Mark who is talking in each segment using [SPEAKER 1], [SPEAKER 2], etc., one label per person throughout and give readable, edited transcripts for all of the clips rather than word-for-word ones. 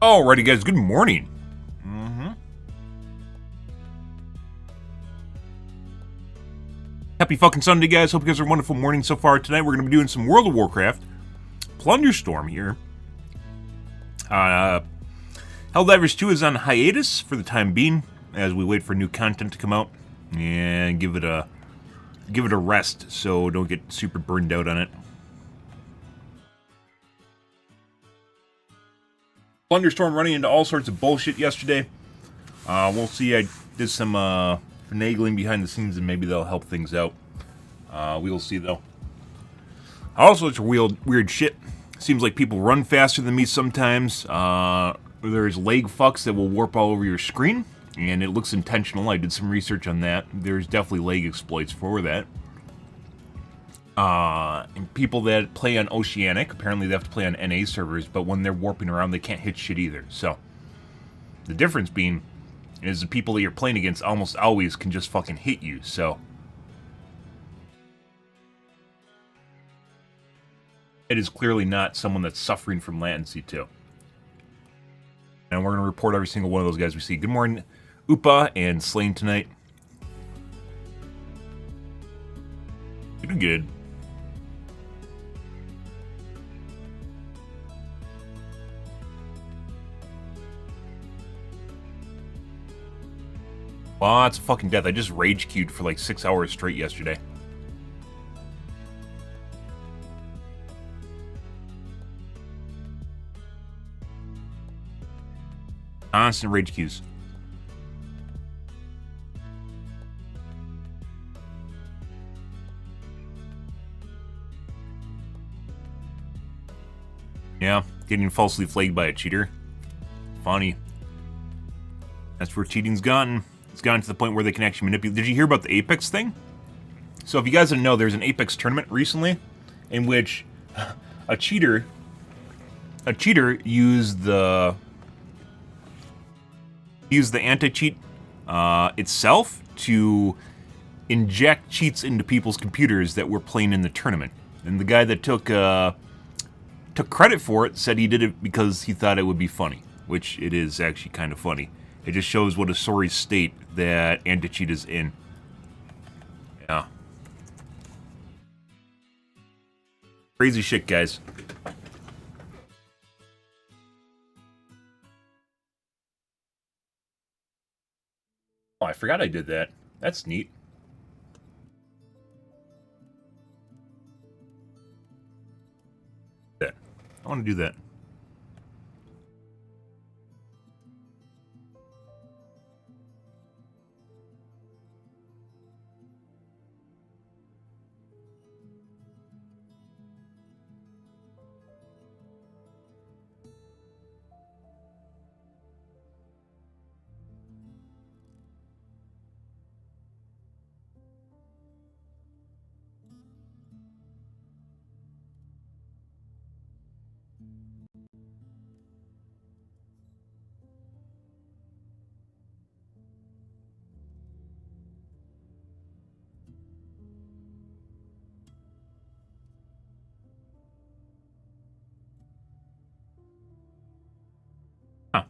[SPEAKER 1] Alrighty, guys. Good morning. Happy fucking Sunday, guys. Hope you guys are a wonderful morning so far. Tonight we're going to be doing some World of Warcraft. Plunderstorm here. Helldivers 2 is on hiatus for the time being, as we wait for new content to come out and give it a rest, so don't get super burned out on it. Plunderstorm running into all sorts of bullshit yesterday. We'll see. I did some finagling behind the scenes, and maybe that'll help things out. We'll see, though. Also, it's weird shit. Seems like people run faster than me sometimes. There's lag fucks that will warp all over your screen, and it looks intentional. I did some research on that. There's definitely lag exploits for that. And people that play on Oceanic, apparently they have to play on NA servers, but when they're warping around, they can't hit shit either. So, the difference being is the people that you're playing against almost always can just fucking hit you, so. It is clearly not someone that's suffering from latency, too. And we're going to report every single one of those guys we see. Good morning, Upa and Slain tonight. Doing good. Lots of fucking death. I just rage queued for like 6 hours straight yesterday. Constant rage queues. Yeah, getting falsely flagged by a cheater. Funny. That's where cheating's gotten. It's gotten to the point where they can actually manipulate. Did you hear about the Apex thing? So if you guys didn't know, there's an Apex tournament recently in which a cheater used the anti-cheat itself to inject cheats into people's computers that were playing in the tournament. And the guy that took credit for it said he did it because he thought it would be funny, which it is actually kind of funny. It just shows what a sorry state that anti-cheat is in. Yeah. Crazy shit, guys. Oh, I forgot I did that. That's neat. I want to do that. Huh.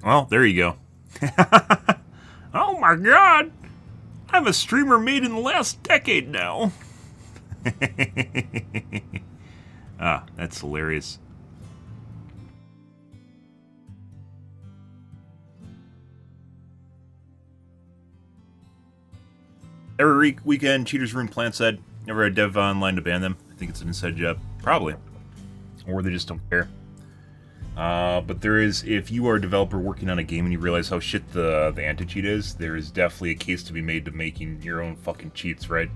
[SPEAKER 1] Well, there you go. Oh my god! I'm a streamer made in the last decade now. Ah, that's hilarious. Every weekend, cheaters ruin Plant said. Never had dev online to ban them. I think it's an inside job. Probably. Or they just don't care. But there is, if you are a developer working on a game and you realize how shit the anti-cheat is, there is definitely a case to be made to making your own fucking cheats, right?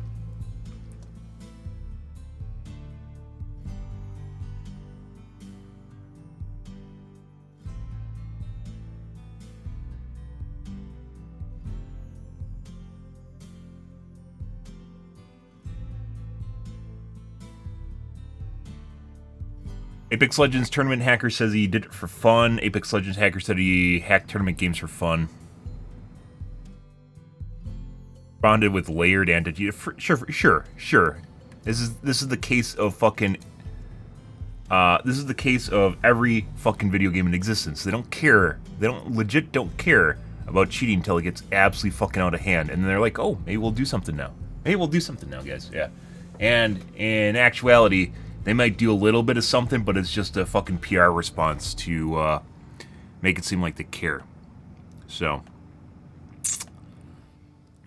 [SPEAKER 1] Apex Legends Tournament Hacker says he did it for fun. Apex Legends Hacker said he hacked tournament games for fun. Bonded with layered anti-cheat. Sure. This is the case of fucking... this is the case of every fucking video game in existence. They don't care. They legit don't care about cheating until it gets absolutely fucking out of hand. And then they're like, oh, maybe we'll do something now. Maybe we'll do something now, guys. Yeah. And in actuality... they might do a little bit of something, but it's just a fucking PR response to make it seem like they care. So,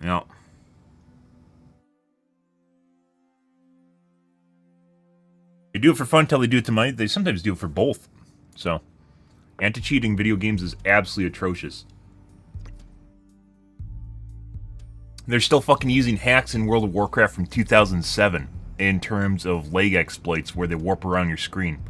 [SPEAKER 1] yeah. They do it for fun until they do it to money. They sometimes do it for both. So, anti-cheating video games is absolutely atrocious. They're still fucking using hacks in World of Warcraft from 2007. In terms of lag exploits where they warp around your screen.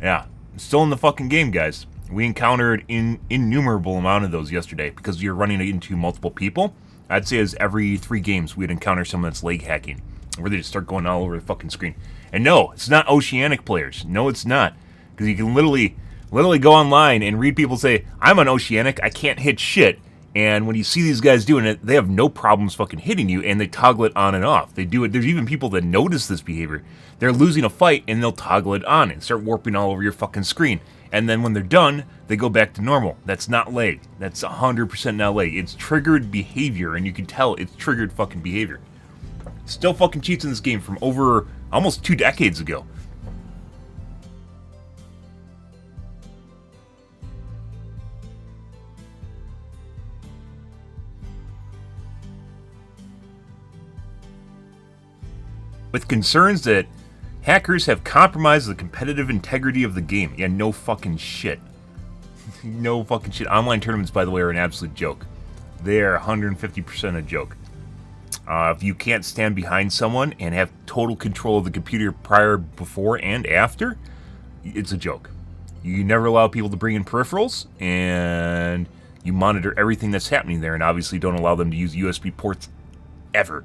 [SPEAKER 1] Yeah, still in the fucking game, guys. We encountered an innumerable amount of those yesterday because you're running into multiple people. I'd say as every 3 games we'd encounter someone that's lag hacking, where they just start going all over the fucking screen. And no, it's not Oceanic players. No, it's not. Because you can literally go online and read people say, I'm on Oceanic, I can't hit shit. And when you see these guys doing it, they have no problems fucking hitting you, and they toggle it on and off. They do it. There's even people that notice this behavior. They're losing a fight, and they'll toggle it on and start warping all over your fucking screen. And then when they're done, they go back to normal. That's not lag. That's 100% not lag. It's triggered behavior, and you can tell it's triggered fucking behavior. Still fucking cheats in this game from over almost 2 decades ago. With concerns that hackers have compromised the competitive integrity of the game. Yeah, no fucking shit. No fucking shit. Online tournaments, by the way, are an absolute joke. They are 150% a joke. If you can't stand behind someone and have total control of the computer prior, before, and after, it's a joke. You never allow people to bring in peripherals, and you monitor everything that's happening there, and obviously don't allow them to use USB ports ever.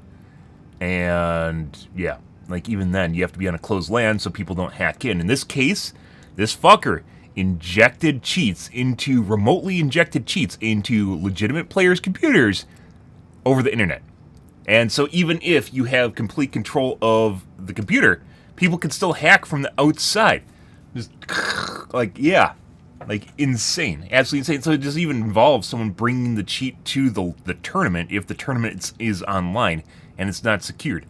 [SPEAKER 1] And, yeah, like, even then, you have to be on a closed LAN so people don't hack in. In this case, this fucker remotely injected cheats into legitimate players' computers over the internet. And so even if you have complete control of the computer, people can still hack from the outside. Just, like, yeah. Like, insane. Absolutely insane. So it doesn't even involve someone bringing the cheat to the tournament if the tournament is online and it's not secured.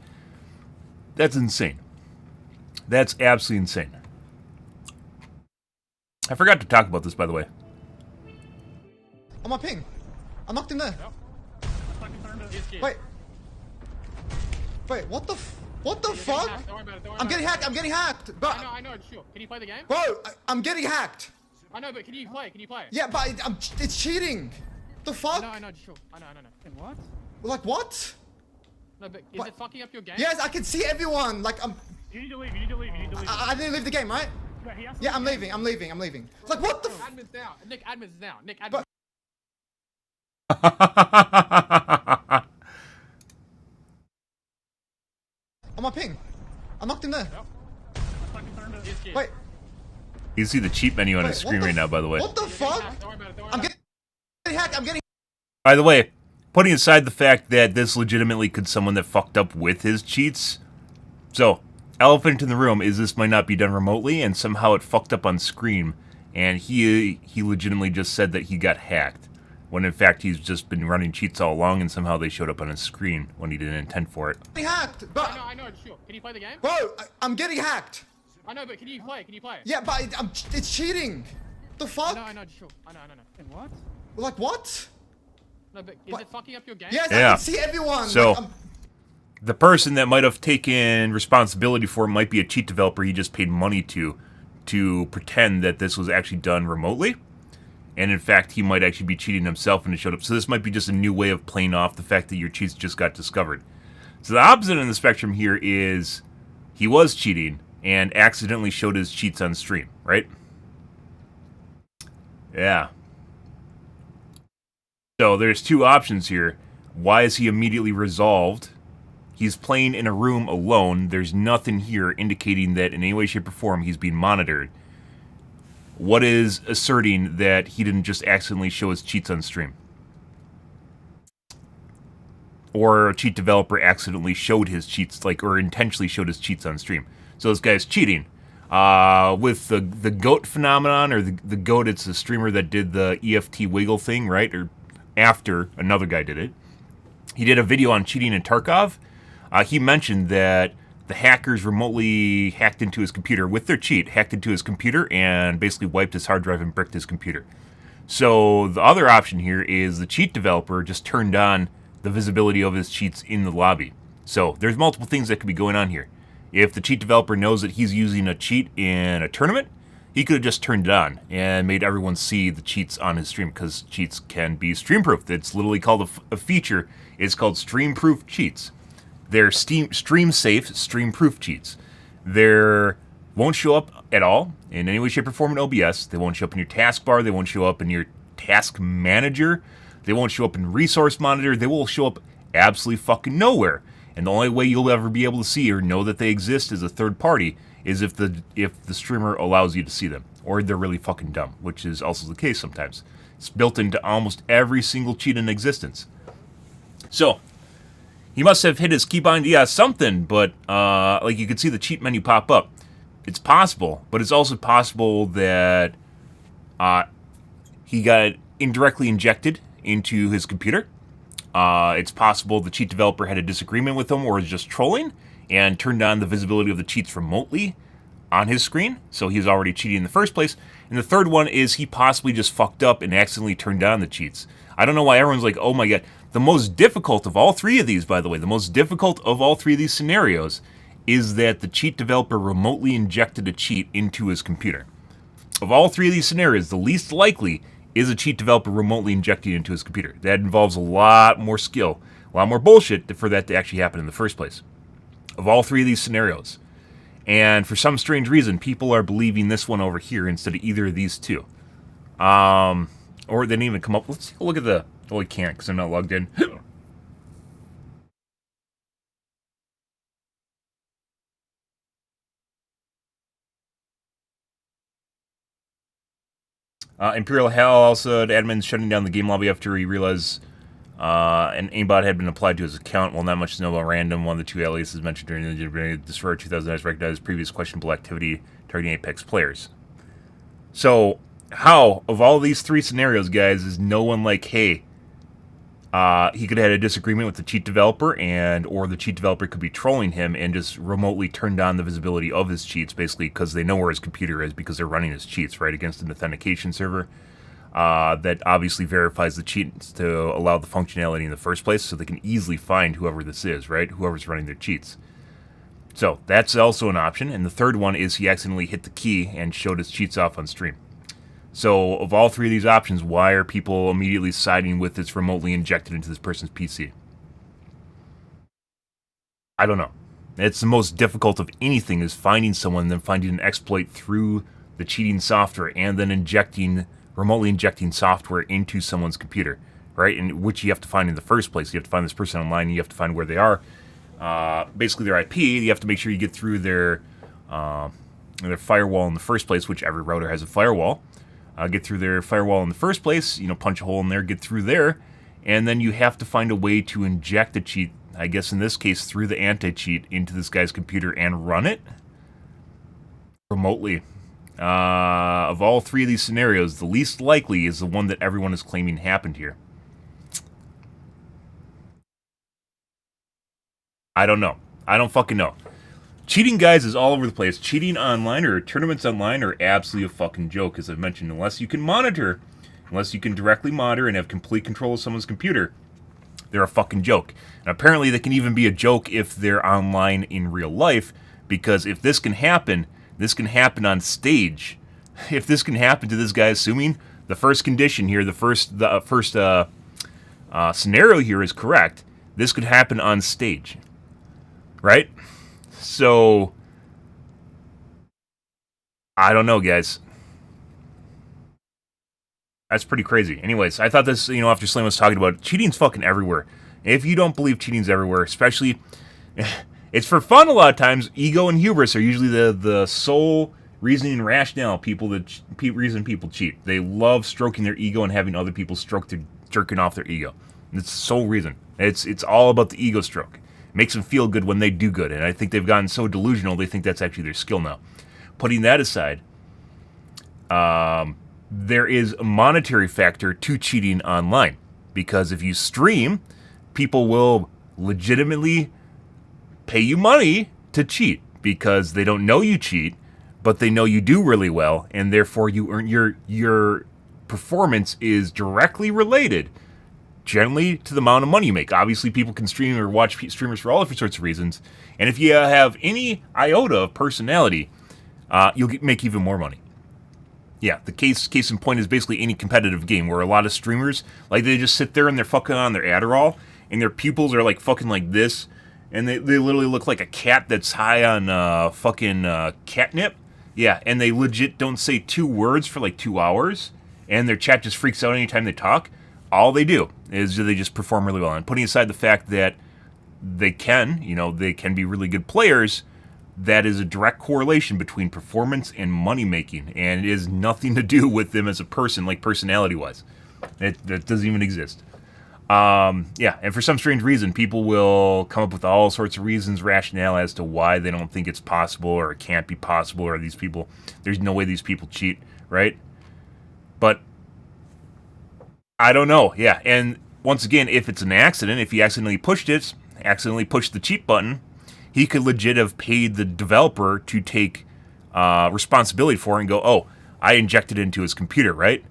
[SPEAKER 1] That's insane. That's absolutely insane. I forgot to talk about this, by the way.
[SPEAKER 2] On my ping. I knocked him there. Wait. Wait, what the fuck? I'm getting hacked. But
[SPEAKER 3] I know, sure. Can you play the game?
[SPEAKER 2] Bro, I'm getting hacked.
[SPEAKER 3] I know, but can you play?
[SPEAKER 2] Yeah, but it's cheating. The fuck?
[SPEAKER 3] I know, sure. I know. What?
[SPEAKER 2] Like what?
[SPEAKER 3] No, but is it fucking up your game?
[SPEAKER 2] Yes, I can see everyone. Like
[SPEAKER 4] You need to leave.
[SPEAKER 2] I didn't leave the game, right? Yeah, I'm leaving. Like what the?
[SPEAKER 3] Admin's down. Nick, admin's down. Nick, admin.
[SPEAKER 2] On my ping. I knocked him there. Wait.
[SPEAKER 1] You can see the cheat menu on his screen right now, by the way.
[SPEAKER 2] What the fuck? I'm getting hacked.
[SPEAKER 1] By the way, putting aside the fact that this legitimately could someone that fucked up with his cheats. So, elephant in the room is this might not be done remotely, and somehow it fucked up on screen. and he legitimately just said that he got hacked, when in fact he's just been running cheats all along, and somehow they showed up on his screen when he didn't intend for it.
[SPEAKER 2] Getting hacked, but
[SPEAKER 3] I know, sure. Can you play the game?
[SPEAKER 2] bro, I'm getting hacked.
[SPEAKER 3] I know, but can you play? Can you play?
[SPEAKER 2] Yeah, but it's cheating. The fuck?
[SPEAKER 3] I know, sure. I know. And what?
[SPEAKER 2] Like what?
[SPEAKER 3] No, but is it fucking up your game?
[SPEAKER 2] Yes,
[SPEAKER 1] Yeah.
[SPEAKER 2] I can see everyone.
[SPEAKER 1] So-
[SPEAKER 2] Like,
[SPEAKER 1] The person that might have taken responsibility for it might be a cheat developer he just paid money to pretend that this was actually done remotely. And in fact, he might actually be cheating himself and it showed up. So this might be just a new way of playing off the fact that your cheats just got discovered. So the opposite end of the spectrum here is he was cheating and accidentally showed his cheats on stream, right? Yeah. So there's two options here. Why is he immediately resolved? He's playing in a room alone. There's nothing here indicating that in any way, shape, or form he's being monitored. What is asserting that he didn't just accidentally show his cheats on stream? Or a cheat developer accidentally showed his cheats, or intentionally showed his cheats on stream. So this guy's cheating. With the GOAT phenomenon, or the GOAT, it's a streamer that did the EFT wiggle thing, right? Or after another guy did it. He did a video on cheating in Tarkov. He mentioned that the hackers remotely hacked into his computer with their cheat, hacked into his computer, and basically wiped his hard drive and bricked his computer. So the other option here is the cheat developer just turned on the visibility of his cheats in the lobby. So there's multiple things that could be going on here. If the cheat developer knows that he's using a cheat in a tournament, he could have just turned it on and made everyone see the cheats on his stream, because cheats can be stream-proof. It's literally called a feature. It's called stream-proof cheats. They're stream-safe, stream-proof cheats. They won't show up at all in any way, shape, or form in OBS. They won't show up in your taskbar. They won't show up in your task manager. They won't show up in resource monitor. They will show up absolutely fucking nowhere. And the only way you'll ever be able to see or know that they exist as a third party is if the streamer allows you to see them. Or they're really fucking dumb, which is also the case sometimes. It's built into almost every single cheat in existence. So, he must have hit his keybind, something, but you can see the cheat menu pop up. It's possible, but it's also possible that he got indirectly injected into his computer. It's possible the cheat developer had a disagreement with him or is just trolling and turned on the visibility of the cheats remotely on his screen, so he was already cheating in the first place. And the third one is he possibly just fucked up and accidentally turned on the cheats. I don't know why everyone's like, oh my god. The most difficult of all three of these, by the way, the most difficult of all three of these scenarios is that the cheat developer remotely injected a cheat into his computer. Of all three of these scenarios, the least likely is a cheat developer remotely injecting into his computer. That involves a lot more skill, a lot more bullshit for that to actually happen in the first place. Of all three of these scenarios. And for some strange reason, people are believing this one over here instead of either of these two. Or they didn't even come up. Let's take a look at the... Oh, we can't because I'm not logged in. Imperial Hell also had admins shutting down the game lobby after he realized an aimbot had been applied to his account. While not much to know about Random, one of the two aliases mentioned during the Destroyer 2000 has recognized previous questionable activity targeting Apex players. So, how, of all these three scenarios, guys, is no one like, hey, he could have had a disagreement with the cheat developer, or the cheat developer could be trolling him and just remotely turned on the visibility of his cheats, basically because they know where his computer is because they're running his cheats, right, against an authentication server that obviously verifies the cheats to allow the functionality in the first place, so they can easily find whoever this is, right, whoever's running their cheats. So that's also an option, and the third one is he accidentally hit the key and showed his cheats off on stream. So, of all three of these options, why are people immediately siding with it's remotely injected into this person's PC? I don't know. It's the most difficult of anything, is finding someone and then finding an exploit through the cheating software and then remotely injecting software into someone's computer, right? And which you have to find in the first place. You have to find this person online, and you have to find where they are. Basically their IP, you have to make sure you get through their firewall in the first place, which every router has a firewall. Get through their firewall in the first place, punch a hole in there, get through there, and then you have to find a way to inject a cheat, I guess in this case through the anti-cheat, into this guy's computer and run it remotely. Of all three of these scenarios, the least likely is the one that everyone is claiming happened here. I don't know. I don't fucking know. Cheating, guys, is all over the place. Cheating online or tournaments online are absolutely a fucking joke, as I've mentioned. Unless you can monitor, unless you can directly monitor and have complete control of someone's computer, they're a fucking joke. And apparently they can even be a joke if they're online in real life, because if this can happen on stage. If this can happen to this guy, assuming the first condition here, the first scenario here is correct, this could happen on stage. Right? So, I don't know, guys. That's pretty crazy. Anyways, I thought this, after Slam was talking about, cheating's fucking everywhere. If you don't believe cheating's everywhere, especially, it's for fun a lot of times. Ego and hubris are usually the sole reasoning and rationale reason people cheat. They love stroking their ego and having other people jerking off their ego. It's the sole reason. It's all about the ego stroke. It makes them feel good when they do good, and I think they've gotten so delusional they think that's actually their skill now. Putting that aside, there is a monetary factor to cheating online, because if you stream, people will legitimately pay you money to cheat because they don't know you cheat, but they know you do really well, and therefore you earn your performance is directly related generally to the amount of money you make. Obviously, people can stream or watch streamers for all different sorts of reasons, and if you have any iota of personality, you'll make even more money. Yeah, the case in point is basically any competitive game where a lot of streamers, like, they just sit there and they're fucking on their Adderall, and their pupils are like fucking like this, and they literally look like a cat that's high on fucking catnip. Yeah, and they legit don't say 2 words for like 2 hours, and their chat just freaks out anytime they talk. All they do is they just perform really well. And putting aside the fact that they can be really good players, that is a direct correlation between performance and money making, and it has nothing to do with them as a person, like personality-wise. That doesn't even exist. Yeah, and for some strange reason, people will come up with all sorts of reasons, rationale as to why they don't think it's possible or it can't be possible, or there's no way these people cheat, right? But I don't know, yeah. And once again, if it's an accident, if he accidentally pushed the cheat button, he could legit have paid the developer to take responsibility for it and go, oh, I injected it into his computer, right?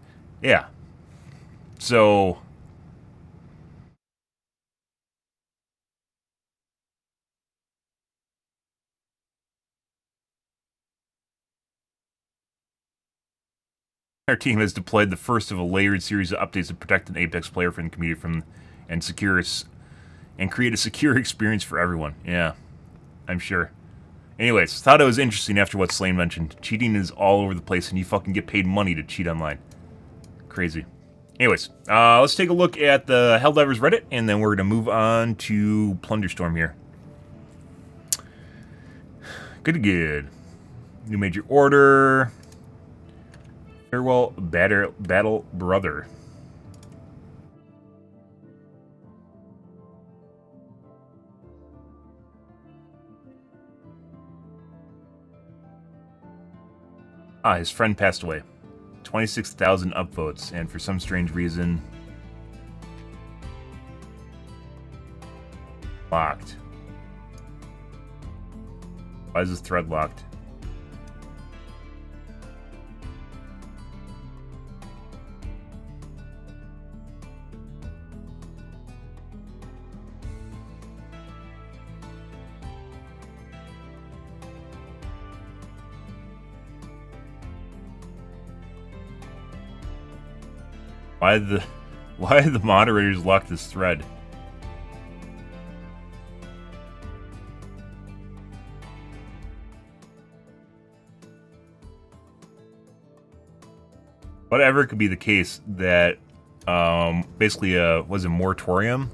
[SPEAKER 1] Yeah. So our team has deployed the first of a layered series of updates to protect an Apex player from the community and create a secure experience for everyone. Yeah, I'm sure. Anyways, thought it was interesting after what Slane mentioned. Cheating is all over the place, and you fucking get paid money to cheat online. Crazy. Anyways, let's take a look at the Helldivers Reddit, and then we're going to move on to Plunderstorm here. Good. New major order. Farewell, battle brother. His friend passed away. 26,000 upvotes, and for some strange reason, locked. Why is this thread locked? Why did the moderators lock this thread? Whatever could be the case that basically was a moratorium?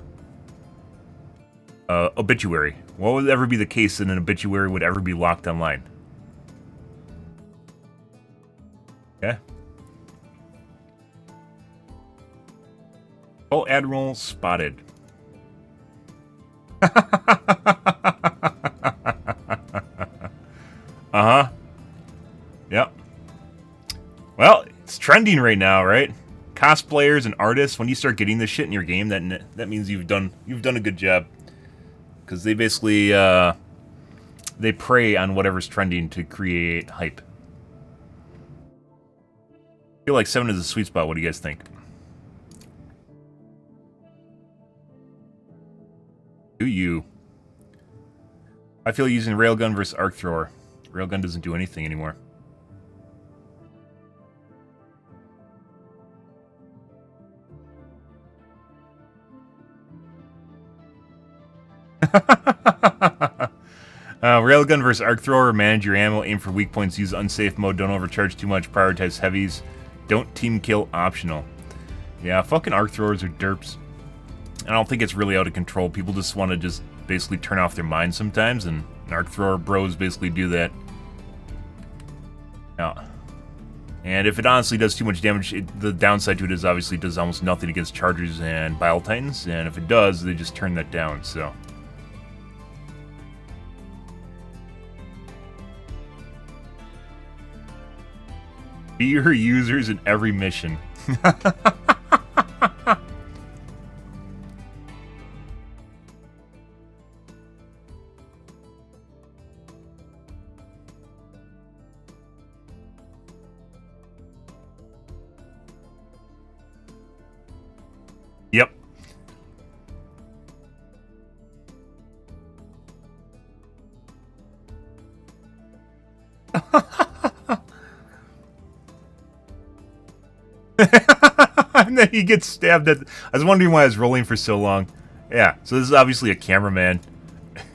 [SPEAKER 1] Obituary. What would ever be the case that an obituary would ever be locked online? Okay. Oh, Admiral spotted. Uh-huh. Yep. trending right now, right? Cosplayers and artists. When you start getting this shit in your game, that means you've done a good job. Because they basically they prey on whatever's trending to create hype. I feel like 7 is a sweet spot. What do you guys think? Do you? I feel using Railgun versus Arc Thrower. Railgun doesn't do anything anymore. Railgun versus Arc Thrower. Manage your ammo. Aim for weak points. Use unsafe mode. Don't overcharge too much. Prioritize heavies. Don't team kill optional. Yeah, fucking Arc Throwers are derps. I don't think it's really out of control. People just want to just basically turn off their minds sometimes, and Arc Thrower bros basically do that. Yeah. And if it honestly does too much damage, the downside to it is obviously it does almost nothing against Chargers and Bile Titans, and if it does, they just turn that down, so... Be your users in every mission. Yep. And then he gets stabbed at... I was wondering why I was rolling for so long. Yeah, so this is obviously a cameraman.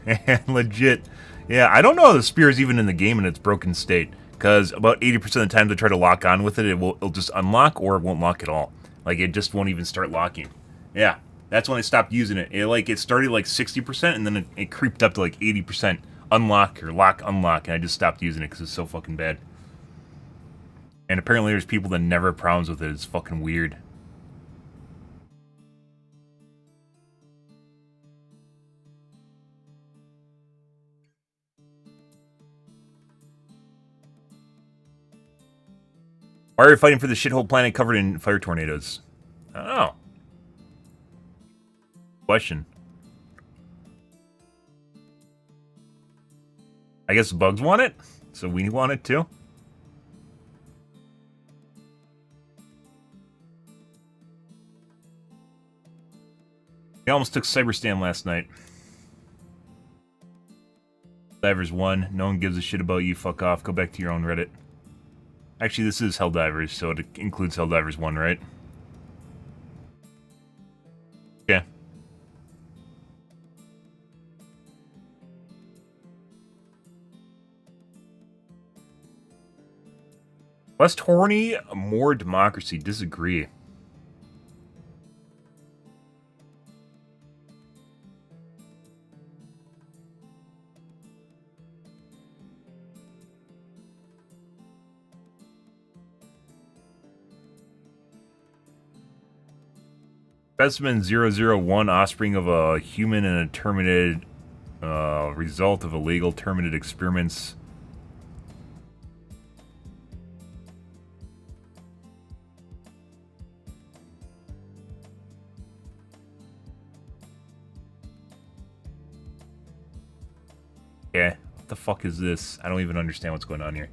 [SPEAKER 1] And legit... Yeah, I don't know if the spear is even in the game in its broken state. Because about 80% of the time they try to lock on with it, it'll just unlock or it won't lock at all. Like, it just won't even start locking. Yeah, that's when I stopped using it. It started like 60% and then it creeped up to like 80% unlock or lock, unlock. And I just stopped using it because it's so fucking bad. And apparently there's people that never have problems with it. It's fucking weird. Why are you fighting for the shithole planet covered in fire tornadoes? I don't know. Question. I guess bugs want it, so we want it too. We almost took Cyberstan last night. Divers 1. No one gives a shit about you. Fuck off. Go back to your own Reddit. Actually, this is Helldivers, so it includes Helldivers 1, right? Yeah. Less horny, more democracy. Disagree. Specimen 001, offspring of a human and a terminated result of illegal terminated experiments. Yeah, what the fuck is this? I don't even understand what's going on here.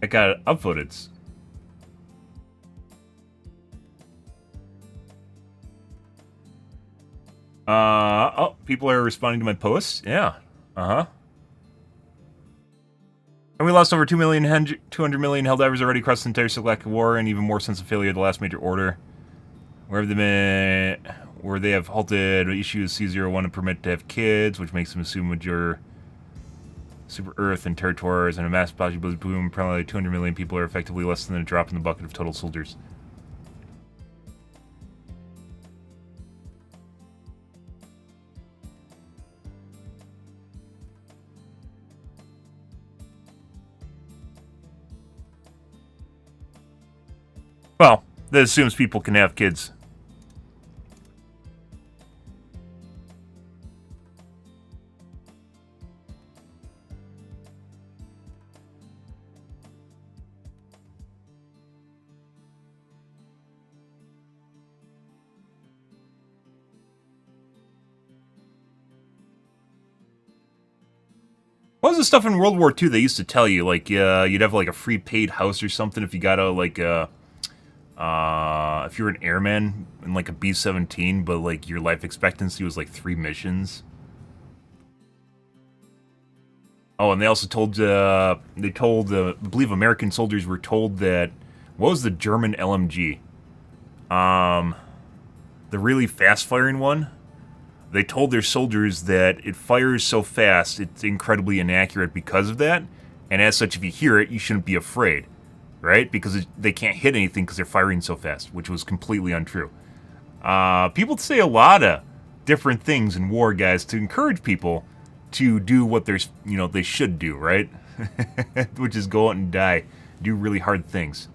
[SPEAKER 1] I got upvoted. Oh, people are responding to my posts? Yeah. Uh-huh. And we lost over 200 million Helldivers already across the entire Galactic War, and even more since the failure of the last major order. Where they have halted issues C01 to permit to have kids, which makes them assume major super Earth and territories, and a mass population boom. Probably 200 million people are effectively less than a drop in the bucket of total soldiers. Well, that assumes people can have kids. What was the stuff in World War II they used to tell you? Like, you'd have like a free paid house or something if you got a like if you're an airman in like a B-17, but like your life expectancy was like 3 missions. Oh, and they also told I believe American soldiers were told that, what was the German LMG? The really fast-firing one? They told their soldiers that it fires so fast, it's incredibly inaccurate because of that, and as such, if you hear it, you shouldn't be afraid, right? Because they can't hit anything because they're firing so fast, which was completely untrue. People say a lot of different things in war, guys, to encourage people to do what they should do, right? Which is go out and die, do really hard things.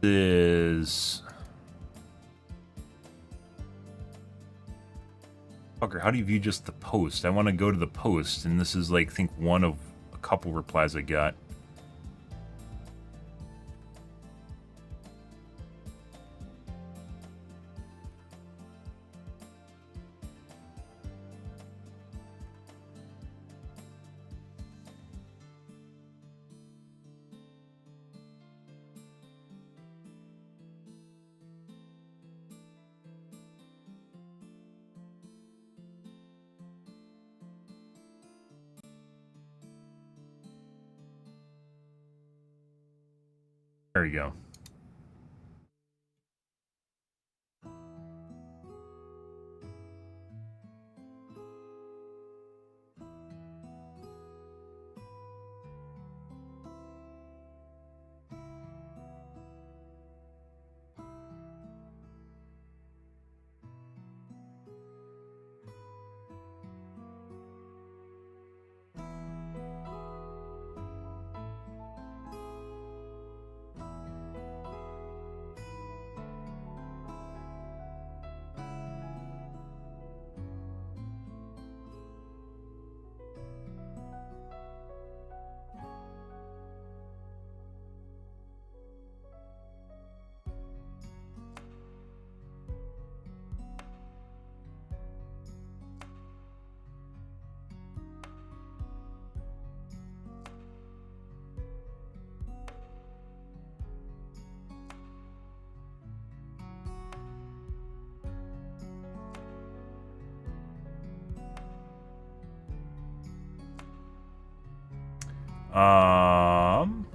[SPEAKER 1] Is fucker, how do you view just the post? I want to go to the post, and this is like, I think, one of a couple replies I got. There you go. Um,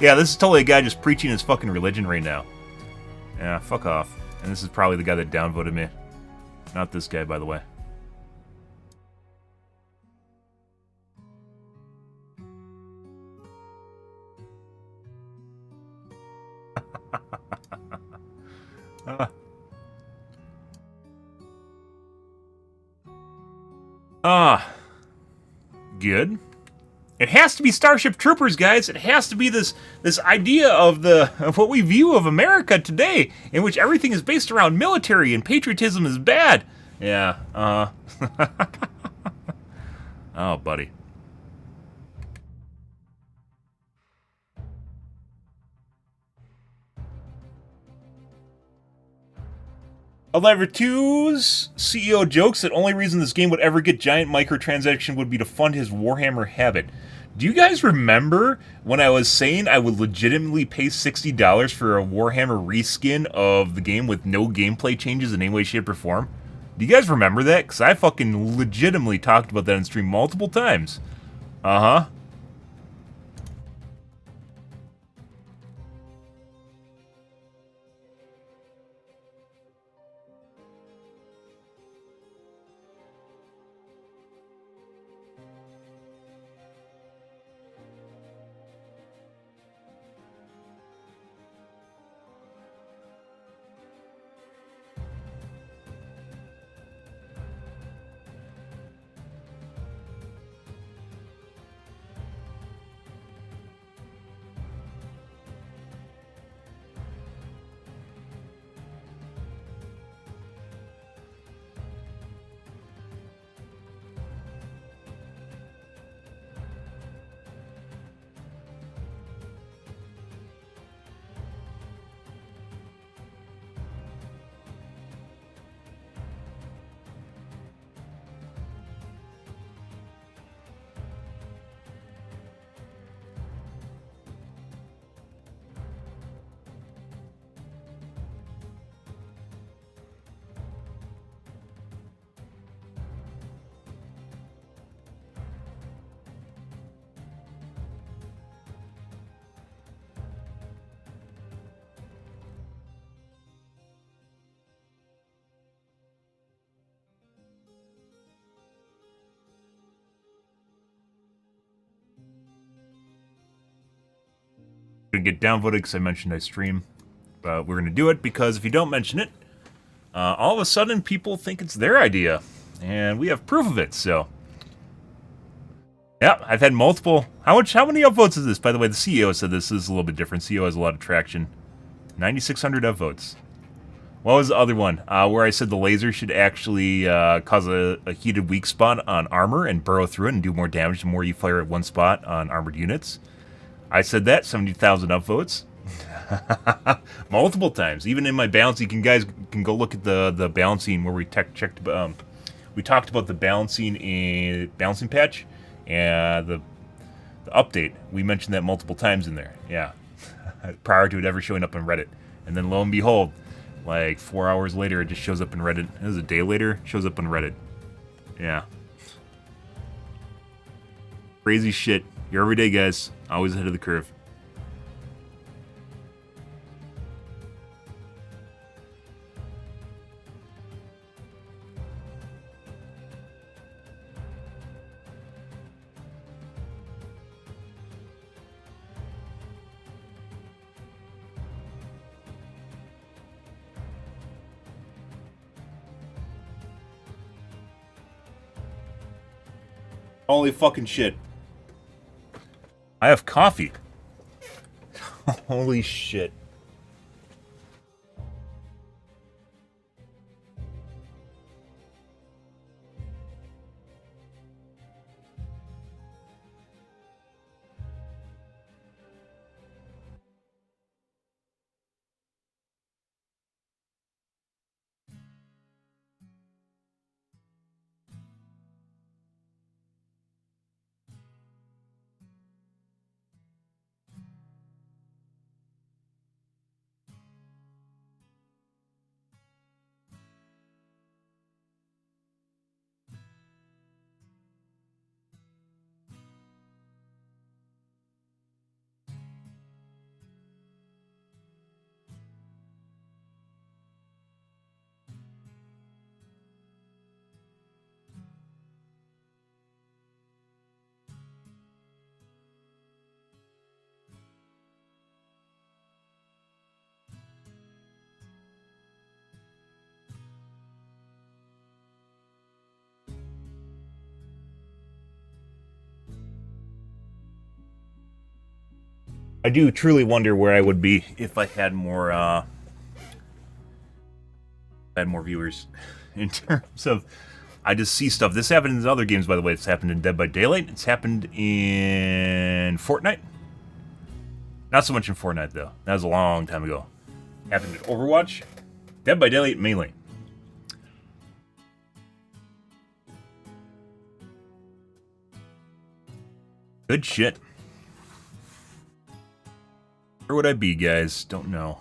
[SPEAKER 1] Yeah, this is totally a guy just preaching his fucking religion right now. Yeah, fuck off. And this is probably the guy that downvoted me. Not this guy, by the way. Good. It has to be Starship Troopers, guys. It has to be this idea of what we view of America today, in which everything is based around military and patriotism is bad. Yeah. Oh, buddy. Lever 2's CEO jokes that only reason this game would ever get giant microtransaction would be to fund his Warhammer habit. Do you guys remember when I was saying I would legitimately pay $60 for a Warhammer reskin of the game with no gameplay changes in any way, shape, or form? Do you guys remember that? Because I fucking legitimately talked about that on stream multiple times. Uh-huh. Gonna get downvoted because I mentioned I stream, but we're gonna do it because if you don't mention it, all of a sudden people think it's their idea, and we have proof of it. So, yeah, I've had multiple. How many upvotes is this? By the way, the CEO said this is a little bit different. CEO has a lot of traction. 9,600 upvotes. What was the other one? Where I said the laser should actually cause a heated weak spot on armor and burrow through it and do more damage the more you fire at one spot on armored units. I said that, 70,000 upvotes. Multiple times. Even in my balancing, guys can go look at the balancing where we checked. We talked about the balancing patch and the update. We mentioned that multiple times in there. Yeah, prior to it ever showing up on Reddit. And then lo and behold, like 4 hours later, it just shows up in Reddit. It was a day later, shows up on Reddit. Yeah. Crazy shit. You're every day, guys. Always ahead of the curve. Holy fucking shit. I have coffee. Holy shit. I do truly wonder where I would be if I had more viewers. In terms of, I just see stuff. This happened in other games, by the way. It's happened in Dead by Daylight. It's happened in Fortnite. Not so much in Fortnite, though. That was a long time ago. Happened in Overwatch. Dead by Daylight, mainly. Good shit. Where would I be, guys? Don't know.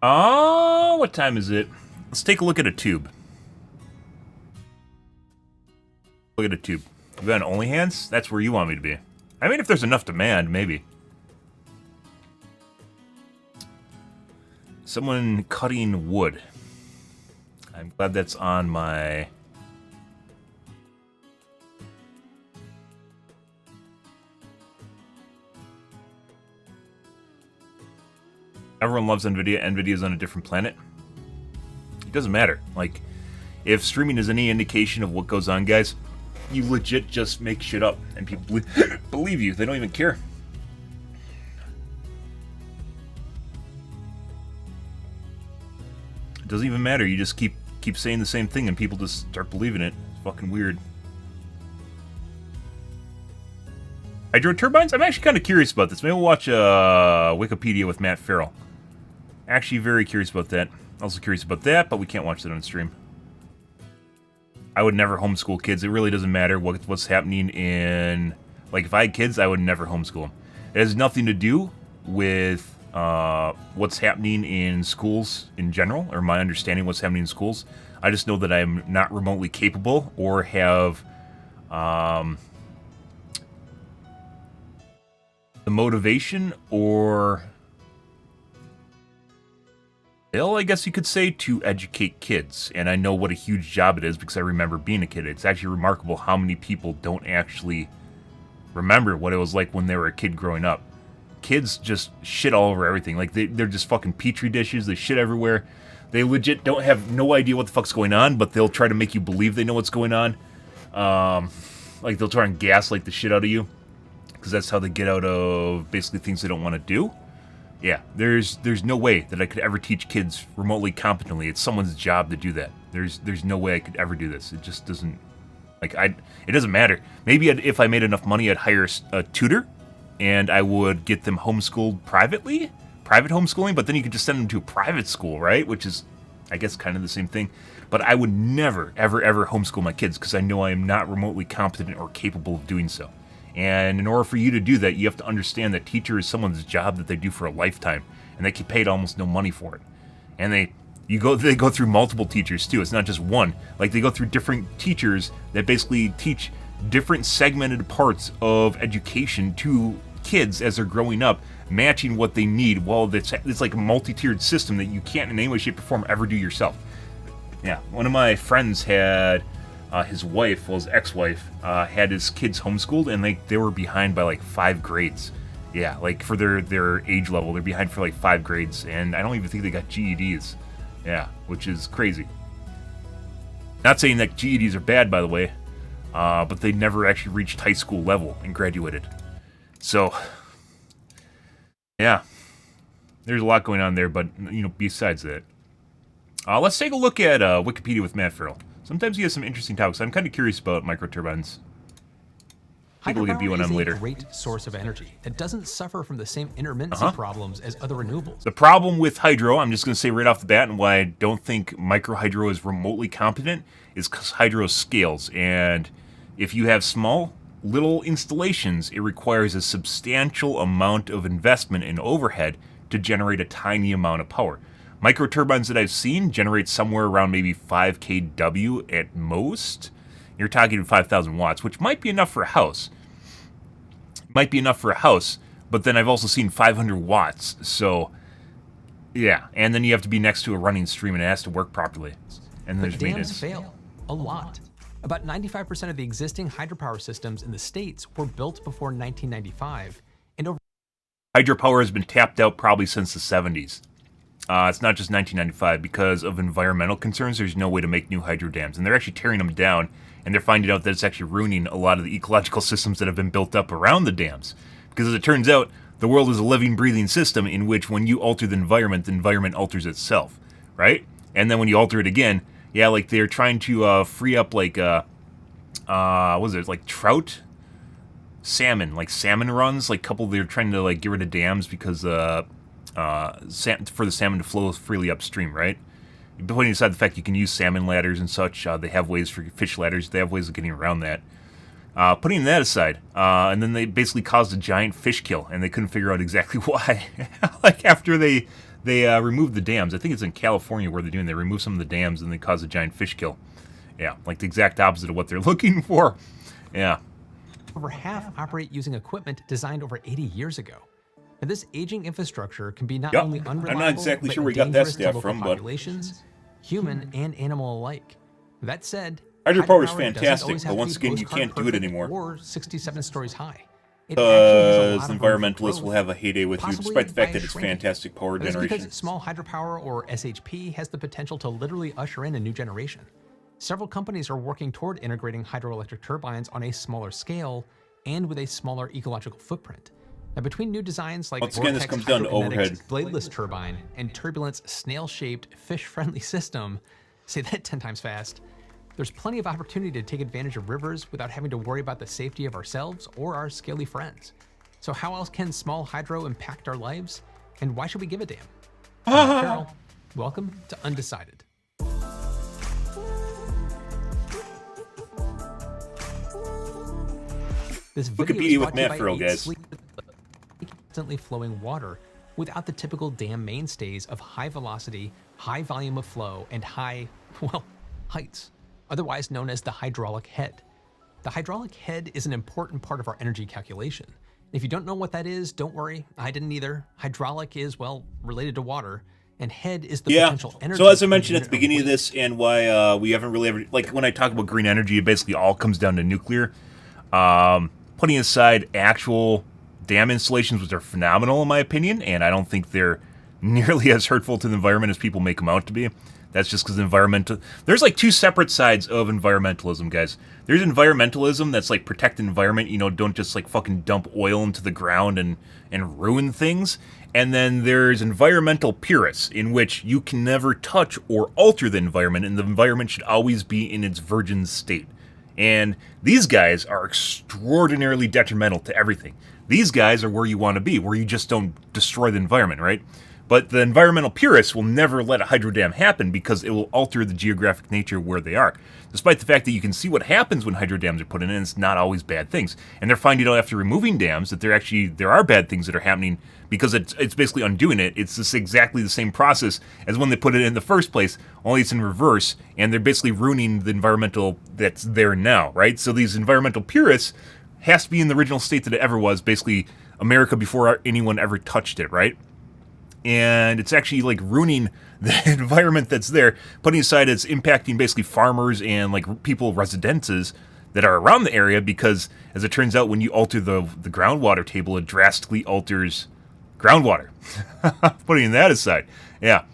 [SPEAKER 1] Oh, what time is it? Let's take a look at a tube. Look at a tube. You got an OnlyHands? That's where you want me to be. I mean, if there's enough demand, maybe. Someone cutting wood. I'm glad that's on my... Everyone loves NVIDIA. NVIDIA's on a different planet. It doesn't matter. Like, if streaming is any indication of what goes on, guys, you legit just make shit up. And people believe you. They don't even care. It doesn't even matter. You just keep saying the same thing and people just start believing it. It's fucking weird. Hydro turbines? I'm actually kind of curious about this. Maybe we'll watch Wikipedia with Matt Farrell. Actually very curious about that. Also curious about that, but we can't watch that on stream. I would never homeschool kids. It really doesn't matter what's happening in... Like, if I had kids, I would never homeschool them. It has nothing to do with what's happening in schools in general, or my understanding of what's happening in schools. I just know that I'm not remotely capable or have the motivation or... I guess you could say, to educate kids. And I know what a huge job it is because I remember being a kid. It's actually remarkable how many people don't actually remember what it was like when they were a kid growing up. Kids just shit all over everything. Like, they're just fucking petri dishes. They shit everywhere. They legit don't have no idea what the fuck's going on, but they'll try to make you believe they know what's going on. Like, they'll try and gaslight the shit out of you because that's how they get out of basically things they don't want to do. Yeah, there's no way that I could ever teach kids remotely competently. It's someone's job to do that. There's no way I could ever do this. It just doesn't, like, it doesn't matter. Maybe if I made enough money, I'd hire a tutor, and I would get them homeschooled privately, private homeschooling, but then you could just send them to a private school, right? Which is, I guess, kind of the same thing. But I would never, ever, ever homeschool my kids because I know I am not remotely competent or capable of doing so. And in order for you to do that, you have to understand that teacher is someone's job that they do for a lifetime, and they get paid almost no money for it. And they go through multiple teachers too. It's not just one. Like, they go through different teachers that basically teach different segmented parts of education to kids as they're growing up, matching what they need. Well, it's like a multi-tiered system that you can't in any way, shape, or form ever do yourself. Yeah, one of my friends had... his wife, well, his ex-wife, had his kids homeschooled, and they were behind by like 5 grades. Yeah, like for their age level, they're behind for like 5 grades, and I don't even think they got GEDs. Yeah, which is crazy. Not saying that GEDs are bad, by the way, but they never actually reached high school level and graduated. So, yeah, there's a lot going on there, but, you know, besides that. Let's take a look at Wikipedia with Matt Farrell. Sometimes he has some interesting topics. I'm kind of curious about microturbines. Take a look at B1M later.
[SPEAKER 4] Hydropower is a great source of energy that doesn't suffer from the same intermittency problems as other renewables.
[SPEAKER 1] The problem with hydro, I'm just going to say right off the bat, and why I don't think microhydro is remotely competent, is because hydro scales. And if you have small, little installations, it requires a substantial amount of investment in overhead to generate a tiny amount of power. Microturbines that I've seen generate somewhere around maybe 5 kW at most. You're talking 5,000 watts, which might be enough for a house. Might be enough for a house, but then I've also seen 500 watts. So, yeah. And then you have to be next to a running stream and it has to work properly. And there's maintenance.
[SPEAKER 4] Dams fail a lot. About 95% of the existing hydropower systems in the States were built before 1995. And over
[SPEAKER 1] hydropower has been tapped out probably since the 70s. It's not just 1995. Because of environmental concerns, there's no way to make new hydro dams. And they're actually tearing them down, and they're finding out that it's actually ruining a lot of the ecological systems that have been built up around the dams. Because as it turns out, the world is a living, breathing system in which when you alter the environment alters itself, right? And then when you alter it again, yeah, like they're trying to free up like, what is it, like trout? Salmon, like salmon runs, like they're trying to like get rid of dams because for the salmon to flow freely upstream, right? Putting aside the fact you can use salmon ladders and such, they have ways for fish ladders, they have ways of getting around that. Putting that aside, and then they basically caused a giant fish kill, and they couldn't figure out exactly why. Like after they removed the dams, I think it's in California where they're doing, they remove some of the dams and they cause a giant fish kill. Yeah, like the exact opposite of what they're looking for. Yeah.
[SPEAKER 4] Over half operate using equipment designed over 80 years ago. And this aging infrastructure can be not only unreliable,
[SPEAKER 1] I'm not exactly
[SPEAKER 4] but
[SPEAKER 1] sure where we got that
[SPEAKER 4] dangerous to
[SPEAKER 1] stat
[SPEAKER 4] local
[SPEAKER 1] from, but
[SPEAKER 4] populations, human and animal alike. That said,
[SPEAKER 1] hydropower is
[SPEAKER 4] hydropower doesn't
[SPEAKER 1] fantastic,
[SPEAKER 4] always
[SPEAKER 1] but
[SPEAKER 4] have to
[SPEAKER 1] once
[SPEAKER 4] be
[SPEAKER 1] again, you
[SPEAKER 4] postcard
[SPEAKER 1] can't do it
[SPEAKER 4] perfect
[SPEAKER 1] anymore.
[SPEAKER 4] Or 67 stories high. It actually has a lot of room for
[SPEAKER 1] Environmentalists will
[SPEAKER 4] growth,
[SPEAKER 1] have a heyday with you,
[SPEAKER 4] possibly
[SPEAKER 1] despite the fact
[SPEAKER 4] by
[SPEAKER 1] that it's
[SPEAKER 4] shrinking.
[SPEAKER 1] fantastic power
[SPEAKER 4] But it's
[SPEAKER 1] generation.
[SPEAKER 4] because small hydropower, or SHP, has the potential to literally usher in a new generation. Several companies are working toward integrating hydroelectric turbines on a smaller scale and with a smaller ecological footprint. Now, between new designs like
[SPEAKER 1] Once again, this
[SPEAKER 4] Vortex
[SPEAKER 1] comes down to
[SPEAKER 4] Hydrokinetics'
[SPEAKER 1] overhead.
[SPEAKER 4] bladeless turbine and Turbulent's snail-shaped, fish-friendly system, say that 10 times fast, there's plenty of opportunity to take advantage of rivers without having to worry about the safety of ourselves or our scaly friends. So how else can small hydro impact our lives? And why should we give a damn? I'm Matt Farrell. Welcome to Undecided. This video
[SPEAKER 1] Wikipedia
[SPEAKER 4] is
[SPEAKER 1] with
[SPEAKER 4] brought to you
[SPEAKER 1] Matt
[SPEAKER 4] by
[SPEAKER 1] Farrell,
[SPEAKER 4] Eat
[SPEAKER 1] guys.
[SPEAKER 4] Sleep, constantly flowing water without the typical dam mainstays of high velocity, high volume of flow, and high, well, heights, otherwise known as the hydraulic head. The hydraulic head is an important part of our energy calculation. If you don't know what that is, don't worry, I didn't either. Hydraulic is, well, related to water, and head is the potential energy.
[SPEAKER 1] So as I
[SPEAKER 4] per
[SPEAKER 1] mentioned at
[SPEAKER 4] unit
[SPEAKER 1] the beginning of
[SPEAKER 4] weight.
[SPEAKER 1] this, and why we haven't really ever, like when I talk about green energy, it basically all comes down to nuclear. Putting aside actual dam installations, which are phenomenal in my opinion, and I don't think they're nearly as hurtful to the environment as people make them out to be. That's just because there's like two separate sides of environmentalism, guys. There's environmentalism that's like protect the environment, you know, don't just like fucking dump oil into the ground and ruin things. And then there's environmental purists, in which you can never touch or alter the environment, and the environment should always be in its virgin state. And these guys are extraordinarily detrimental to everything. These guys are where you want to be, where you just don't destroy the environment, right? But the environmental purists will never let a hydro dam happen because it will alter the geographic nature where they are. Despite the fact that you can see what happens when hydro dams are put in, and it's not always bad things. And they're finding out after removing dams that there are bad things that are happening because it's basically undoing it. It's just exactly the same process as when they put it in the first place, only it's in reverse, and they're basically ruining the environmental that's there now, right? So these environmental purists has to be in the original state that it ever was, basically America before anyone ever touched it, right? And it's actually like ruining the environment that's there, putting aside it's impacting basically farmers and like people, residences that are around the area, because as it turns out, when you alter the groundwater table, it drastically alters groundwater. Putting that aside, yeah,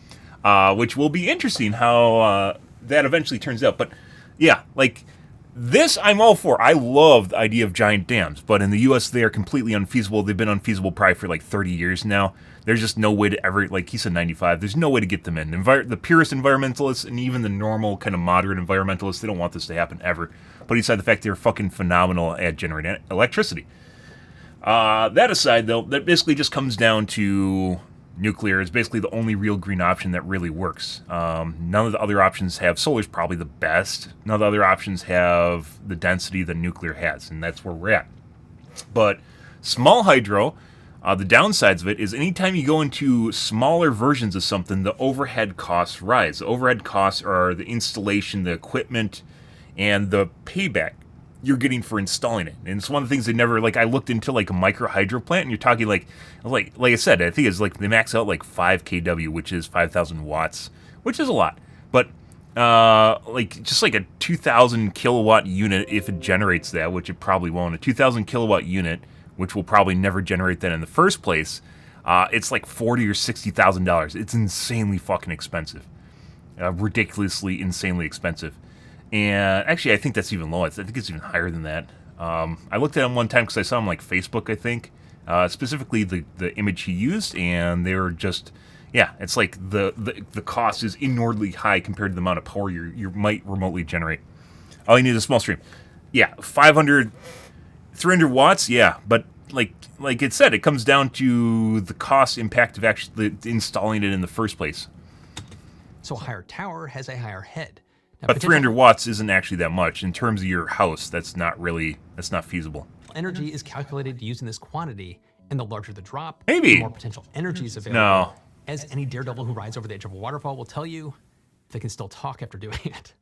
[SPEAKER 1] which will be interesting how that eventually turns out. But yeah, like this I'm all for. I love the idea of giant dams, but in the US they are completely unfeasible. They've been unfeasible probably for like 30 years now. There's just no way to ever, like he said, 95, there's no way to get them in. The purest environmentalists and even the normal kind of moderate environmentalists, they don't want this to happen ever. Putting aside the fact they're fucking phenomenal at generating electricity. That aside, though, that basically just comes down to nuclear is basically the only real green option that really works. None of the other options have, solar's probably the best. None of the other options have the density that nuclear has, and that's where we're at. But small hydro, the downsides of it is anytime you go into smaller versions of something, the overhead costs rise. The overhead costs are the installation, the equipment, and the payback you're getting for installing it. And it's one of the things they never, like I looked into like a micro hydro plant, and you're talking like I said, I think it's like they max out like 5 kW, which is 5,000 watts, which is a lot. But like just like a 2,000 kilowatt unit, if it generates that, which it probably won't, a 2,000 kilowatt unit, which will probably never generate that in the first place, it's like $40,000 or $60,000. It's insanely fucking expensive, ridiculously insanely expensive. And actually, I think that's even low. I think it's even higher than that. I looked at them one time because I saw them like Facebook, I think, specifically the image he used, and they're just, yeah, it's like the cost is inordinately high compared to the amount of power you might remotely generate. All you need is a small stream. Yeah, 500, 300 watts, yeah, but like it said, it comes down to the cost impact of actually installing it in the first place.
[SPEAKER 4] So a higher tower has a higher head. Now,
[SPEAKER 1] But 300 watts isn't actually that much. In terms of your house, that's not feasible.
[SPEAKER 4] Energy is calculated using this quantity, and the larger the drop,
[SPEAKER 1] Maybe.
[SPEAKER 4] the more potential energy is available.
[SPEAKER 1] No.
[SPEAKER 4] As any daredevil who rides over the edge of a waterfall will tell you, they can still talk after doing it.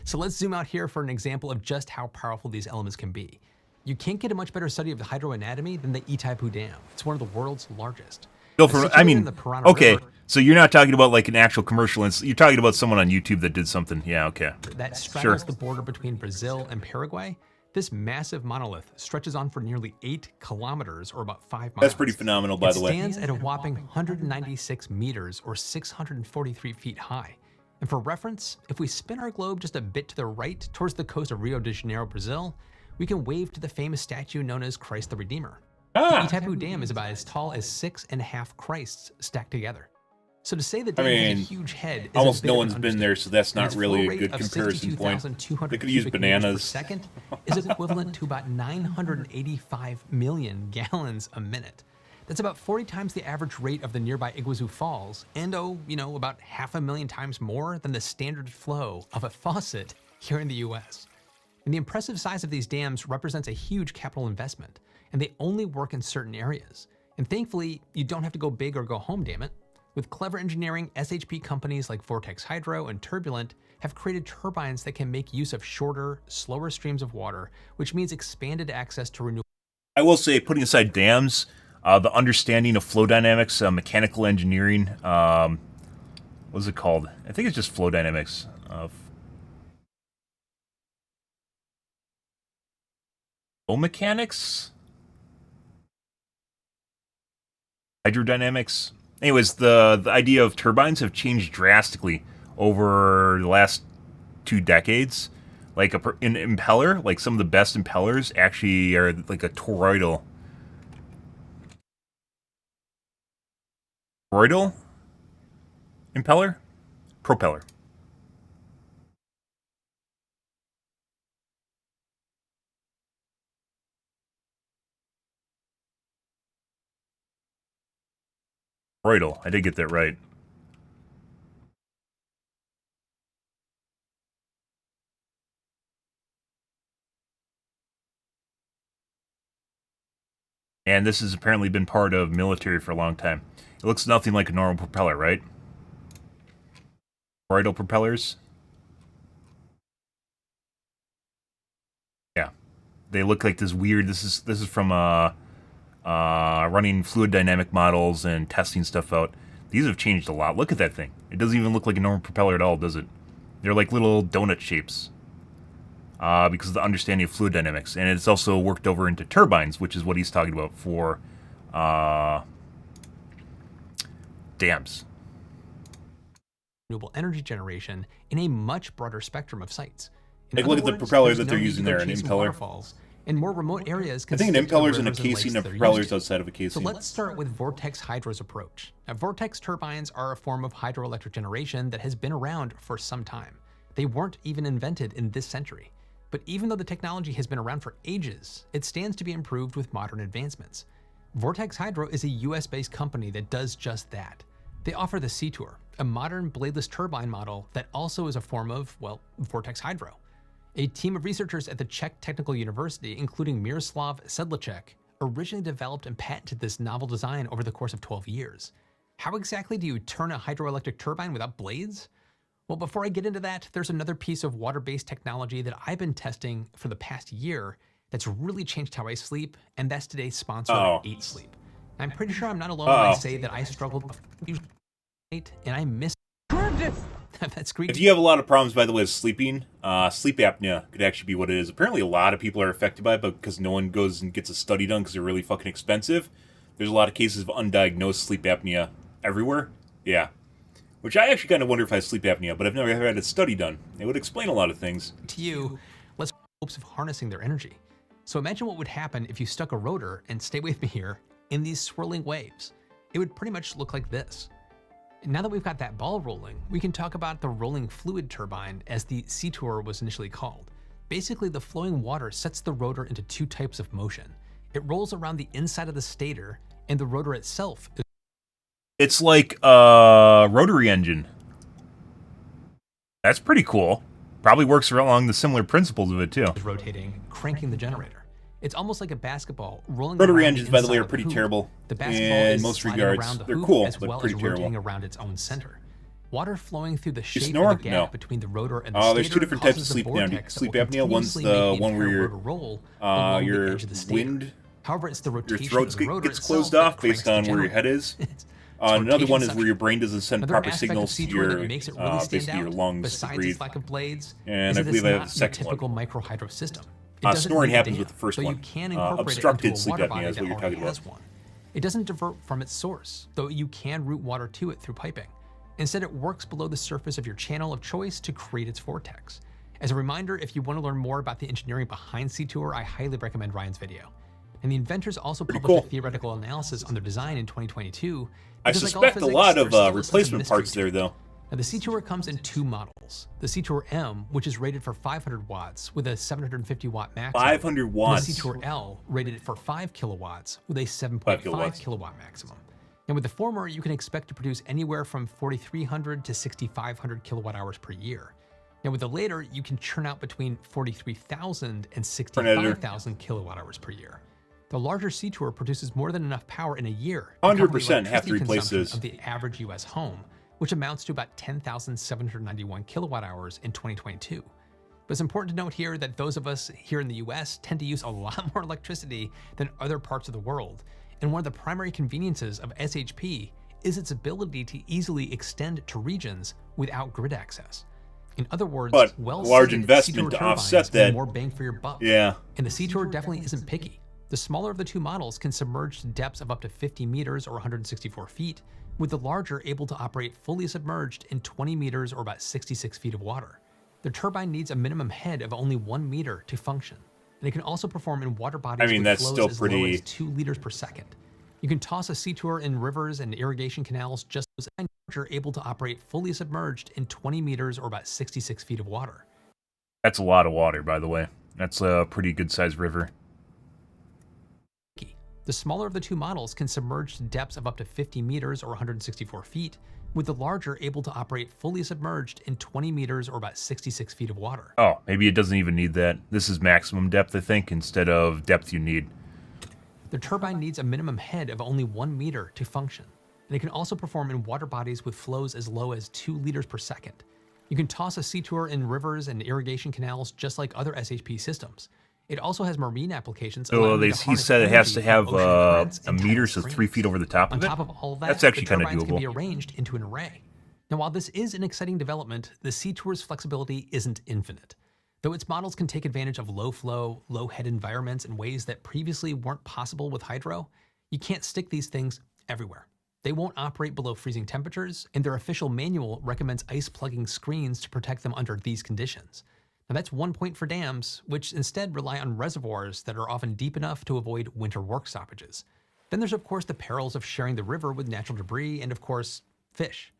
[SPEAKER 4] So let's zoom out here for an example of just how powerful these elements can be. You can't get a much better study of the hydroanatomy than the Itaipu Dam. It's one of the world's largest.
[SPEAKER 1] I mean, okay, so you're not talking about like an actual commercial. You're talking about someone on YouTube that did something. Yeah, okay.
[SPEAKER 4] That straddles the border between Brazil and Paraguay. This massive monolith stretches on for nearly 8 kilometers, or about 5 miles.
[SPEAKER 1] That's pretty phenomenal, by the way.
[SPEAKER 4] It stands at a whopping 196 meters, or 643 feet high. And for reference, if we spin our globe just a bit to the right towards the coast of Rio de Janeiro, Brazil, we can wave to the famous statue known as Christ the Redeemer. The Itaipu Dam is about as tall as 6.5 Christs stacked together. So to say that Dam has a huge head is
[SPEAKER 1] almost
[SPEAKER 4] a bit
[SPEAKER 1] no
[SPEAKER 4] of
[SPEAKER 1] one's
[SPEAKER 4] an
[SPEAKER 1] been there, so that's
[SPEAKER 4] and
[SPEAKER 1] not
[SPEAKER 4] its
[SPEAKER 1] really
[SPEAKER 4] flow
[SPEAKER 1] a
[SPEAKER 4] rate
[SPEAKER 1] good
[SPEAKER 4] of
[SPEAKER 1] comparison point.
[SPEAKER 4] 62,200
[SPEAKER 1] They could use
[SPEAKER 4] cubic meters per
[SPEAKER 1] bananas.
[SPEAKER 4] second is equivalent to about 985 million gallons a minute. That's about 40 times the average rate of the nearby Iguazu Falls, and about 500,000 times more than the standard flow of a faucet here in the US. And the impressive size of these dams represents a huge capital investment, and they only work in certain areas. And thankfully, you don't have to go big or go home, damn it. With clever engineering, SHP companies like Vortex Hydro and Turbulent have created turbines that can make use of shorter, slower streams of water, which means expanded access to renewable.
[SPEAKER 1] I will say, putting aside dams, the understanding of flow dynamics, mechanical engineering, what's it called? I think it's just flow dynamics. Flow mechanics? Hydrodynamics? Anyways, the idea of turbines have changed drastically over the last 2 decades. Like an impeller, like some of the best impellers actually are like a toroidal impeller? Propeller. Toroidal. I did get that right. And this has apparently been part of military for a long time. It looks nothing like a normal propeller, right? Toroidal propellers. Yeah. They look like this weird, this is from running fluid dynamic models and testing stuff out. These have changed a lot. Look at that thing. It doesn't even look like a normal propeller at all, does it? They're like little donut shapes. Because of the understanding of fluid dynamics. And it's also worked over into turbines, which is what he's talking about for dams.
[SPEAKER 4] Renewable energy generation in a much broader spectrum of sites.
[SPEAKER 1] Take a look at the propeller that they're using there, an impeller.
[SPEAKER 4] In more remote areas,
[SPEAKER 1] I think an impeller is in a casing of propellers outside of a casing.
[SPEAKER 4] So let's start with Vortex Hydro's approach. Now, Vortex turbines are a form of hydroelectric generation that has been around for some time. They weren't even invented in this century. But even though the technology has been around for ages, it stands to be improved with modern advancements. Vortex Hydro is a US-based company that does just that. They offer the Sea-Tour, a modern bladeless turbine model that also is a form of, well, Vortex Hydro. A team of researchers at the Czech Technical University, including Miroslav Sedlacek, originally developed and patented this novel design over the course of 12 years. How exactly do you turn a hydroelectric turbine without blades? Well, before I get into that, there's another piece of water-based technology that I've been testing for the past year that's really changed how I sleep, and that's today's sponsor, 8 Sleep. I'm pretty sure I'm not alone when I say that I struggled and I missed that screech.
[SPEAKER 1] If you have a lot of problems, by the way, with sleeping, sleep apnea could actually be what it is. Apparently a lot of people are affected by it, but because no one goes and gets a study done because they're really fucking expensive, there's a lot of cases of undiagnosed sleep apnea everywhere. Yeah. Which I actually kind of wonder if I have sleep apnea, but I've never had a study done. It would explain a lot of things.
[SPEAKER 4] To you, hopes of harnessing their energy. So imagine what would happen if you stuck a rotor, and stay with me here, in these swirling waves. It would pretty much look like this. Now that we've got that ball rolling, we can talk about the rolling fluid turbine, as the Seatour was initially called. Basically, the flowing water sets the rotor into two types of motion. It rolls around the inside of the stator, and the rotor itself is...
[SPEAKER 1] It's like a rotary engine. That's pretty cool. Probably works along the similar principles of it, too.
[SPEAKER 4] rotating, cranking the generator. It's almost like a basketball rolling
[SPEAKER 1] Rotary
[SPEAKER 4] around
[SPEAKER 1] engines,
[SPEAKER 4] the
[SPEAKER 1] by the way,
[SPEAKER 4] inside
[SPEAKER 1] are
[SPEAKER 4] of
[SPEAKER 1] pretty
[SPEAKER 4] hoop.
[SPEAKER 1] terrible
[SPEAKER 4] The basketball
[SPEAKER 1] in
[SPEAKER 4] is
[SPEAKER 1] most
[SPEAKER 4] sliding
[SPEAKER 1] regards.
[SPEAKER 4] around the
[SPEAKER 1] They're
[SPEAKER 4] hoop
[SPEAKER 1] cool,
[SPEAKER 4] as
[SPEAKER 1] but
[SPEAKER 4] well
[SPEAKER 1] pretty
[SPEAKER 4] as
[SPEAKER 1] terrible.
[SPEAKER 4] rotating around its own center. Water flowing through the shape
[SPEAKER 1] snore?
[SPEAKER 4] of the gap
[SPEAKER 1] No.
[SPEAKER 4] between the rotor and the
[SPEAKER 1] Oh, there's
[SPEAKER 4] stator
[SPEAKER 1] two different types of
[SPEAKER 4] causes the
[SPEAKER 1] sleep apnea.
[SPEAKER 4] vortex that
[SPEAKER 1] Sleep
[SPEAKER 4] will
[SPEAKER 1] apnea, one's
[SPEAKER 4] continuously
[SPEAKER 1] the
[SPEAKER 4] make
[SPEAKER 1] one where
[SPEAKER 4] entire
[SPEAKER 1] your
[SPEAKER 4] rotor roll along the
[SPEAKER 1] your
[SPEAKER 4] edge of the stator.
[SPEAKER 1] wind,
[SPEAKER 4] However, it's the
[SPEAKER 1] your
[SPEAKER 4] rotation
[SPEAKER 1] throat
[SPEAKER 4] of the rotor
[SPEAKER 1] gets
[SPEAKER 4] itself
[SPEAKER 1] closed
[SPEAKER 4] that
[SPEAKER 1] off
[SPEAKER 4] cranks
[SPEAKER 1] based
[SPEAKER 4] the
[SPEAKER 1] on where your
[SPEAKER 4] generator.
[SPEAKER 1] head is.
[SPEAKER 4] It's
[SPEAKER 1] Another
[SPEAKER 4] rotation
[SPEAKER 1] one is where
[SPEAKER 4] suction.
[SPEAKER 1] your brain doesn't send
[SPEAKER 4] Another
[SPEAKER 1] proper
[SPEAKER 4] aspect
[SPEAKER 1] signals
[SPEAKER 4] of
[SPEAKER 1] to
[SPEAKER 4] Seatour
[SPEAKER 1] your
[SPEAKER 4] that makes it really stand
[SPEAKER 1] basically your
[SPEAKER 4] out,
[SPEAKER 1] lungs to
[SPEAKER 4] besides
[SPEAKER 1] breathe.
[SPEAKER 4] its lack of blades,
[SPEAKER 1] And
[SPEAKER 4] is
[SPEAKER 1] I
[SPEAKER 4] that
[SPEAKER 1] believe
[SPEAKER 4] it's
[SPEAKER 1] I have
[SPEAKER 4] not
[SPEAKER 1] the
[SPEAKER 4] the
[SPEAKER 1] second
[SPEAKER 4] typical
[SPEAKER 1] one.
[SPEAKER 4] microhydro system. It doesn't
[SPEAKER 1] Snoring
[SPEAKER 4] need a
[SPEAKER 1] happens
[SPEAKER 4] dam,
[SPEAKER 1] with the first
[SPEAKER 4] though
[SPEAKER 1] one.
[SPEAKER 4] you can incorporate
[SPEAKER 1] Obstructed
[SPEAKER 4] it into a
[SPEAKER 1] sleep
[SPEAKER 4] water
[SPEAKER 1] apnea
[SPEAKER 4] body
[SPEAKER 1] is
[SPEAKER 4] that
[SPEAKER 1] what you're
[SPEAKER 4] already
[SPEAKER 1] talking
[SPEAKER 4] has
[SPEAKER 1] about.
[SPEAKER 4] one. It doesn't divert from its source, though you can route water to it through piping. Instead, it works below the surface of your channel of choice to create its vortex. As a reminder, if you want to learn more about the engineering behind Seatour, I highly recommend Ryan's video. And the inventors also published
[SPEAKER 1] cool.
[SPEAKER 4] a theoretical analysis on their design in 2022.
[SPEAKER 1] I
[SPEAKER 4] because, like all
[SPEAKER 1] suspect a
[SPEAKER 4] physics,
[SPEAKER 1] lot
[SPEAKER 4] there's
[SPEAKER 1] of
[SPEAKER 4] still a sense of
[SPEAKER 1] replacement
[SPEAKER 4] mystery
[SPEAKER 1] parts
[SPEAKER 4] to
[SPEAKER 1] there,
[SPEAKER 4] it.
[SPEAKER 1] though.
[SPEAKER 4] Now, the Seatour comes in two models. The Seatour M, which is rated for 500 watts with a 750 watt maximum.
[SPEAKER 1] 500 watts.
[SPEAKER 4] And the Seatour L, rated for 5 kilowatts with a
[SPEAKER 1] 5
[SPEAKER 4] 7.5 kilowatt maximum. And with the former, you can expect to produce anywhere from 4,300 to 6,500 kilowatt hours per year. Now, with the later, you can churn out between 43,000 and 65,000 kilowatt hours per year. The larger Seatour produces more than enough power in a year to cover the
[SPEAKER 1] 100% have to
[SPEAKER 4] electricity
[SPEAKER 1] replace
[SPEAKER 4] consumption
[SPEAKER 1] this.
[SPEAKER 4] of the average U.S. home, which amounts to about 10,791 kilowatt hours in 2022. But it's important to note here that those of us here in the US tend to use a lot more electricity than other parts of the world. And one of the primary conveniences of SHP is its ability to easily extend to regions without grid access. In other words,
[SPEAKER 1] But
[SPEAKER 4] well
[SPEAKER 1] large investment to offset that.
[SPEAKER 4] more bang for your buck.
[SPEAKER 1] Yeah.
[SPEAKER 4] And the Seatour definitely isn't picky. The smaller of the two models can submerge to depths of up to 50 meters or 164 feet, with the larger able to operate fully submerged in 20 meters or about 66 feet of water. The turbine needs a minimum head of only 1 meter to function, and it can also perform in water bodies with
[SPEAKER 1] that's
[SPEAKER 4] flows
[SPEAKER 1] still
[SPEAKER 4] as low
[SPEAKER 1] pretty-
[SPEAKER 4] as 2 liters per second. You can toss a Seatour in rivers and irrigation canals just as larger, able to operate fully submerged in 20 meters or about 66 feet of water.
[SPEAKER 1] That's a lot of water, by the way. That's a pretty good-sized river.
[SPEAKER 4] The smaller of the two models can submerge to depths of up to 50 meters or 164 feet, with the larger able to operate fully submerged in 20 meters or about 66 feet of water.
[SPEAKER 1] Oh, maybe it doesn't even need that. This is maximum depth, I think, instead of depth you need.
[SPEAKER 4] The turbine needs a minimum head of only 1 meter to function, and it can also perform in water bodies with flows as low as 2 liters per second. You can toss a Seatour in rivers and irrigation canals just like other SHP systems. It also has marine applications.
[SPEAKER 1] So
[SPEAKER 4] allowing you to
[SPEAKER 1] he
[SPEAKER 4] harness
[SPEAKER 1] said it has to
[SPEAKER 4] energy
[SPEAKER 1] have
[SPEAKER 4] from ocean currents
[SPEAKER 1] a
[SPEAKER 4] and
[SPEAKER 1] meter,
[SPEAKER 4] tidal
[SPEAKER 1] so 3
[SPEAKER 4] streams.
[SPEAKER 1] feet over the top
[SPEAKER 4] On
[SPEAKER 1] of it.
[SPEAKER 4] top of all that,
[SPEAKER 1] That's actually
[SPEAKER 4] the
[SPEAKER 1] kind of
[SPEAKER 4] turbines can be
[SPEAKER 1] doable.
[SPEAKER 4] arranged into an array. Now, while this is an exciting development, the Seatour's flexibility isn't infinite. Though its models can take advantage of low flow, low head environments in ways that previously weren't possible with hydro, you can't stick these things everywhere. They won't operate below freezing temperatures, and their official manual recommends ice plugging screens to protect them under these conditions. Now that's one point for dams, which instead rely on reservoirs that are often deep enough to avoid winter work stoppages. Then there's of course the perils of sharing the river with natural debris and of course, fish.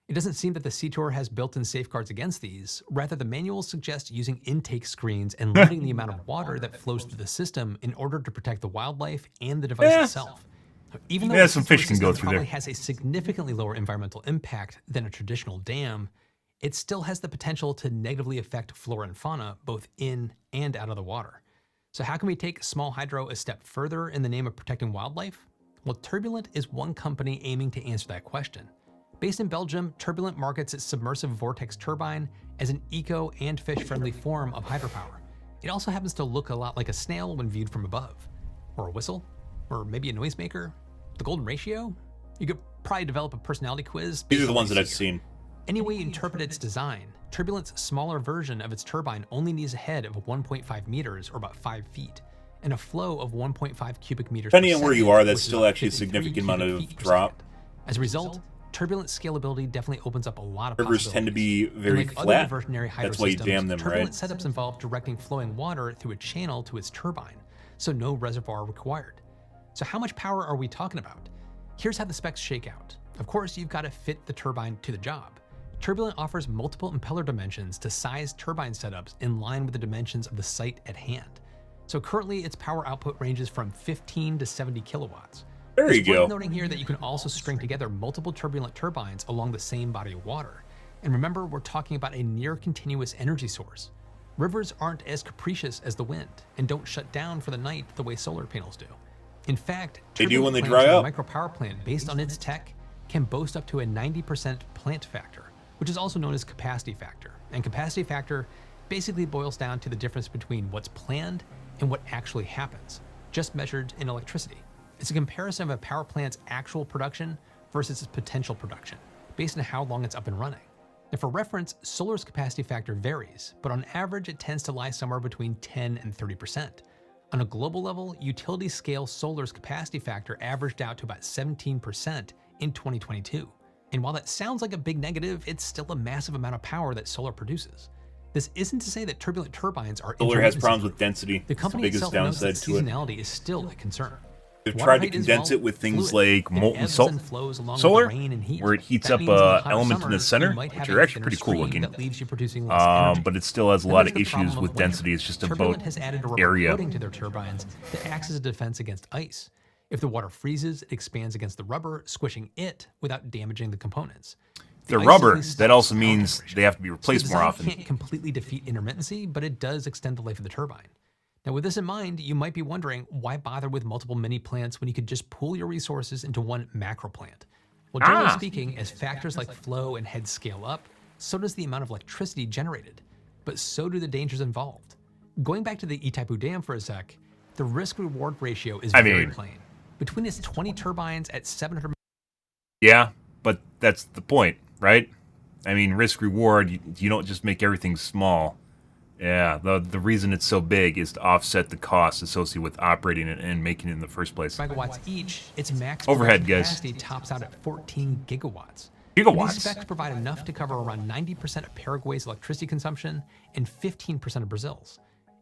[SPEAKER 4] It doesn't seem that the Seatour has built-in safeguards against these. Rather, the manuals suggest using intake screens and limiting the amount of water that flows through the system in order to protect the wildlife and the device itself. Even though
[SPEAKER 1] Yeah,
[SPEAKER 4] the
[SPEAKER 1] some
[SPEAKER 4] Seatour
[SPEAKER 1] fish can go
[SPEAKER 4] system
[SPEAKER 1] through
[SPEAKER 4] probably
[SPEAKER 1] there.
[SPEAKER 4] has a significantly lower environmental impact than a traditional dam, it still has the potential to negatively affect flora and fauna both in and out of the water. So how can we take small hydro a step further in the name of protecting wildlife? Well, Turbulent is one company aiming to answer that question. Based in Belgium, Turbulent markets its submersive vortex turbine as an eco and fish-friendly form of hydropower. It also happens to look a lot like a snail when viewed from above. Or a whistle, or maybe a noisemaker. The golden ratio? You could probably develop a personality quiz.
[SPEAKER 1] These are
[SPEAKER 4] based
[SPEAKER 1] the
[SPEAKER 4] on
[SPEAKER 1] ones
[SPEAKER 4] what
[SPEAKER 1] that
[SPEAKER 4] you
[SPEAKER 1] I've
[SPEAKER 4] see here.
[SPEAKER 1] seen.
[SPEAKER 4] Any way you interpret its design, Turbulent's smaller version of its turbine only needs a head of 1.5 meters or about 5 feet, and a flow of 1.5 cubic meters
[SPEAKER 1] Depending
[SPEAKER 4] per
[SPEAKER 1] on where you
[SPEAKER 4] second,
[SPEAKER 1] are, that's
[SPEAKER 4] which is
[SPEAKER 1] still
[SPEAKER 4] about
[SPEAKER 1] actually a
[SPEAKER 4] 53
[SPEAKER 1] significant amount
[SPEAKER 4] cubic
[SPEAKER 1] of
[SPEAKER 4] feet per
[SPEAKER 1] drop.
[SPEAKER 4] second. As a result, Turbulent scalability definitely opens up a lot of
[SPEAKER 1] Rivers tend to be
[SPEAKER 4] possibilities.
[SPEAKER 1] very
[SPEAKER 4] And like
[SPEAKER 1] flat.
[SPEAKER 4] Other diversionary hydro
[SPEAKER 1] That's why you
[SPEAKER 4] systems,
[SPEAKER 1] dam them,
[SPEAKER 4] Turbulent
[SPEAKER 1] right?
[SPEAKER 4] setups involve directing flowing water through a channel to its turbine, so no reservoir required. So how much power are we talking about? Here's how the specs shake out. Of course, you've got to fit the turbine to the job. Turbulent offers multiple impeller dimensions to size turbine setups in line with the dimensions of the site at hand. So currently, its power output ranges from 15 to 70 kilowatts.
[SPEAKER 1] There you
[SPEAKER 4] It's worth
[SPEAKER 1] go.
[SPEAKER 4] noting here that you can also string together multiple turbulent turbines along the same body of water. And remember, we're talking about a near continuous energy source. Rivers aren't as capricious as the wind and don't shut down for the night the way solar panels do. In fact,
[SPEAKER 1] They do when they
[SPEAKER 4] turbulent
[SPEAKER 1] dry
[SPEAKER 4] plants
[SPEAKER 1] up.
[SPEAKER 4] like a micropower plant based on its tech can boast up to a 90% plant factor, which is also known as capacity factor. And capacity factor basically boils down to the difference between what's planned and what actually happens, just measured in electricity. It's a comparison of a power plant's actual production versus its potential production, based on how long it's up and running. And for reference, solar's capacity factor varies, but on average it tends to lie somewhere between 10 and 30%. On a global level, utility scale solar's capacity factor averaged out to about 17% in 2022. And while that sounds like a big negative, it's still a massive amount of power that solar produces. This isn't to say that turbulent turbines are
[SPEAKER 1] Solar has
[SPEAKER 4] intermittency
[SPEAKER 1] problems with
[SPEAKER 4] proof.
[SPEAKER 1] density.
[SPEAKER 4] The
[SPEAKER 1] It's the
[SPEAKER 4] company
[SPEAKER 1] biggest
[SPEAKER 4] itself notes that
[SPEAKER 1] downside to it.
[SPEAKER 4] seasonality is still a concern.
[SPEAKER 1] They've
[SPEAKER 4] Water
[SPEAKER 1] tried to
[SPEAKER 4] height is,
[SPEAKER 1] condense
[SPEAKER 4] well,
[SPEAKER 1] it with things
[SPEAKER 4] fluid.
[SPEAKER 1] like molten
[SPEAKER 4] It ebbs
[SPEAKER 1] salt,
[SPEAKER 4] and flows along with
[SPEAKER 1] solar,
[SPEAKER 4] the rain and heat.
[SPEAKER 1] where it heats
[SPEAKER 4] That
[SPEAKER 1] up
[SPEAKER 4] means in the hotter
[SPEAKER 1] elements in the
[SPEAKER 4] summers,
[SPEAKER 1] center,
[SPEAKER 4] you might
[SPEAKER 1] which
[SPEAKER 4] have
[SPEAKER 1] are
[SPEAKER 4] a
[SPEAKER 1] actually
[SPEAKER 4] thinner
[SPEAKER 1] pretty cool
[SPEAKER 4] stream
[SPEAKER 1] looking.
[SPEAKER 4] that leaves you producing less energy.
[SPEAKER 1] But it still has a
[SPEAKER 4] Then
[SPEAKER 1] lot
[SPEAKER 4] there's
[SPEAKER 1] of
[SPEAKER 4] the
[SPEAKER 1] issues
[SPEAKER 4] problem
[SPEAKER 1] with
[SPEAKER 4] of winter.
[SPEAKER 1] density. It's just
[SPEAKER 4] Turbulent
[SPEAKER 1] about
[SPEAKER 4] has added a rubber
[SPEAKER 1] area.
[SPEAKER 4] coating to their turbines that acts as a defense against ice. If the water freezes, it expands against the rubber, squishing it without damaging the components.
[SPEAKER 1] The
[SPEAKER 4] ice
[SPEAKER 1] rubber,
[SPEAKER 4] usually
[SPEAKER 1] that
[SPEAKER 4] stops
[SPEAKER 1] also
[SPEAKER 4] power
[SPEAKER 1] means
[SPEAKER 4] generation.
[SPEAKER 1] they have to be
[SPEAKER 4] So the
[SPEAKER 1] replaced more
[SPEAKER 4] design
[SPEAKER 1] often.
[SPEAKER 4] can't completely defeat intermittency, but it does extend the life of the turbine. Now, with this in mind, you might be wondering, why bother with multiple mini plants when you could just pool your resources into one macro plant? Well, generally speaking, as factors like flow and head scale up, so does the amount of electricity generated, but so do the dangers involved. Going back to the Itaipu Dam for a sec, the risk-reward ratio is very plain. Between its 20 turbines at 700
[SPEAKER 1] Yeah, but that's the point, right? I mean, risk reward, you don't just make everything small. Yeah, the reason it's so big is to offset the costs associated with operating it and making it in the first place.
[SPEAKER 4] megawatts each, its max
[SPEAKER 1] Overhead,
[SPEAKER 4] production
[SPEAKER 1] guys.
[SPEAKER 4] capacity tops out at 14 gigawatts.
[SPEAKER 1] Gigawatts?
[SPEAKER 4] These specs provide enough to cover around 90% of Paraguay's electricity consumption and 15% of Brazil's.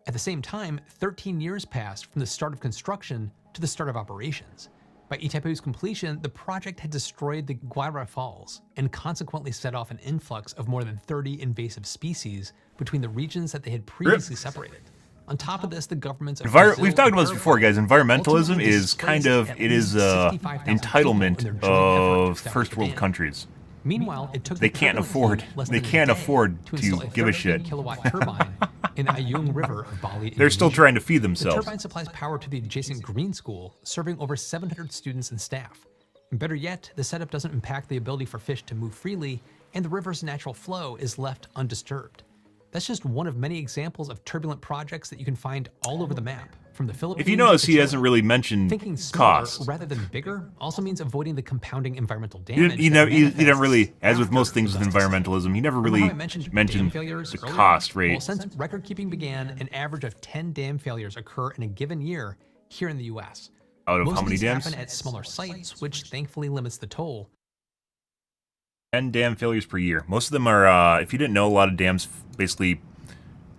[SPEAKER 4] At the same time, 13 years passed from the start of construction to the start of operations. By Itaipu's completion, the project had destroyed the Guaira Falls and consequently set off an influx of more than 30 invasive species between the regions that they had previously separated. On top of this, the governments of Brazil
[SPEAKER 1] We've talked
[SPEAKER 4] and
[SPEAKER 1] about this before, guys. Environmentalism
[SPEAKER 4] ultimately
[SPEAKER 1] is kind of,
[SPEAKER 4] displaced
[SPEAKER 1] it
[SPEAKER 4] at
[SPEAKER 1] is
[SPEAKER 4] least
[SPEAKER 1] a
[SPEAKER 4] 65,000
[SPEAKER 1] entitlement
[SPEAKER 4] people in their joint effort to
[SPEAKER 1] of
[SPEAKER 4] establish
[SPEAKER 1] first
[SPEAKER 4] the
[SPEAKER 1] world
[SPEAKER 4] dam.
[SPEAKER 1] countries.
[SPEAKER 4] Meanwhile, it took
[SPEAKER 1] They
[SPEAKER 4] the
[SPEAKER 1] can't
[SPEAKER 4] turbulent
[SPEAKER 1] afford-
[SPEAKER 4] fleet less
[SPEAKER 1] they
[SPEAKER 4] than a
[SPEAKER 1] can't
[SPEAKER 4] day
[SPEAKER 1] afford to
[SPEAKER 4] install
[SPEAKER 1] give a
[SPEAKER 4] 13
[SPEAKER 1] shit.
[SPEAKER 4] kilowatt turbine in the Ayung River of Bali.
[SPEAKER 1] They're still
[SPEAKER 4] Indonesia.
[SPEAKER 1] trying to feed
[SPEAKER 4] The
[SPEAKER 1] themselves.
[SPEAKER 4] turbine supplies power to the adjacent green school, serving over 700 students and staff. And better yet, the setup doesn't impact the ability for fish to move freely, and the river's natural flow is left undisturbed. That's just one of many examples of turbulent projects that you can find all over the map, from the Philippines.
[SPEAKER 1] If you notice,
[SPEAKER 4] to
[SPEAKER 1] he
[SPEAKER 4] Chile.
[SPEAKER 1] hasn't really mentioned
[SPEAKER 4] Thinking smaller
[SPEAKER 1] costs.
[SPEAKER 4] rather than bigger also means avoiding the compounding environmental
[SPEAKER 1] He
[SPEAKER 4] damage.
[SPEAKER 1] didn't, he
[SPEAKER 4] that
[SPEAKER 1] never, he didn't really,
[SPEAKER 4] manifests
[SPEAKER 1] as with most
[SPEAKER 4] after
[SPEAKER 1] things with
[SPEAKER 4] the dust is
[SPEAKER 1] environmentalism, he never
[SPEAKER 4] Remember
[SPEAKER 1] really
[SPEAKER 4] how I mentioned
[SPEAKER 1] mentioned
[SPEAKER 4] dam failures
[SPEAKER 1] the
[SPEAKER 4] earlier?
[SPEAKER 1] cost rate.
[SPEAKER 4] Well, since record keeping began, an average of 10 dam failures occur in a given year here in the U.S.
[SPEAKER 1] Out of
[SPEAKER 4] Most
[SPEAKER 1] how
[SPEAKER 4] of
[SPEAKER 1] many
[SPEAKER 4] these
[SPEAKER 1] dams?
[SPEAKER 4] happen at smaller sites, which thankfully limits the toll.
[SPEAKER 1] 10 dam failures per year. Most of them are, if you didn't know, a lot of dams, basically,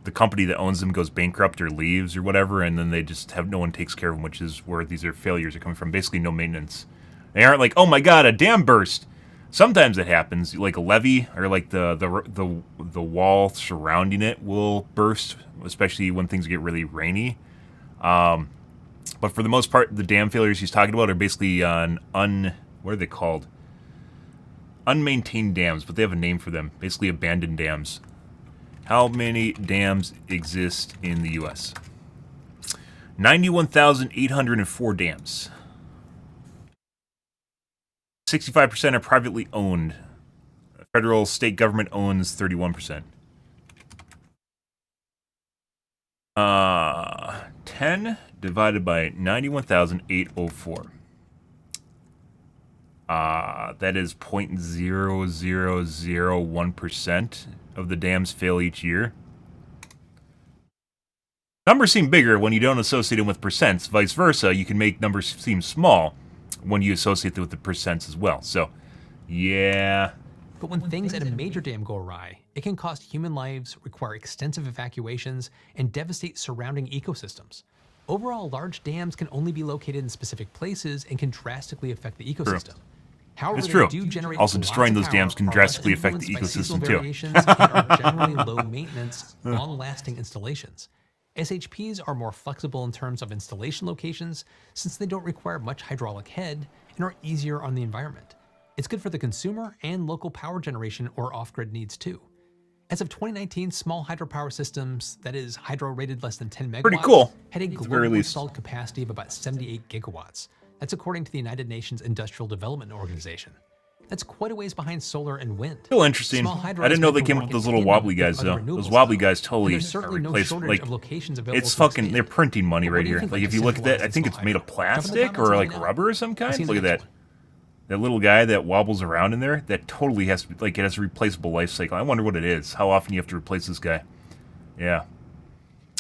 [SPEAKER 1] the company that owns them goes bankrupt or leaves or whatever, and then they just have no one takes care of them, which is where these are failures are coming from. Basically, no maintenance. They aren't like, oh my god, a dam burst. Sometimes it happens, like a levee or like the wall surrounding it will burst, especially when things get really rainy. But for the most part, the dam failures he's talking about are basically on what are they called? Unmaintained dams, but they have a name for them. Basically, abandoned dams. How many dams exist in the U.S.? 91,804 dams. 65% are privately owned. Federal state government owns 31%. 10 divided by 91,804. That is 0.0001% of the dams fail each year. Numbers seem bigger when you don't associate them with percents. Vice versa, you can make numbers seem small when you associate them with the percents as well. So, yeah.
[SPEAKER 4] But when things at a major dam go awry, it can cost human lives, require extensive evacuations, and devastate surrounding ecosystems. Overall, large dams can only be located in specific places and can drastically affect the ecosystem. However,
[SPEAKER 1] It's
[SPEAKER 4] they
[SPEAKER 1] true.
[SPEAKER 4] do generate
[SPEAKER 1] Also,
[SPEAKER 4] lots
[SPEAKER 1] destroying
[SPEAKER 4] of
[SPEAKER 1] those dams
[SPEAKER 4] power,
[SPEAKER 1] can
[SPEAKER 4] are less
[SPEAKER 1] drastically affect the
[SPEAKER 4] influenced by seasonal
[SPEAKER 1] ecosystem, too.
[SPEAKER 4] variations, and are generally low maintenance, long-lasting installations. SHPs are more flexible in terms of installation locations since they don't require much hydraulic head and are easier on the environment. It's good for the consumer and local power generation or off-grid needs too. As of 2019, small hydropower systems, that is, hydro rated less than 10 megawatts,
[SPEAKER 1] Pretty cool,
[SPEAKER 4] had a
[SPEAKER 1] at the very
[SPEAKER 4] global
[SPEAKER 1] least.
[SPEAKER 4] installed capacity of about 78 gigawatts. That's according to the United Nations Industrial Development Organization. That's quite a ways behind solar and wind.
[SPEAKER 1] Still interesting.
[SPEAKER 4] Small hydro
[SPEAKER 1] I didn't know
[SPEAKER 4] is
[SPEAKER 1] they
[SPEAKER 4] meant to
[SPEAKER 1] came
[SPEAKER 4] work
[SPEAKER 1] up with
[SPEAKER 4] in
[SPEAKER 1] those little
[SPEAKER 4] tandem
[SPEAKER 1] wobbly
[SPEAKER 4] with
[SPEAKER 1] guys,
[SPEAKER 4] other
[SPEAKER 1] though.
[SPEAKER 4] renewables,
[SPEAKER 1] Those wobbly
[SPEAKER 4] though.
[SPEAKER 1] guys
[SPEAKER 4] And
[SPEAKER 1] totally
[SPEAKER 4] there's certainly no
[SPEAKER 1] replace,
[SPEAKER 4] shortage
[SPEAKER 1] like,
[SPEAKER 4] of locations available
[SPEAKER 1] it's
[SPEAKER 4] to
[SPEAKER 1] fucking,
[SPEAKER 4] expand.
[SPEAKER 1] they're printing money
[SPEAKER 4] What
[SPEAKER 1] right
[SPEAKER 4] do you
[SPEAKER 1] here.
[SPEAKER 4] think
[SPEAKER 1] Like,
[SPEAKER 4] of
[SPEAKER 1] if
[SPEAKER 4] the
[SPEAKER 1] you look at that, I
[SPEAKER 4] centralized
[SPEAKER 1] think it's
[SPEAKER 4] small
[SPEAKER 1] made of
[SPEAKER 4] hydro? Jump in the
[SPEAKER 1] plastic
[SPEAKER 4] comments
[SPEAKER 1] or
[SPEAKER 4] and let
[SPEAKER 1] like
[SPEAKER 4] me know.
[SPEAKER 1] rubber or some
[SPEAKER 4] I'll
[SPEAKER 1] kind.
[SPEAKER 4] see you in the
[SPEAKER 1] Look at
[SPEAKER 4] next
[SPEAKER 1] that.
[SPEAKER 4] one.
[SPEAKER 1] That little guy that wobbles around in there, that totally has to, like, it has a replaceable life cycle. I wonder what it is. How often you have to replace this guy. Yeah.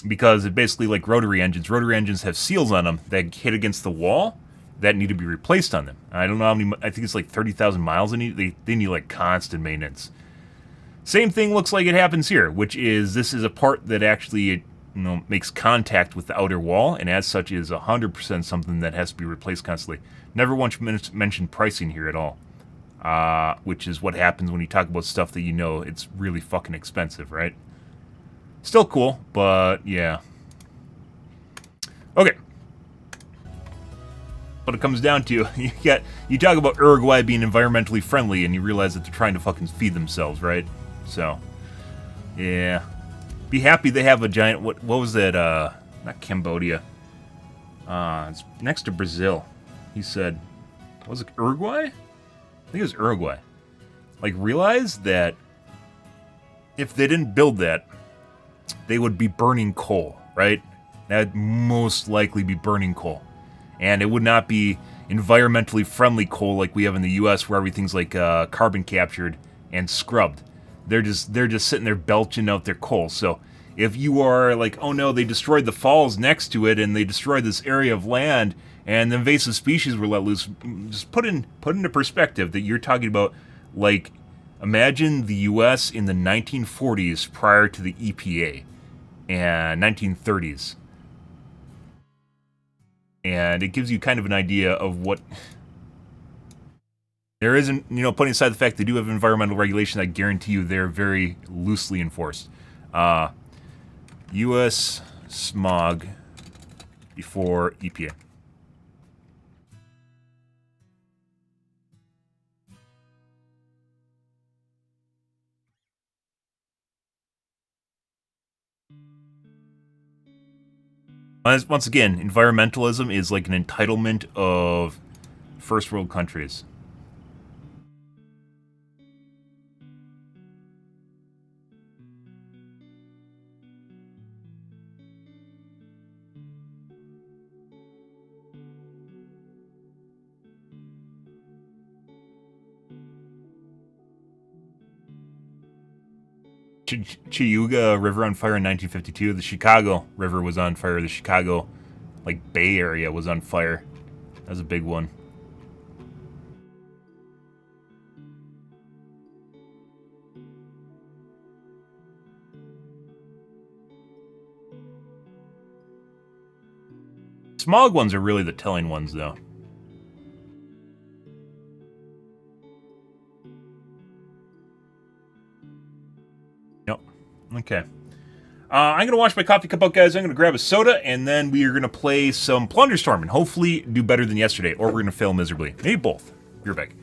[SPEAKER 1] Because it basically, like rotary engines have seals on them that hit against the wall that need to be replaced on them. I don't know how many, I think it's like 30,000 miles they need like constant maintenance. Same thing looks like it happens here, which is this is a part that actually makes contact with the outer wall, and as such is 100% something that has to be replaced constantly. Never once mentioned pricing here at all, which is what happens when you talk about stuff that you know it's really fucking expensive, right? Still cool, but yeah. Okay. What it comes down to, you talk about Uruguay being environmentally friendly, and you realize that they're trying to fucking feed themselves, right? So, yeah. Be happy they have a giant, what was that, not Cambodia. It's next to Brazil. He said, was it Uruguay? I think it was Uruguay. Like, realize that if they didn't build that, they would be burning coal, right? That'd most likely be burning coal. And it would not be environmentally friendly coal like we have in the US, where everything's like carbon captured and scrubbed. They're just sitting there belching out their coal. So if you are like, oh no, they destroyed the falls next to it and they destroyed this area of land and the invasive species were let loose, just put into perspective that you're talking about, like, imagine the US in the 1940s prior to the EPA and 1930s. And it gives you kind of an idea of what... There isn't, putting aside the fact they do have environmental regulation, I guarantee you they're very loosely enforced. U.S. smog before EPA. Once again, environmentalism is like an entitlement of first world countries. Cayuga River on fire in 1952. The Chicago River was on fire. The Chicago, like, Bay Area was on fire. That was a big one. Smog ones are really the telling ones, though. Okay. I'm going to wash my coffee cup out, guys. I'm going to grab a soda, and then we are going to play some Plunderstorm and hopefully do better than yesterday, or we're going to fail miserably. Maybe both. Be right back.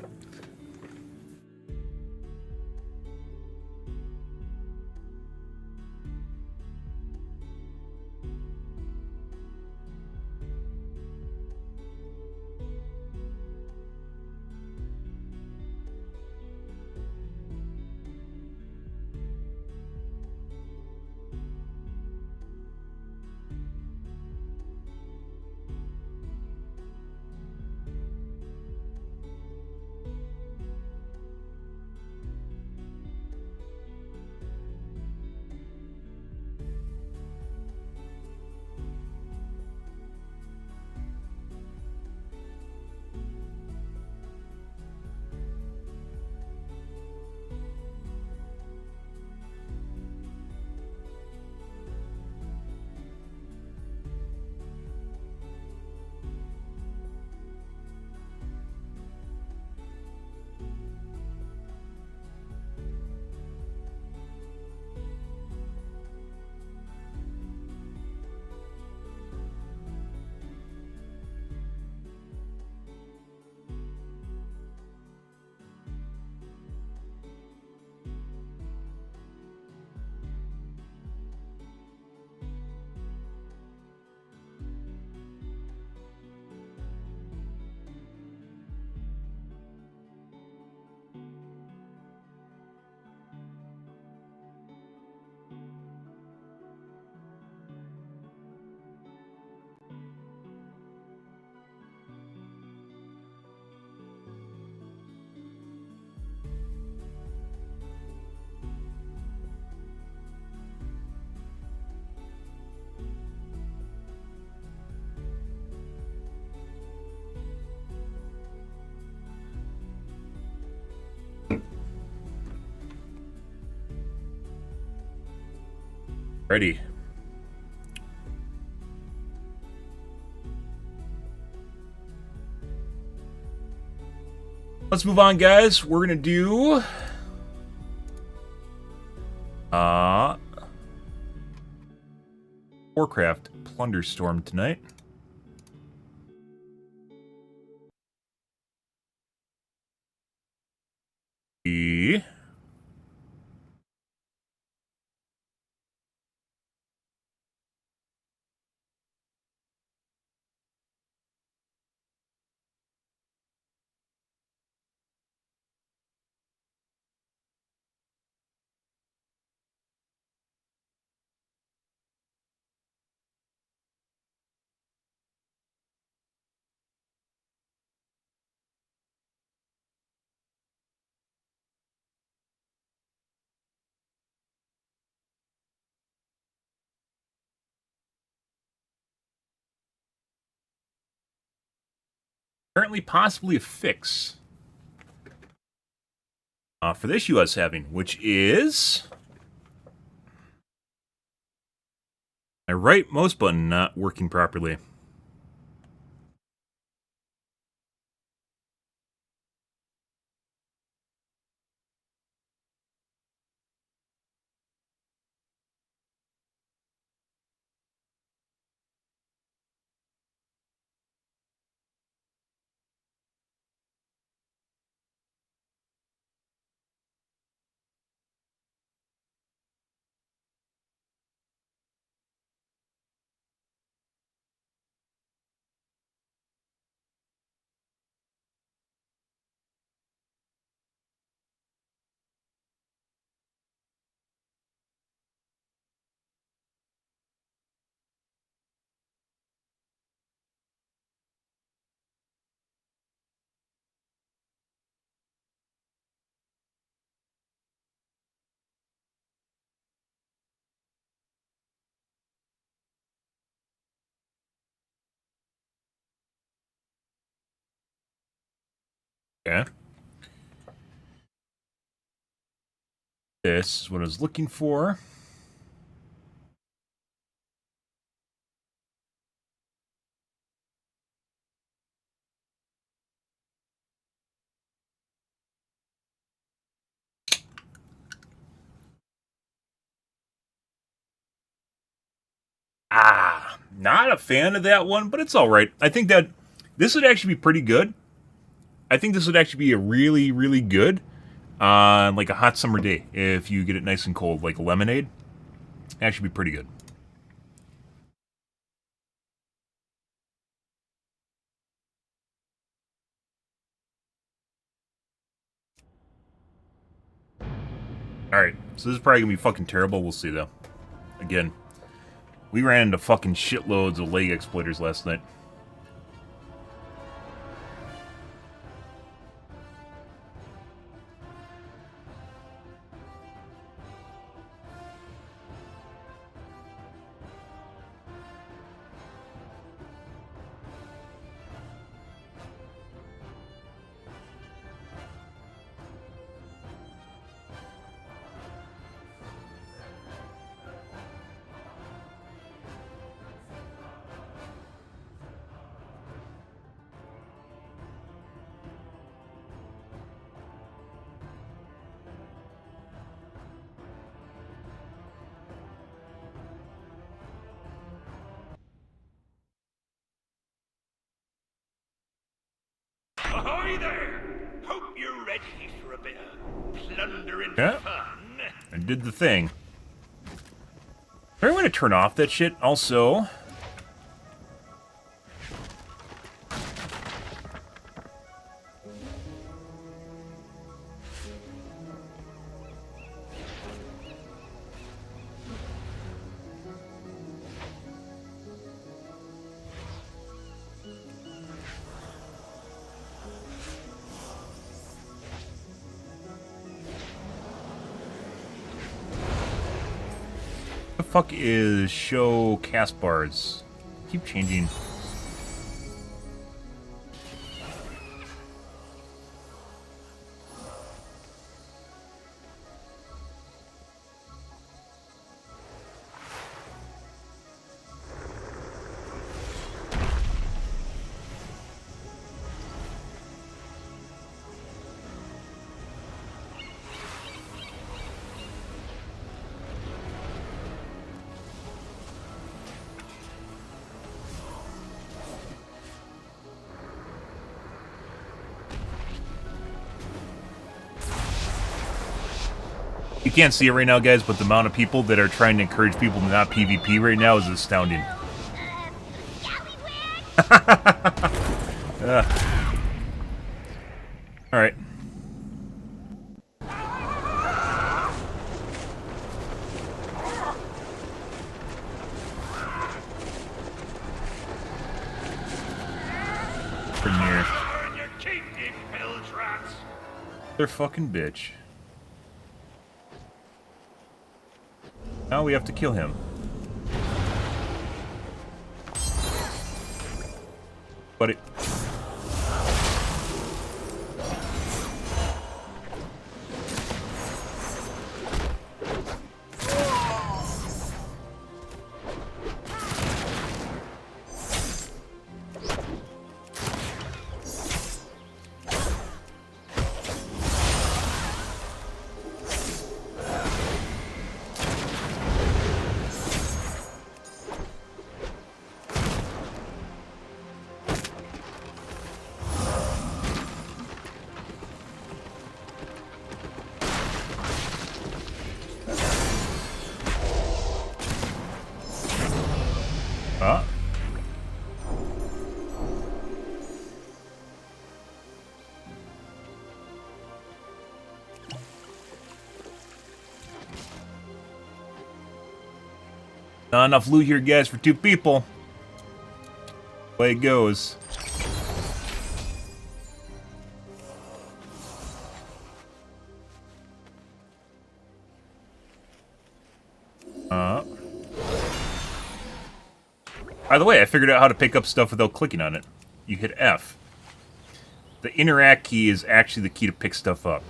[SPEAKER 1] Ready. Let's move on, guys. We're gonna do Warcraft Plunderstorm tonight. Apparently, possibly a fix for the issue I was having, which is my right mouse button not working properly. Okay. This is what I was looking for. Not a fan of that one, but it's all right. I think that this would actually be pretty good. I think this would actually be a really, really good on like a hot summer day if you get it nice and cold, like a lemonade. Actually be pretty good. Alright, so this is probably gonna be fucking terrible. We'll see though. Again, we ran into fucking shitloads of leg exploiters last night.
[SPEAKER 5] Ahoy there! Hope you're ready for a bit of plunder and
[SPEAKER 1] Yeah.
[SPEAKER 5] fun.
[SPEAKER 1] I did the thing. I'm going to turn off that shit also. The fuck is show cast bars? Keep changing. You can't see it right now, guys, but the amount of people that are trying to encourage people to not PvP right now is astounding. Alright. Pretty near. They're fucking bitch. Now we have to kill him. But it... Not enough loot here, guys, for 2 people. Way it goes. By the way, I figured out how to pick up stuff without clicking on it. You hit F. The interact key is actually the key to pick stuff up.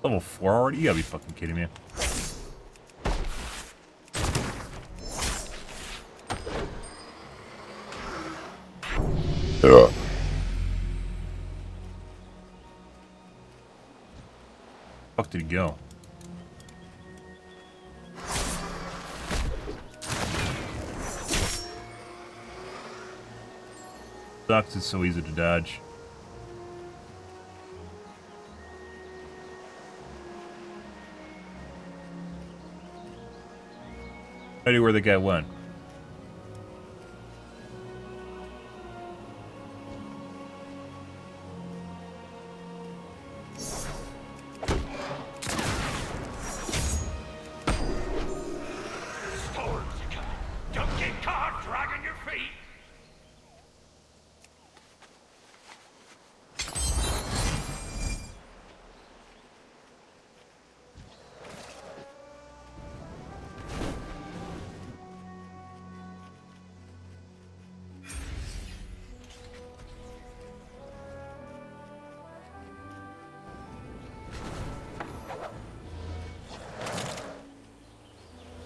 [SPEAKER 1] Level 4 already? You gotta be fucking kidding me. Fuck did he go? Sucks, it's so easy to dodge. I knew where the guy went.
[SPEAKER 5] Don't get caught dragging your feet.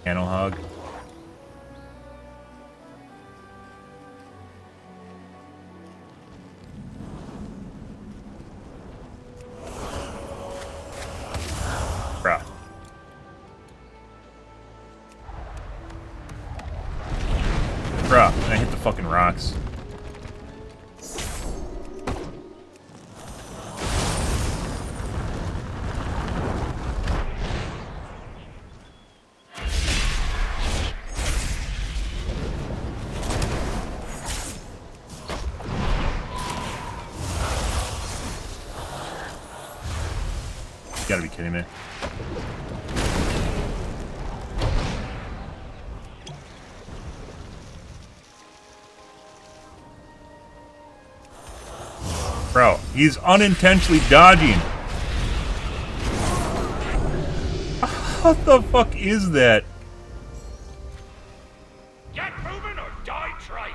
[SPEAKER 1] Candle hog. Bruh. Bruh, and I hit the fucking rocks. You gotta be kidding me. Bro, he's unintentionally dodging. What the fuck is that?
[SPEAKER 5] Get moving or die trying.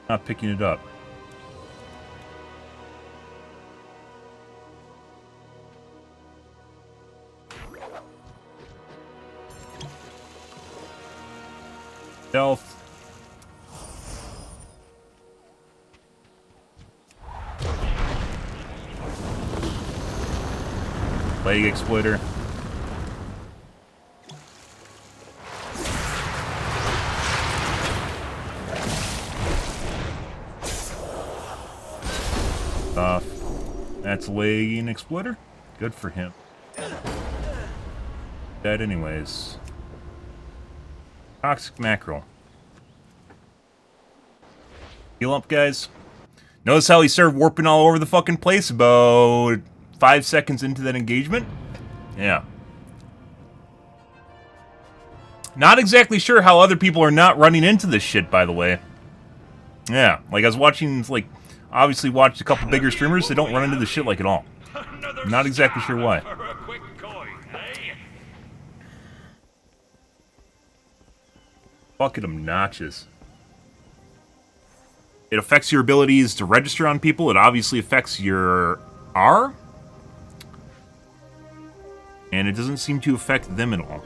[SPEAKER 1] Not picking it up. Stealth. Leg exploiter. Gets a lagging exploiter. Good for him. Dead anyways. Toxic mackerel. Heal up, guys. Notice how he started warping all over the fucking place about 5 seconds into that engagement? Yeah. Not exactly sure how other people are not running into this shit, by the way. Yeah, like I was watching, like, obviously watched a couple bigger streamers, they don't run into this shit like at all. Not exactly sure why.
[SPEAKER 5] For a quick coin, eh?
[SPEAKER 1] Fucking obnoxious. It affects your abilities to register on people. It obviously affects your R. And it doesn't seem to affect them at all.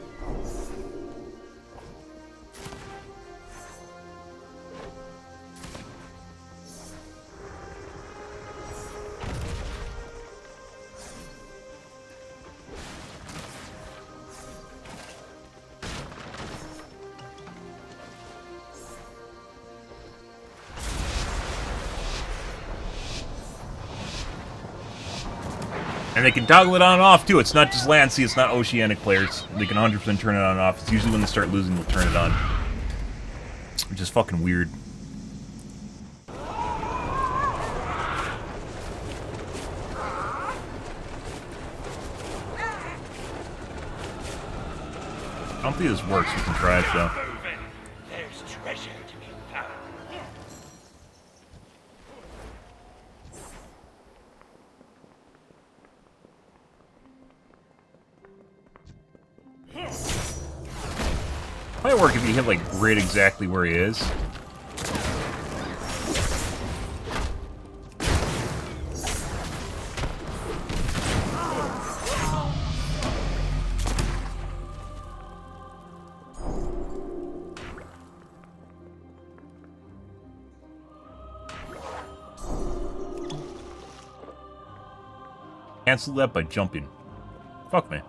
[SPEAKER 1] And they can toggle it on and off, too. It's not just land, see, it's not oceanic players. They can 100% turn it on and off. It's usually when they start losing, they'll turn it on. Which is fucking weird. I don't think this works. We can try it, though.
[SPEAKER 5] Moving. There's treasure to be found.
[SPEAKER 1] Might work if you hit, like, right exactly where he is. Cancel that by jumping. Fuck me.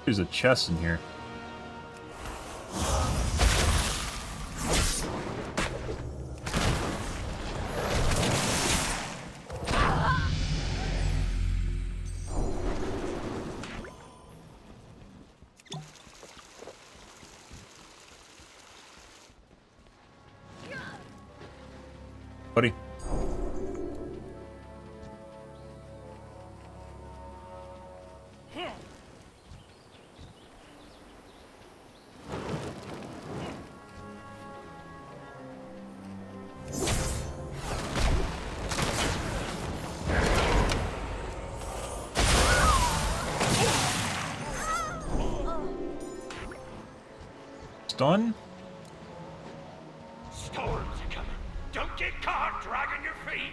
[SPEAKER 1] There's a chest in here. Buddy. Stun?
[SPEAKER 5] Storms are coming. Don't get caught dragging your feet.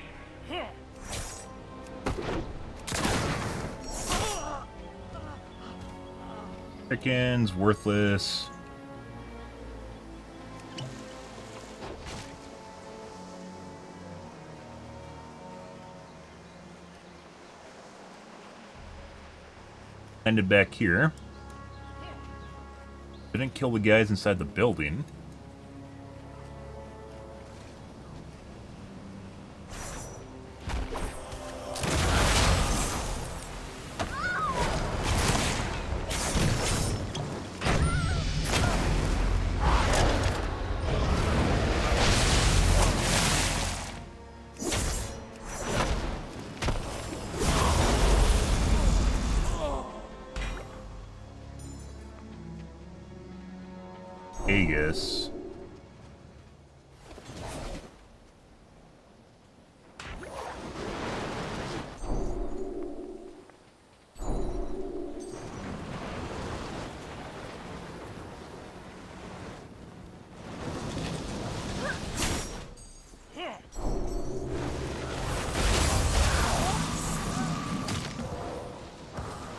[SPEAKER 1] Chickens, worthless. Ended back here. Didn't kill the guys inside the building. Aegis.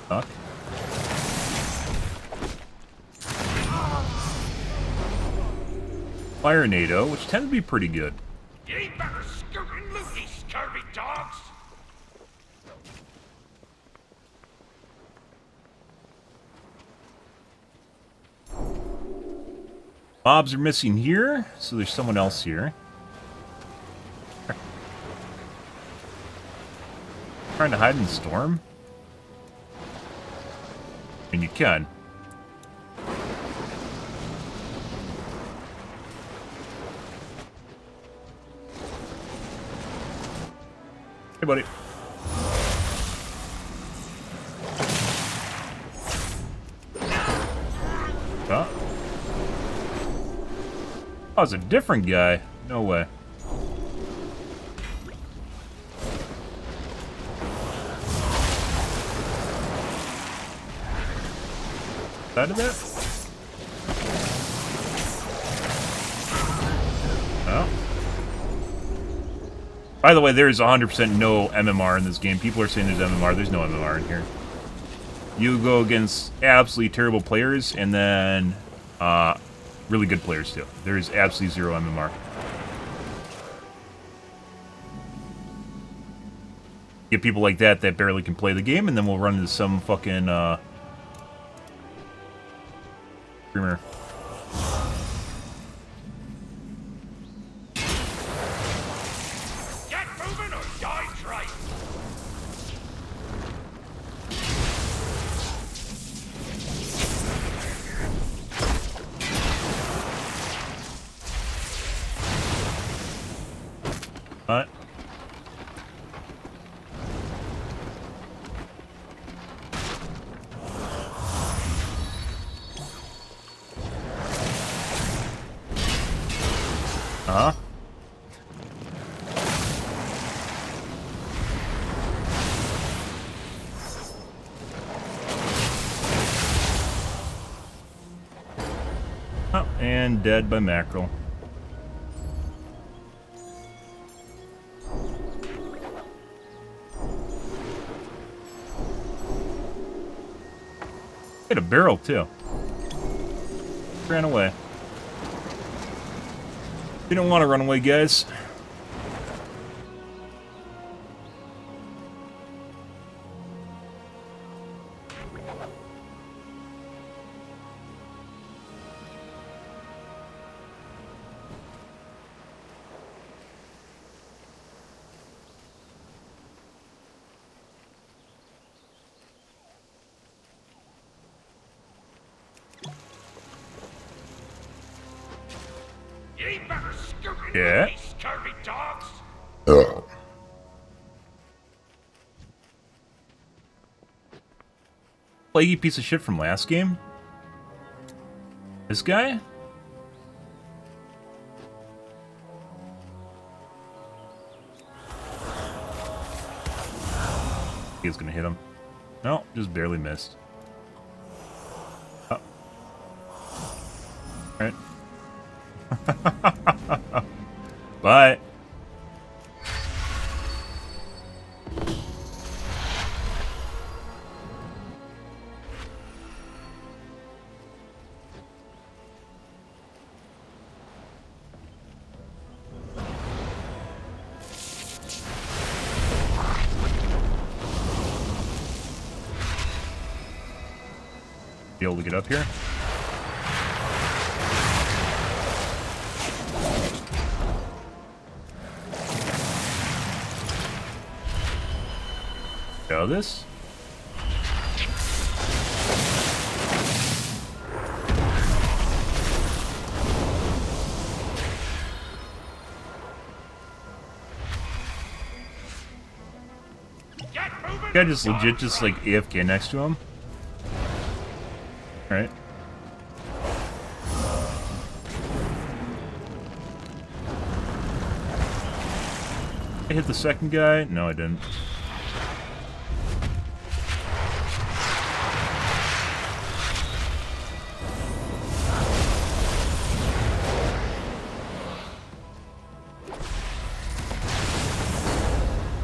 [SPEAKER 1] Fuck. Fire NATO, which tend to be pretty good.
[SPEAKER 5] Ye better scoot and loot, ye scurvy dogs!
[SPEAKER 1] Mobs are missing here, so there's someone else here. Trying to hide in the storm? And you can. Hey, buddy. Huh? Oh, it's a different guy. No way. Side of that? Oh. By the way, there is 100% no MMR in this game. People are saying there's MMR. There's no MMR in here. You go against absolutely terrible players and then really good players too. There is absolutely zero MMR. Get people like that that barely can play the game, and then we'll run into some fucking streamer.
[SPEAKER 5] Get moving or die trying!
[SPEAKER 1] What? Uh-huh. Oh, and dead by mackerel. Hit a barrel too. Ran away. You don't want to run away, guys.
[SPEAKER 5] Ye better scoot and
[SPEAKER 1] Yeah?
[SPEAKER 5] loot, ye scurvy dogs!
[SPEAKER 1] Flaky piece of shit from last game? This guy? He was gonna hit him. No, just barely missed. Oh. Alright. Bye. Be able to get up here? Know this?
[SPEAKER 5] Get moving
[SPEAKER 1] Guy
[SPEAKER 5] or
[SPEAKER 1] just
[SPEAKER 5] die
[SPEAKER 1] legit just like
[SPEAKER 5] trying.
[SPEAKER 1] AFK next to him. Right. I hit the second guy? No, I didn't.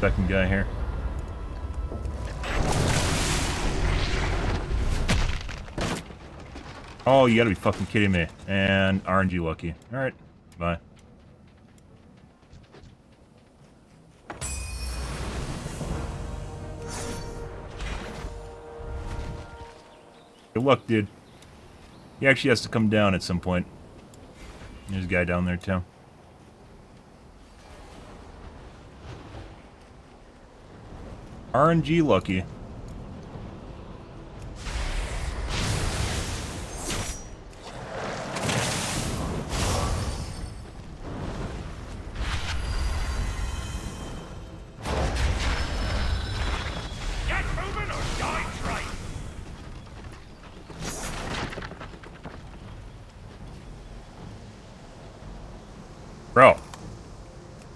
[SPEAKER 1] Second guy here. Oh, you gotta be fucking kidding me. And RNG lucky. Alright, bye. Good luck, dude. He actually has to come down at some point. There's a guy down there, too. RNG lucky.
[SPEAKER 5] Get moving or die trying.
[SPEAKER 1] Bro.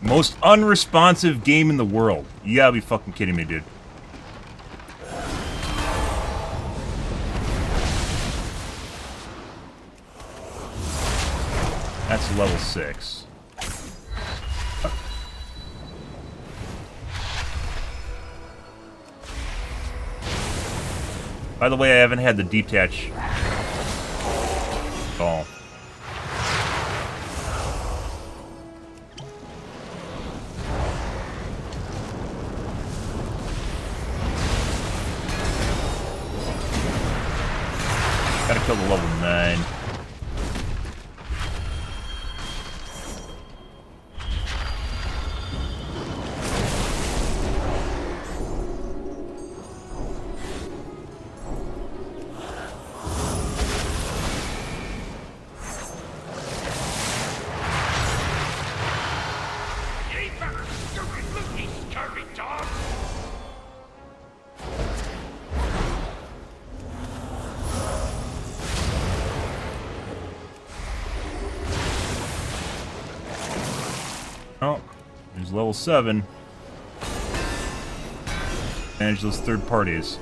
[SPEAKER 1] Most unresponsive game in the world. You gotta be fucking kidding me, dude. That's level 6. By the way, I haven't had the detach at all. Gotta kill the level 9.
[SPEAKER 5] Jeepers, stupid looking scurvy dog.
[SPEAKER 1] Oh, there's level 7. Manage those third parties.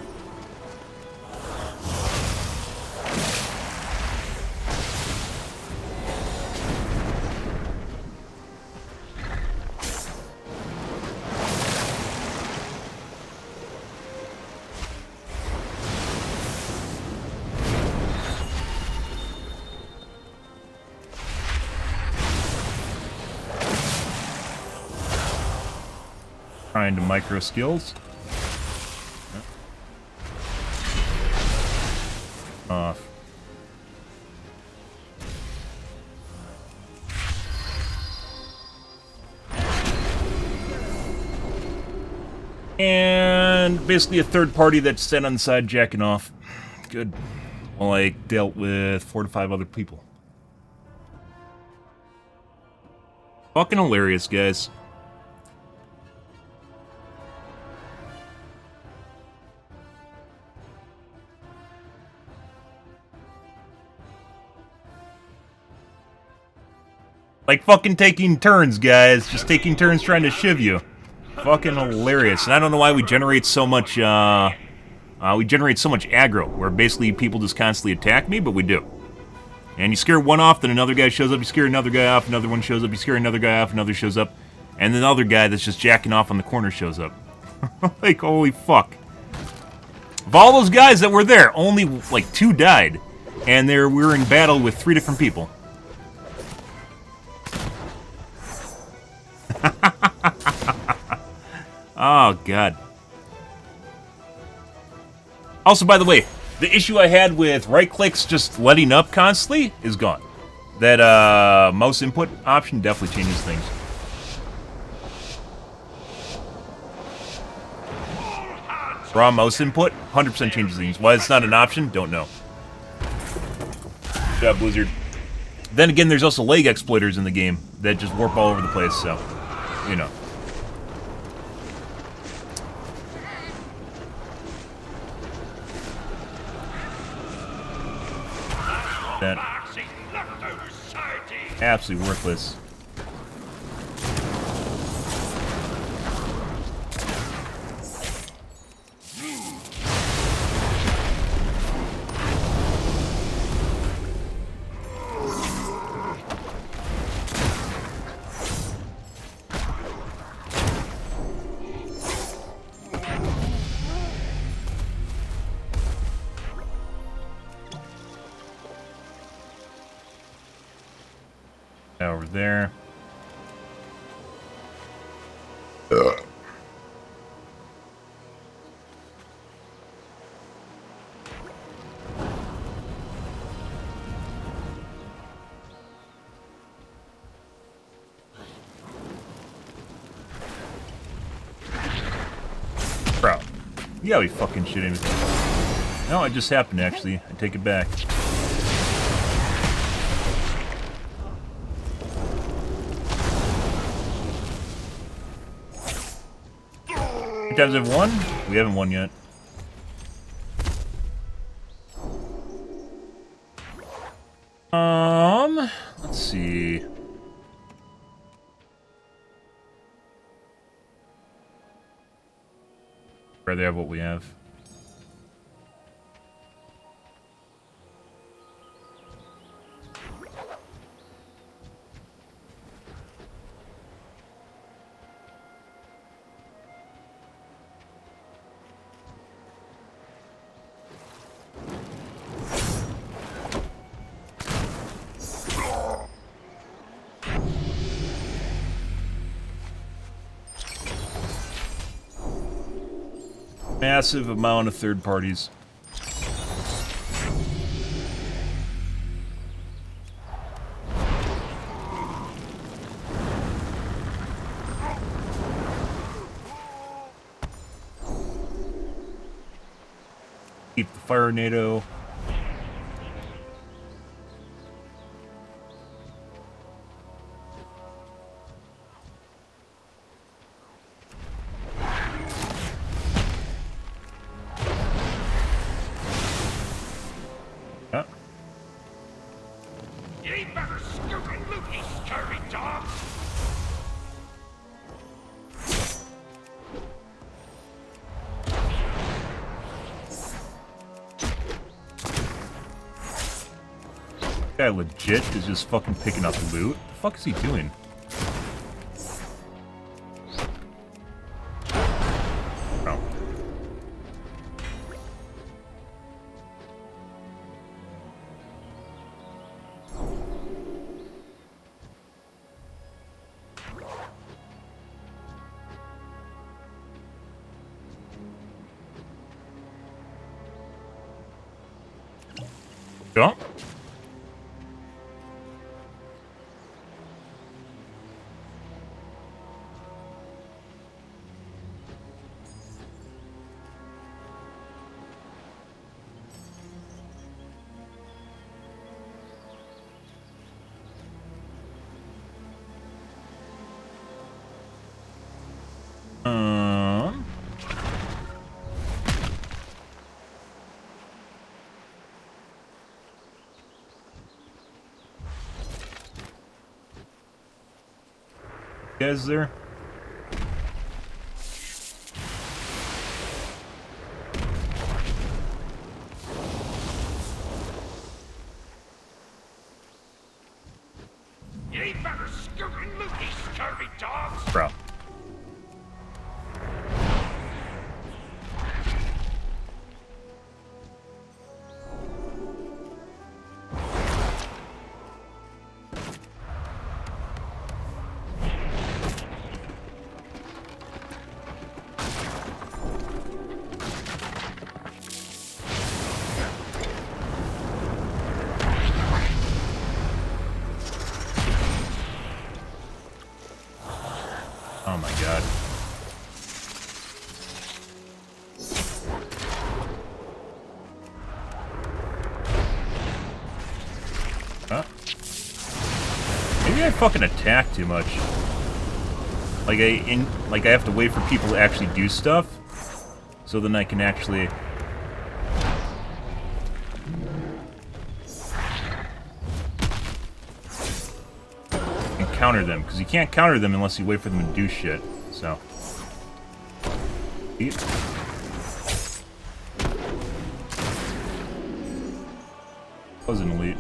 [SPEAKER 1] Trying to micro skills. Off. And basically a third party that's sat on the side jacking off. Good. Well, I dealt with 4 to 5 other people. Fucking hilarious, guys. Like fucking taking turns, guys. Just taking turns trying to shiv you. Fucking hilarious. And I don't know why we generate so much, aggro, where basically people just constantly attack me, but we do. And you scare one off, then another guy shows up, you scare another guy off, another one shows up, you scare another guy off, another shows up, and then the other guy that's just jacking off on the corner shows up. Like, holy fuck. Of all those guys that were there, only, like, 2 died. And we were in battle with 3 different people. Oh, God. Also, by the way, the issue I had with right-clicks just letting up constantly is gone. That mouse input option definitely changes things. Raw mouse input, 100% changes things. Why it's not an option, don't know. Good job, Blizzard. Then again, there's also lag exploiters in the game that just warp all over the place, so, you know. That absolutely worthless. Over there. Bro, you gotta be fucking shitting me. No, it just happened actually. I take it back. You guys have won? We haven't won yet. Let's see. Rather have what we have. Massive amount of third parties. Keep the fire NATO.
[SPEAKER 5] You better scoot and loot, you scurvy dogs!
[SPEAKER 1] Guy legit is just fucking picking up loot. What the fuck is he doing? Oh. Yeah. Guys there?
[SPEAKER 5] You better scoot and loot, you scurvy dogs!
[SPEAKER 1] Bro. Oh my god. Huh? Maybe I fucking attack too much. Like I have to wait for people to actually do stuff, so then I can actually counter them, because you can't counter them unless you wait for them to do shit. So was an elite.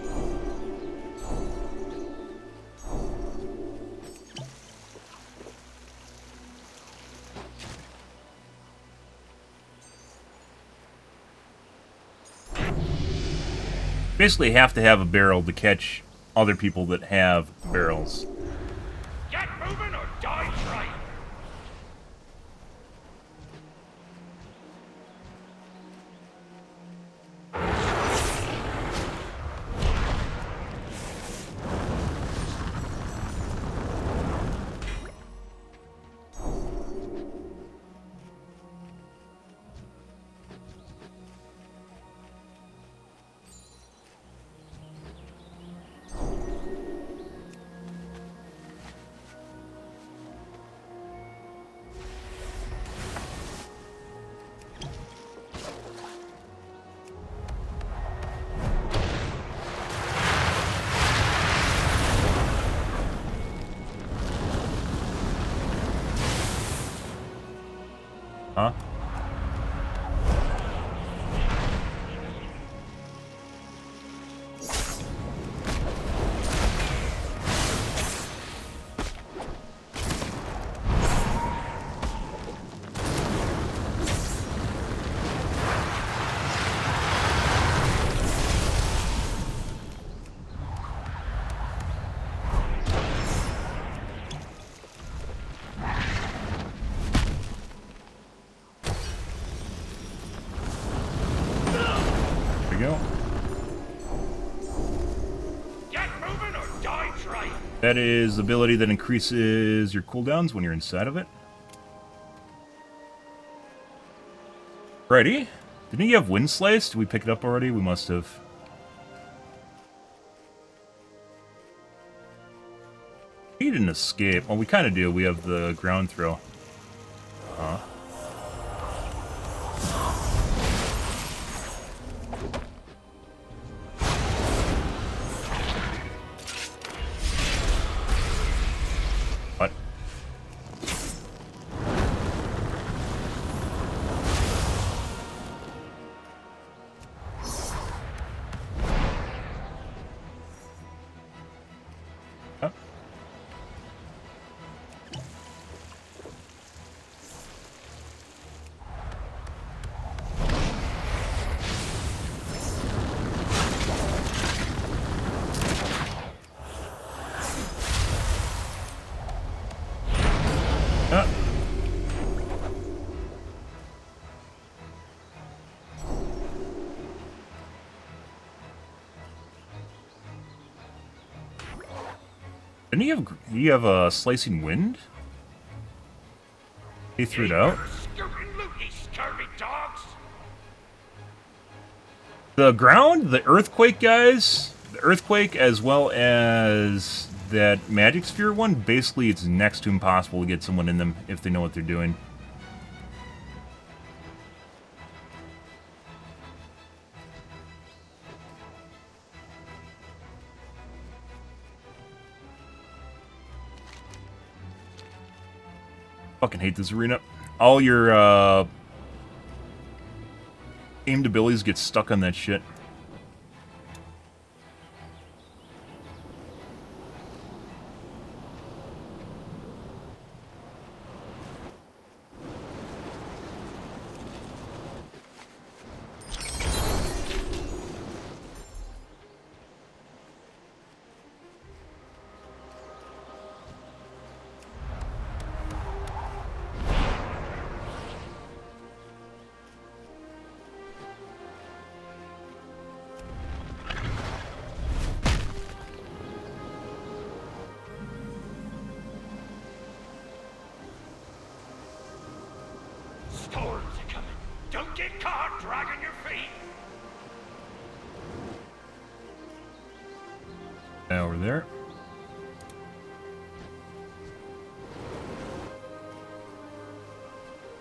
[SPEAKER 1] Basically have to have a barrel to catch other people that have barrels.
[SPEAKER 5] Get moving or die trying.
[SPEAKER 1] Huh? There we go.
[SPEAKER 5] Get moving or die trying.
[SPEAKER 1] That is the ability that increases your cooldowns when you're inside of it. Righty. Didn't you have Wind Slice? Did we pick it up already? We must have. We need an escape. Well, we kind of do. We have the ground throw. Huh? What? Huh? Ah. Didn't you have a slicing wind? He threw it out.
[SPEAKER 5] Scooting loot, you scurvy dogs.
[SPEAKER 1] The ground, the earthquake guys, the earthquake as well as that magic sphere one, basically it's next to impossible to get someone in them if they know what they're doing. Fucking hate this arena. All your aimed abilities get stuck on that shit.
[SPEAKER 5] Storms are coming. Don't get caught dragging your feet.
[SPEAKER 1] Now over there.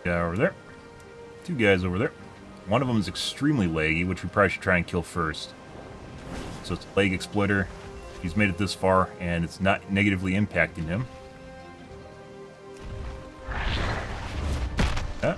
[SPEAKER 1] Guy over there. Two guys over there. One of them is extremely laggy, which we probably should try and kill first. So it's a lag exploiter. He's made it this far, and it's not negatively impacting him. Yeah.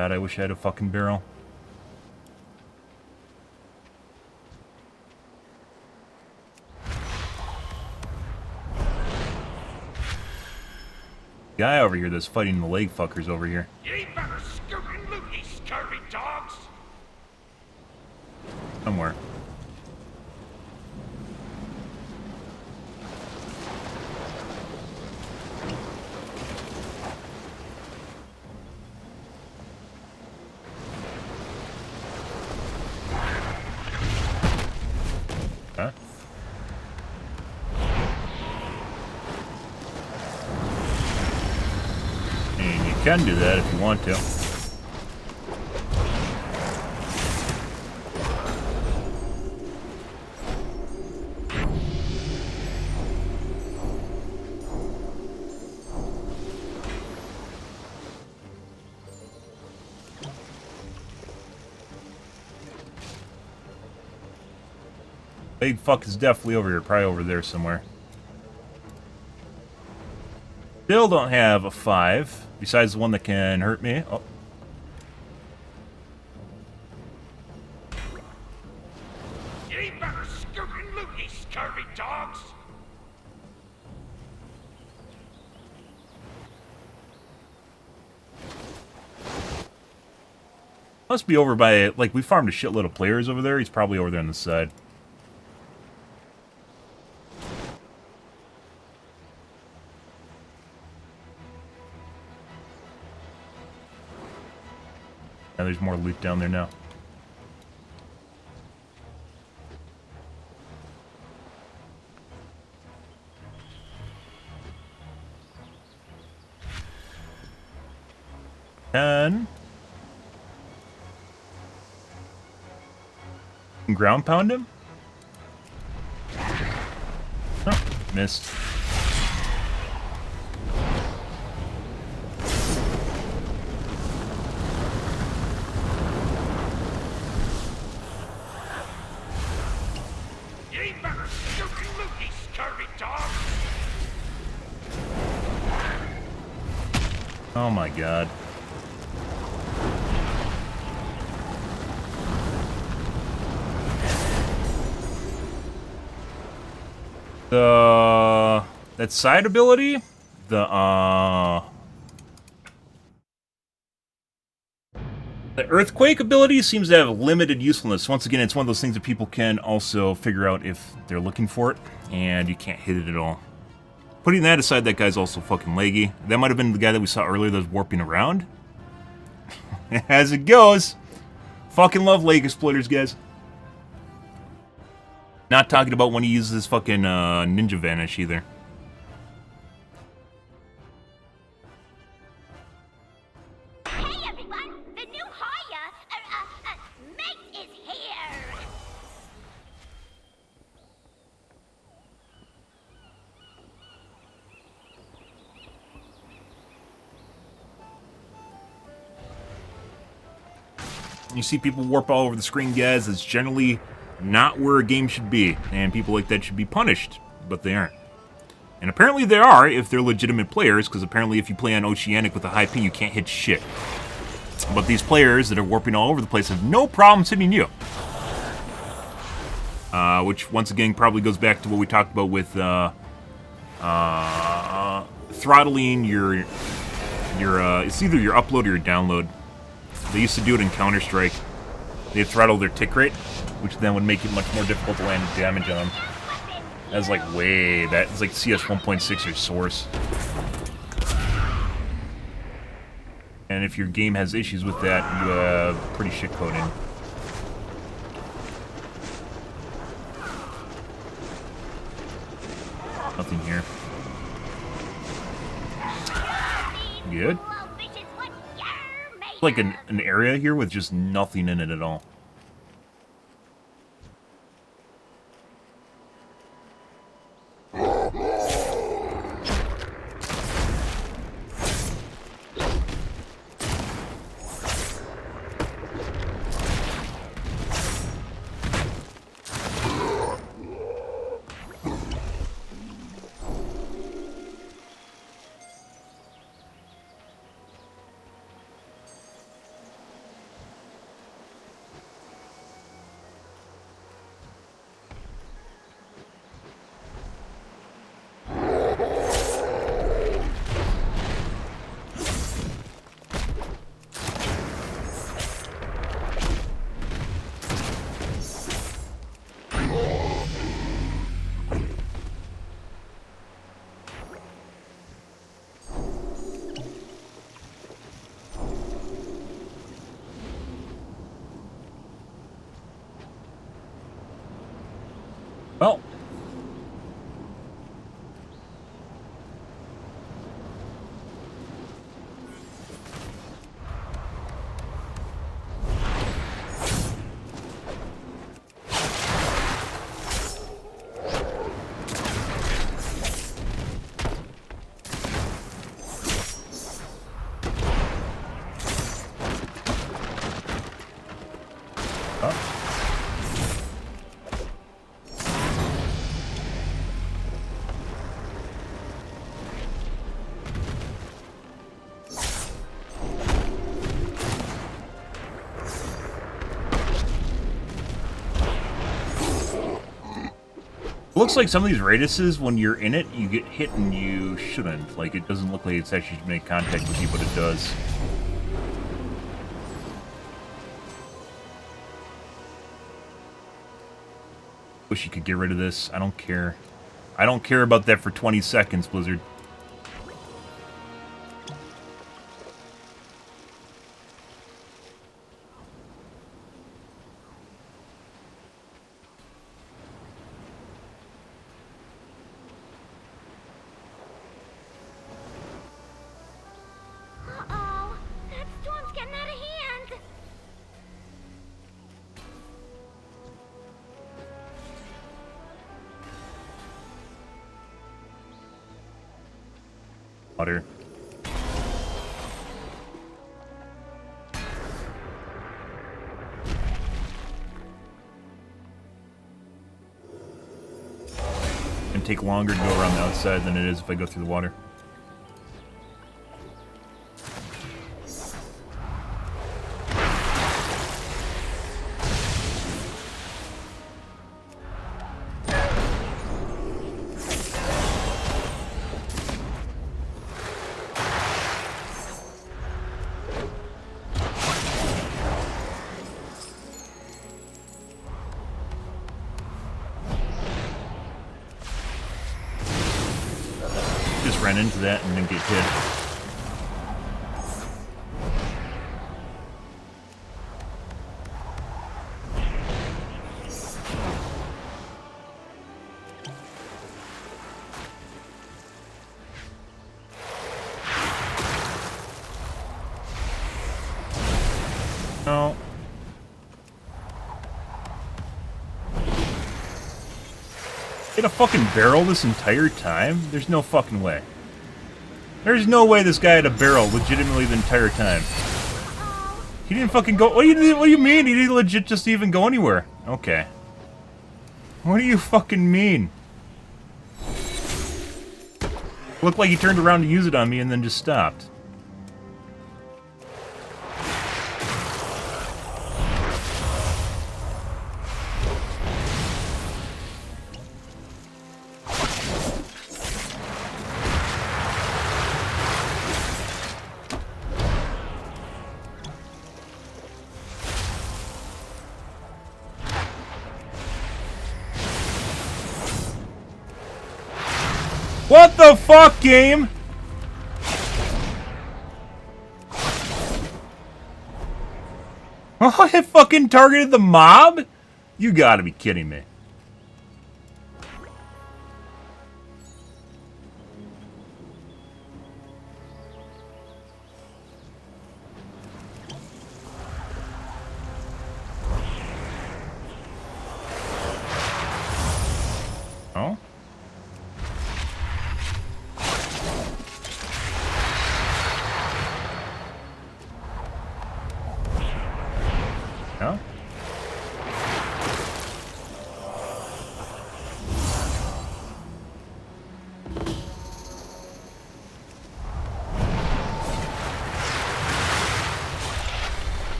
[SPEAKER 1] God, I wish I had a fucking barrel. Guy over here that's fighting the leg fuckers over here.
[SPEAKER 5] Ye better scoot and loot, ye scurvy dogs!
[SPEAKER 1] Somewhere. Huh? And you can do that if you want to. Big fuck is definitely over here, probably over there somewhere. Still don't have a 5, besides the one that can hurt me. Oh.
[SPEAKER 5] Ye better scoot and loot, ye scurvy dogs!
[SPEAKER 1] Must be over by, like, we farmed a shitload of players over there. He's probably over there on the side. Now there's more loot down there now. And ground pound him? Oh, missed.
[SPEAKER 5] Ye better scoot and loot, ye scurvy dogs!
[SPEAKER 1] Oh my god. That side ability, the earthquake ability seems to have limited usefulness. Once again, it's one of those things that people can also figure out if they're looking for it, and you can't hit it at all. Putting that aside, that guy's also fucking leggy. That might have been the guy that we saw earlier that was warping around. As it goes. Fucking love leg exploiters, guys. Not talking about when he uses his fucking ninja vanish either.
[SPEAKER 6] Hey everyone, the new Hoya, mate is here!
[SPEAKER 1] You see people warp all over the screen, guys. It's generally not where a game should be, and people like that should be punished, but they aren't. And apparently they are if they're legitimate players, because apparently if you play on Oceanic with a high ping, you can't hit shit. But these players that are warping all over the place have no problems hitting you. Which, once again, probably goes back to what we talked about with throttling your it's either your upload or your download. They used to do it in Counter-Strike. They throttle their tick rate, which then would make it much more difficult to land damage on them. That's like that's like CS 1.6 or Source. And if your game has issues with that, you have pretty shit coding. Nothing here. Good. Like an area here with just nothing in it at all. Looks like some of these radiuses, when you're in it, you get hit and you shouldn't. Like, it doesn't look like it's actually make contact with you, but it does. Wish you could get rid of this. I don't care. I don't care about that for 20 seconds, Blizzard.
[SPEAKER 6] Uh-oh. That storm's getting out of hand.
[SPEAKER 1] Water. It'd take longer to go around the outside than it is if I go through the water. Just ran into that and then get hit. No. Hit a fucking barrel this entire time? There's no fucking way. There's no way this guy had a barrel legitimately the entire time. He didn't fucking go. What do you mean? He didn't legit just even go anywhere. Okay. What do you fucking mean? Looked like he turned around to use it on me and then just stopped. What the fuck, game? Oh, it fucking targeted the mob? You gotta be kidding me. Oh? No?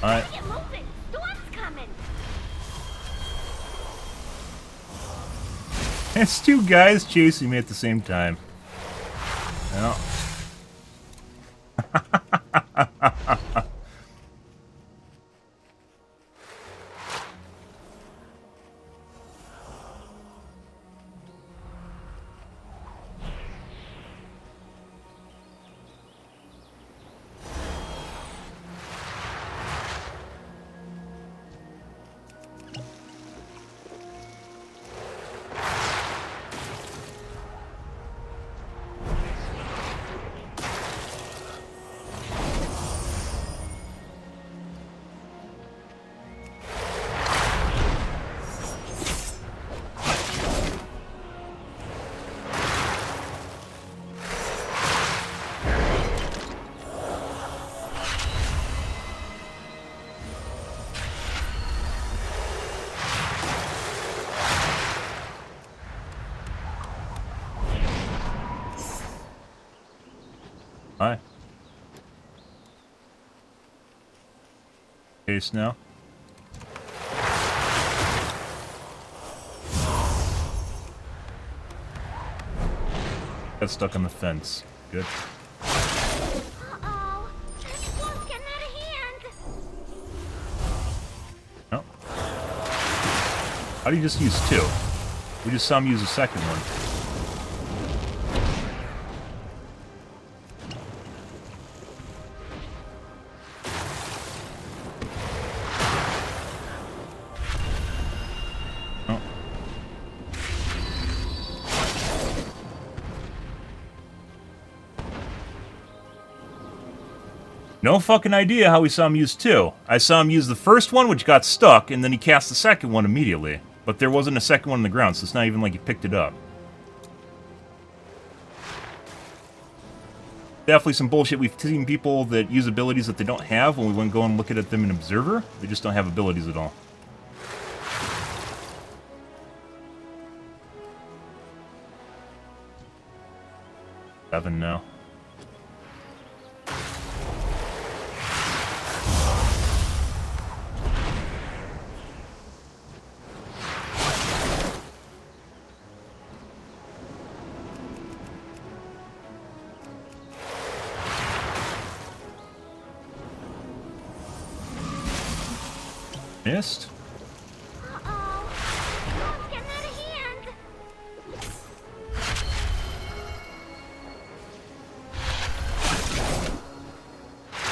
[SPEAKER 1] Alright.
[SPEAKER 6] Get moving. Storm's coming.
[SPEAKER 1] It's two guys chasing me at the same time. Well. Hi. Case now. Got stuck on the fence. Good.
[SPEAKER 6] Uh-oh. That storm's getting out of hand.
[SPEAKER 1] No. How do you just use 2? We just saw him use the second one. Oh. No fucking idea how we saw him use 2. I saw him use the first one, which got stuck, and then he cast the second one immediately. But there wasn't a second one on the ground, so it's not even like he picked it up. Definitely some bullshit. We've seen people that use abilities that they don't have when we went go and look at them in Observer. They just don't have abilities at all. Seven now. Missed.
[SPEAKER 6] Uh-oh. Storm's getting out of hand.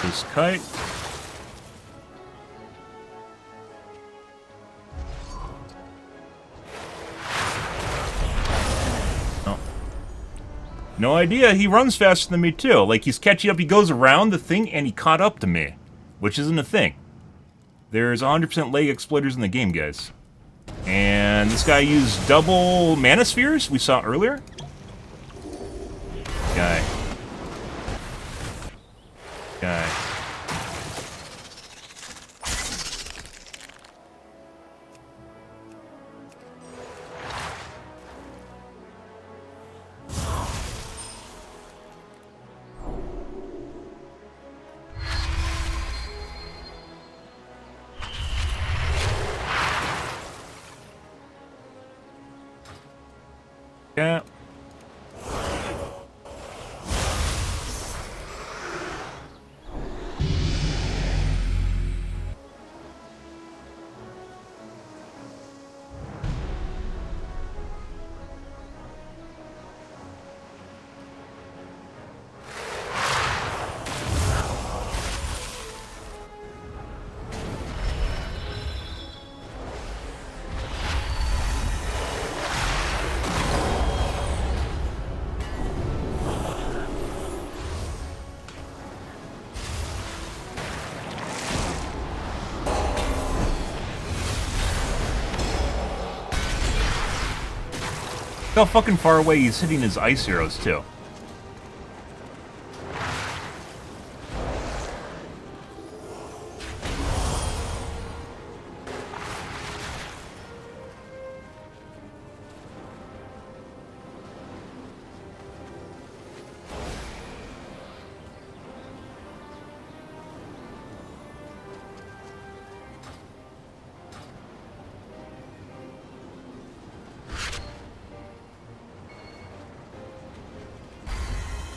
[SPEAKER 1] This kite. No. No idea. He runs faster than me too. Like he's catching up. He goes around the thing and he caught up to me, which isn't a thing. There's 100% leg exploiters in the game, guys. And this guy used double mana spheres we saw earlier. Guy. Yeah. Look how fucking far away he's hitting his ice arrows, too.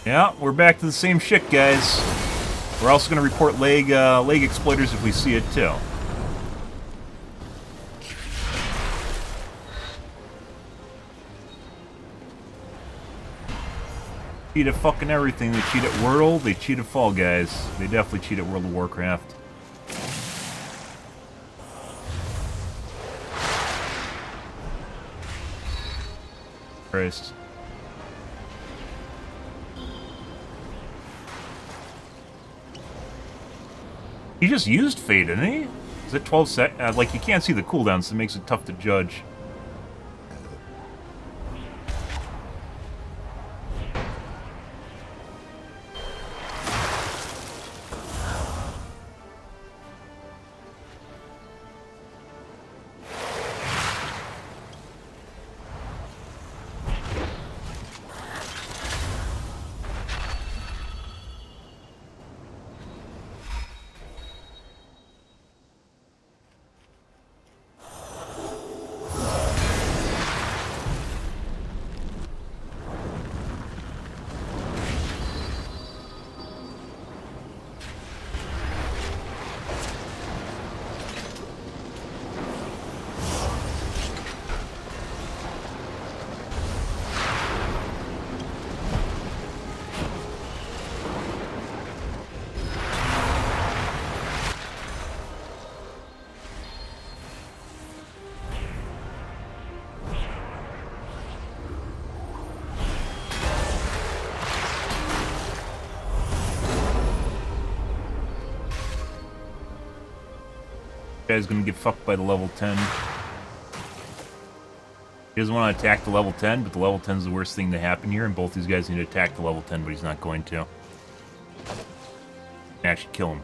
[SPEAKER 1] Yeah, we're back to the same shit, guys. We're also going to report leg exploiters if we see it, too. Cheat at fucking everything. They cheat at World, they cheat at Fall Guys. They definitely cheat at World of Warcraft. Christ. He just used Fate, didn't he? Is it 12 sec? Like, you can't see the cooldowns, so it makes it tough to judge. Guy's gonna get fucked by the level 10. He doesn't want to attack the level 10, but the level 10 is the worst thing to happen here, and both these guys need to attack the level 10, but he's not going to. Actually kill him.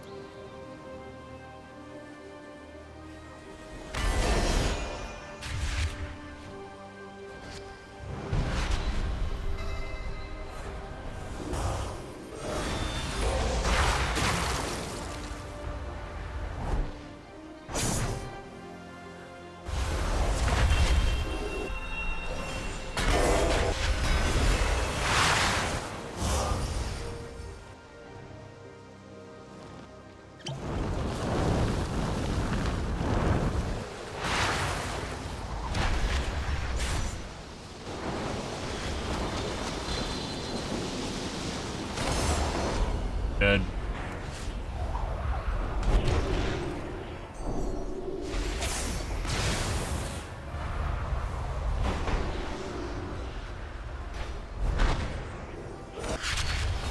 [SPEAKER 1] Dead.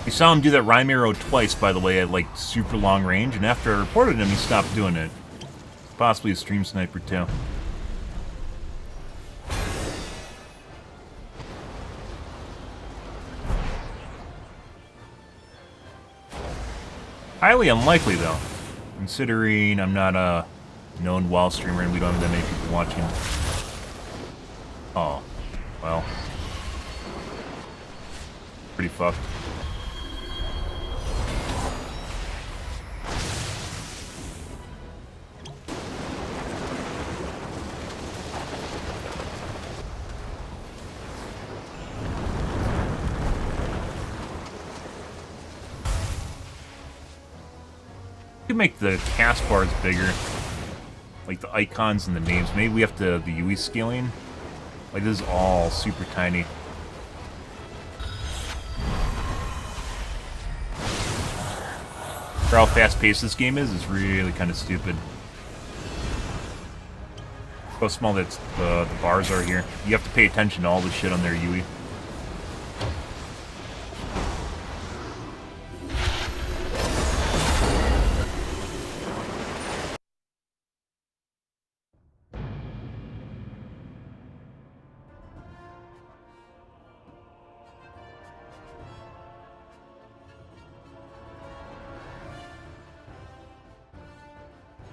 [SPEAKER 1] We saw him do that rhyme arrow twice, by the way, at like super long range, and after I reported him, he stopped doing it. Possibly a stream sniper too. Highly unlikely, though, considering I'm not a known WoW streamer and we don't have that many people watching. Oh, well. Pretty fucked. We could make the cast bars bigger, like the icons and the names. Maybe we have to the UE scaling. Like this is all super tiny. For how fast-paced this game is, it's really kind of stupid. How small that the bars are here. You have to pay attention to all the shit on their UE.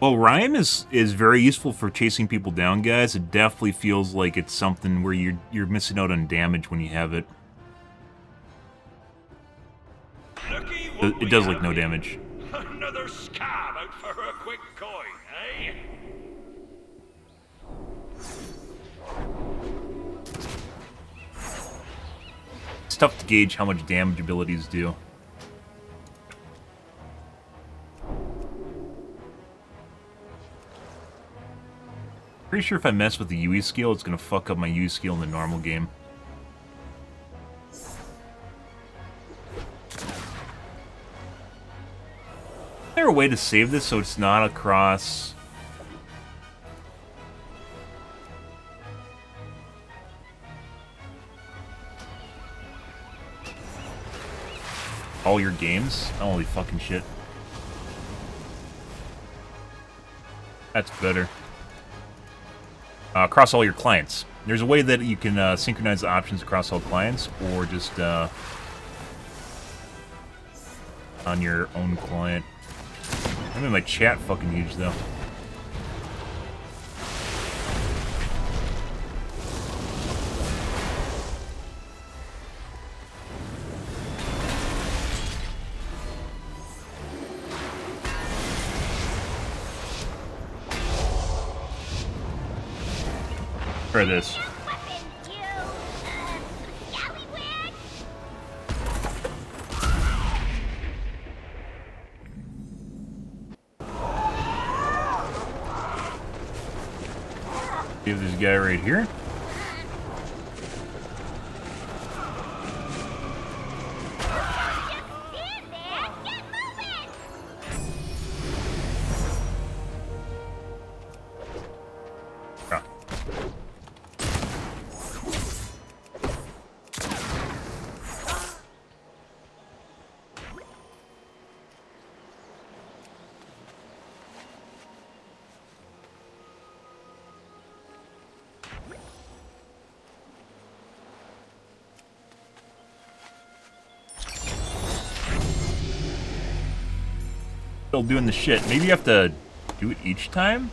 [SPEAKER 1] Well, Rhyme is very useful for chasing people down, guys. It definitely feels like it's something where you're missing out on damage when you have it. It does like no damage.
[SPEAKER 5] Another scab out for a quick coin, eh?
[SPEAKER 1] It's tough to gauge how much damage abilities do. Pretty sure if I mess with the UE skill, it's gonna fuck up my UE skill in the normal game. Is there a way to save this so it's not across... all your games? Holy fucking shit. That's better. Across all your clients. There's a way that you can synchronize the options across all clients, or just on your own client. I mean, my chat fucking huge though. Try this. Give this guy right here. Still doing the shit. Maybe you have to do it each time?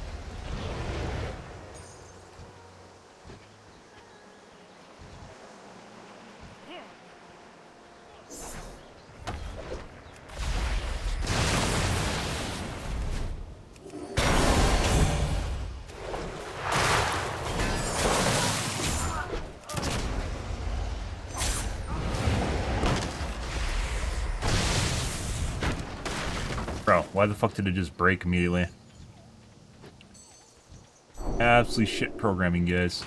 [SPEAKER 1] Bro, why the fuck did it just break immediately? Absolutely shit programming, guys.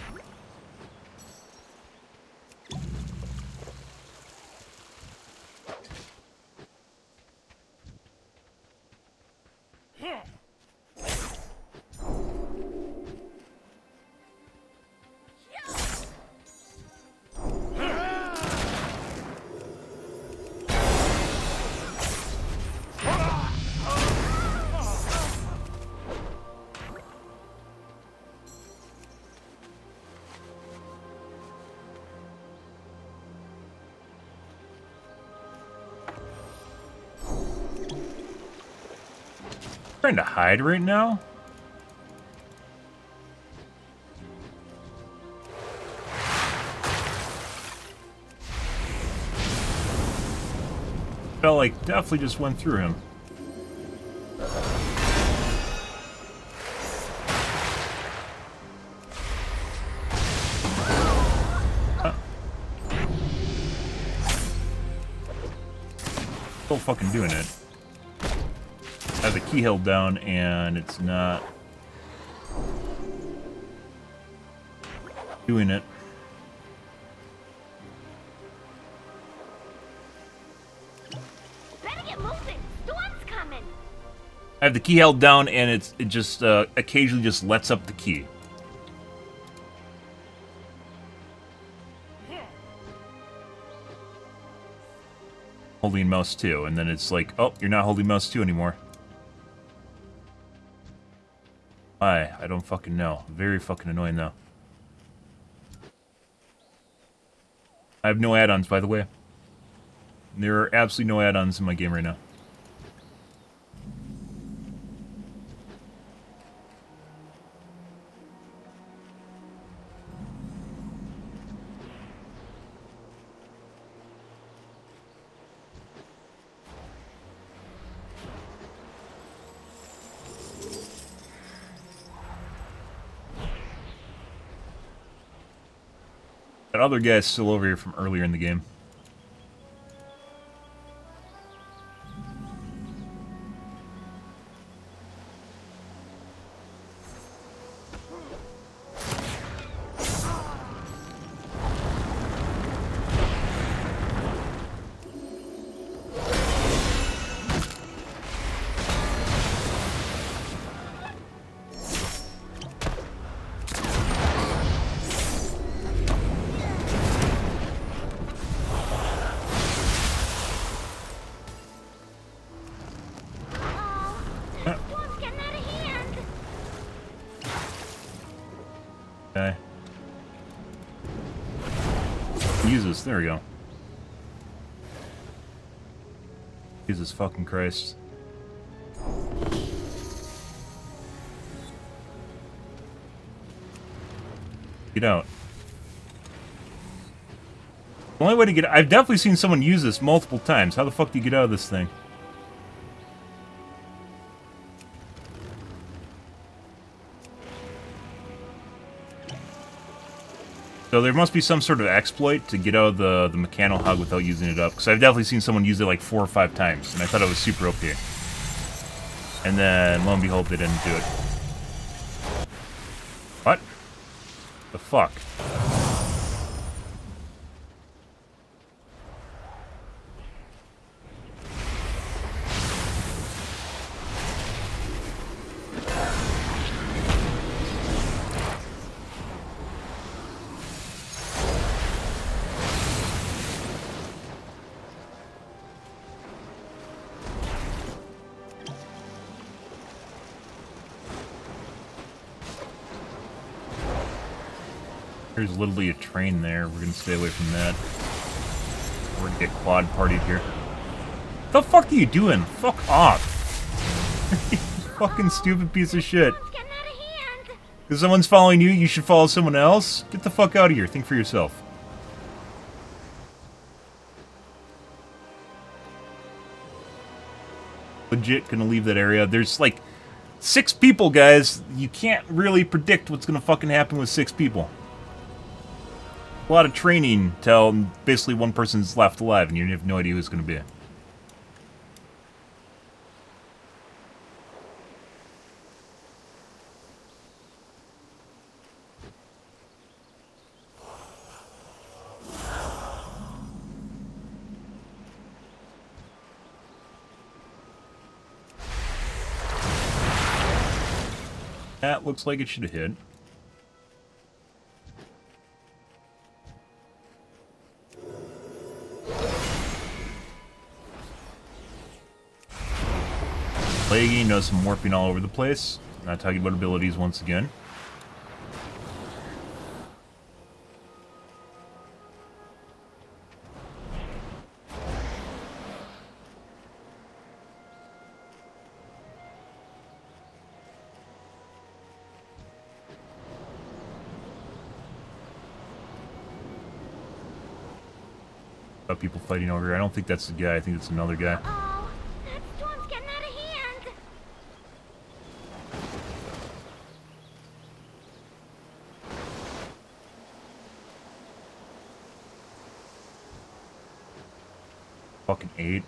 [SPEAKER 1] Trying to hide right now? Felt like definitely just went through him. Still fucking doing it. I have the key held down and it's not doing it.
[SPEAKER 6] Better get moving. Storm's coming.
[SPEAKER 1] I have the key held down and it just occasionally just lets up the key. Holding mouse 2, and then it's like, oh, you're not holding mouse 2 anymore. Why? I don't fucking know. Very fucking annoying, though. I have no add-ons, by the way. There are absolutely no add-ons in my game right now. That other guy's still over here from earlier in the game.
[SPEAKER 6] Storm's getting out of hand.
[SPEAKER 1] Okay. Use this. There we go. Jesus fucking Christ. Get out. The only way to get... I've definitely seen someone use this multiple times. How the fuck do you get out of this thing? So there must be some sort of exploit to get out of the mechanical hug without using it up. Because I've definitely seen someone use it like 4 or 5 times. And I thought it was super OP. And then, lo and behold, they didn't do it. What? The fuck? There's literally a train there. We're gonna stay away from that. We're gonna get quad partied here. The fuck are you doing? Fuck off. Fucking stupid piece of shit.
[SPEAKER 6] It's getting out of hand.
[SPEAKER 1] If someone's following you, you should follow someone else? Get the fuck out of here. Think for yourself. Legit gonna leave that area. There's like 6 people, guys. You can't really predict what's gonna fucking happen with 6 people. A lot of training till basically one person's left alive and you have no idea who it's gonna be. That looks like it should have hit. Plaguing does some warping all over the place. Not talking about abilities once again. People fighting over here. I don't think that's the guy. I think it's another guy.
[SPEAKER 6] Oh, that storm's getting out of hand.
[SPEAKER 1] Fucking 8.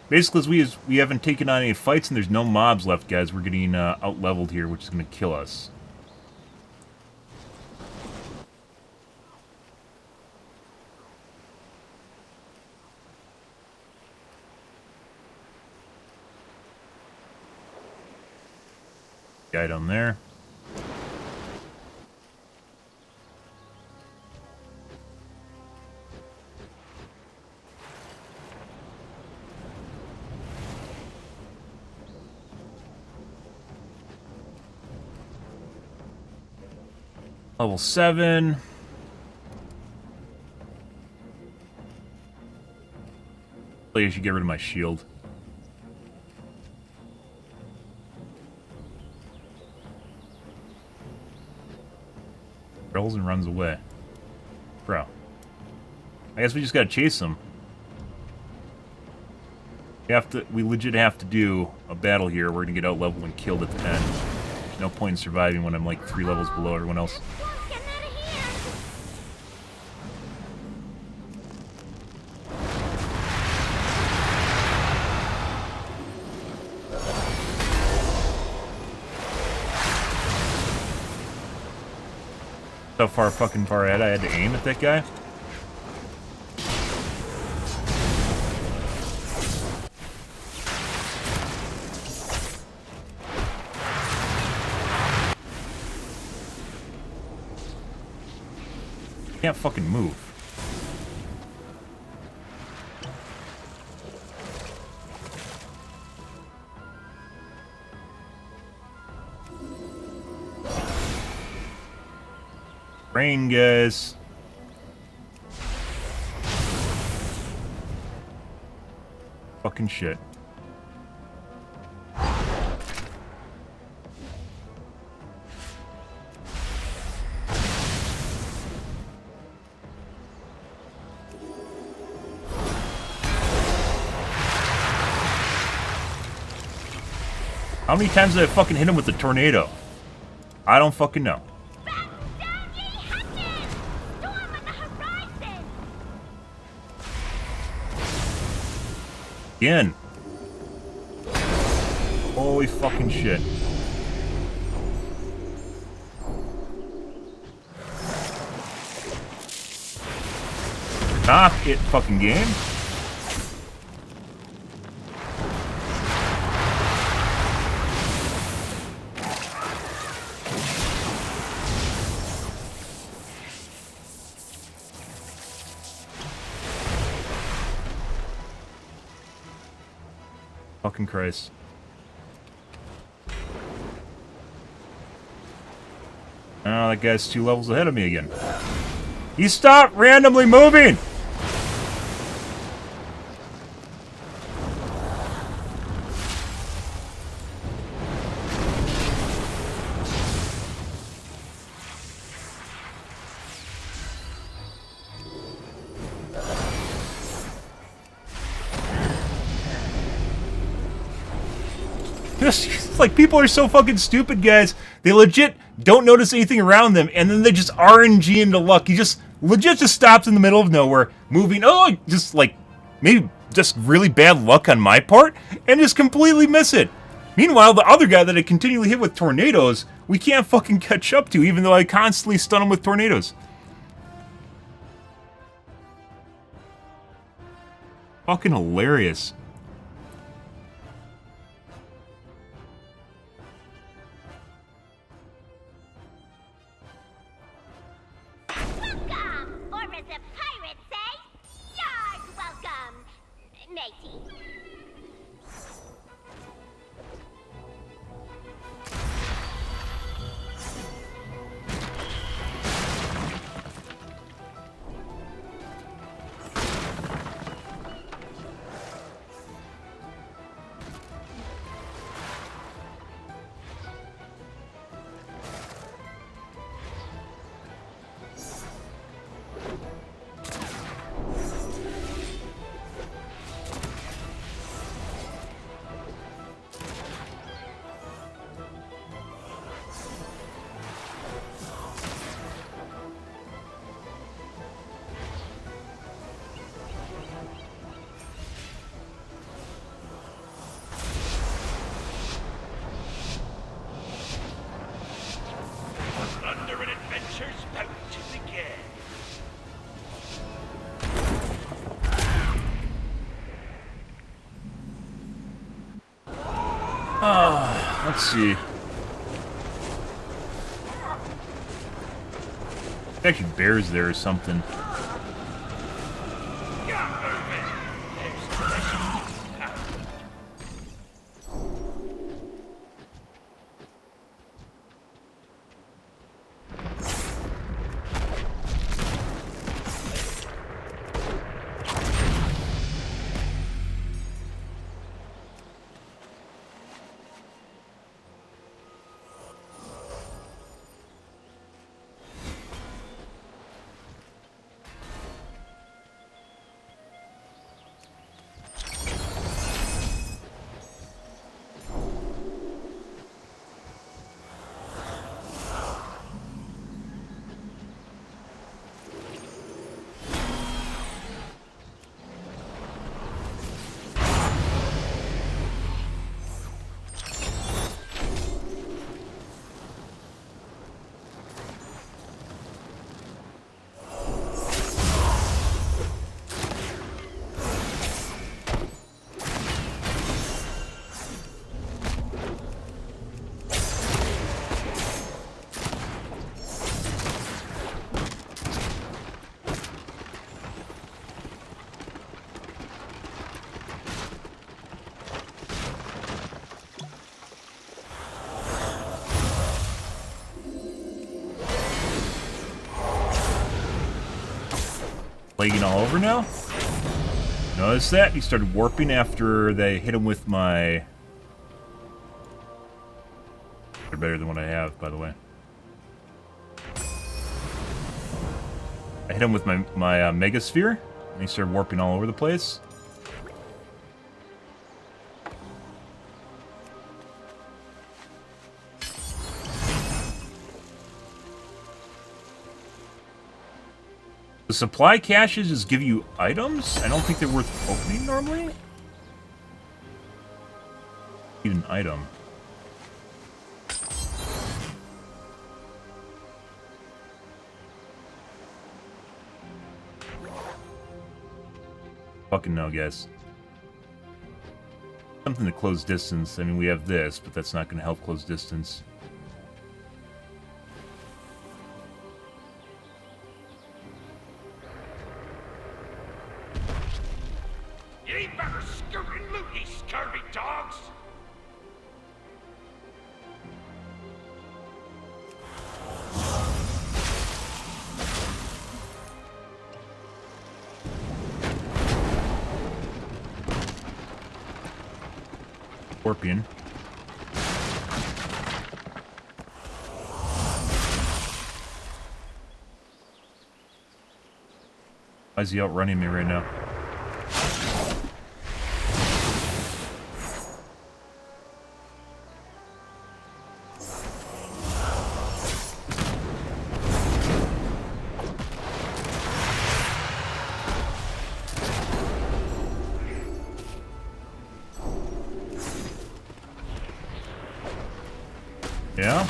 [SPEAKER 1] Basically, as we haven't taken on any fights and there's no mobs left, guys, we're getting out-leveled here, which is going to kill us. Guy down there. Level 7. I should get rid of my shield. And runs away. Bro. I guess we just gotta chase him. We legit have to do a battle here. We're gonna get out leveled and killed at the end. There's no point in surviving when I'm like 3 levels below everyone else.
[SPEAKER 6] That storm's getting out of hand.
[SPEAKER 1] How far ahead I had to aim at that guy? Can't fucking move. Rain, guys. Fucking shit. How many times did I fucking hit him with the tornado? I don't fucking know. Again. Holy fucking shit. Not it, fucking game. Fucking Christ. Oh, that guy's 2 levels ahead of me again. He stopped randomly moving! It's like people are so fucking stupid, guys. They legit don't notice anything around them, and then they just RNG into luck. He just legit just stops in the middle of nowhere, moving. Oh, just like maybe just really bad luck on my part, and just completely miss it. Meanwhile, the other guy that I continually hit with tornadoes, we can't fucking catch up to, even though I constantly stun him with tornadoes. Fucking hilarious.
[SPEAKER 6] Welcome! Or as the pirates say, yard welcome, matey.
[SPEAKER 5] Plunder and adventure's about to begin.
[SPEAKER 1] Let's see. Actually, bears there or something.
[SPEAKER 5] Get moving. There's treasure to be found.
[SPEAKER 1] Plaguing all over now? Notice that? He started warping after they hit him with my... They're better than what I have, by the way. I hit him with my Megasphere, and he started warping all over the place. The supply caches just give you items? I don't think they're worth opening normally. Need an item. Fucking no, guys. Something to close distance. I mean, we have this, but that's not going to help close distance.
[SPEAKER 5] You better scoot and loot, ye scurvy dogs!
[SPEAKER 1] Scorpion. Why is he outrunning me right now? Yeah?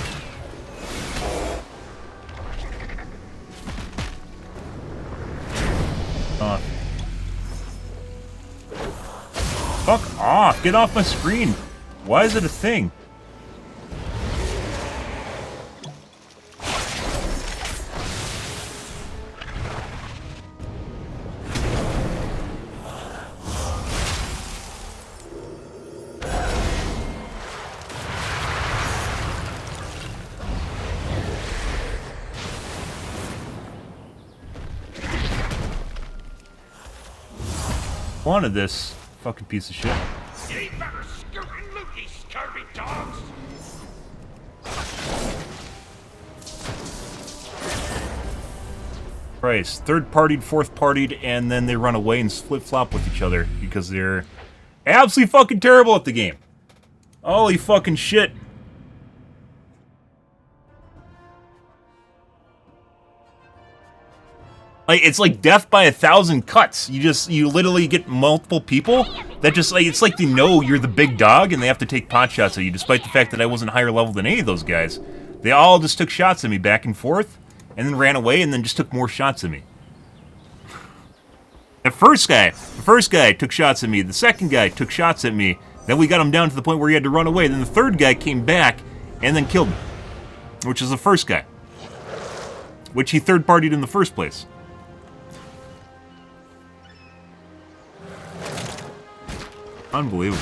[SPEAKER 1] Fuck off! Get off my screen! Why is it a thing? Wanted this fucking piece of shit.
[SPEAKER 5] You better scoot and loot, ye scurvy dogs!
[SPEAKER 1] Christ. Third-partied, fourth-partied, and then they run away and flip-flop with each other because they're absolutely fucking terrible at the game. Holy fucking shit. Like, it's like death by 1,000 cuts. You literally get multiple people that just, like, it's like they know you're the big dog and they have to take pot shots at you, despite the fact that I wasn't higher level than any of those guys. They all just took shots at me back and forth, and then ran away, and then just took more shots at me. The first guy took shots at me. The second guy took shots at me. Then we got him down to the point where he had to run away. Then the third guy came back and then killed me, which is the first guy, which he third-partied in the first place. Unbelievable.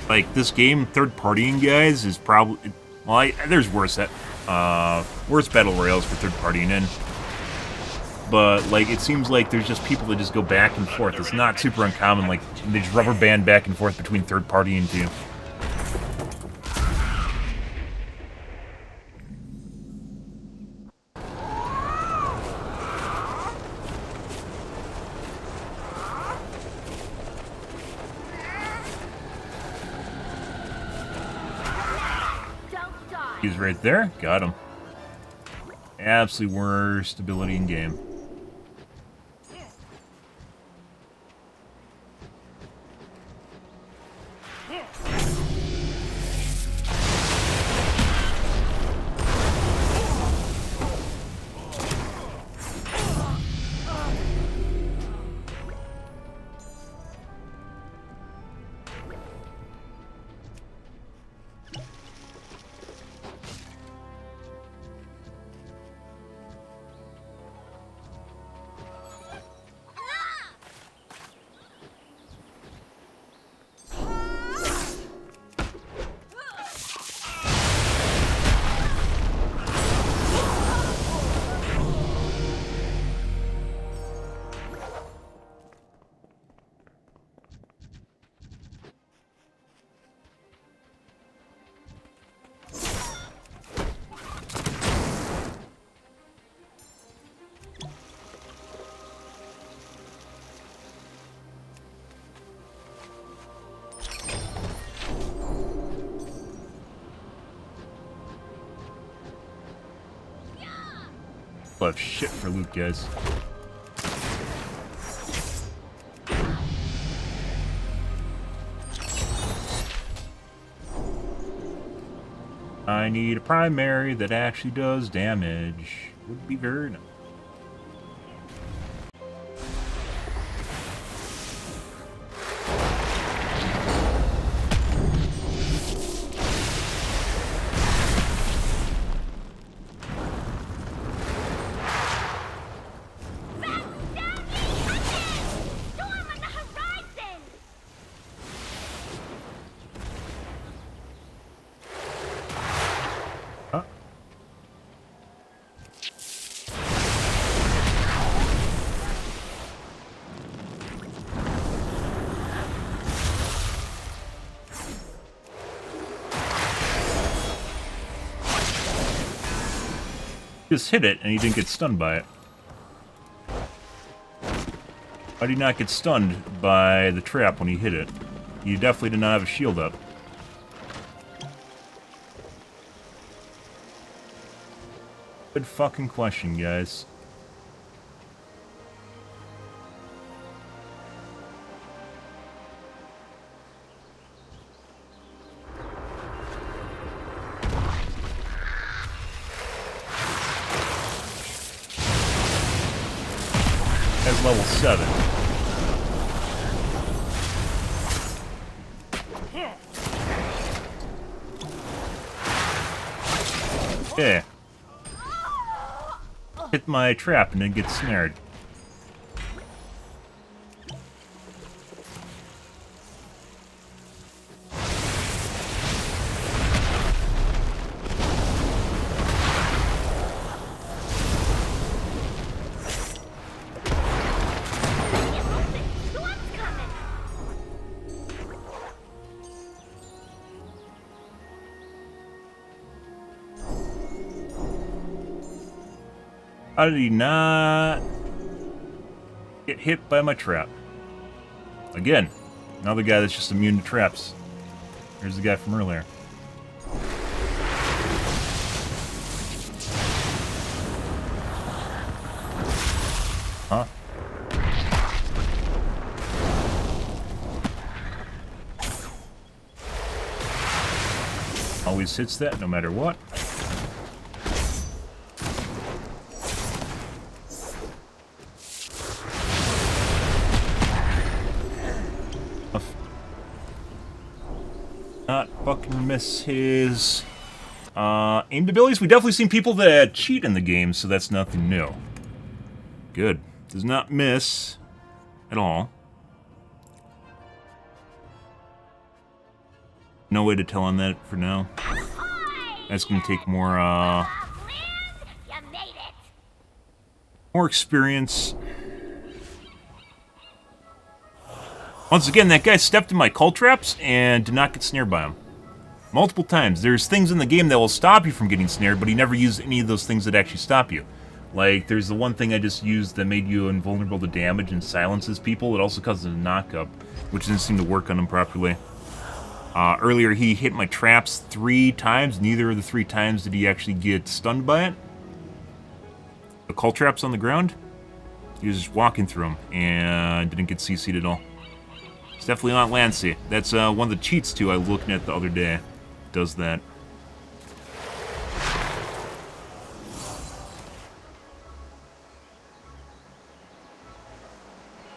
[SPEAKER 1] Like, this game, third-partying, guys, is probably... Well, there's worse battle royales for third-partying in. But, like, it seems like there's just people that just go back and forth. It's not super uncommon, like, they just rubber band back and forth between third-party and two. He's right there. Got him. Absolutely worst ability in game. A lot of shit for loot, guys. I need a primary that actually does damage. Would be very nice. Just hit it and he didn't get stunned by it. Why did he not get stunned by the trap when he hit it? He definitely did not have a shield up. Good fucking question, guys. That's level 7. Yeah. Hit my trap and then get snared. How did he not get hit by my trap? Again, another guy that's just immune to traps. Here's the guy from earlier. Huh? Always hits that no matter what. Not fucking miss his aimed abilities. We've definitely seen people that cheat in the game, so that's nothing new. Good. Does not miss at all. No way to tell on that for now. That's gonna take more more experience. Once again, that guy stepped in my cult traps and did not get snared by them. Multiple times. There's things in the game that will stop you from getting snared, but he never used any of those things that actually stop you. Like, there's the one thing I just used that made you invulnerable to damage and silences people. It also causes a knock-up, which didn't seem to work on him properly. Earlier, he hit my traps 3 times. Neither of the 3 times did he actually get stunned by it. The cult traps on the ground, he was just walking through them and didn't get CC'd at all. It's definitely not Lancy. That's one of the cheats, too, I was looking at the other day. Does that.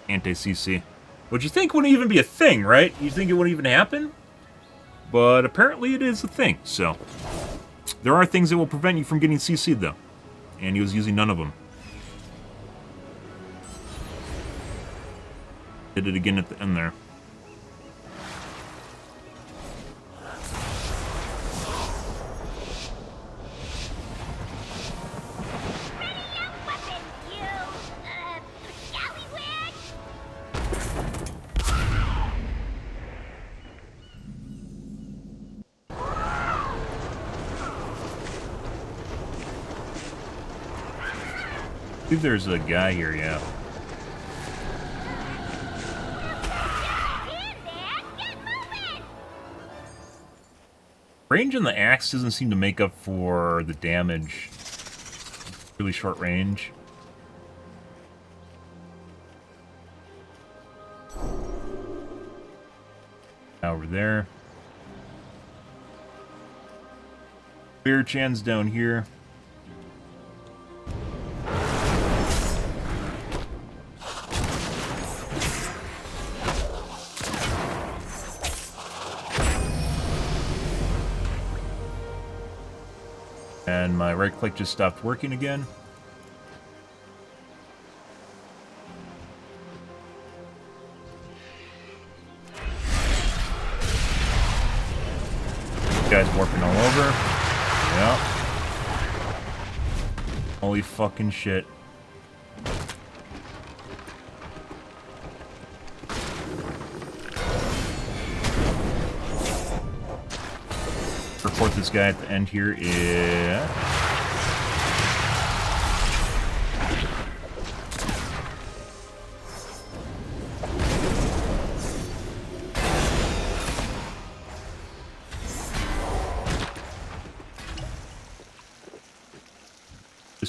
[SPEAKER 1] Anti-CC. Which you think wouldn't even be a thing, right? You think it wouldn't even happen? But apparently it is a thing, so. There are things that will prevent you from getting CC'd, though. And he was using none of them. Did it again at the end there. I believe there's a guy here, yeah. Range on the axe doesn't seem to make up for the damage. Really short range. Over there. Bear Chan's down here. And my right click just stopped working again. Guy's warping all over. Yeah. Holy fucking shit. Report this guy at the end here is...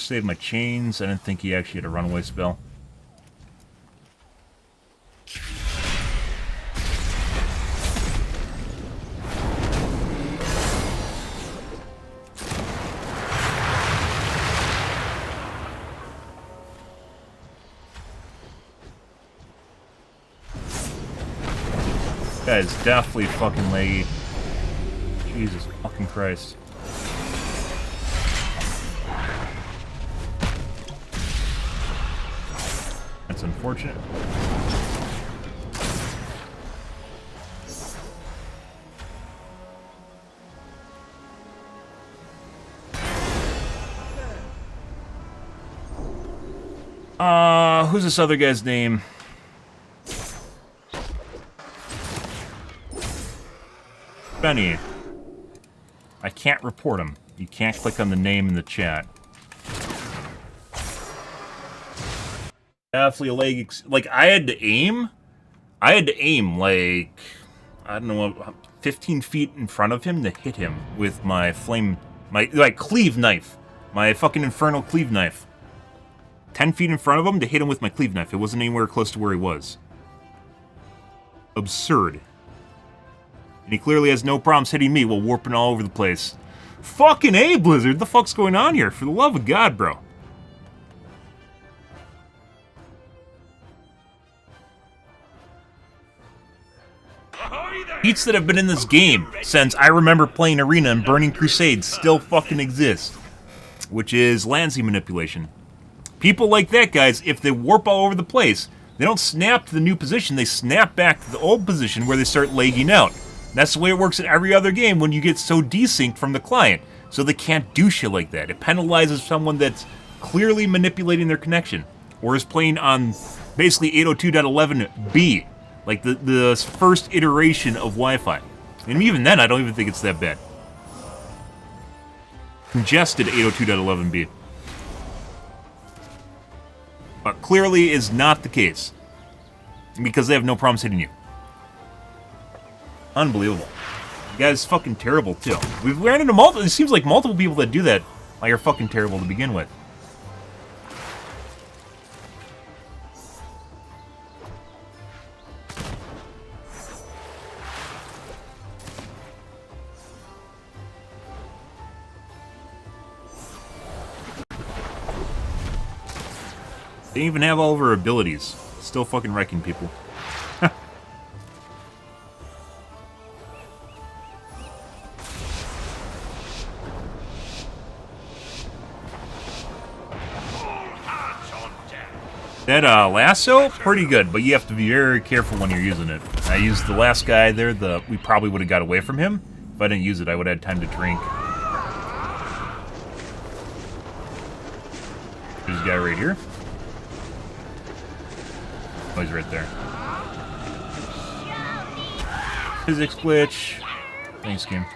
[SPEAKER 1] save my chains. I didn't think he actually had a runaway spell. That is definitely fucking laggy. Jesus fucking Christ. That's unfortunate. Who's this other guy's name? Benny. I can't report him. You can't click on the name in the chat. Definitely a leg. Like, I had to aim, like, I don't know, 15 feet in front of him to hit him with my cleave knife. My fucking infernal cleave knife. 10 feet in front of him to hit him with my cleave knife. It wasn't anywhere close to where he was. Absurd. And he clearly has no problems hitting me while warping all over the place. Fucking A, Blizzard! The fuck's going on here? For the love of God, bro. Cheats that have been in this game since I remember playing Arena and Burning Crusade still fucking exist. Which is Lansing manipulation. People like that, guys, if they warp all over the place, they don't snap to the new position, they snap back to the old position where they start lagging out. That's the way it works in every other game when you get so desynced from the client. So they can't do shit like that. It penalizes someone that's clearly manipulating their connection. Or is playing on basically 802.11b. Like the first iteration of Wi-Fi. And even then, I don't even think it's that bad. Congested 802.11b. But clearly is not the case. Because they have no problems hitting you. Unbelievable. The guy's fucking terrible, too. We've ran into it seems like multiple people that do that are fucking terrible to begin with. They even have all of her abilities. Still fucking wrecking people. That lasso, pretty good, but you have to be very careful when you're using it. I used the last guy there, we probably would have got away from him. If I didn't use it, I would have had time to drink. There's a guy right here. Oh, he's right there. Physics glitch. Thanks, game.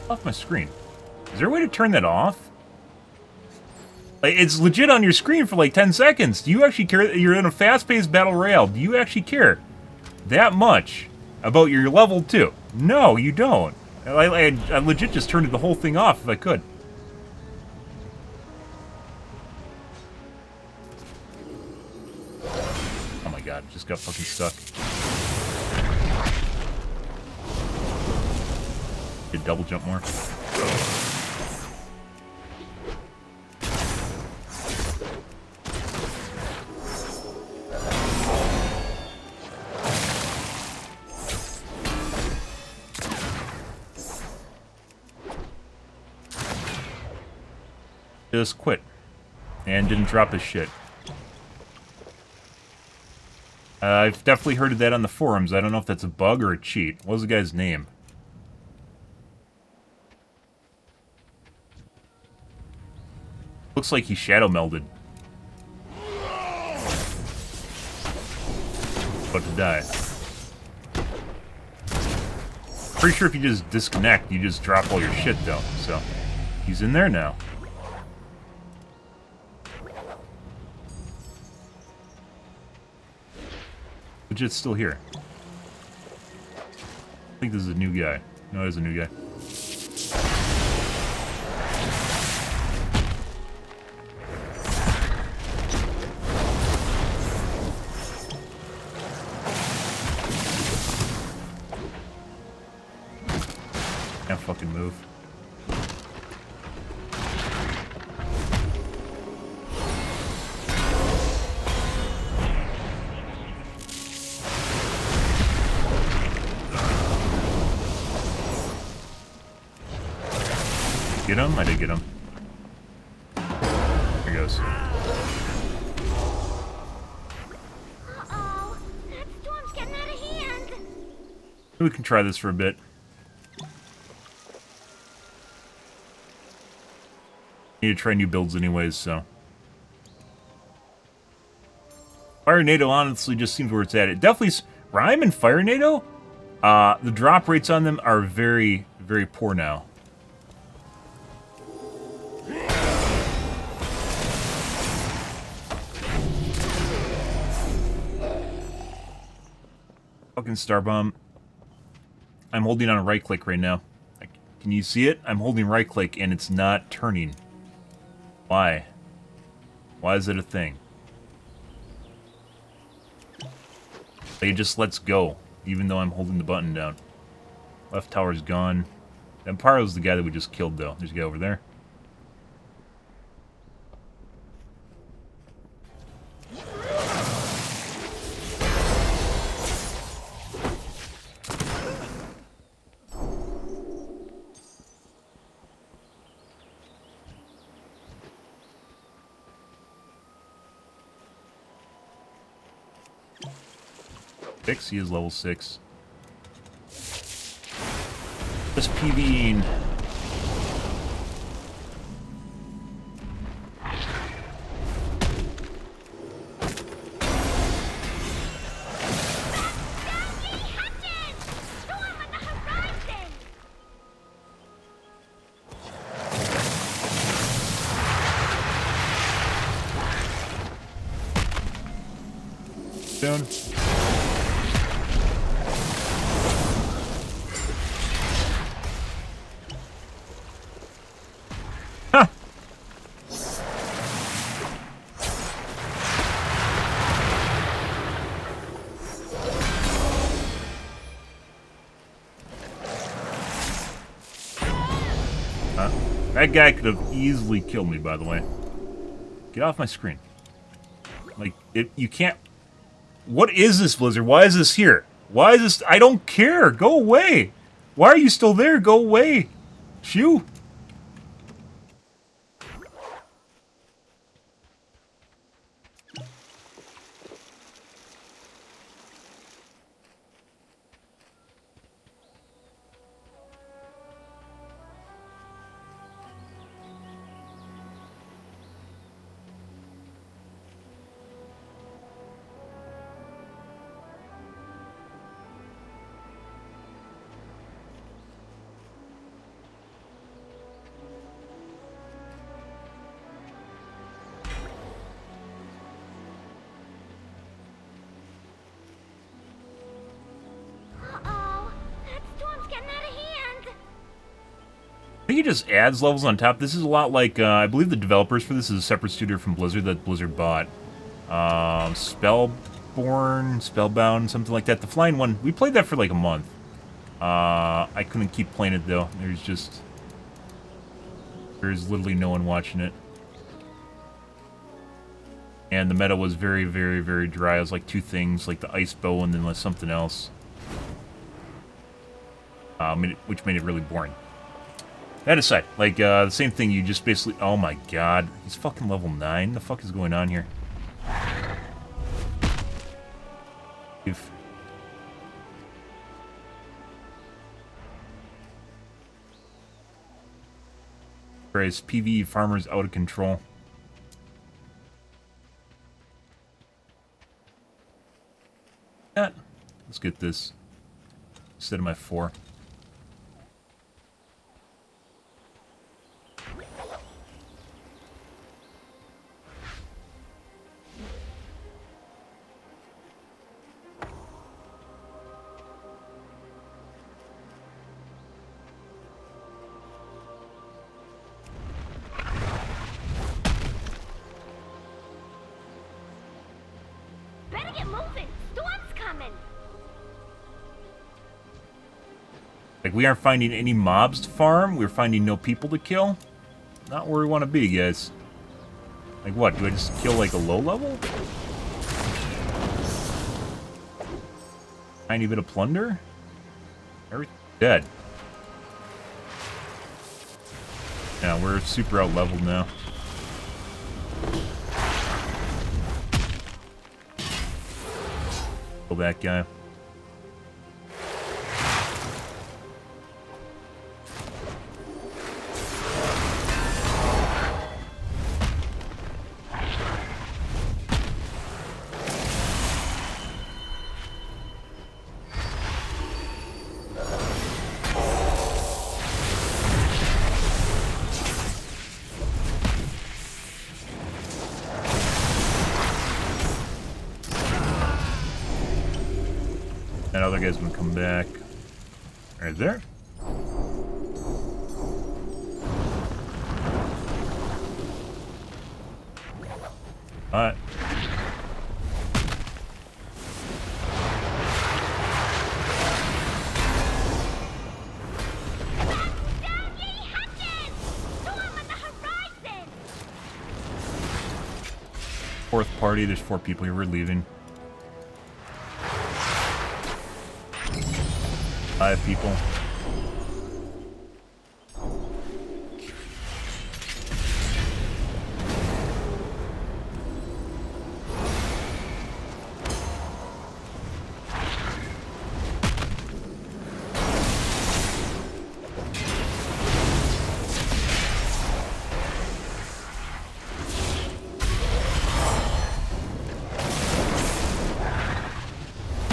[SPEAKER 1] Off my screen. Is there a way to turn that off? Like, it's legit on your screen for like 10 seconds. Do you actually care? You're in a fast-paced battle royale. Do you actually care that much about your level 2? No, you don't. I legit just turned the whole thing off if I could. Oh my god, just got fucking stuck. Did double jump more. Just quit. And didn't drop his shit. I've definitely heard of that on the forums. I don't know if that's a bug or a cheat. What was the guy's name? Looks like he shadow melded. About to die. Pretty sure if you just disconnect, you just drop all your shit, though. So, he's in there now. Legit's still here. I think this is a new guy. No, it's a new guy. Can't fucking move. Get him? I did get him. Here he goes.
[SPEAKER 6] Uh-oh. That storm's getting out of hand.
[SPEAKER 1] We can try this for a bit. Need to try new builds anyways, so. Fire NATO honestly just seems where it's at. It definitely... Rime and Fire NATO? The drop rates on them are very, very poor now. Fucking Starbomb. I'm holding on a right click right now. Can you see it? I'm holding right click and it's not turning. Why? Why is it a thing? It just lets go, even though I'm holding the button down. Left tower's gone. Empiro's the guy that we just killed, though. There's a guy over there. He is level 6. Just PvEing. Soon. That guy could have easily killed me, by the way. Get off my screen. Like, you can't... What is this, Blizzard? Why is this here? Why is this... I don't care! Go away! Why are you still there? Go away! Shoo! I think it just adds levels on top. This is a lot like, I believe the developers for this is a separate studio from Blizzard that Blizzard bought. Spellbound, something like that. The flying one, we played that for like a month. I couldn't keep playing it though. There's literally no one watching it. And the meta was very, very, very dry. It was like two things, like the ice bow and then like something else. Which made it really boring. That aside, like, the same thing, you just basically... Oh my god, he's fucking level 9? The fuck is going on here? Christ, PvE farmers out of control. Let's get this instead of my 4.
[SPEAKER 6] Gotta get moving. Storm's coming.
[SPEAKER 1] Like, we aren't finding any mobs to farm. We're finding no people to kill. Not where we want to be, guys. Like, what? Do I just kill, like, a low level? Tiny bit of plunder? Everything's dead. Yeah, we're super out-leveled now. Kill that guy. That other guy's gonna come back. Right there. Alright.
[SPEAKER 6] Down ye hatches! Storm on the horizon!
[SPEAKER 1] Fourth party, there's 4 people here, we're leaving. 5 people.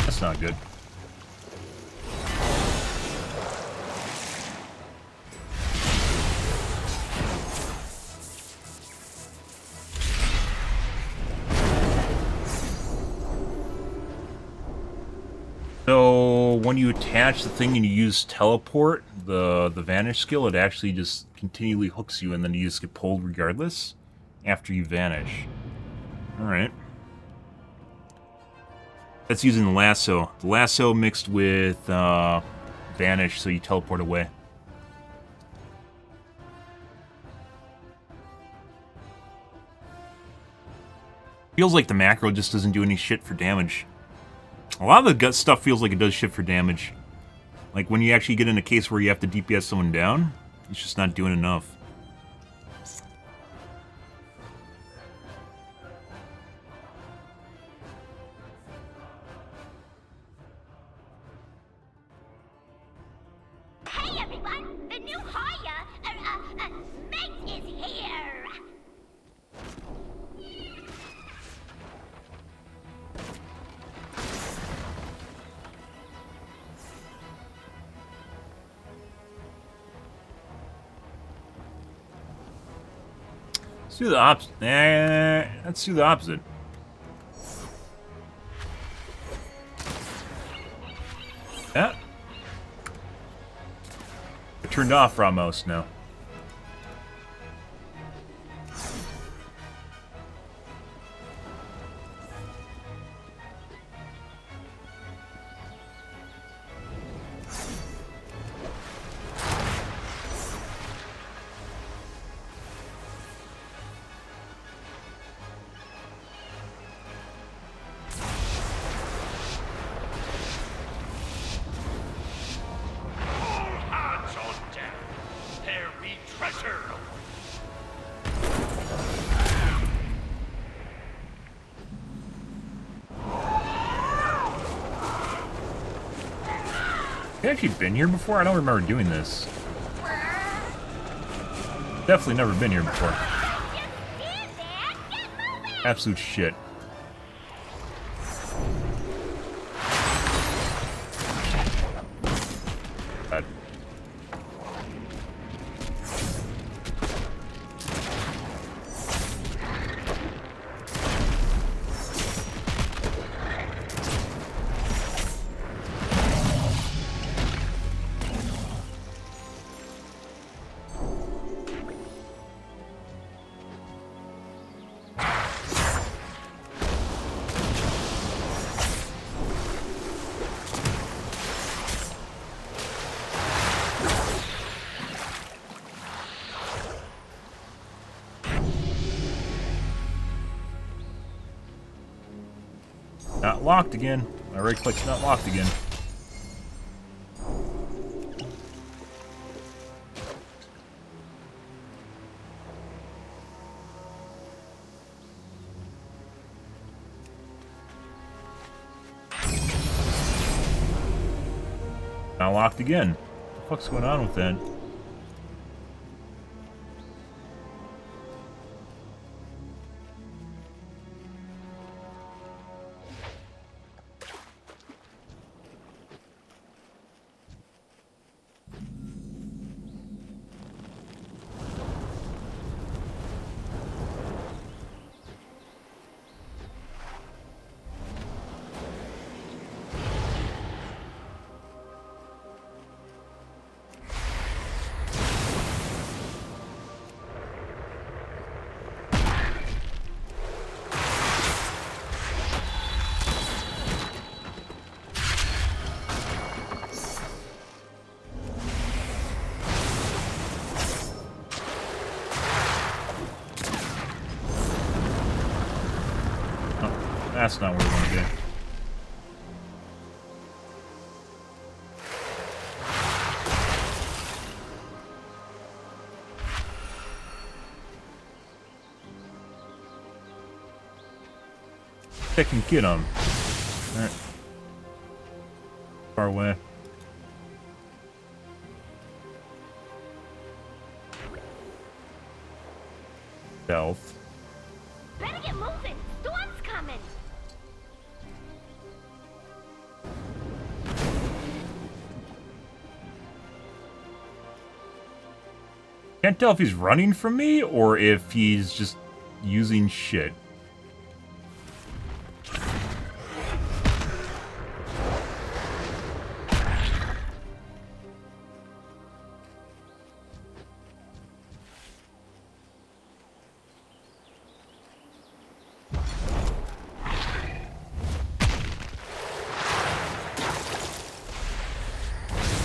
[SPEAKER 1] That's not good. So when you attach the thing and you use teleport, the vanish skill, it actually just continually hooks you and then you just get pulled regardless after you vanish. Alright. That's using the lasso. The lasso mixed with vanish so you teleport away. Feels like the macro just doesn't do any shit for damage. A lot of the gut stuff feels like it does shit for damage. Like when you actually get in a case where you have to DPS someone down, it's just not doing enough.
[SPEAKER 6] Hey everyone! The new hire, mate is here!
[SPEAKER 1] Let's do the opposite. Let's do the opposite. Yeah. It turned off Ramos now. Have I actually been here before? I don't remember doing this. Definitely never been here before. Absolute shit. God. Not locked again. My right click's not locked again. Not locked again. What the fuck's going on with that? That's not where we want to be. I can get him. Alright. Far away. Stealth.
[SPEAKER 6] Better get moving. Storm's coming.
[SPEAKER 1] Can't tell if he's running from me or if he's just using shit.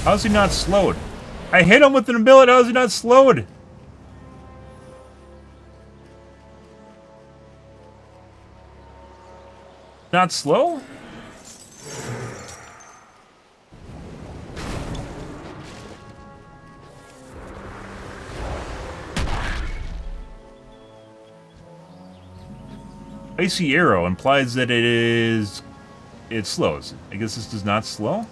[SPEAKER 1] How's he not slowed? I hit him with an ability, how is he not slowed? Not slow? Icy arrow implies that it slows. I guess this does not slow?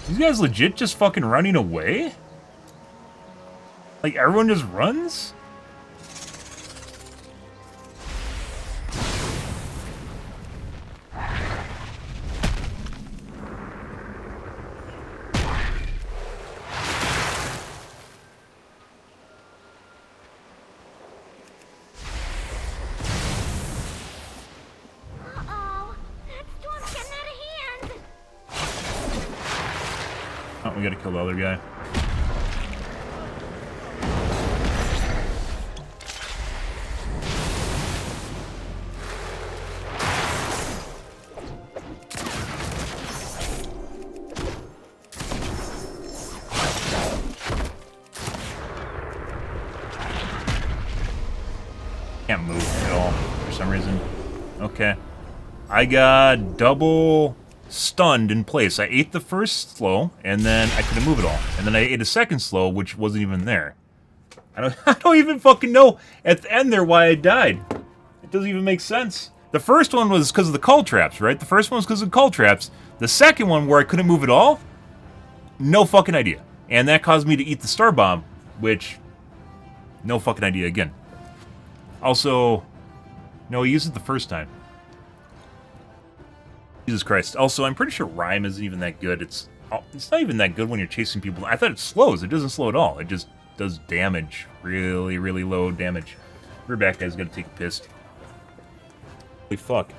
[SPEAKER 1] These guys legit just fucking running away? Like, everyone just runs?
[SPEAKER 6] Uh-oh. That storm's getting out of hand.
[SPEAKER 1] Oh, we gotta kill the other guy. Can't move at all for some reason. Okay. I got double stunned in place. I ate the first slow, and then I couldn't move at all. And then I ate a second slow, which wasn't even there. I don't even fucking know at the end there why I died. It doesn't even make sense. The first one was because of the call traps, right? The first one was because of call traps. The second one, where I couldn't move at all, no fucking idea. And that caused me to eat the star bomb, which, no fucking idea again. Also, no, he used it the first time. Jesus Christ. Also, I'm pretty sure Rhyme isn't even that good. It's not even that good when you're chasing people. I thought it slows. It doesn't slow at all. It just does damage. Really, really low damage. We're back, guys. Gotta take a piss. Holy fuck.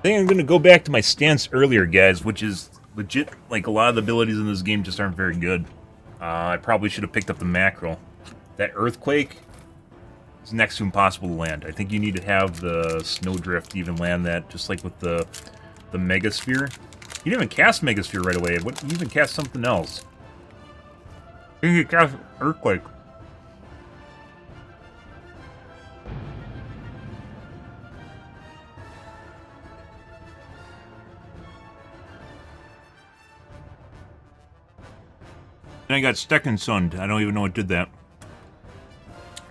[SPEAKER 1] I think I'm going to go back to my stance earlier, guys, which is legit, like, a lot of the abilities in this game just aren't very good. I probably should have picked up the mackerel. That earthquake is next to impossible to land. I think you need to have the snowdrift to even land that, just like with the megasphere. You didn't even cast megasphere right away. What, you even cast something else. I think you cast earthquake. And I got Stekken Sunned. I don't even know what did that.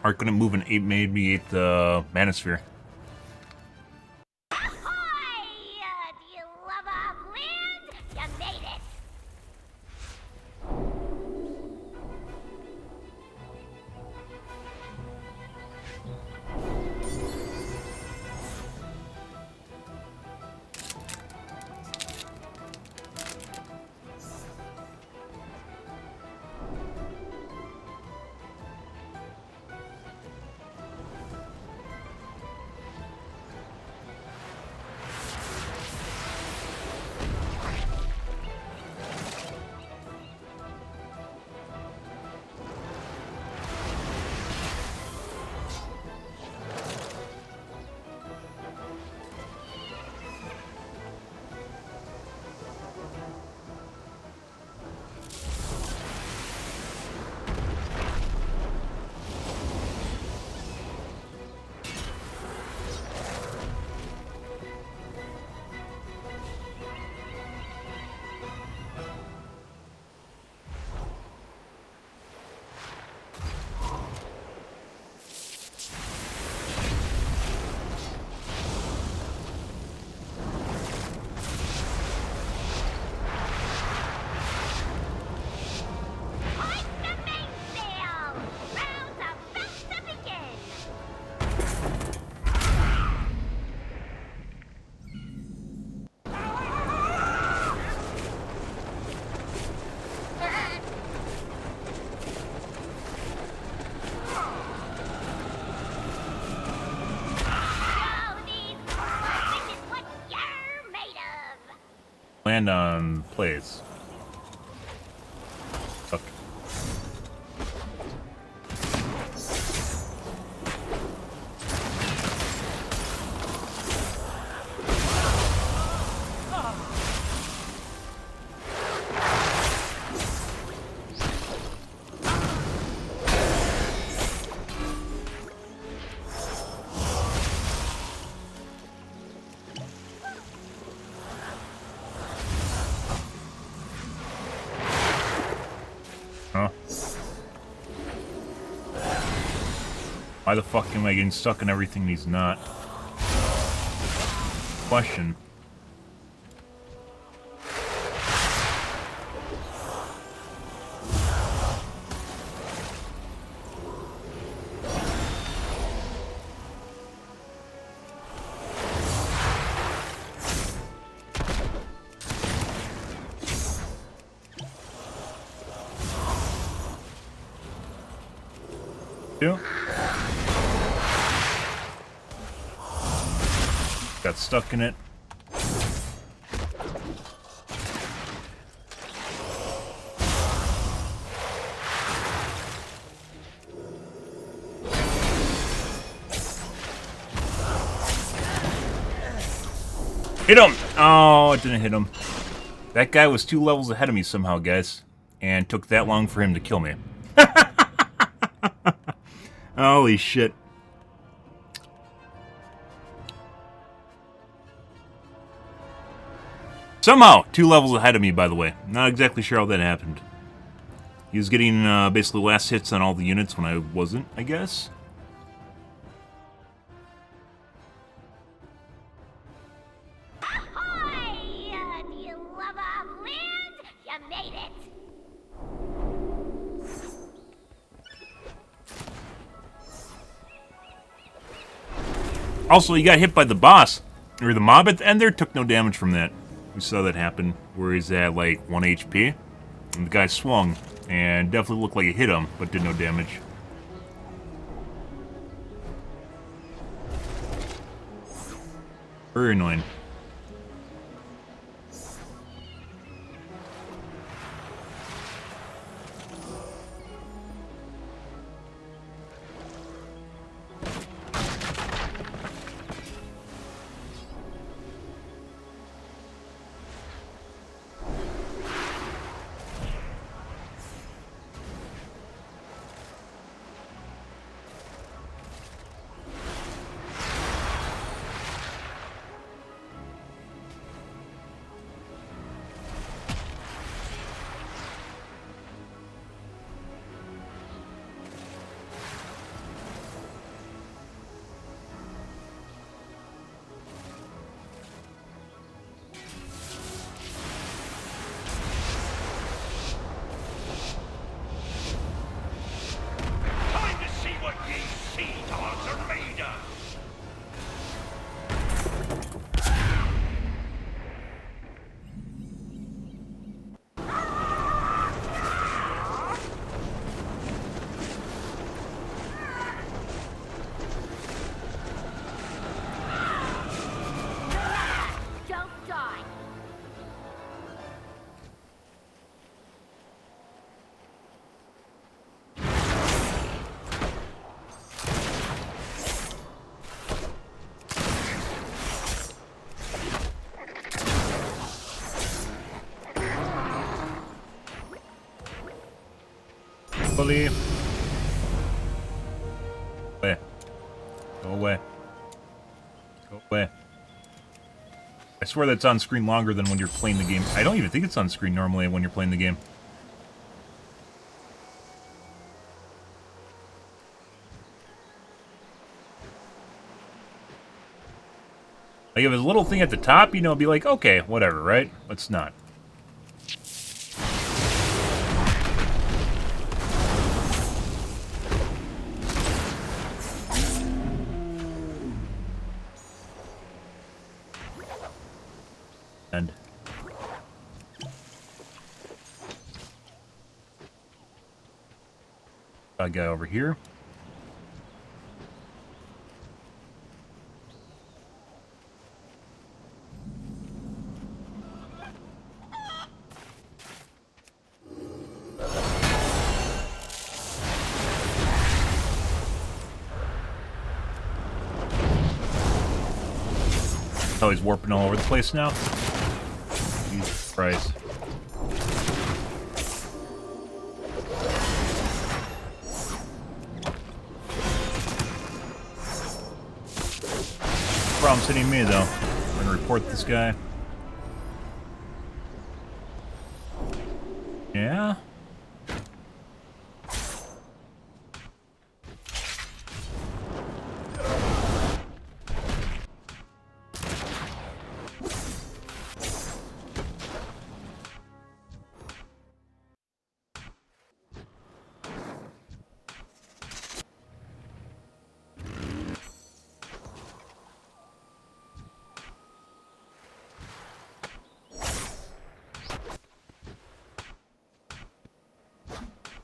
[SPEAKER 1] Art couldn't move and made me eat the manosphere.
[SPEAKER 6] Ahoy! Do you love our land? You made it!
[SPEAKER 1] Land on place. Fuck. Huh? Why the fuck am I getting stuck in everything he's not? Question. Got stuck in it. Hit him! Oh, it didn't hit him. That guy was 2 levels ahead of me somehow, guys. And took that long for him to kill me. Holy shit. Somehow, 2 levels ahead of me, by the way. Not exactly sure how that happened. He was getting basically last hits on all the units when I wasn't, I guess.
[SPEAKER 6] Ahoy! Do you love our land? You made it!
[SPEAKER 1] Also, he got hit by the boss, or the mob at the end there, took no damage from that. We saw that happen, where he's at like 1 HP, and the guy swung, and definitely looked like it hit him, but did no damage. Very annoying. Bully. Away. Go away. Go away. I swear that's on screen longer than when you're playing the game. I don't even think it's on screen normally when you're playing the game. Like, if it's a little thing at the top, you know, be like, okay, whatever, right? Let's not. And bad guy over here. Oh, he's warping all over the place now. Jesus Christ. Problem's hitting me, though. I'm gonna report this guy. Yeah?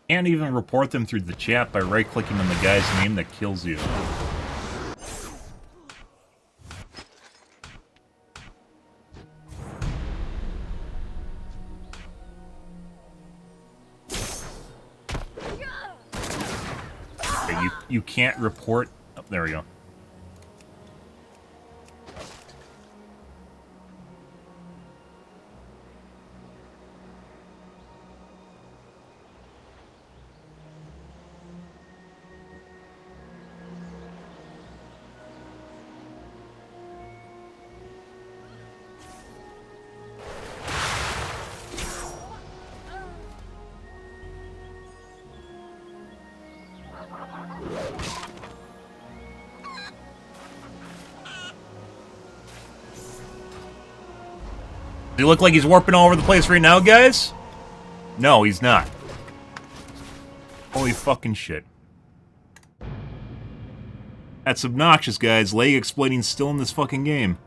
[SPEAKER 1] Can't even report them through the chat by right-clicking on the guy's name that kills you. Okay, you can't report... Oh, there we go. Does he look like he's warping all over the place right now, guys? No, he's not. Holy fucking shit. That's obnoxious, guys. Leg exploiting still in this fucking game.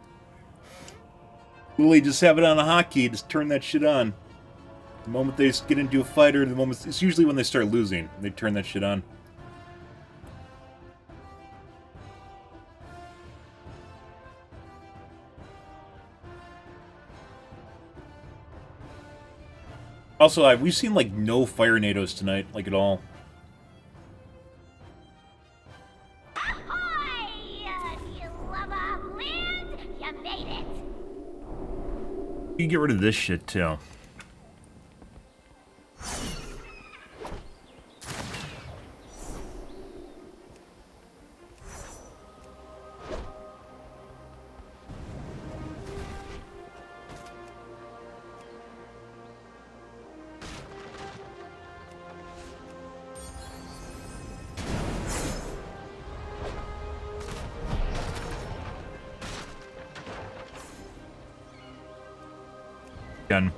[SPEAKER 1] Literally just have it on a hotkey, just turn that shit on. The moment they get into a fight, or the moment... It's usually when they start losing. They turn that shit on. Also, we've seen, like, no fire nados tonight, like, at all.
[SPEAKER 6] Ahoy! You love of land, you made it!
[SPEAKER 1] You can get rid of this shit, too. Done.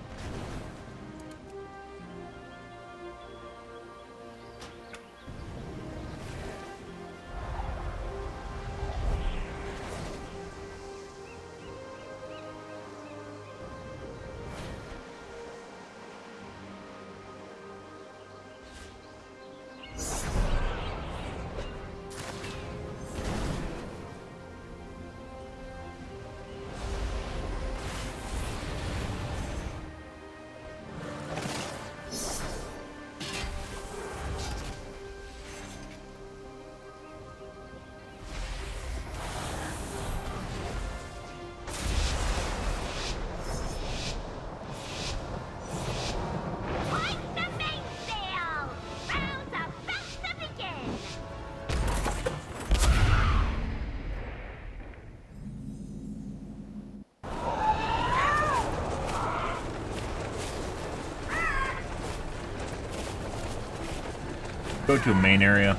[SPEAKER 1] Go to a main area.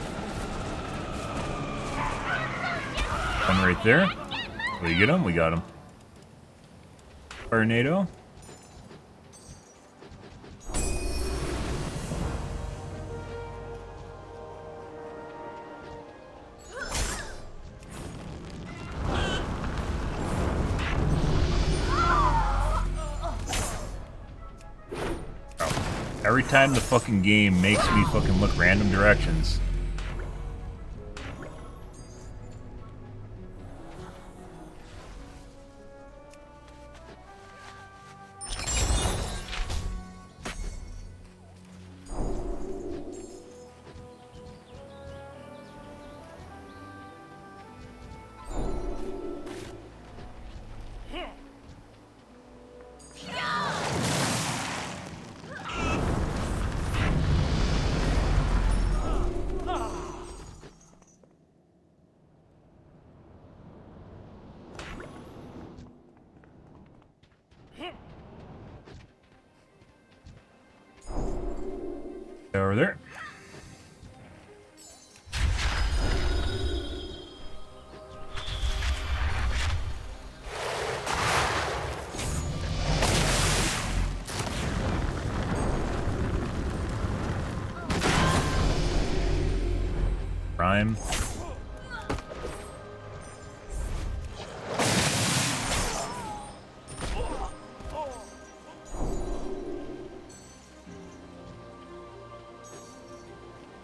[SPEAKER 1] One right there. We get him? We got him. Tornado. Every time the fucking game makes me fucking look random directions. Over there. Prime.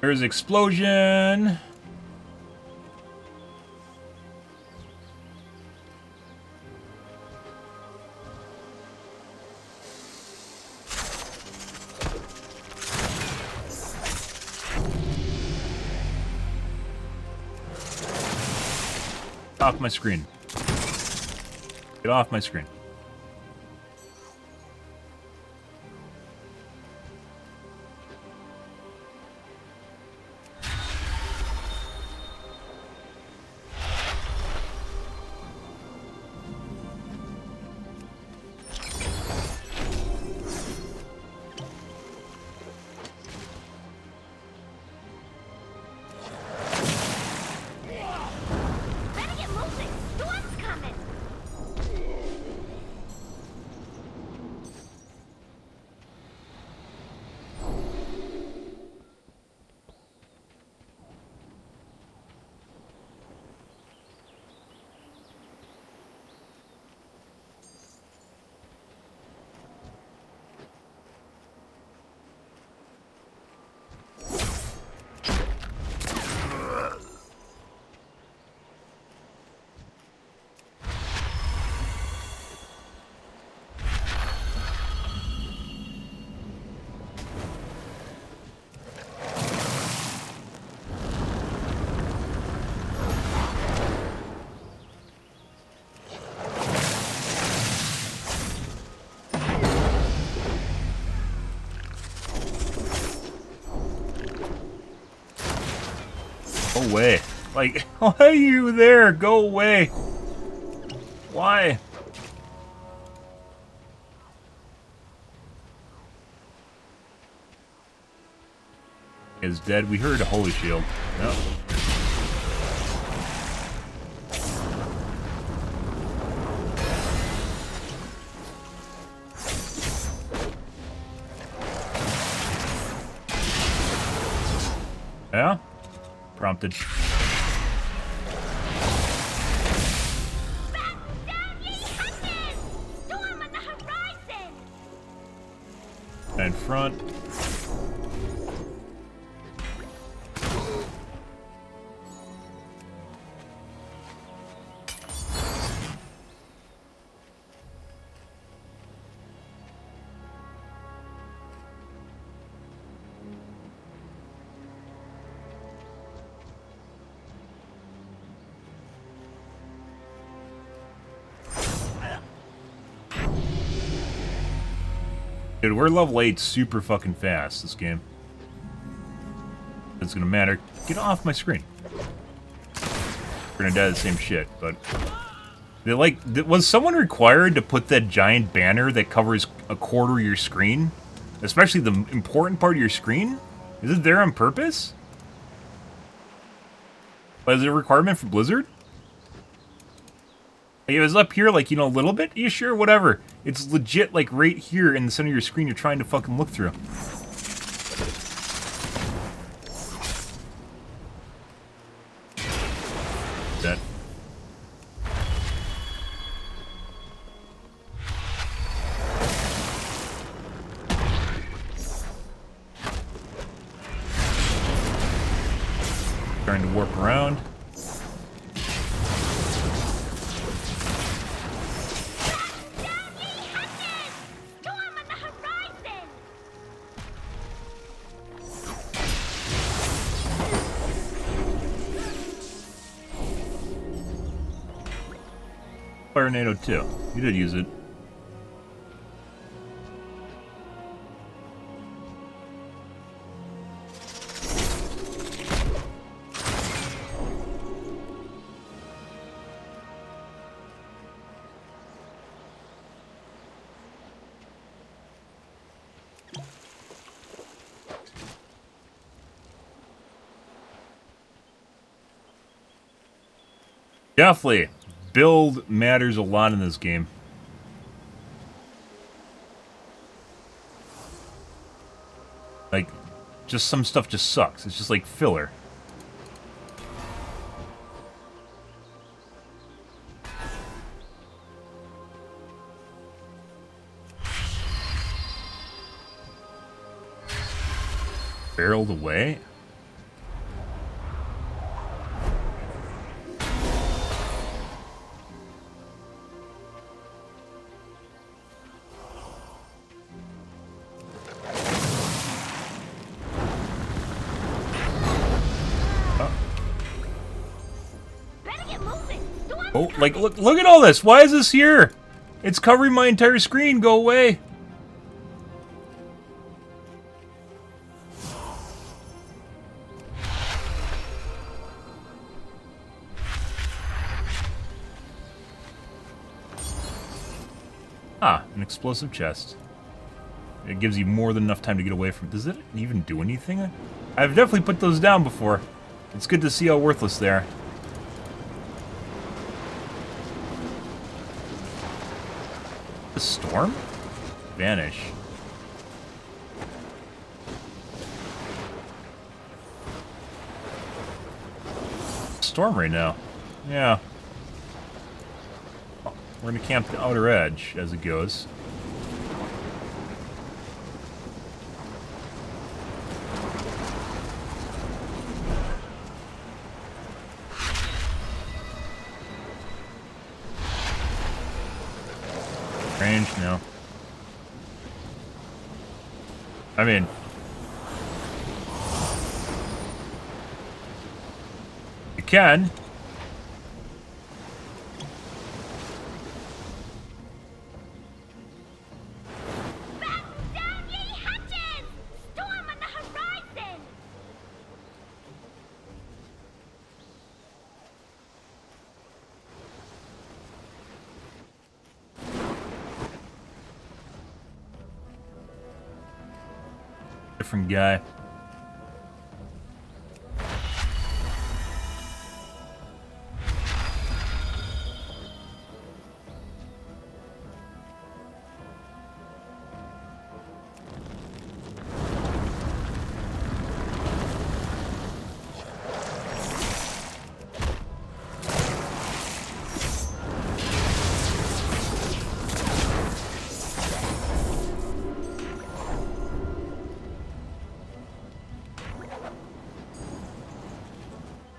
[SPEAKER 1] There's explosion. Off my screen. Get off my screen.
[SPEAKER 6] Better get moving. Storm's coming.
[SPEAKER 1] Go away. Like, why are you there? Go away. Why? Is dead. We heard a holy shield. Yep. Yeah? Prompted.
[SPEAKER 6] Batten down, ye hunters! Storm on the horizon!
[SPEAKER 1] In front. Dude, we're level 8 super fucking fast, this game. It's gonna matter. Get off my screen. We're gonna die the same shit, but... was someone required to put that giant banner that covers a quarter of your screen? Especially the important part of your screen? Is it there on purpose? But is it a requirement for Blizzard? Like, if it's up here, like, you know, a little bit, you sure? Whatever. It's legit, like, right here in the center of your screen you're trying to fucking look through. That. Trying to warp around. Fire NATO 2. You did use it. Definitely. Build matters a lot in this game. Like, just some stuff just sucks. It's just like filler. Barreled away? Oh, like, look at all this. Why is this here? It's covering my entire screen. Go away. Ah, an explosive chest. It gives you more than enough time to get away from it. Does it even do anything? I've definitely put those down before. It's good to see how worthless they are. The storm? Vanish. Storm right now. Yeah. Oh, we're gonna camp the outer edge as it goes. Range? No. I mean... you can.
[SPEAKER 6] Batten down ye hatches! Storm on the horizon!
[SPEAKER 1] Different guy.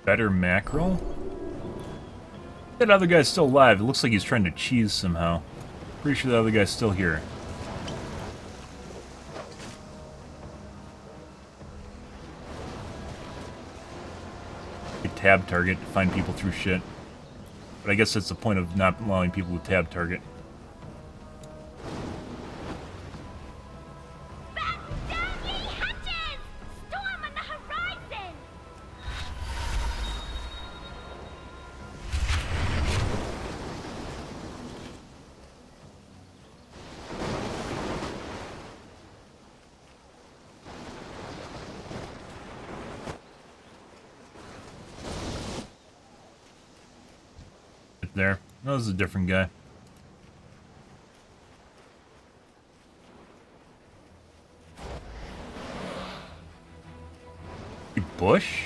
[SPEAKER 1] Better mackerel? That other guy's still alive. It looks like he's trying to cheese somehow. Pretty sure the other guy's still here. A tab target to find people through shit. But I guess that's the point of not allowing people to tab target.
[SPEAKER 6] Batten down ye hatches! Storm on the horizon!
[SPEAKER 1] right there. That was a different guy. Bush?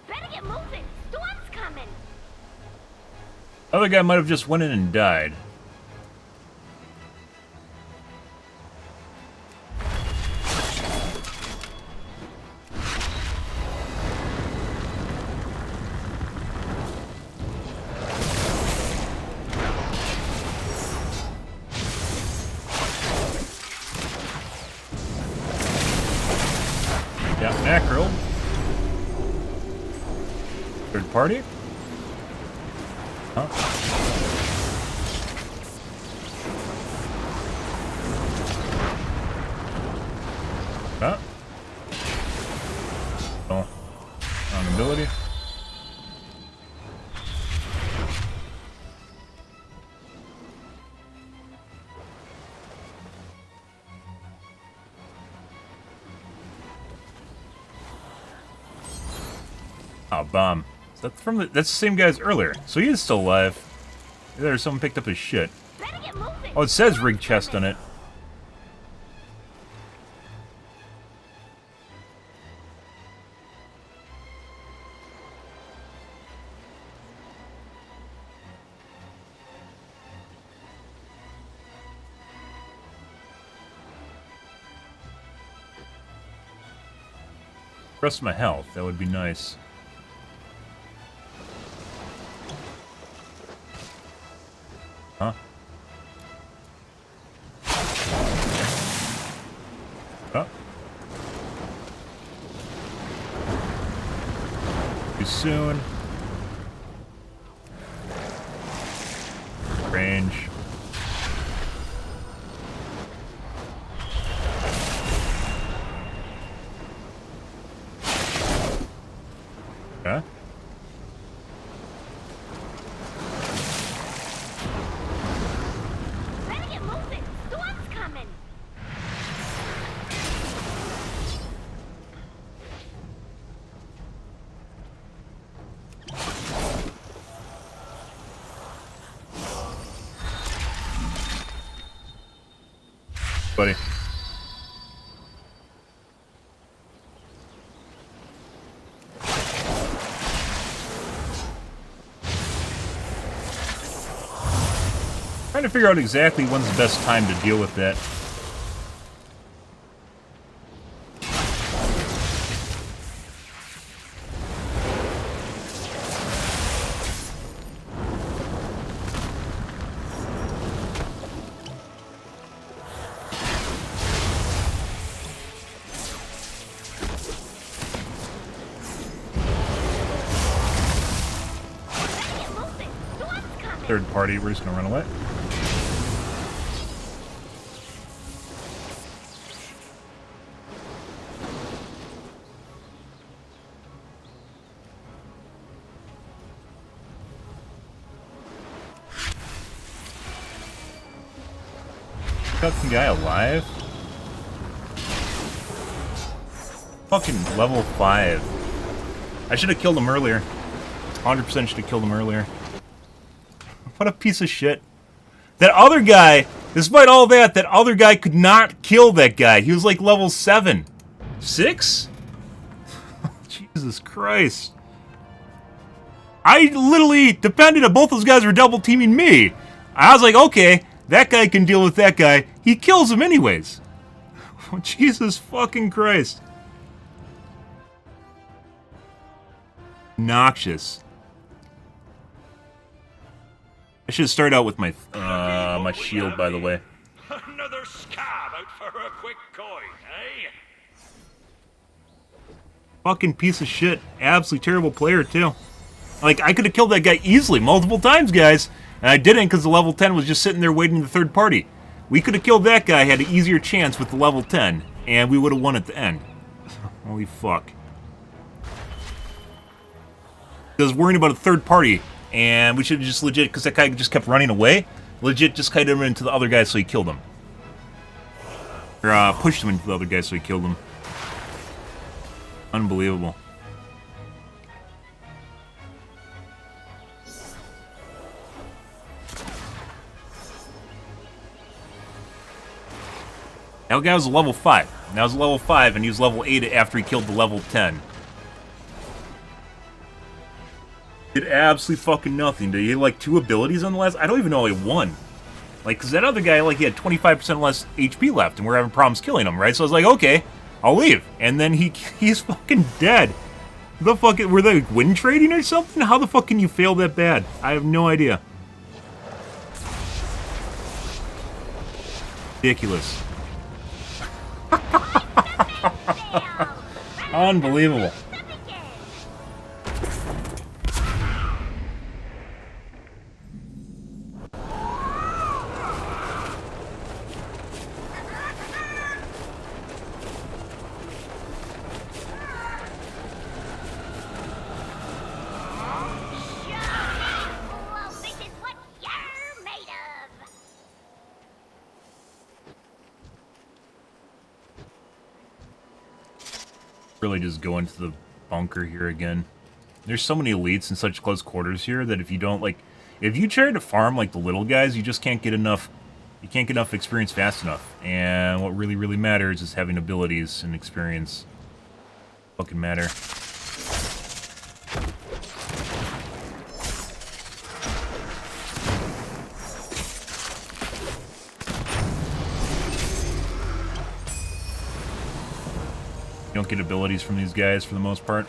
[SPEAKER 6] Better get moving. Storm's coming.
[SPEAKER 1] Other guy might have just went in and died. Yeah, mackerel. Third party? Huh? Huh? Oh. On ability. Oh, bomb. That's from that's the same guy as earlier. So he is still alive. Either someone picked up his shit.
[SPEAKER 6] Better get moving.
[SPEAKER 1] Oh, it says rig chest on it. Rest my health, that would be nice. Huh? Oh. Too soon. Range. Okay.
[SPEAKER 6] Better get moving. Storm's coming.
[SPEAKER 1] Buddy. Trying to figure out exactly when's the best time to deal with that.
[SPEAKER 6] Better get moving. Storm's coming.
[SPEAKER 1] Third party, we're just gonna run away. Got some guy alive? Fucking level 5. I should have killed him earlier. 100% should have killed him earlier. What a piece of shit. That other guy, despite all that, that other guy could not kill that guy. He was like level 7. 6? Jesus Christ. I literally depended on both those guys were double teaming me. I was like, okay, that guy can deal with that guy. He kills him anyways. Jesus fucking Christ. Noxious. I should start out with my my shield, by the way.
[SPEAKER 5] Another scab out for a quick coin, eh?
[SPEAKER 1] Fucking piece of shit. Absolutely terrible player, too. Like, I could have killed that guy easily, multiple times, guys. And I didn't because the level 10 was just sitting there waiting the third party. We could have killed that guy, had an easier chance with the level 10, and we would have won at the end. Holy fuck. I was worrying about a third party, and we should have just legit, because that guy just kept running away, legit just kited him into the other guy so he killed him. Or pushed him into the other guy so he killed him. Unbelievable. That guy was a level 5. That was a level 5, and he was level 8 after he killed the level 10. Did absolutely fucking nothing. Did he have like 2 abilities on the last? I don't even know he won. Like, because that other guy, like, he had 25% less HP left, and we're having problems killing him, right? So I was like, okay, I'll leave. And then he's fucking dead. The fuck, were they win trading or something? How the fuck can you fail that bad? I have no idea. Ridiculous. Unbelievable.
[SPEAKER 6] Well, this is what you're made of.
[SPEAKER 1] Really just go into the bunker here again. There's so many elites in such close quarters here that if you don't, like, if you try to farm like the little guys, you just can't get enough, you can't get enough experience fast enough. And what really, really matters is having abilities and experience. Fucking matter. You don't get abilities from these guys for the most part.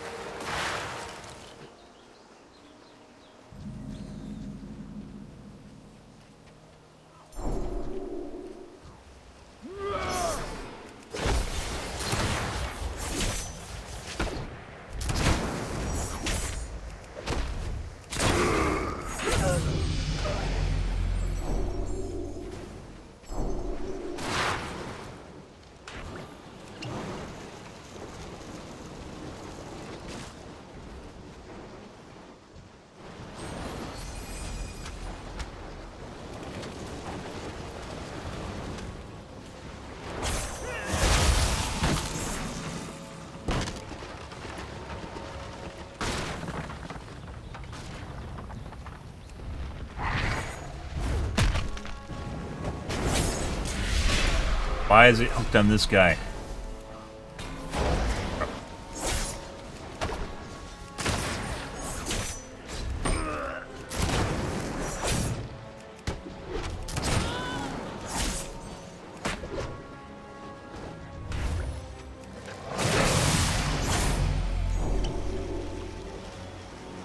[SPEAKER 1] Why is it hooked on this guy?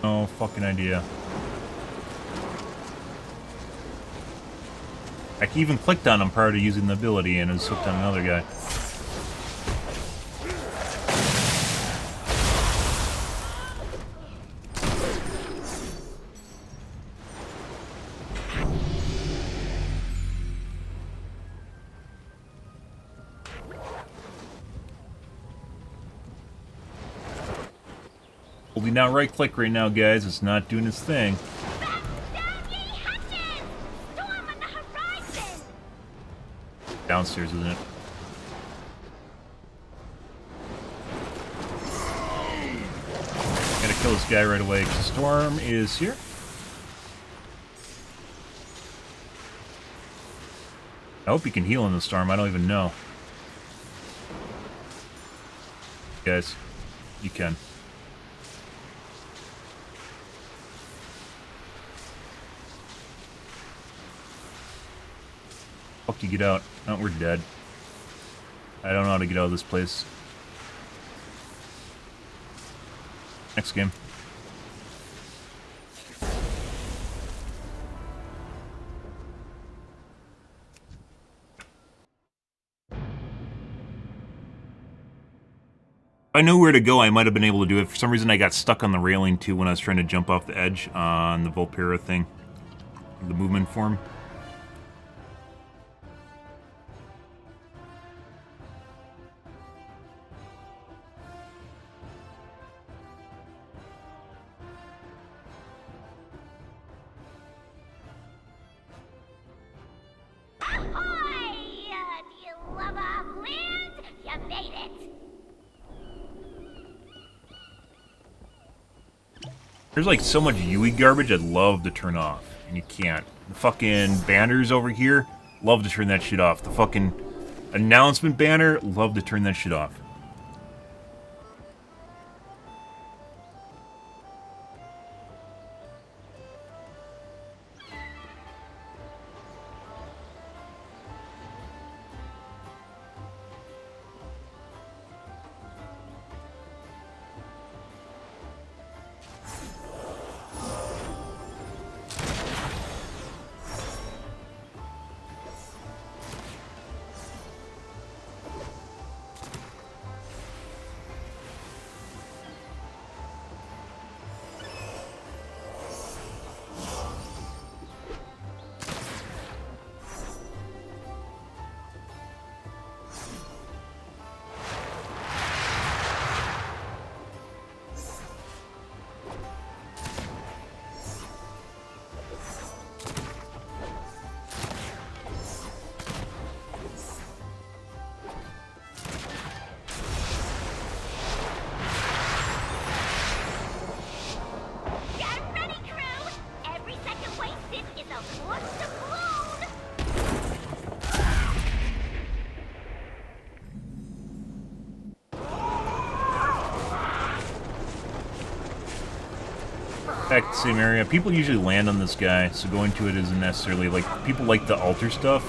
[SPEAKER 1] No fucking idea. I even clicked on him prior to using the ability and it was hooked on another guy. Holding down right click right now, guys. It's not doing its thing. Downstairs, isn't it? Gotta kill this guy right away because Storm is here. I hope you can heal in the storm. I don't even know. Guys, you can. Fuck you, get out. Oh, we're dead. I don't know how to get out of this place. Next game. I knew where to go, I might have been able to do it. For some reason, I got stuck on the railing, too, when I was trying to jump off the edge on the Volpera thing. The movement form.
[SPEAKER 6] Ahoy! You love off land? You made it!
[SPEAKER 1] There's like so much UE garbage I'd love to turn off, and you can't. The fucking banners over here, love to turn that shit off. The fucking announcement banner, love to turn that shit off. Back to the same area. People usually land on this guy, so going to it isn't necessarily like people like to alter stuff.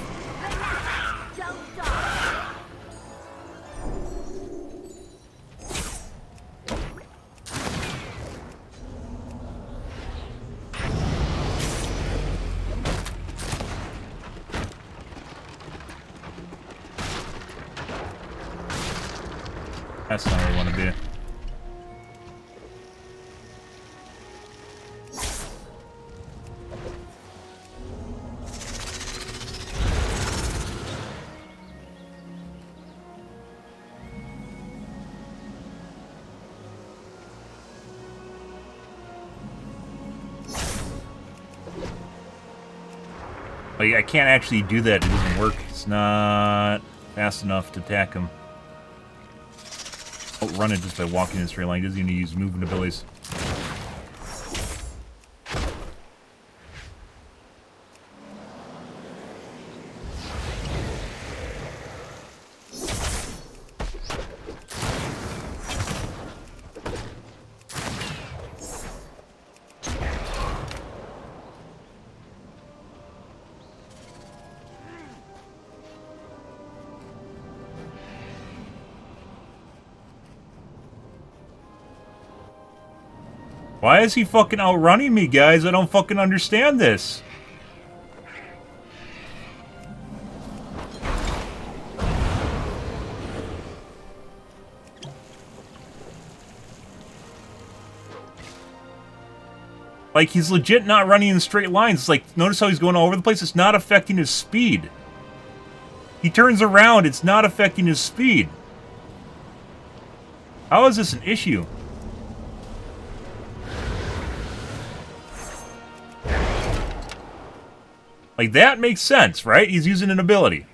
[SPEAKER 1] That's not where I want to be. Like, I can't actually do that. It doesn't work. It's not fast enough to attack him. I'll run it just by walking in a straight line. He doesn't even use movement abilities. Why is he fucking outrunning me, guys? I don't fucking understand this. Like, he's legit not running in straight lines. It's like, notice how he's going all over the place? It's not affecting his speed. He turns around, it's not affecting his speed. How is this an issue? Like, that makes sense, right? He's using an ability.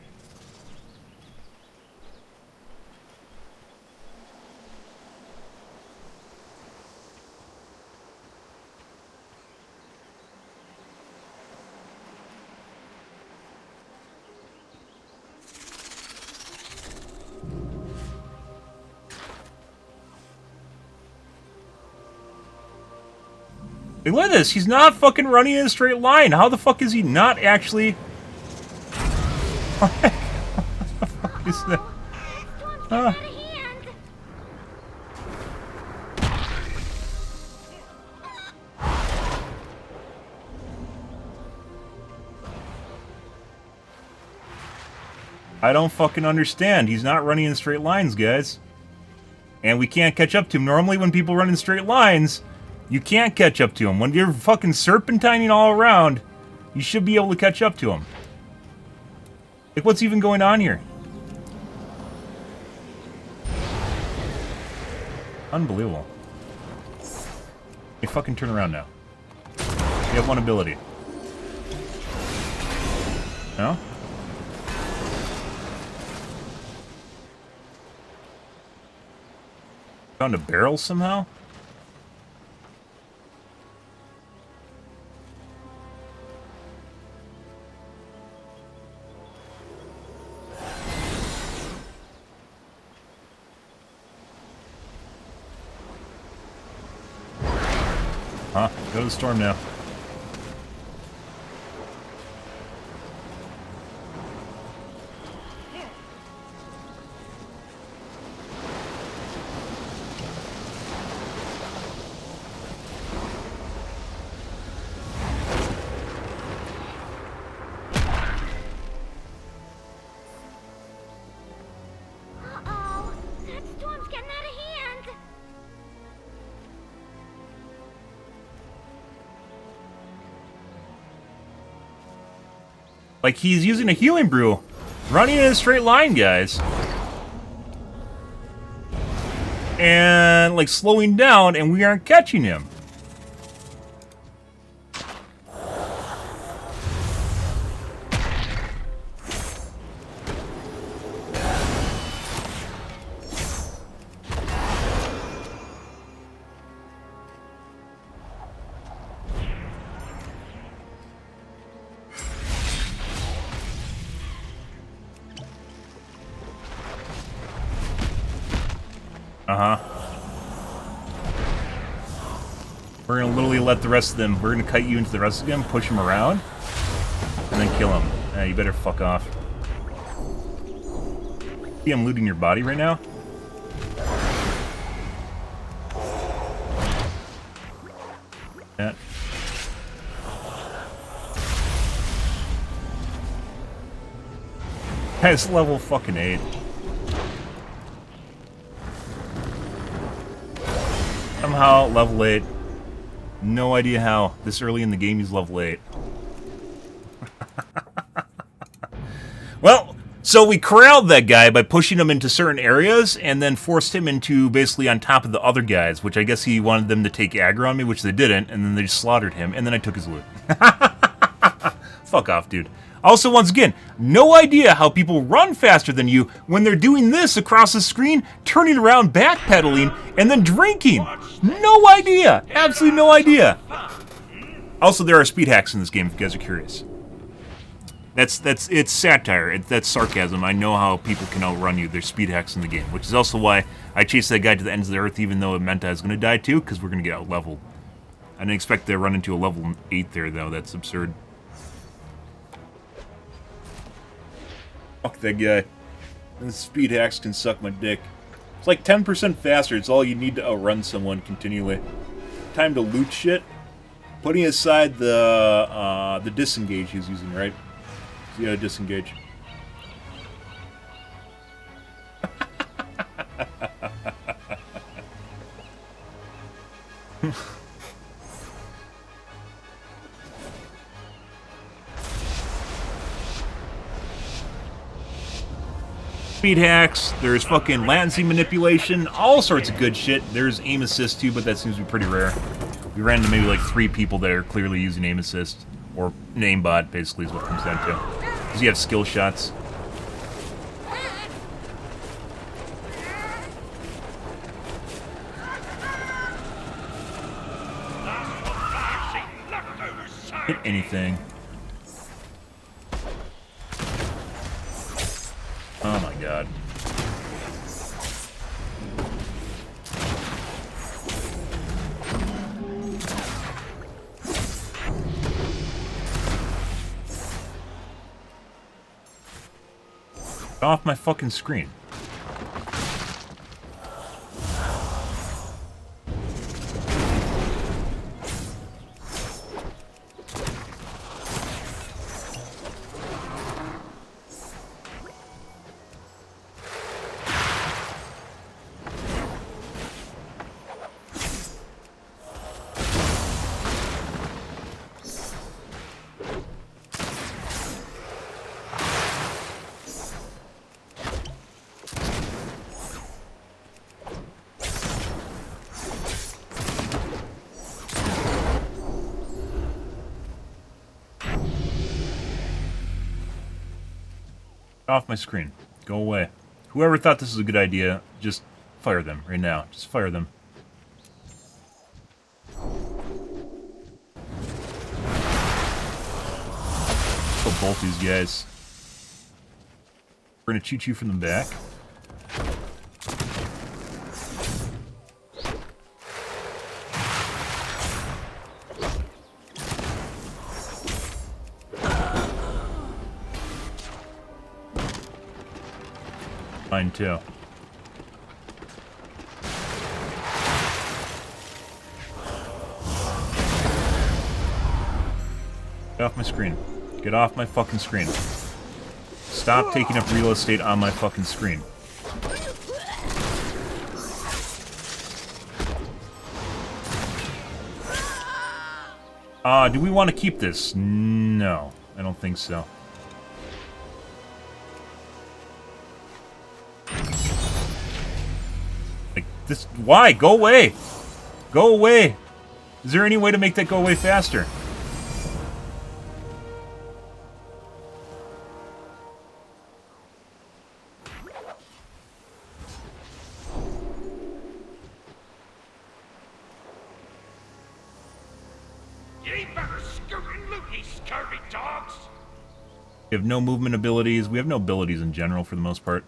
[SPEAKER 1] Like, look at this. He's not fucking running in a straight line. How the fuck is he not actually... What the fuck is that? I don't fucking understand. He's not running in straight lines, guys. And we can't catch up to him. Normally when people run in straight lines, you can't catch up to him. When you're fucking serpentining all around, you should be able to catch up to him. Like, what's even going on here? Unbelievable. Hey, fucking turn around now. You have one ability. No? Found a barrel somehow? Huh? Go to the storm now.
[SPEAKER 6] Uh-oh. That storm's getting out of hand.
[SPEAKER 1] Like, he's using a healing brew. Running in a straight line, guys. And, like, slowing down, and we aren't catching him. Uh-huh. We're gonna literally let the rest of them, we're gonna cut you into the rest of them, push them around, and then kill them. You better fuck off. See, I'm looting your body right now? Yeah. That's level fucking 8. Somehow, level 8. No idea how. This early in the game, he's level 8. Well, so we corralled that guy by pushing him into certain areas, and then forced him into basically on top of the other guys, which I guess he wanted them to take aggro on me, which they didn't, and then they just slaughtered him, and then I took his loot. Fuck off, dude. Also, once again, no idea how people run faster than you when they're doing this across the screen, turning around, backpedaling, and then drinking. No idea. Absolutely no idea. Also, there are speed hacks in this game, if you guys are curious. It's satire. That's sarcasm. I know how people can outrun you. There's speed hacks in the game, which is also why I chased that guy to the ends of the earth, even though it meant I was going to die too, because we're going to get out-leveled. I didn't expect to run into a level 8 there, though. That's absurd. Fuck that guy. And the speed hacks can suck my dick. It's like 10% faster. It's all you need to outrun someone continually. Time to loot shit. Putting aside the disengage he's using, right? So you gotta disengage. Speed hacks, there's fucking latency manipulation, all sorts of good shit. There's aim assist too, but that seems to be pretty rare. We ran into maybe like 3 people that are clearly using aim assist, or an aimbot basically is what it comes down to. Because you have skill shots. Hit anything. Oh my god. Get off my fucking screen. Off my screen. Go away. Whoever thought this was a good idea, just fire them right now. Just fire them. Kill both these guys. We're gonna shoot you from the back. Mine too. Get off my screen. Get off my fucking screen. Stop taking up real estate on my fucking screen. Do we want to keep this? No, I don't think so. Like, this... Why? Go away! Go away! Is there any way to make that go away faster? We have no movement abilities. We have no abilities in general for the most part.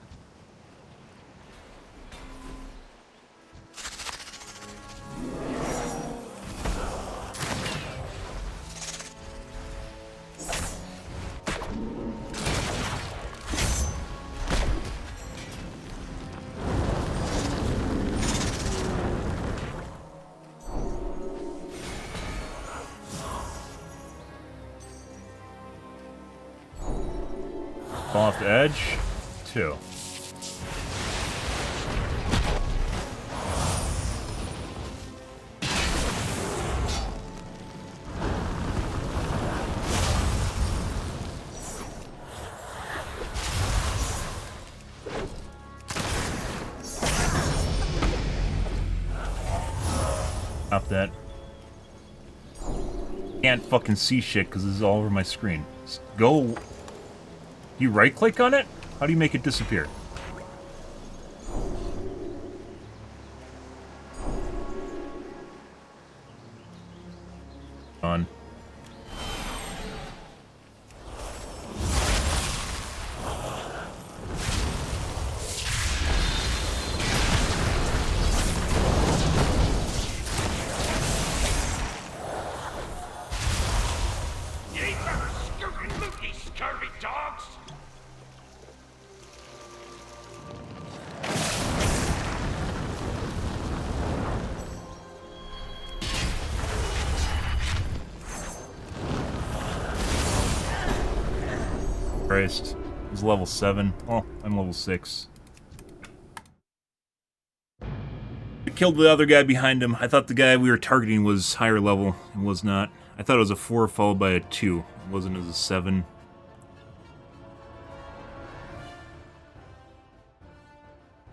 [SPEAKER 1] Fall off the edge. 2. Stop that. Can't fucking see shit because this is all over my screen. Just go. You right-click on it? How do you make it disappear? On. Christ. He's level 7. Oh, I'm level 6. I killed the other guy behind him. I thought the guy we were targeting was higher level. It was not. I thought it was a 4 followed by a 2. It wasn't. It was a 7.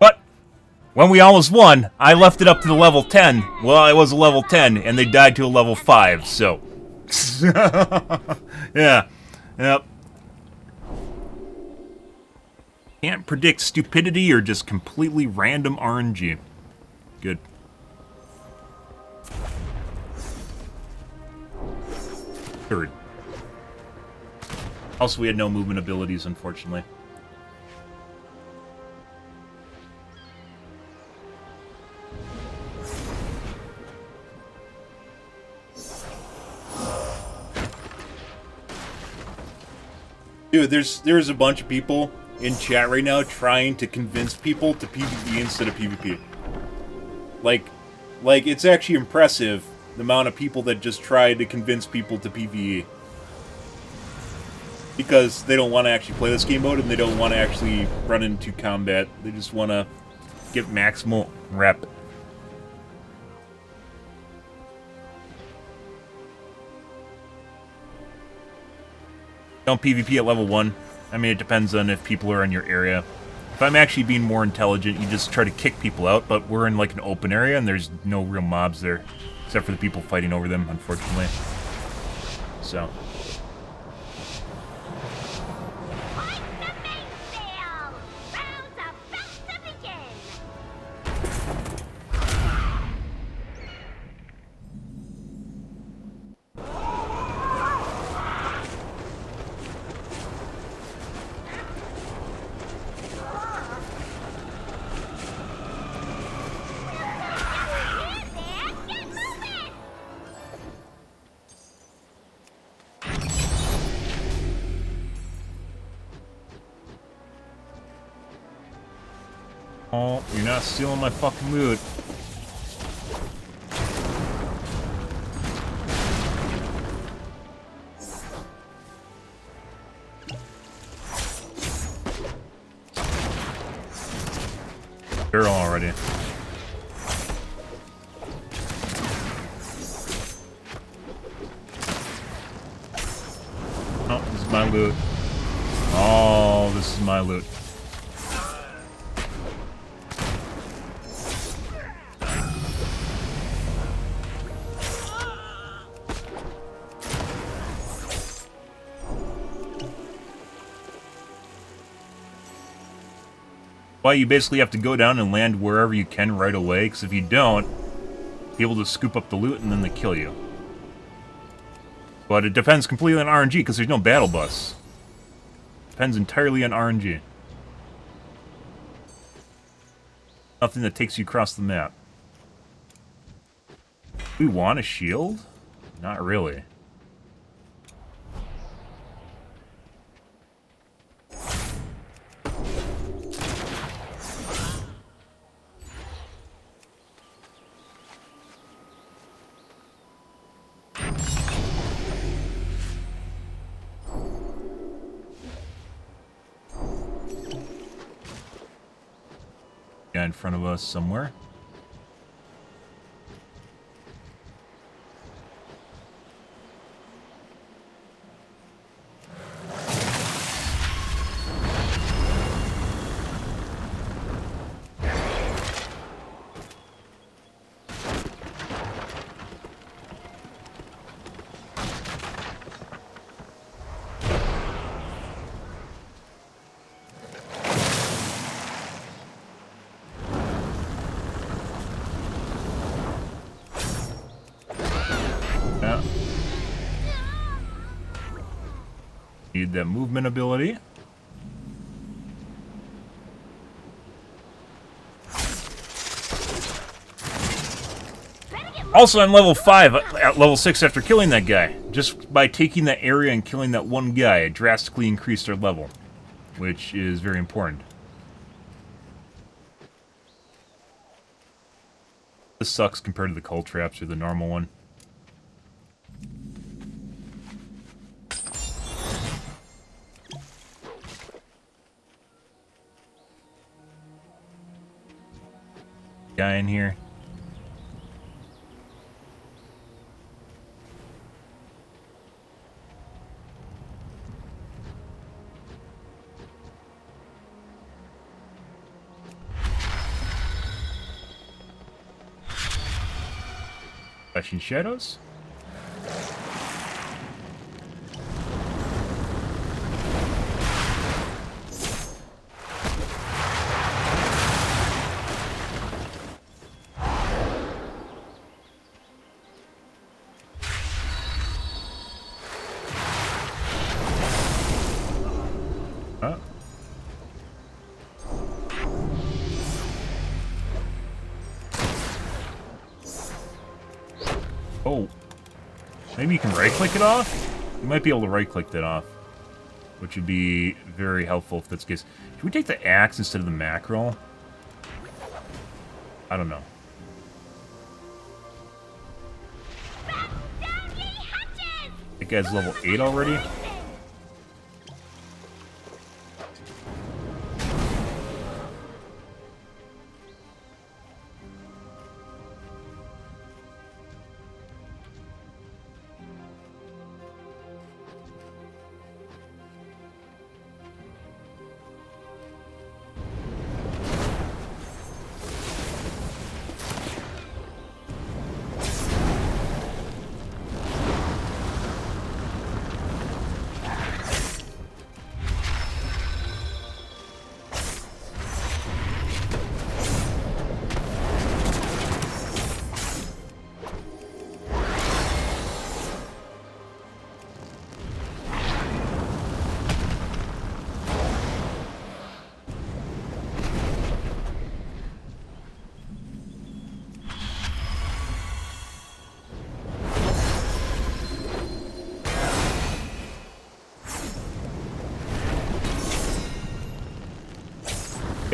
[SPEAKER 1] But when we almost won, I left it up to the level 10. Well, I was a level 10, and they died to a level 5, so... yeah. Yep. Can't predict stupidity or just completely random RNG. Good. Third. Also, we had no movement abilities, unfortunately. Dude, there's a bunch of people in chat right now trying to convince people to PvP instead of PvP. Like it's actually impressive the amount of people that just try to convince people to PvE. Because they don't want to actually play this game mode and they don't want to actually run into combat. They just want to get maximal rep. Don't PvP at level 1. I mean, it depends on if people are in your area. If I'm actually being more intelligent, you just try to kick people out, but we're in like an open area and there's no real mobs there. Except for the people fighting over them, unfortunately. So.
[SPEAKER 6] Find the main
[SPEAKER 1] Oh, you're not stealing my fucking loot. Barrel already. Oh, this is my loot. Oh, this is my loot. Why you basically have to go down and land wherever you can right away, because if you don't, people just scoop up the loot and then they kill you. But it depends completely on RNG, because there's no battle bus. Depends entirely on RNG. Nothing that takes you across the map. We want a shield? Not really. Guy in front of us somewhere. Yeah. Need that movement ability. Also, I'm level 5 at level 6 after killing that guy. Just by taking that area and killing that one guy, it drastically increased our level, which is very important. This sucks compared to the cold traps or the normal one. Guy in here. Flashing shadows. Oh. Maybe you can right-click it off? You might be able to right-click that off, which would be very helpful if that's the case. Should we take the axe instead of the mackerel? I don't know. That guy's level 8 already?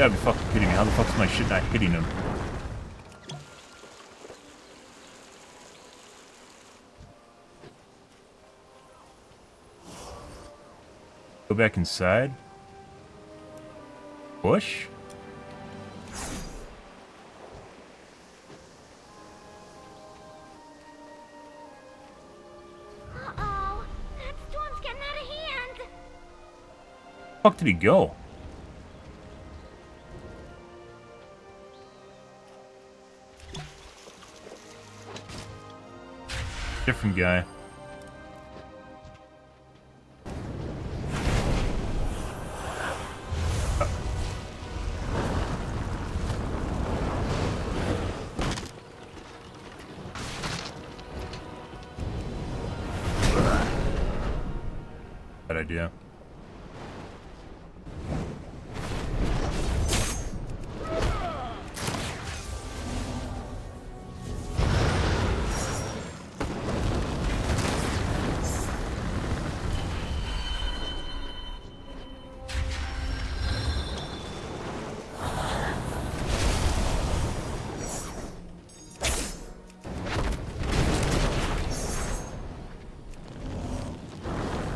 [SPEAKER 1] gotta be fucking kidding me. How the fuck's my shit not hitting him? Go back inside. Push.
[SPEAKER 6] Uh-oh. That storm's getting out of hand.
[SPEAKER 1] Fuck did he go? Different guy. Bad idea.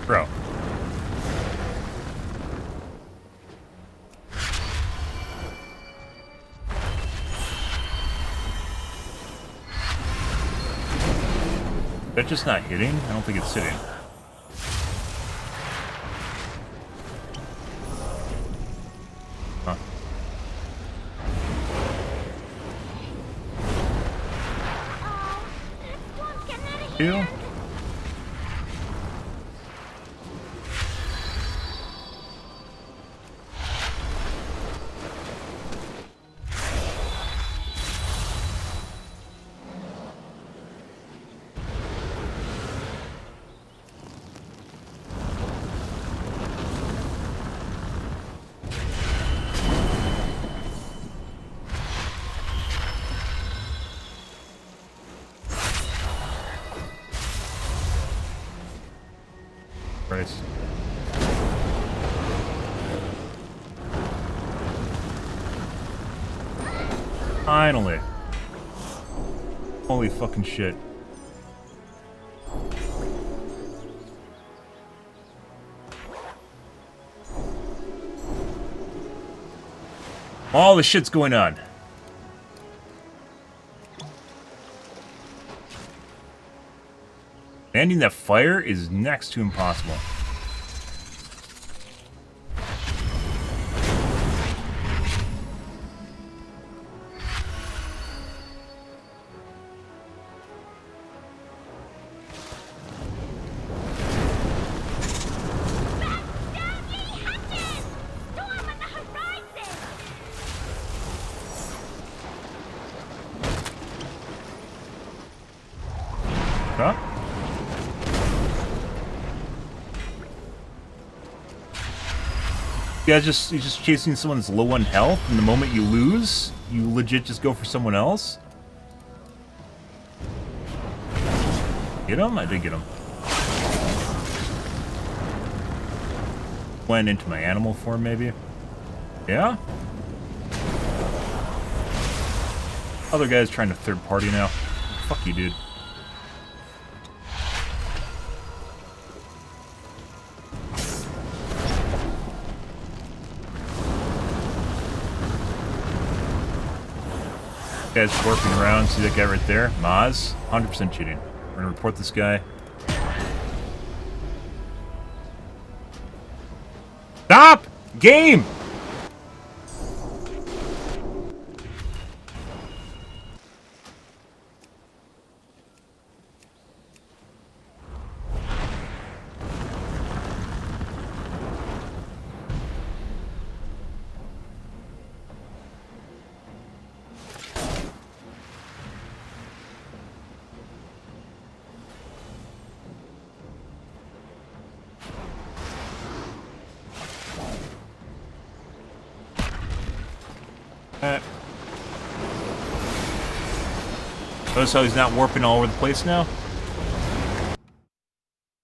[SPEAKER 1] Bro. That just not hitting? I don't think it's hitting. Huh.
[SPEAKER 6] Uh-oh. That storm's getting out of
[SPEAKER 1] Two.
[SPEAKER 6] hand.
[SPEAKER 1] Christ. Finally. Holy fucking shit. All the shit's going on. Landing that fire is next to impossible.
[SPEAKER 6] Down ye hatches! Storm on the horizon!
[SPEAKER 1] Huh? You guys you're just chasing someone that's low on health, and the moment you lose, you legit just go for someone else? Get him? I did get him. Went into my animal form, maybe? Yeah? Other guy's trying to third party now. Fuck you, dude. Guy's warping around. See that guy right there? Maz? 100% cheating. We're gonna report this guy. Stop! Game! Notice how he's not warping all over the place now?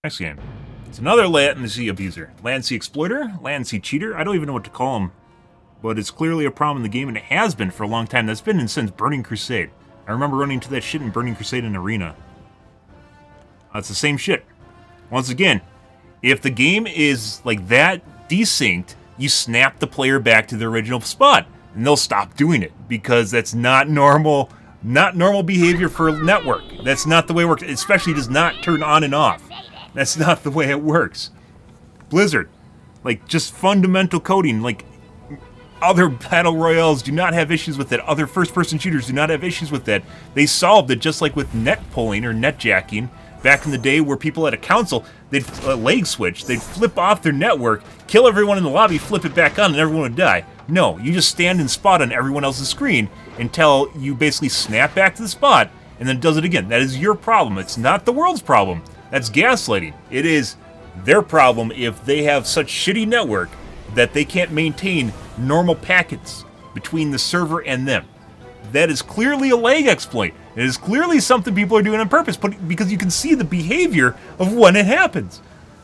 [SPEAKER 1] Next game. It's another latency abuser. Latency exploiter? Latency cheater? I don't even know what to call him. but it's clearly a problem in the game, and it has been for a long time. That's been since Burning Crusade. I remember running into that shit in Burning Crusade in Arena. It's the same shit. Once again, if the game is like that desynced, you snap the player back to the original spot, and they'll stop doing it, because that's not normal behavior for a network. That's not the way it works. It especially does not turn on and off. That's not the way it works. Blizzard, like, just fundamental coding, like, other battle royales do not have issues with it. Other first-person shooters do not have issues with that. They solved it just like with net pulling or net jacking back in the day, where people at a console, they'd leg switch, they'd flip off their network, kill everyone in the lobby, flip it back on, and everyone would die. No, you just stand and spot on everyone else's screen until you basically snap back to the spot, and then it does it again. That is your problem. It's not the world's problem. That's gaslighting. It is their problem if they have such shitty network that they can't maintain normal packets between the server and them. That is clearly a lag exploit. It is clearly something people are doing on purpose, but because you can see the behavior of when it happens.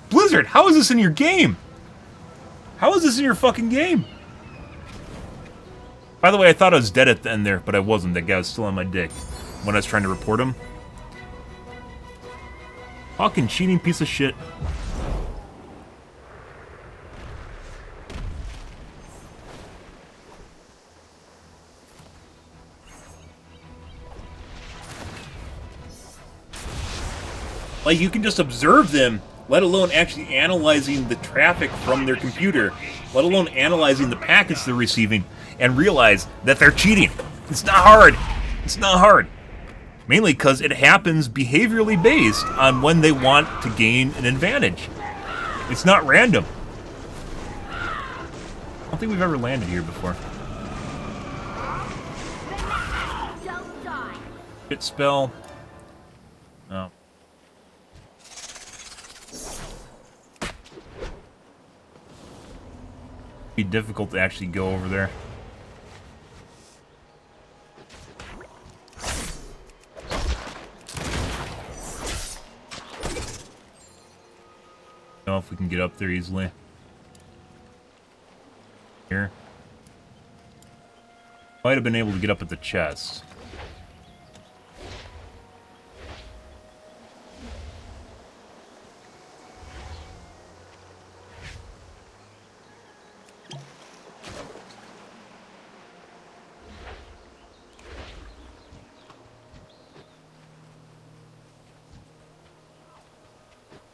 [SPEAKER 1] Blizzard, how is this in your game? How is this in your fucking game? By the way, I thought I was dead at the end there, but I wasn't. That guy was still on my dick when I was trying to report him. Fucking cheating piece of shit. Like, you can just observe them, let alone actually analyzing the traffic from their computer, let alone analyzing the packets they're receiving, and realize that they're cheating. It's not hard. It's not hard. Mainly because it happens behaviorally based on when they want to gain an advantage. It's not random. I don't think we've ever landed here before.
[SPEAKER 6] Don't die.
[SPEAKER 1] Hit spell. Oh. Be difficult to actually go over there. Know if we can get up there easily. Here. Might have been able to get up at the chest.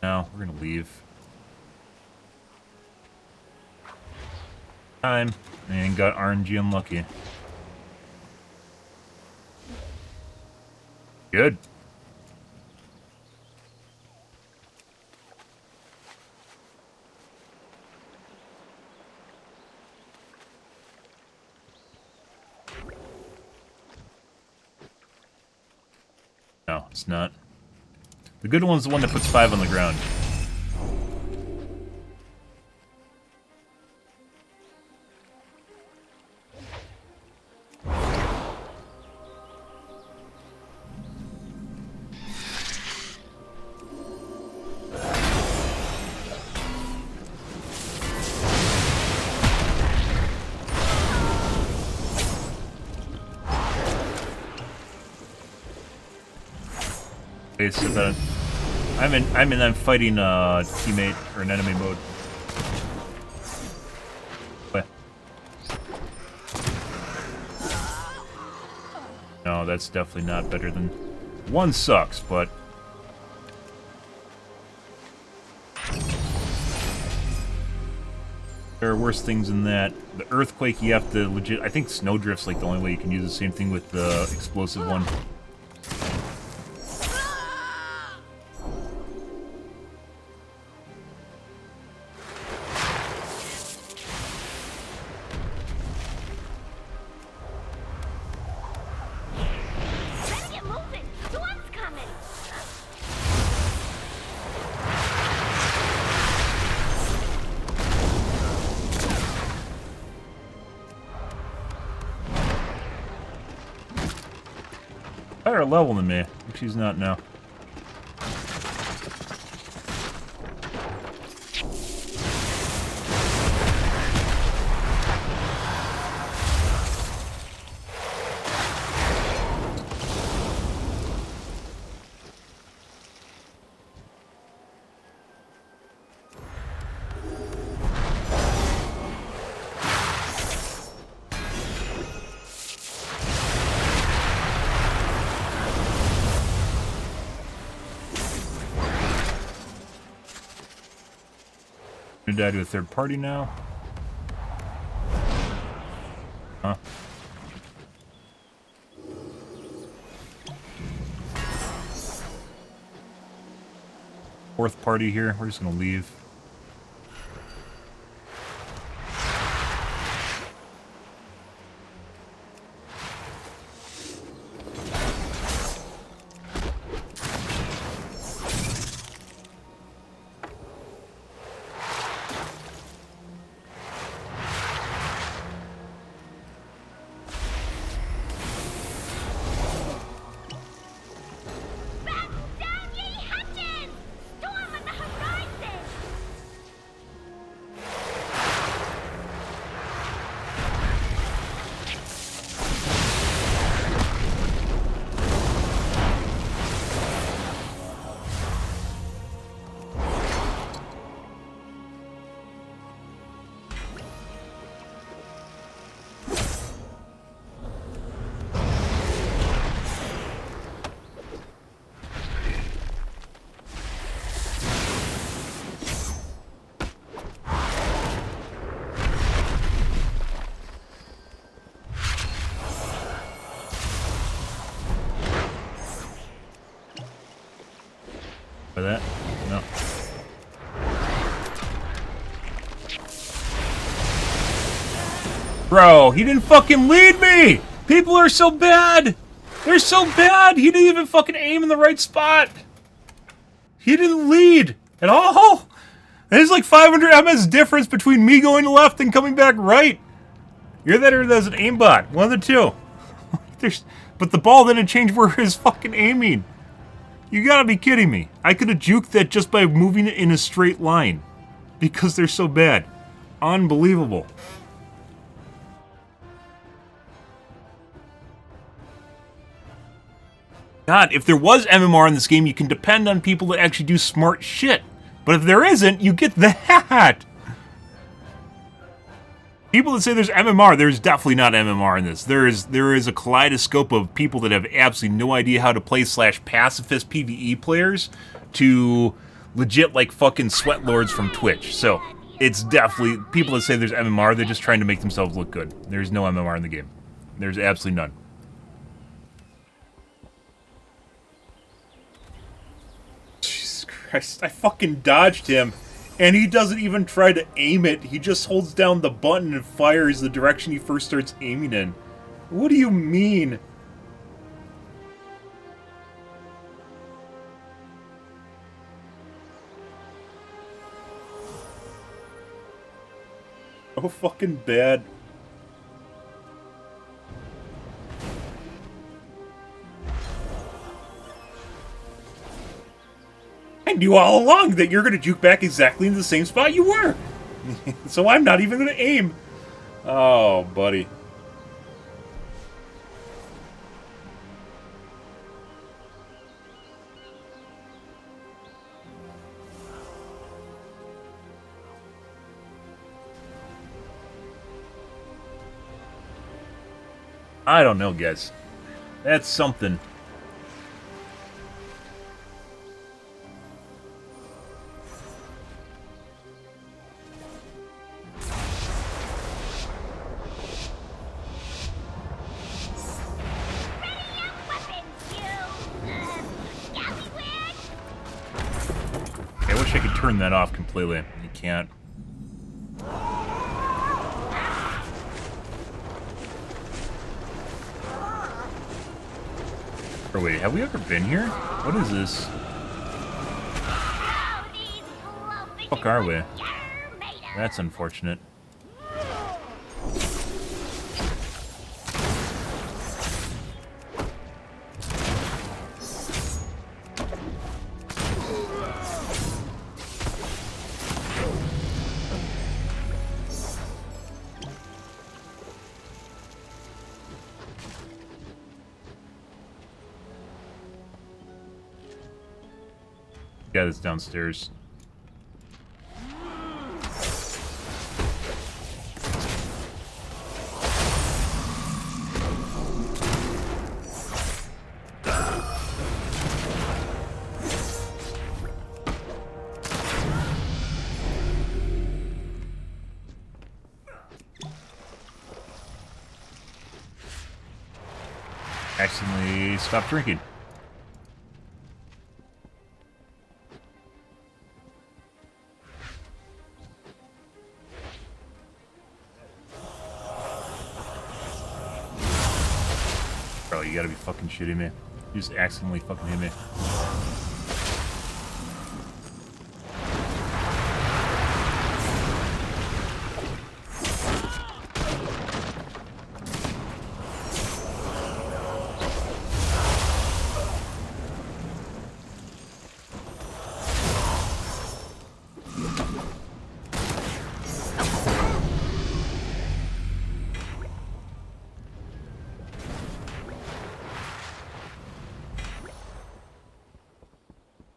[SPEAKER 1] No, we're gonna leave. Time and got RNG unlucky. Good. No, it's not. The good one's the one that puts 5 on the ground. So I'm fighting a teammate or an enemy mode. What? No, that's definitely not better than one. Sucks, but there are worse things than that. The earthquake, you have to legit. I think snowdrift's like the only way you can use the same thing with the explosive one. Higher level than me. She's not now. Gonna die to a third party now. Huh? Fourth party here. We're just gonna leave.
[SPEAKER 6] Batten down, ye hatches! Storm on the horizon!
[SPEAKER 1] By that? No. Bro, he didn't fucking lead me! People are so bad! They're so bad! He didn't even fucking aim in the right spot! He didn't lead at all! There's like 500 MS difference between me going left and coming back right! You're that or there's an aimbot. One of the two. But the ball didn't change where it's fucking aiming. You gotta be kidding me. I could have juked that just by moving it in a straight line. Because they're so bad. Unbelievable. God, if there was MMR in this game, you can depend on people to actually do smart shit. But if there isn't, you get that! People that say there's MMR, there's definitely not MMR in this. There is a kaleidoscope of people that have absolutely no idea how to play / pacifist PvE players to legit like fucking sweat lords from Twitch. So it's definitely people that say there's MMR, they're just trying to make themselves look good. There's no MMR in the game. There's absolutely none. Jesus Christ, I fucking dodged him. And he doesn't even try to aim it. He just holds down the button and fires the direction he first starts aiming in. What do you mean? Oh, fucking bad. I knew all along that you're going to juke back exactly in the same spot you were. So I'm not even going to aim. Oh, buddy. I don't know, guys. That's something. I wish I could turn that off completely. You can't. Or wait, have we ever been here? What is this? Fuck are we? That's unfortunate. Yeah, that's downstairs. accidentally stopped drinking. Bro, you gotta be fucking shitting me. You just accidentally fucking hit me.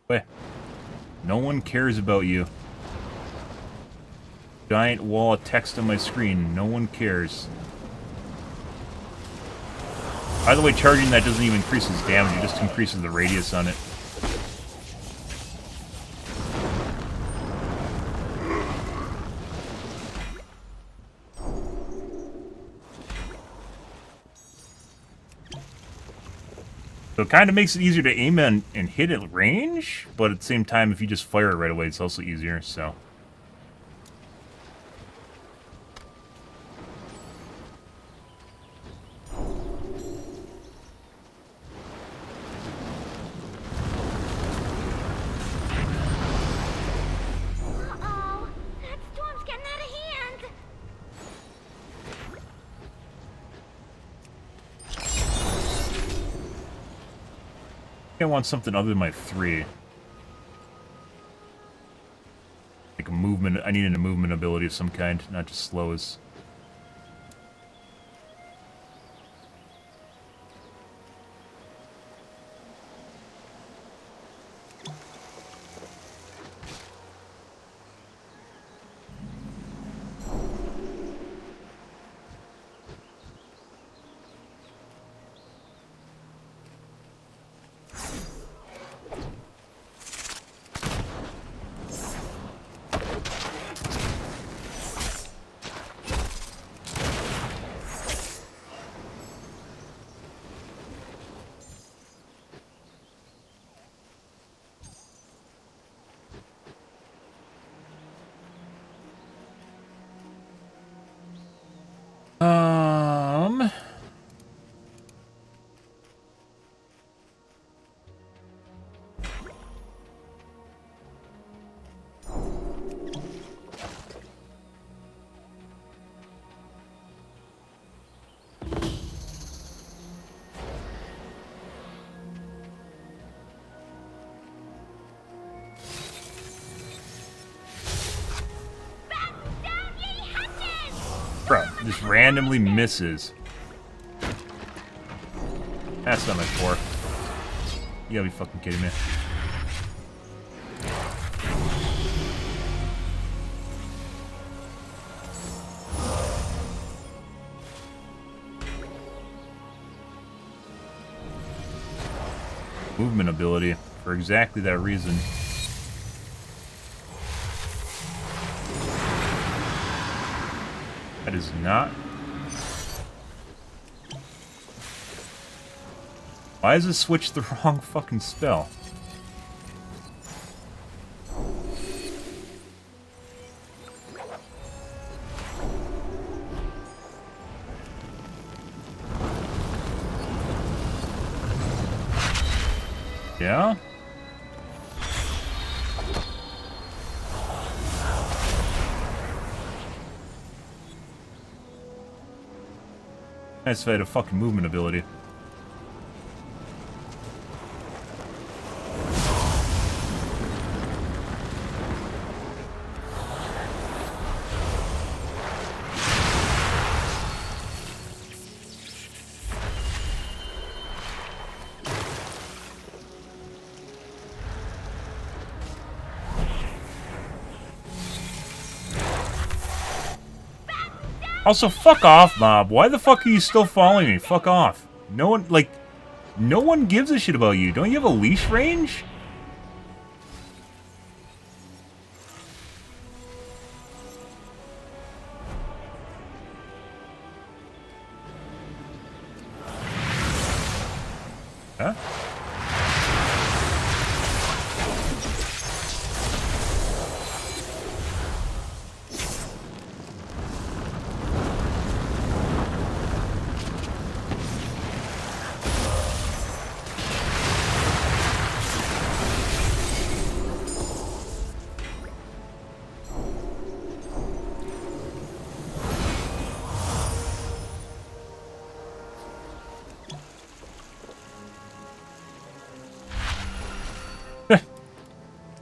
[SPEAKER 1] Wait. No one cares about you. Giant wall of text on my screen. No one cares. By the way, charging that doesn't even increase its damage. It just increases the radius on it. So it kind of makes it easier to aim and hit at range, but at the same time, if you just fire it right away, it's also easier, so...
[SPEAKER 6] Uh-oh. That storm's getting out of hand.
[SPEAKER 1] I want something other than my 3. Like a movement. I needed a movement ability of some kind, not just slow as. Bro, just randomly misses. That's not my 4. You gotta be fucking kidding me. Movement ability for exactly that reason. That is not. Why is it switched the wrong fucking spell? Yeah? Nice if I had a fucking movement ability. Also, fuck off, Mob. Why the fuck are you still following me? Fuck off. No one, like, no one gives a shit about you. Don't you have a leash range? Huh?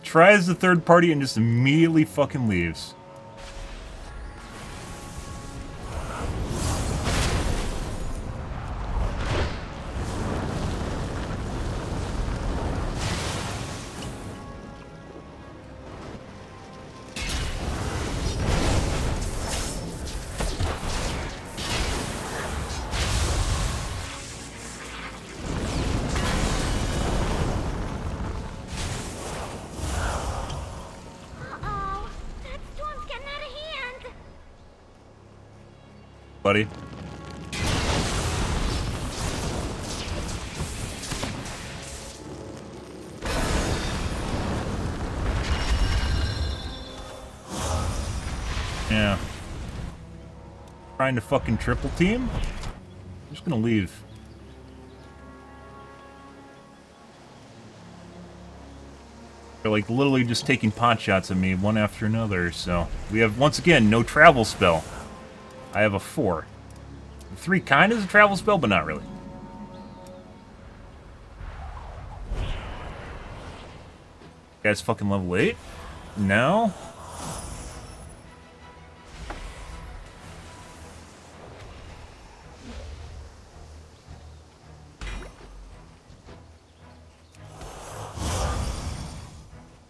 [SPEAKER 1] Tries the third party and just immediately fucking leaves.
[SPEAKER 6] Uh-oh. That storm's getting out of hand.
[SPEAKER 1] Buddy. Yeah. Trying to fucking triple team? I'm just gonna leave. They're like literally just taking pot shots at me one after another, so we have once again no travel spell. I have a 4. 3 kind of is a travel spell, but not really. Guy's fucking level 8? No?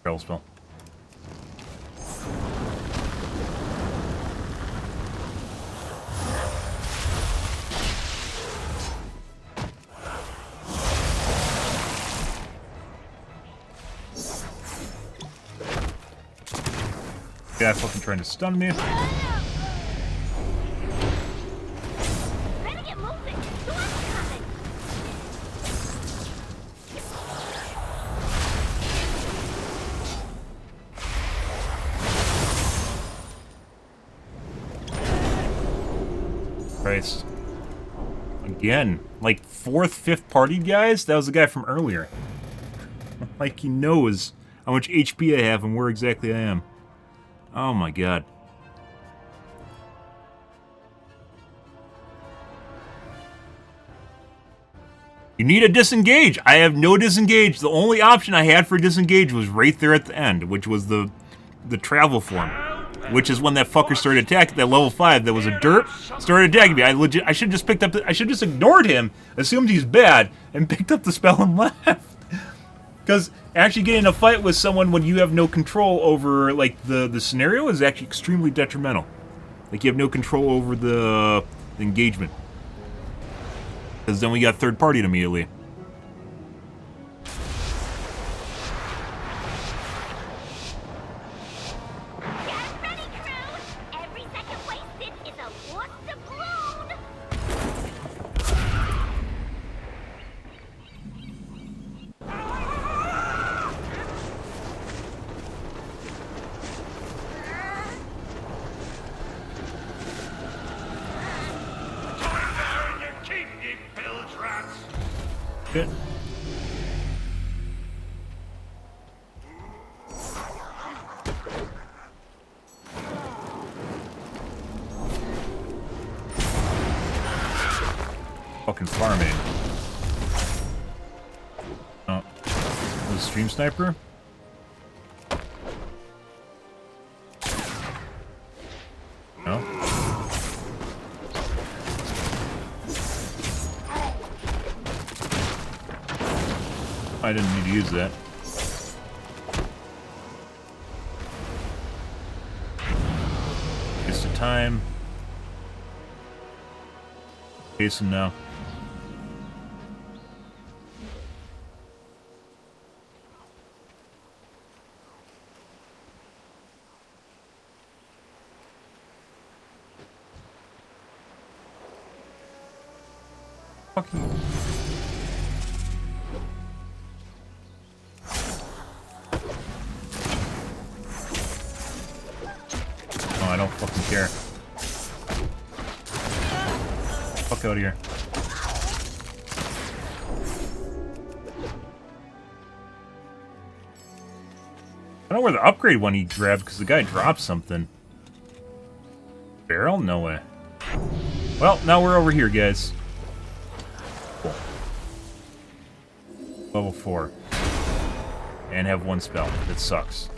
[SPEAKER 1] Travel spell. Guy fucking trying to stun me.
[SPEAKER 6] Better get moving. Storm's coming.
[SPEAKER 1] Christ. Again. Like 4th, 5th party guys? That was the guy from earlier. Like he knows how much HP I have and where exactly I am. Oh my god. You need a disengage. I have no disengage. The only option I had for disengage was right there at the end, which was the travel form. Which is when that fucker started attacking that level 5 that was a derp, started attacking me. I should just picked up I should just ignored him, assumed he's bad, and picked up the spell and left. Because actually getting in a fight with someone when you have no control over like the scenario is actually extremely detrimental. Like you have no control over the engagement. Because then we got third partied immediately.
[SPEAKER 6] Get ready, crew. Every second wasted is a lost doubloon.
[SPEAKER 1] Shit. Fucking farming. Oh. The stream sniper? No? I didn't need to use that. Waste of time. Chase him now. Fuck you. Fucking care. Fuck out of here. I don't know where the upgrade one he grabbed because the guy dropped something. Barrel? No way. Well, now we're over here, guys. Cool. Level 4. And have one spell. That sucks.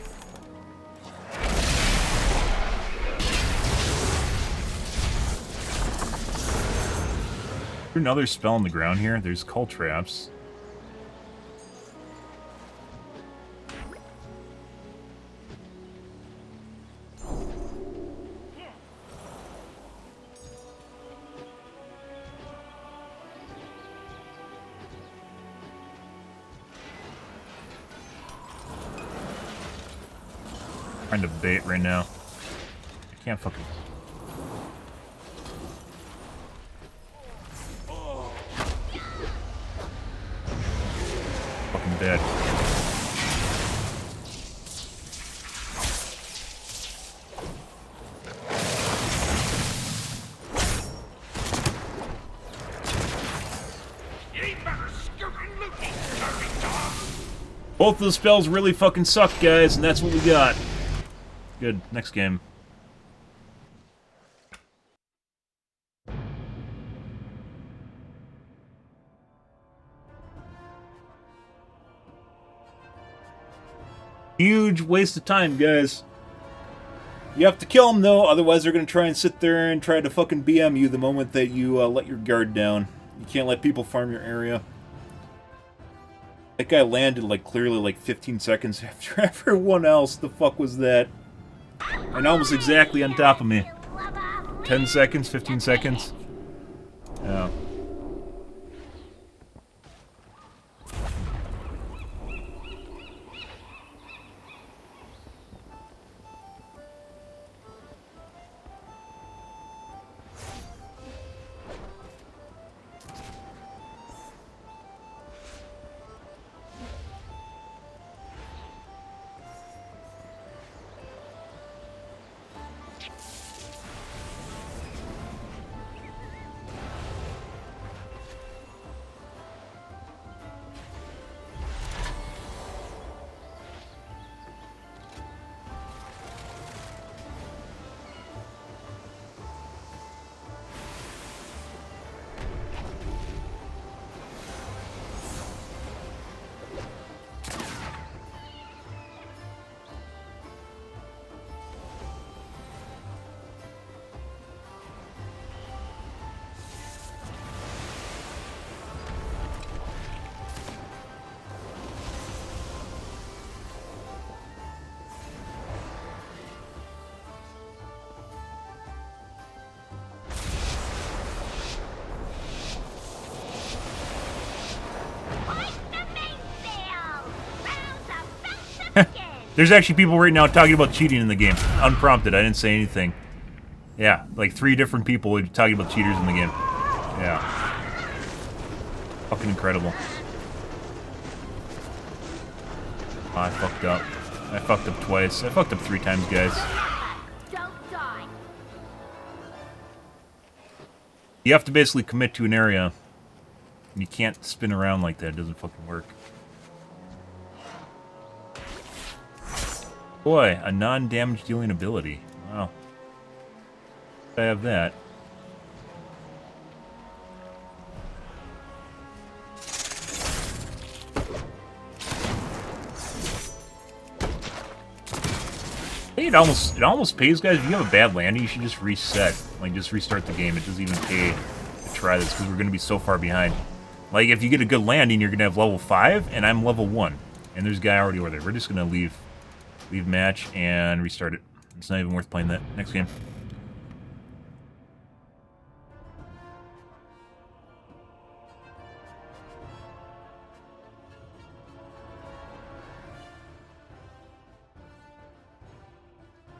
[SPEAKER 1] There's another spell on the ground here. There's cull traps. Trying to bait right now. I can't fucking... Fucking dead. Both of the spells really fucking suck, guys, and that's what we got. Good. Next game. Huge waste of time, guys. You have to kill them, though, otherwise they're going to try and sit there and try to fucking BM you the moment that you let your guard down. You can't let people farm your area. That guy landed, like, clearly, like, 15 seconds after everyone else. The fuck was that? And almost exactly on top of me. 10 seconds, 15 seconds. Yeah. There's actually people right now talking about cheating in the game. Unprompted, I didn't say anything. Yeah, like 3 different people are talking about cheaters in the game. Yeah. Fucking incredible. Oh, I fucked up. I fucked up twice. I fucked up 3 times, guys.
[SPEAKER 6] Don't die.
[SPEAKER 1] You have to basically commit to an area. You can't spin around like that. It doesn't fucking work. Boy, a non-damage dealing ability. Wow. I have that. Hey, it almost pays, guys. If you have a bad landing, you should just reset. Like, just restart the game. It doesn't even pay to try this, because we're going to be so far behind. Like, if you get a good landing, you're going to have level 5, and I'm level 1. And there's a guy already over there. We're just going to leave match and restart it. It's not even worth playing that. Next game.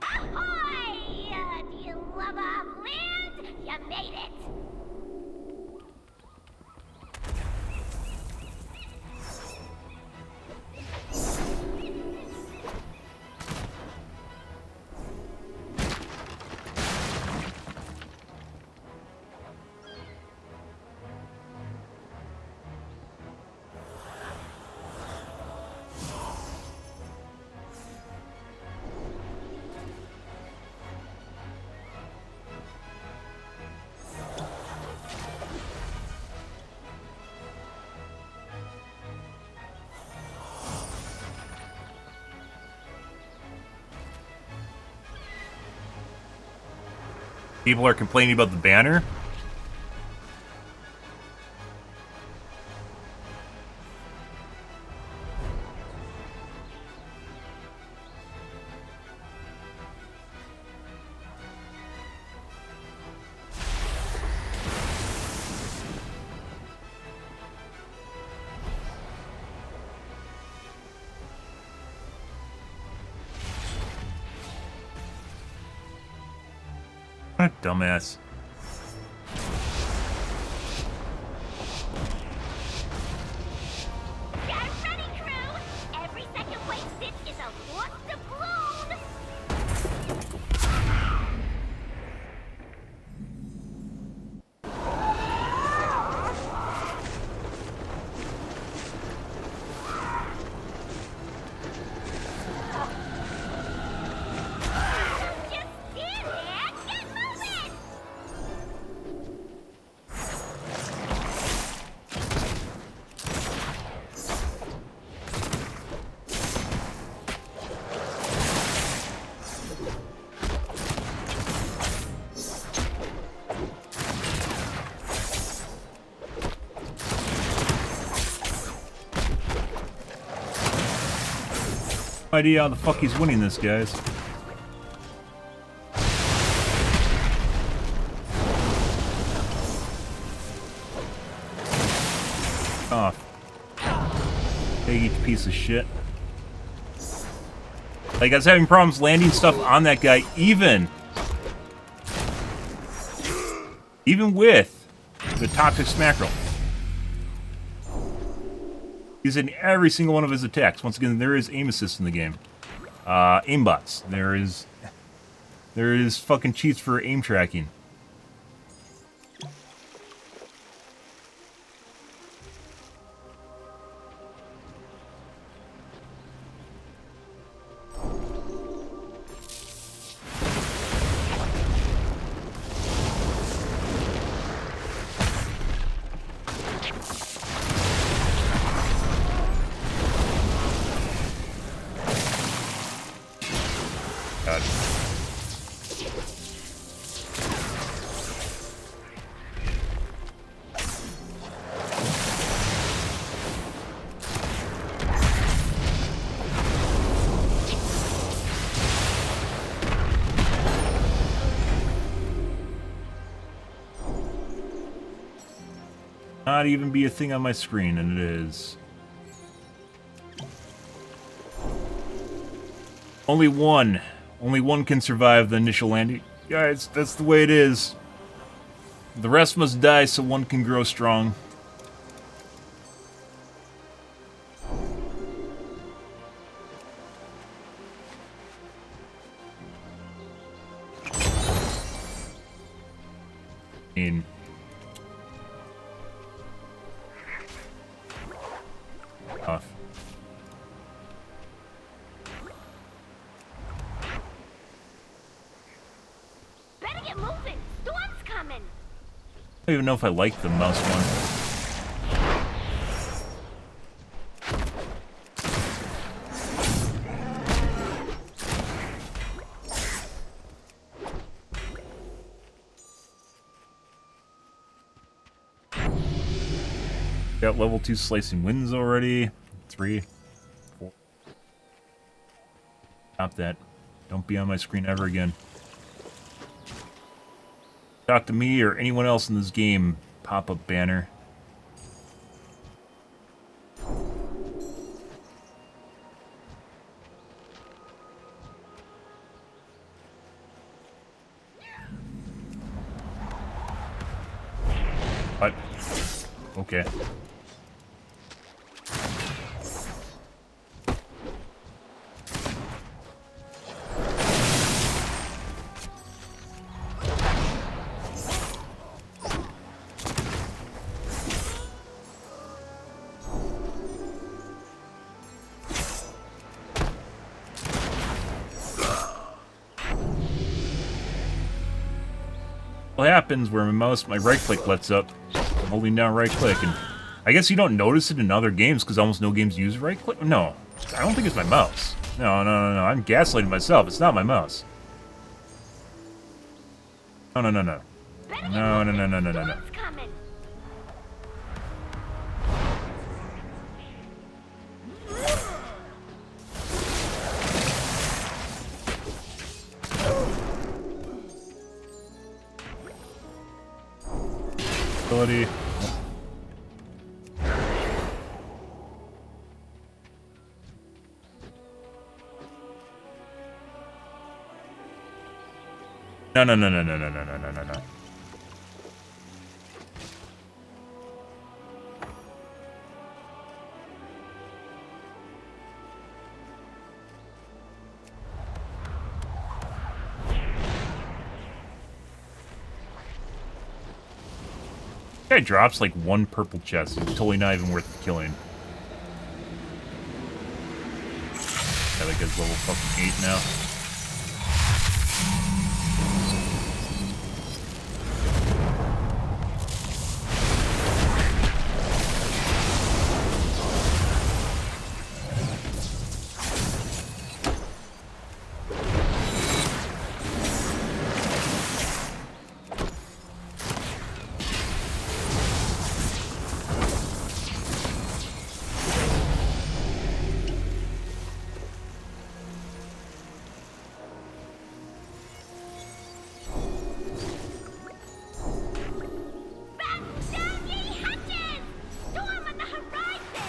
[SPEAKER 6] Ahoy! Do you love our land? You made it!
[SPEAKER 1] People are complaining about the banner. What a dumbass.
[SPEAKER 6] Get ready, crew! Every second wasted is a lost doubloon! Just stand there! Get moving!
[SPEAKER 1] No idea how the fuck he's winning this, guys. Oh. Big each piece of shit. Like, I was having problems landing stuff on that guy, even with the toxic smackerel. He's in every single one of his attacks. Once again, there is aim assist in the game. Aimbots. There is fucking cheats for aim tracking. God. Not even be a thing on my screen, and it is. Only one can survive the initial landing. Guys, that's the way it is. The rest must die so one can grow strong. Off.
[SPEAKER 6] Better get moving! Storm's coming!
[SPEAKER 1] I don't even know if I like the mouse one. Got level 2 slicing winds already. 3, 4. Stop that. Don't be on my screen ever again. Talk to me or anyone else in this game. Pop-up banner. What? Okay. What happens where my right click lets up. I'm holding down right click, and I guess you don't notice it in other games because almost no games use right click. No, I don't think it's my mouse. No. I'm gaslighting myself. It's not my mouse. No, no, no, no.
[SPEAKER 6] Better get
[SPEAKER 1] No, no,
[SPEAKER 6] moving.
[SPEAKER 1] no, no, no, no, no.
[SPEAKER 6] Storm's coming.
[SPEAKER 1] Ability. No, no, no, no, no, no, no, no, no, no, no. Guy drops like one purple chest. It's totally not even worth killing. Yeah, that guy's level fucking 8 now.
[SPEAKER 6] Batten down, ye hatches! Storm on the horizon!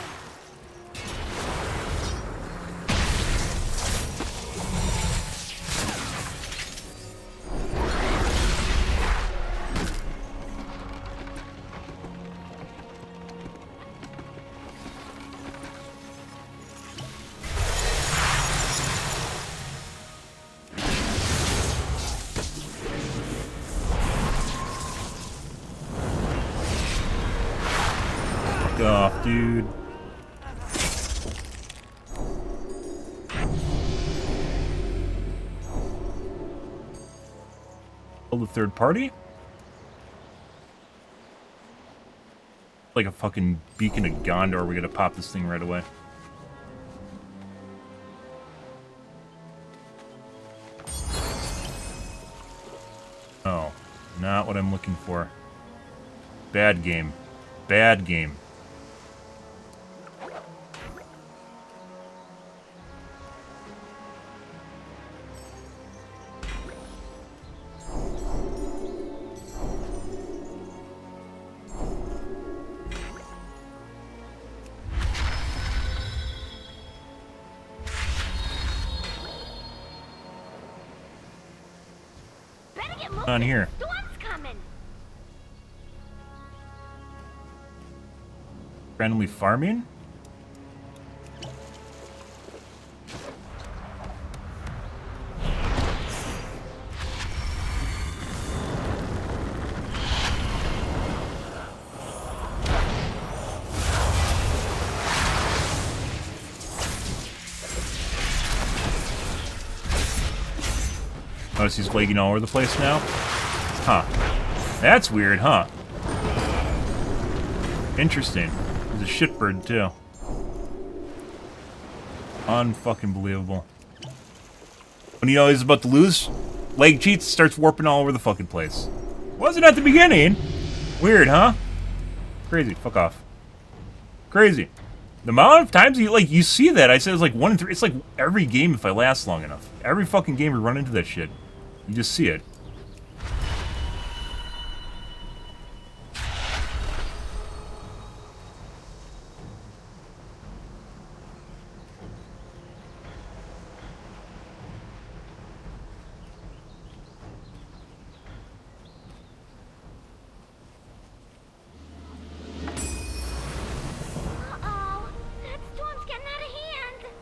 [SPEAKER 1] Fuck off, dude. Build a third party? Like a fucking beacon of Gondor, we're gonna pop this thing right away. Oh, not what I'm looking for. Bad game. Bad game.
[SPEAKER 6] Better get moving.
[SPEAKER 1] On here.
[SPEAKER 6] Storm's coming.
[SPEAKER 1] Randomly farming? Notice he's flaking all over the place now? Huh. That's weird, huh? Interesting. He's a shitbird, too. Unfucking believable. When you know he's about to lose, leg cheats, starts warping all over the fucking place. Wasn't at the beginning. Weird, huh? Crazy. Fuck off. Crazy. The amount of times you see that, I said it's like 1 in 3. It's like every game if I last long enough. Every fucking game we run into that shit. You just see it.
[SPEAKER 6] Uh-oh. That storm's getting out of hand.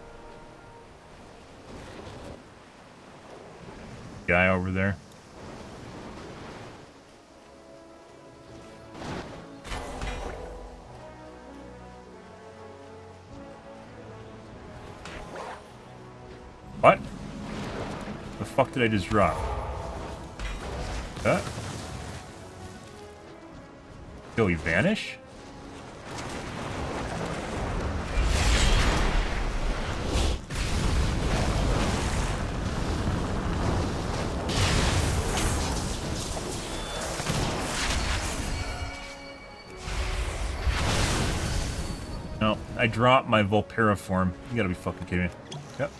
[SPEAKER 1] Guy over there. What? The fuck did I just drop? Huh? Did he vanish? I dropped my Vulperiform. You gotta be fucking kidding me. Yep.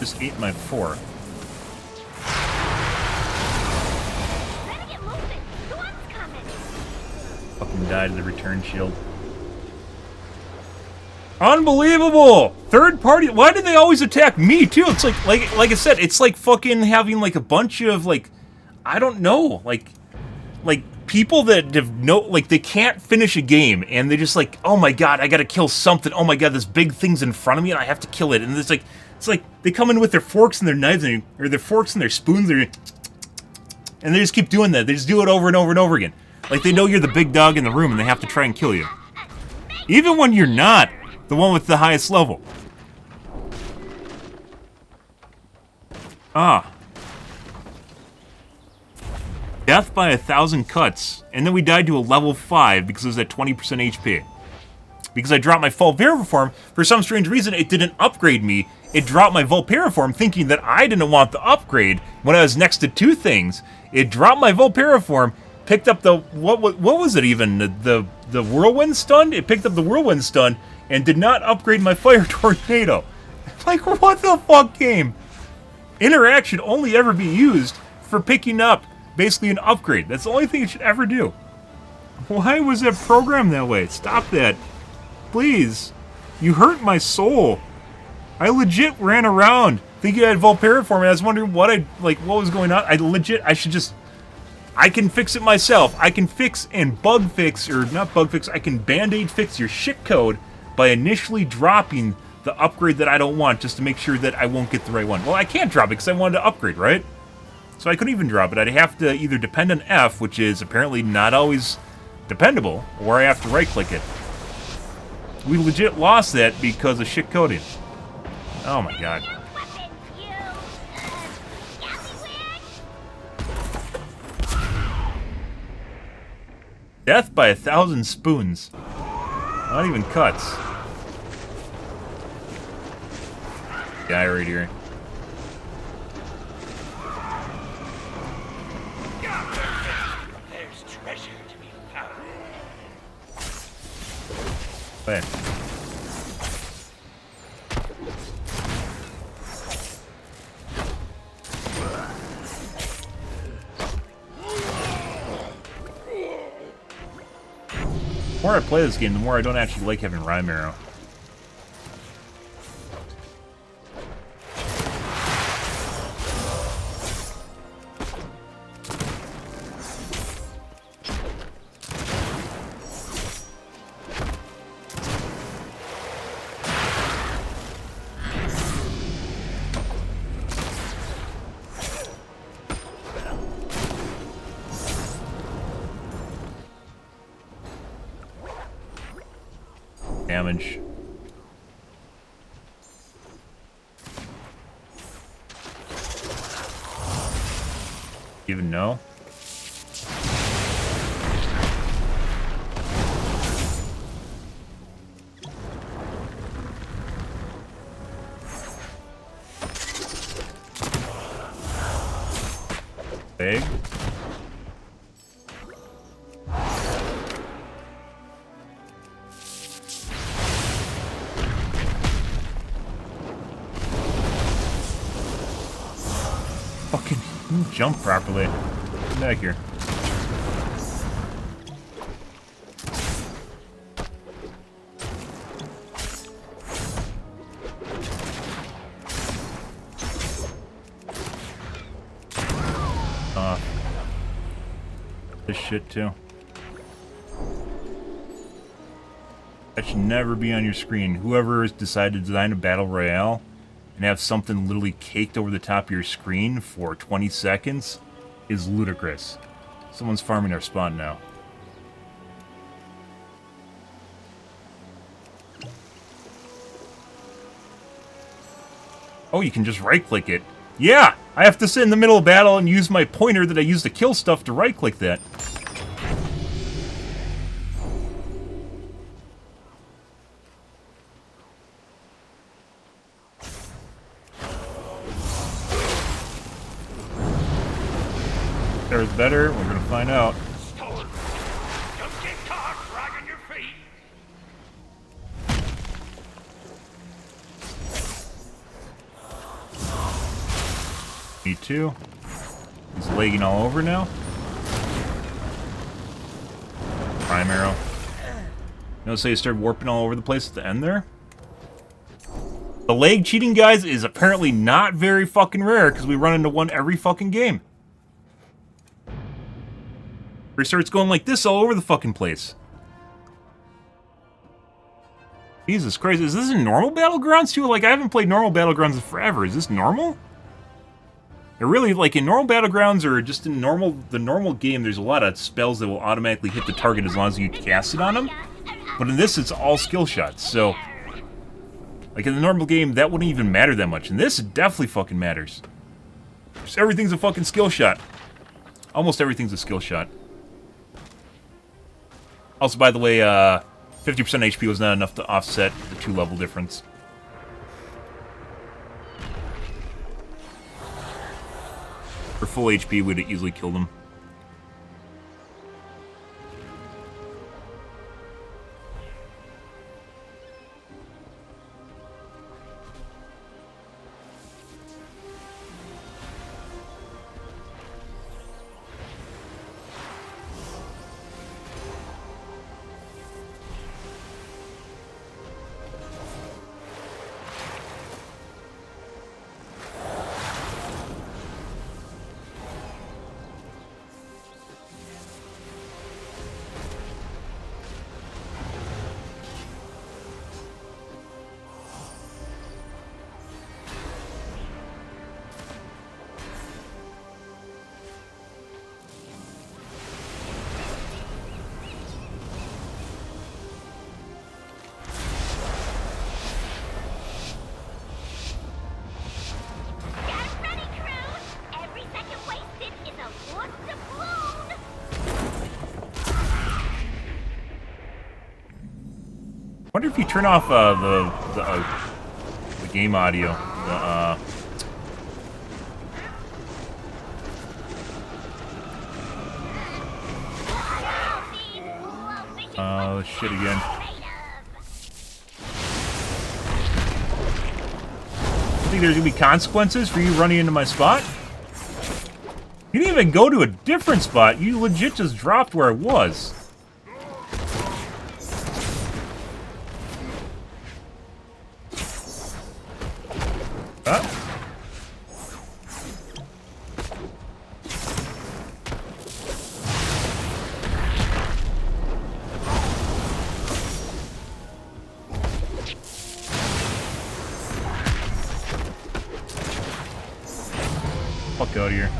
[SPEAKER 1] Just ate my 4.
[SPEAKER 6] Better get moving. Storm's coming.
[SPEAKER 1] Fucking died to the return shield. Unbelievable! Third party. Why do they always attack me too? It's like I said, it's like fucking having like a bunch of like, I don't know, like people that have they can't finish a game and they just like, oh my god, I gotta kill something. Oh my god, this big thing's in front of me and I have to kill it. And it's like they come in with their forks and their knives or their forks and their spoons, and they just keep doing that. They just do it over and over and over again. Like they know you're the big dog in the room and they have to try and kill you, even when you're not the one with the highest level. Ah. Death by 1,000 cuts, and then we died to a level 5 because it was at 20% HP. Because I dropped my Vulperiform, for some strange reason it didn't upgrade me. It dropped my Vulperiform thinking that I didn't want the upgrade when I was next to 2 things. It dropped my Vulperiform, picked up the, what was it even? The Whirlwind Stun? It picked up the Whirlwind Stun and did not upgrade my Fire Tornado. Like, what the fuck, game? Interact should only ever be used for picking up basically an upgrade. That's the only thing it should ever do. Why was that programmed that way? Stop that. Please. You hurt my soul. I legit ran around thinking I had Vulperiform and I was wondering what was going on. I can fix it myself. I can fix and bug fix, or not bug fix, I can band-aid fix your shit code by initially dropping the upgrade that I don't want just to make sure that I won't get the right one. Well, I can't drop it because I wanted to upgrade, right? So I couldn't even drop it. I'd have to either depend on F, which is apparently not always dependable, or I have to right-click it. We legit lost that because of shit coding. Oh my god. Death by 1,000 spoons. Not even cuts. Guy right here.
[SPEAKER 5] There's treasure to be found.
[SPEAKER 1] Hey. The more I play this game, the more I don't actually like having Rhyme Arrow. Damage. Even know? Big. Fucking jump properly. Get back here. This shit too. That should never be on your screen. Whoever has decided to design a battle royale and have something literally caked over the top of your screen for 20 seconds is ludicrous. Someone's farming our spawn now. Oh, you can just right-click it. Yeah! I have to sit in the middle of battle and use my pointer that I use to kill stuff to right-click that. There's better. We're gonna find out.
[SPEAKER 5] Storm, don't get caught dragging your feet.
[SPEAKER 1] Me too. He's lagging all over now. Prime arrow. Notice how you started warping all over the place at the end there? The lag cheating, guys, is apparently not very fucking rare because we run into one every fucking game. He starts going like this all over the fucking place. Jesus Christ, is this in normal Battlegrounds too? Like, I haven't played normal Battlegrounds in forever. Is this normal? It really, like, in normal Battlegrounds or just in the normal game, there's a lot of spells that will automatically hit the target as long as you cast it on them. But in this, it's all skill shots, so... Like, in the normal game, that wouldn't even matter that much. In this, it definitely fucking matters. Just everything's a fucking skill shot. Almost everything's a skill shot. Also, by the way, 50% HP was not enough to offset the 2-level difference. For full HP, we'd have easily killed him. I wonder if you turn off the game audio. Shit again. You think there's gonna be consequences for you running into my spot? You didn't even go to a different spot. You legit just dropped where I was. Fuck out of here.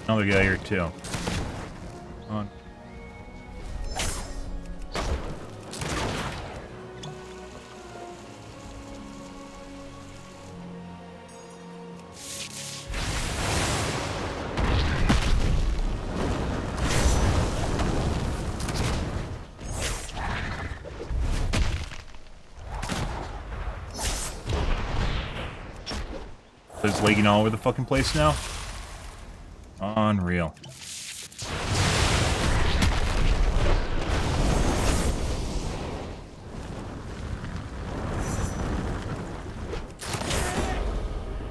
[SPEAKER 1] Another guy here too. Come on. It's lagging all over the fucking place now. Unreal.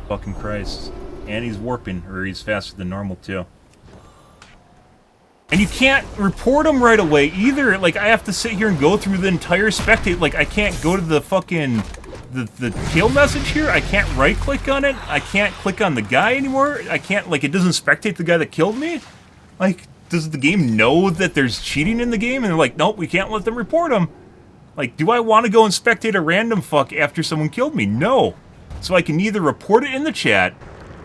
[SPEAKER 1] Fucking Christ. And he's warping, or he's faster than normal too. And you can't report him right away either. Like, I have to sit here and go through the entire spectate. Like, I can't go to the fucking... The kill message here, I can't right-click on it. I can't click on the guy anymore. I can't, like, it doesn't spectate the guy that killed me. Like, does the game know that there's cheating in the game? And they're like, nope, we can't let them report him. Like, do I want to go and spectate a random fuck after someone killed me? No. So I can neither report it in the chat,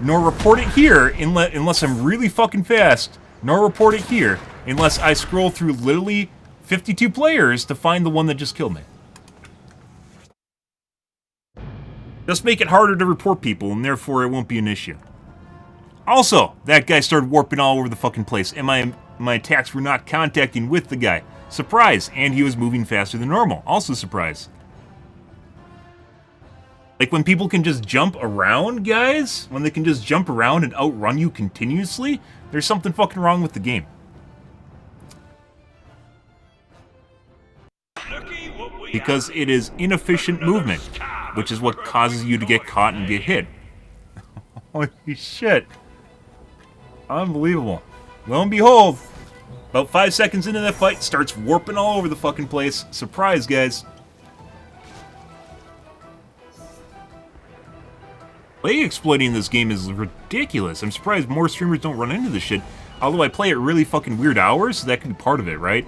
[SPEAKER 1] nor report it here unless I'm really fucking fast, nor report it here unless I scroll through literally 52 players to find the one that just killed me. Just make it harder to report people, and therefore it won't be an issue. Also, that guy started warping all over the fucking place, and my attacks were not contacting with the guy. Surprise! And he was moving faster than normal. Also surprise. Like, when people can just jump around, guys, when they can just jump around and outrun you continuously, there's something fucking wrong with the game. Because it is inefficient movement, which is what causes you to get caught and get hit. Holy shit. Unbelievable. Lo and behold, about 5 seconds into that fight, starts warping all over the fucking place. Surprise, guys. Play exploiting this game is ridiculous. I'm surprised more streamers don't run into this shit. Although I play at really fucking weird hours, so that could be part of it, right?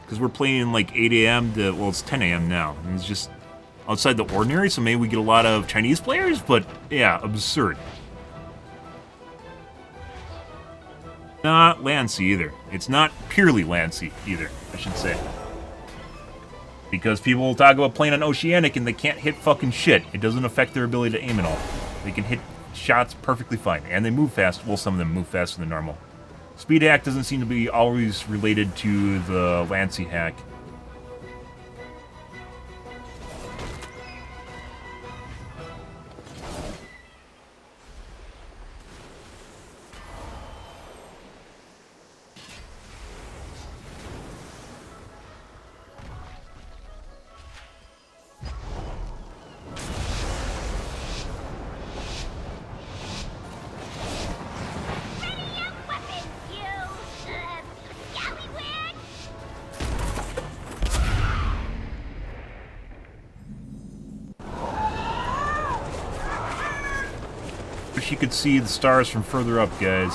[SPEAKER 1] Because we're playing like 8 a.m. to, well, it's 10 a.m. now. And it's just outside the ordinary, so maybe we get a lot of Chinese players, but yeah, absurd. Not Lancy either. It's not purely Lancy either, I should say. Because people will talk about playing on Oceanic and they can't hit fucking shit. It doesn't affect their ability to aim at all. They can hit shots perfectly fine. And they move fast. Well, some of them move faster than normal. Speed hack doesn't seem to be always related to the Lancy hack. Wish you could see the stars from further up, guys.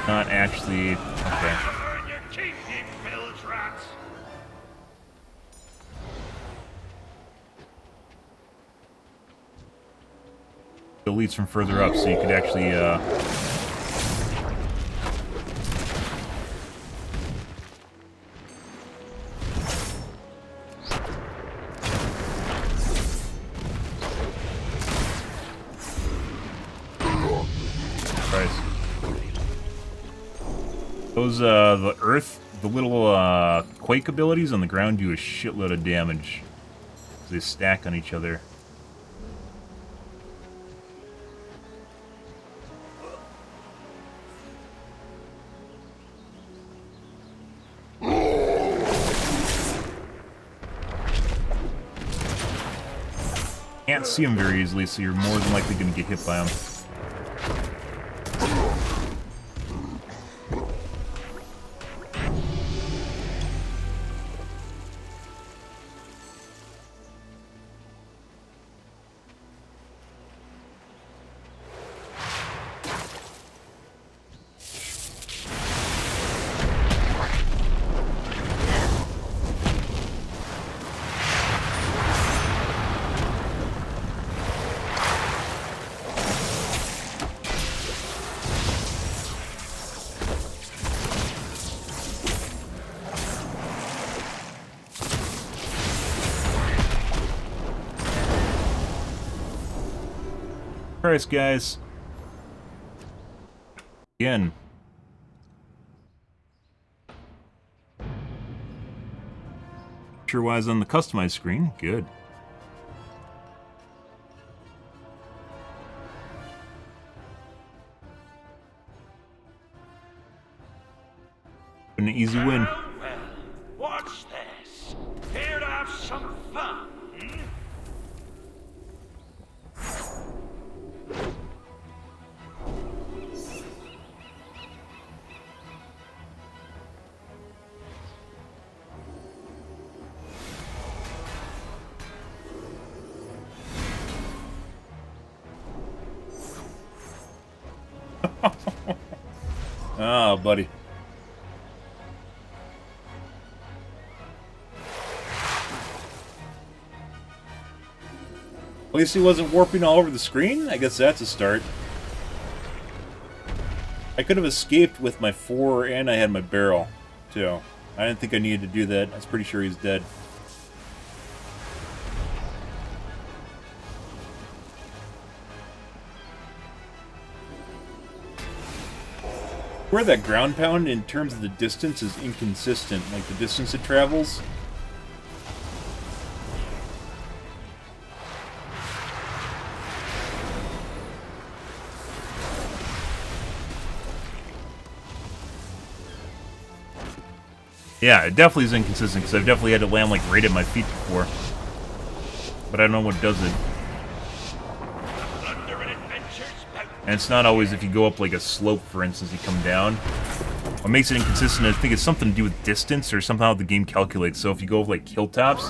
[SPEAKER 1] Not actually. Okay. It leads from further up, so you could actually, Those, the earth, the little, quake abilities on the ground do a shitload of damage. They stack on each other. Can't see them very easily, so you're more than likely going to get hit by them. Christ, guys. Again. Picture-wise on the customized screen. Good. An easy win.
[SPEAKER 5] Well, watch this. Here to have some fun.
[SPEAKER 1] Oh, buddy. At least he wasn't warping all over the screen? I guess that's a start. I could have escaped with my 4 and I had my barrel, too. I didn't think I needed to do that. I was pretty sure he's dead. Where that ground pound in terms of the distance is inconsistent, like the distance it travels. Yeah, it definitely is inconsistent, because I've definitely had to land, like, right at my feet before. But I don't know what does it. And it's not always if you go up, like, a slope, for instance, you come down. What makes it inconsistent, I think it's something to do with distance, or somehow the game calculates. So if you go with, like, hilltops,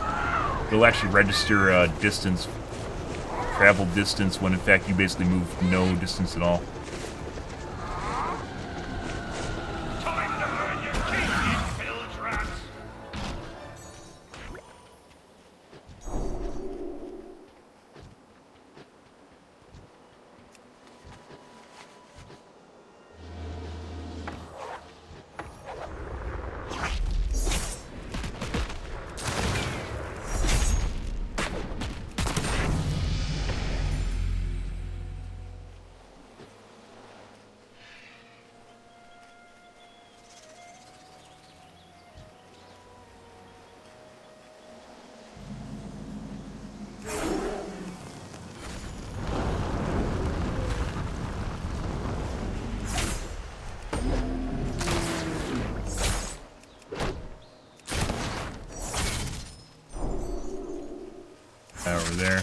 [SPEAKER 1] it'll actually register distance, travel distance, when in fact you basically move no distance at all. Over there.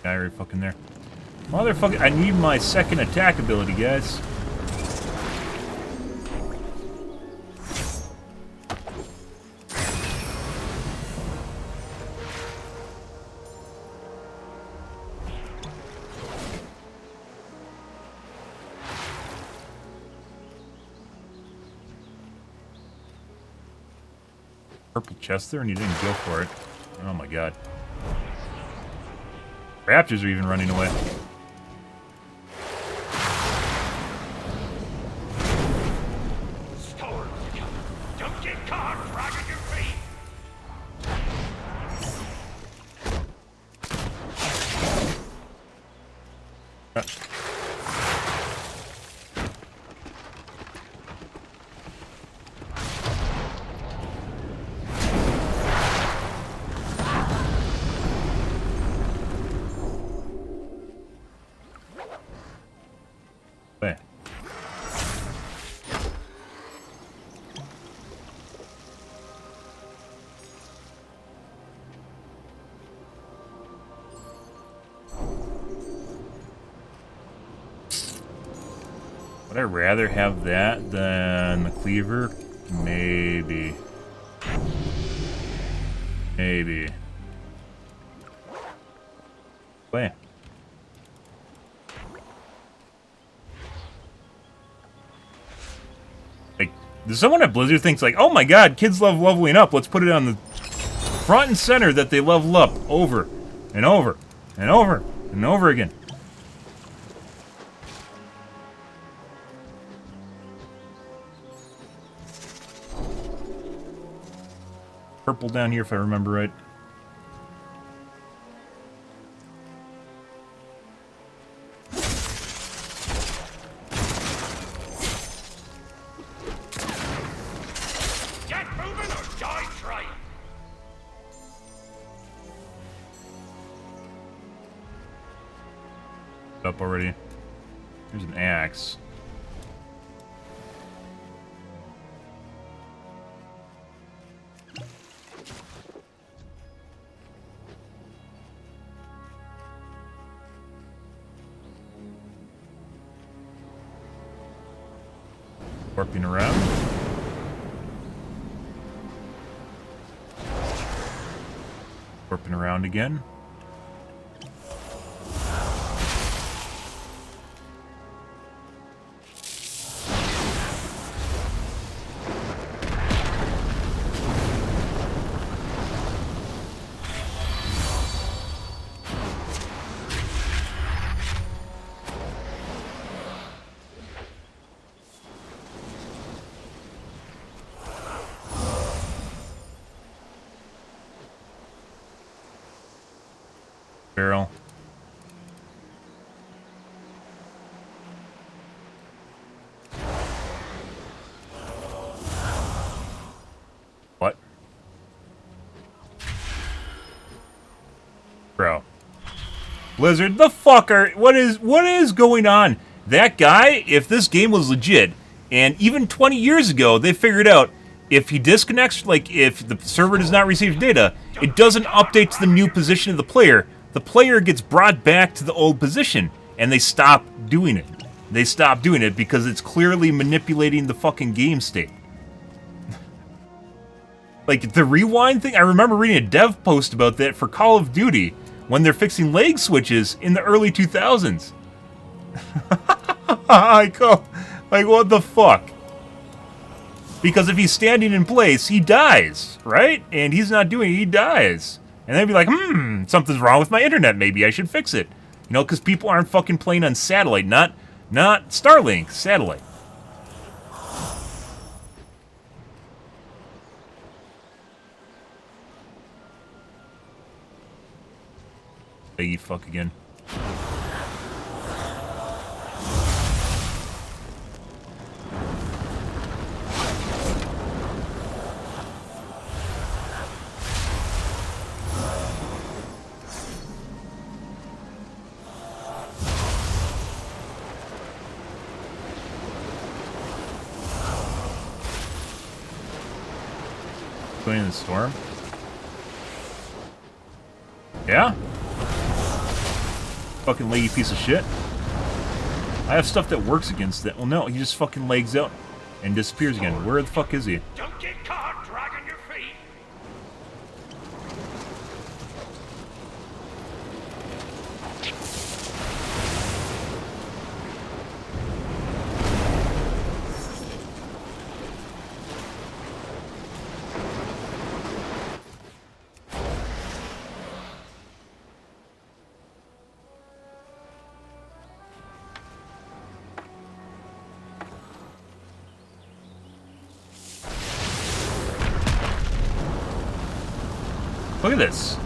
[SPEAKER 1] Guy right fucking there. Motherfucker, I need my second attack ability, guys. Purple chest there and you didn't go for it. Oh my god. Raptors are even running away.
[SPEAKER 5] Storms come. Don't get caught dragging your feet.
[SPEAKER 1] Would I rather have that than the cleaver? Maybe. Maybe. Play. Like, does someone at Blizzard thinks like, oh my god, kids love leveling up, let's put it on the front and center that they level up over and over and over and over again. Purple down here if I remember right.
[SPEAKER 5] Get moving or die trying.
[SPEAKER 1] Up already. There's an axe. Warping around. Warping around again. Barrel. What? Bro. Blizzard, the fucker. What is going on? That guy, if this game was legit, and even 20 years ago, they figured out if he disconnects, like if the server does not receive data, it doesn't update to the new position of the player. The player gets brought back to the old position, and they stop doing it. They stop doing it because it's clearly manipulating the fucking game state. Like, the rewind thing, I remember reading a dev post about that for Call of Duty when they're fixing leg switches in the early 2000s. Like, what the fuck? Because if he's standing in place, he dies, right? And he's not doing it, he dies. And they'd be like, something's wrong with my internet, maybe I should fix it. You know, because people aren't fucking playing on satellite, not Starlink, satellite. Hey, fuck again. Going in the storm? Yeah? Fucking leggy piece of shit. I have stuff that works against that. Well, no, he just fucking legs out and disappears again. Where the fuck is he?
[SPEAKER 5] Don't get caught dragging your feet.
[SPEAKER 1] Look at this.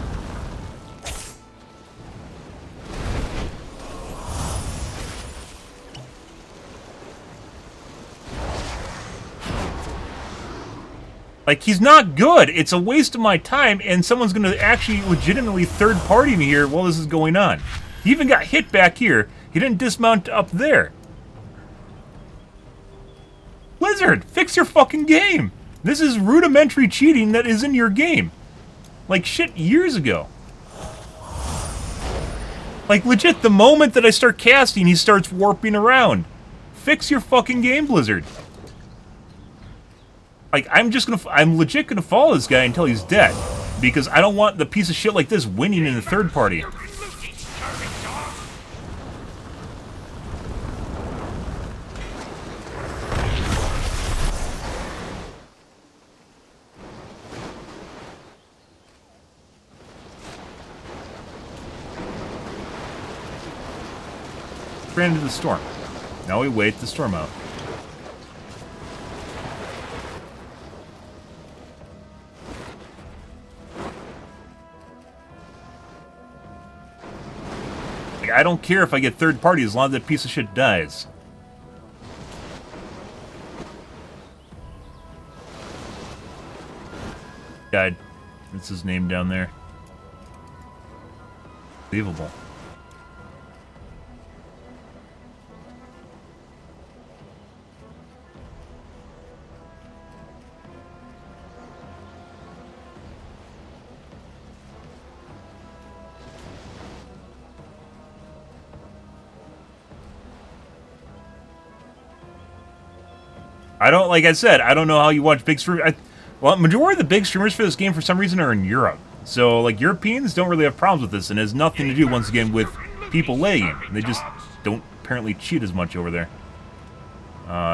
[SPEAKER 1] Like, he's not good. It's a waste of my time, and someone's going to actually legitimately third-party me here while this is going on. He even got hit back here. He didn't dismount up there. Blizzard, fix your fucking game. This is rudimentary cheating that is in your game. Like, shit, years ago. Like, legit, the moment that I start casting, he starts warping around. Fix your fucking game, Blizzard. Like, I'm legit gonna follow this guy until he's dead. Because I don't want the piece of shit like this winning in the third party. Ran into the storm. Now we wait the storm out. Like, I don't care if I get third party as long as that piece of shit dies. Died. That's his name down there. Unbelievable. like I said, I don't know how you watch big streamers. Well, majority of the big streamers for this game, for some reason, are in Europe. So, like, Europeans don't really have problems with this, and it has nothing to do, once again, with people lagging. They just don't apparently cheat as much over there.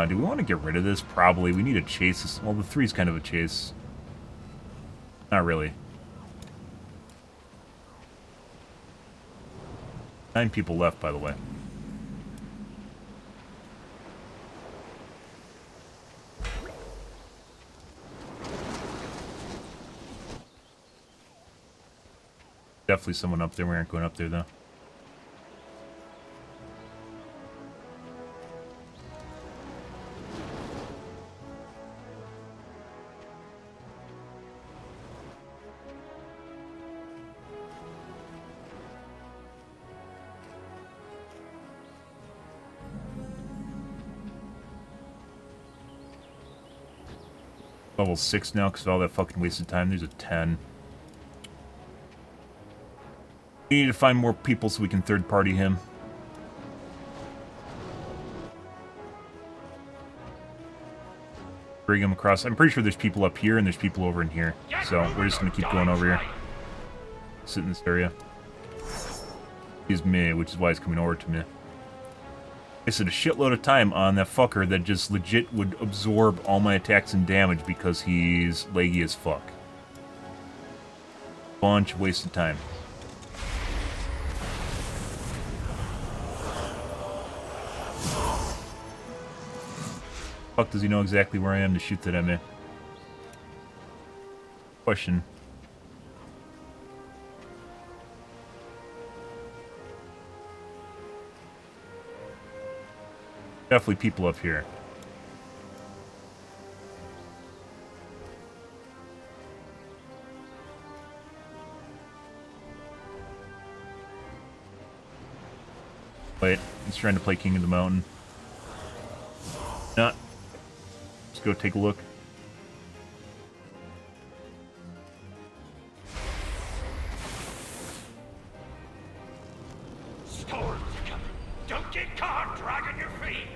[SPEAKER 1] Do we want to get rid of this? Probably. We need to chase this. Well, the 3's kind of a chase. Not really. 9 people left, by the way. Definitely someone up there. We aren't going up there, though. Level 6 now because of all that fucking wasted time. There's a 10. We need to find more people so we can third-party him. Bring him across. I'm pretty sure there's people up here and there's people over in here. So we're just going to keep going over here. Sit in this area. He's me, which is why he's coming over to me. I wasted a shitload of time on that fucker that just legit would absorb all my attacks and damage because he's laggy as fuck. Bunch of wasted time. Fuck does he know exactly where I am to shoot that at me? Question. Definitely people up here. Wait, he's trying to play King of the Mountain. Nah. Let's go take a look.
[SPEAKER 5] Storms coming. Don't get caught dragging your feet.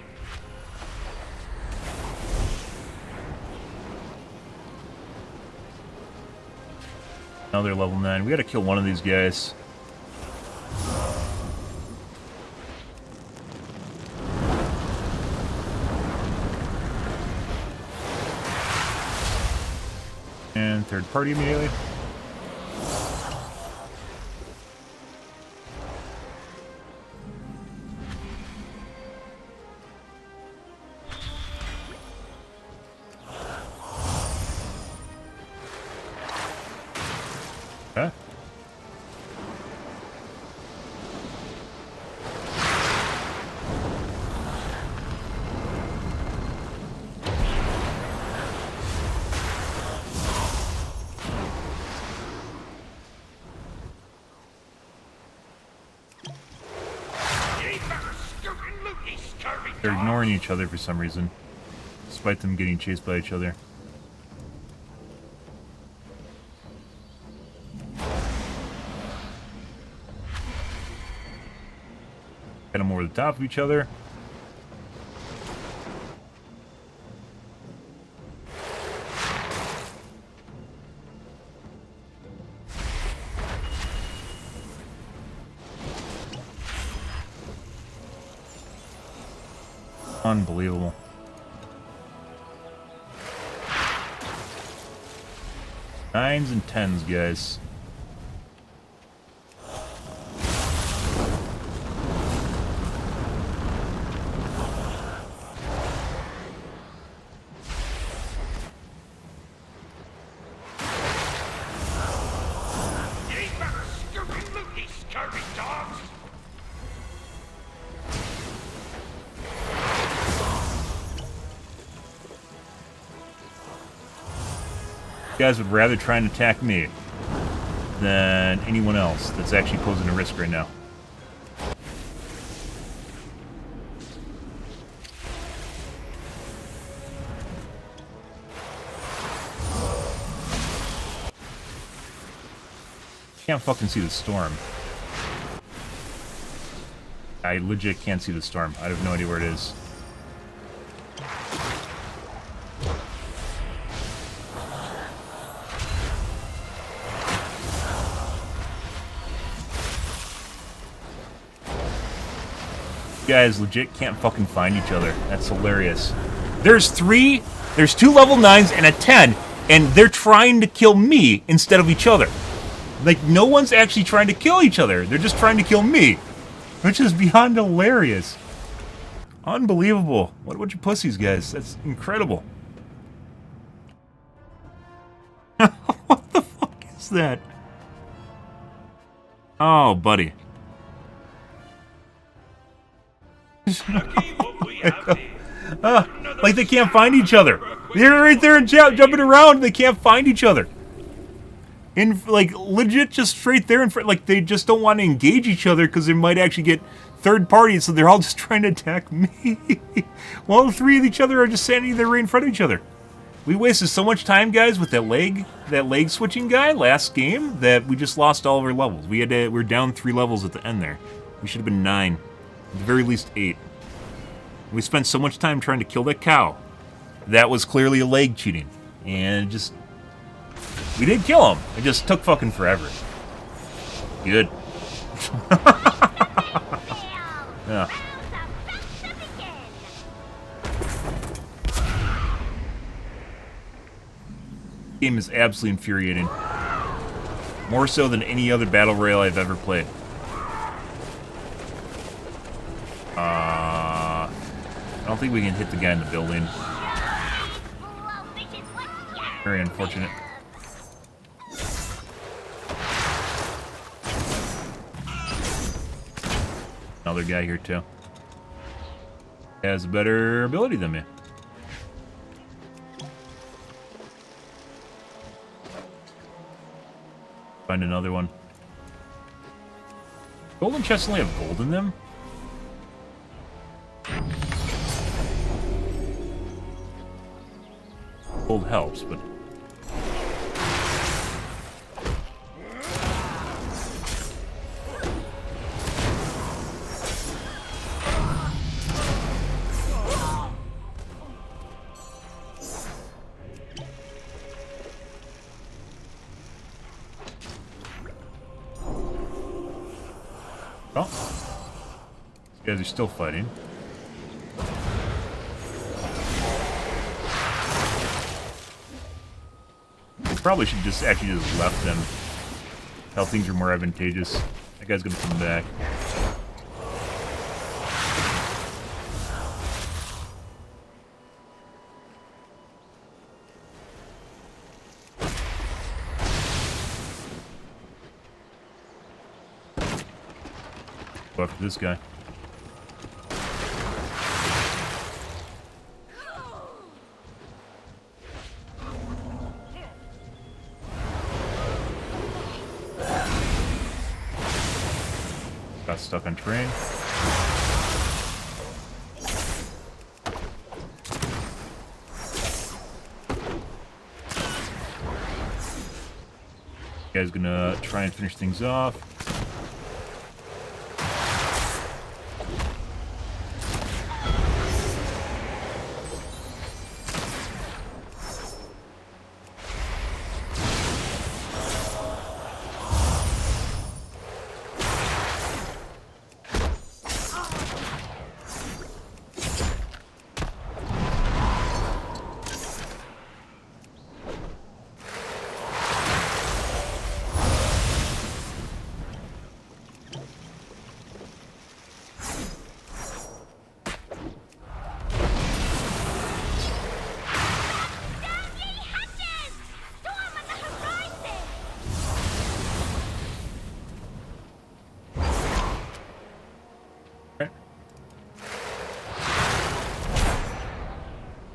[SPEAKER 1] Now they're level 9. We gotta kill one of these guys. And third party immediately. Okay. They're ignoring each other for some reason, despite them getting chased by each other. Get them over the top of each other. Unbelievable. Nines and 10s, guys. You guys would rather try and attack me than anyone else that's actually posing a risk right now. Can't fucking see the storm. I legit can't see the storm. I have no idea where it is. guys legit can't fucking find each other. That's hilarious. There's two level 9s and a 10, and they're trying to kill me instead of each other. Like, no one's actually trying to kill each other. They're just trying to kill me. Which is beyond hilarious. Unbelievable. What a bunch of pussies, guys. That's incredible. What the fuck is that? Oh, buddy. Like they can't find each other. They're right there and jumping around and they can't find each other. And like legit just straight there in front, like they just don't want to engage each other because they might actually get third parties, so they're all just trying to attack me. While the three of each other are just standing there right in front of each other. We wasted so much time, guys, with that leg switching guy last game that we just lost all of our levels. We were down 3 levels at the end there. We should have been 9. At the very least 8. We spent so much time trying to kill that cow. That was clearly a leg cheating. And just... we did kill him. It just took fucking forever. Good. Yeah. Game is absolutely infuriating. More so than any other battle royale I've ever played. I don't think we can hit the guy in the building. Very unfortunate. Another guy here too. Has a better ability than me. Find another one. Golden chests only have gold in them? Gold helps, but... Oh. These guys are still fighting. Probably should just actually just left them. How things are more advantageous. That guy's gonna come back. Go after this guy. Got stuck on terrain. Guy's gonna try and finish things off.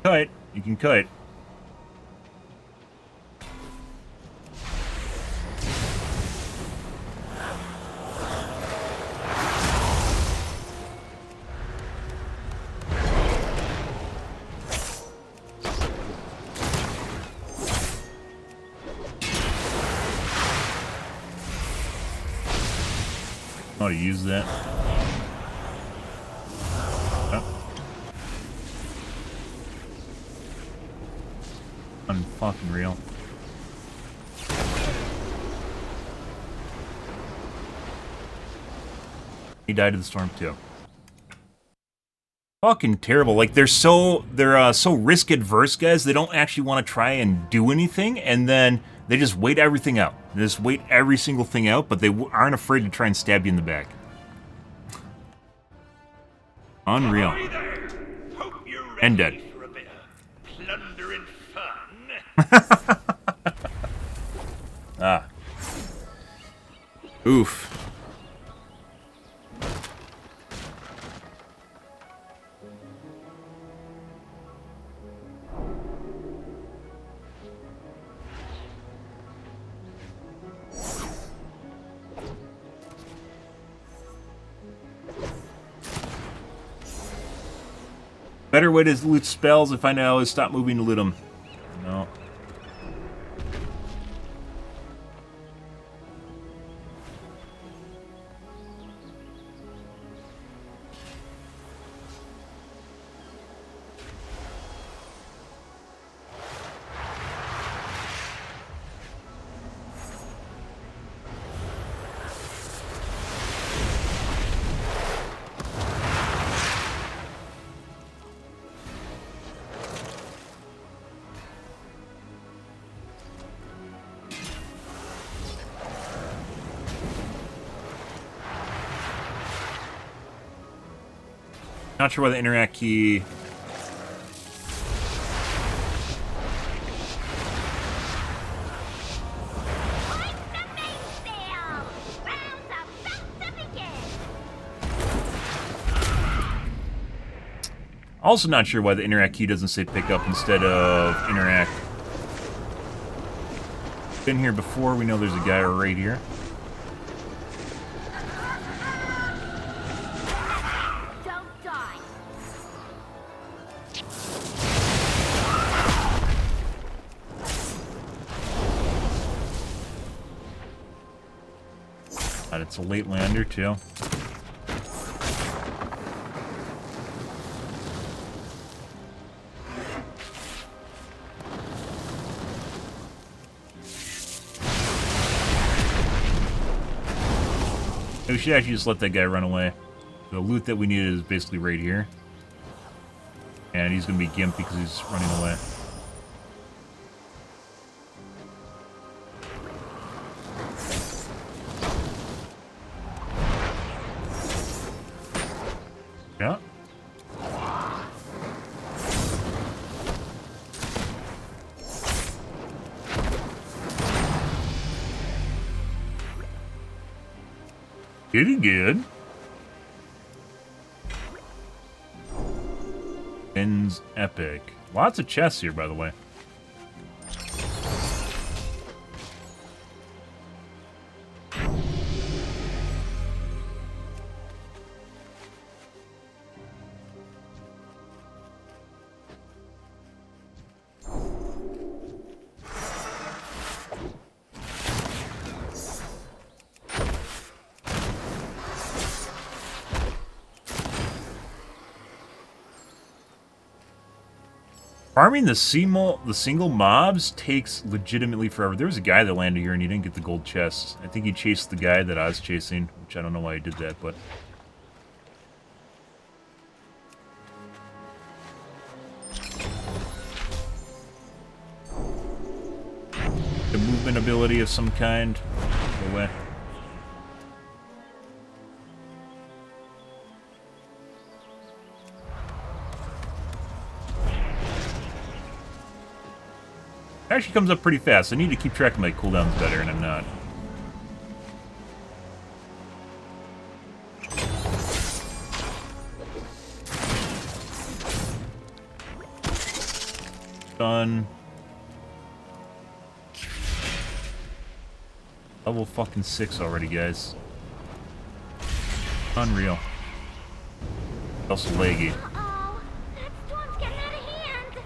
[SPEAKER 1] Cut. You can cut. How to use that. Unfucking real. He died in the storm too. Fucking terrible. Like they're so risk adverse, guys. They don't actually want to try and do anything, and then they just wait everything out. They just wait every single thing out, but they aren't afraid to try and stab you in the back. Unreal.
[SPEAKER 5] Hi there. Hope you're ready
[SPEAKER 1] And dead.
[SPEAKER 5] for a bit of plunder and fun.
[SPEAKER 1] Ah. Oof. Better way to loot spells if I know is stop moving to loot them. No. Not sure why the interact key. Also not sure why the interact key doesn't say pick up instead of interact. Been here before, we know there's a guy right here.
[SPEAKER 6] Don't die.
[SPEAKER 1] And it's a late lander too. We should actually just let that guy run away. The loot that we needed is basically right here. And he's going to be gimped because he's running away. Yeah. Pretty good. Ends epic. Lots of chests here, by the way. Farming the single mobs takes legitimately forever. There was a guy that landed here and he didn't get the gold chest. I think he chased the guy that I was chasing, which I don't know why he did that, but... The movement ability of some kind. Go away. Actually comes up pretty fast. I need to keep track of my cooldowns better, and I'm not. Done. Level fucking 6 already, guys. Unreal. Also laggy.
[SPEAKER 6] Uh-oh. That storm's getting out of hand.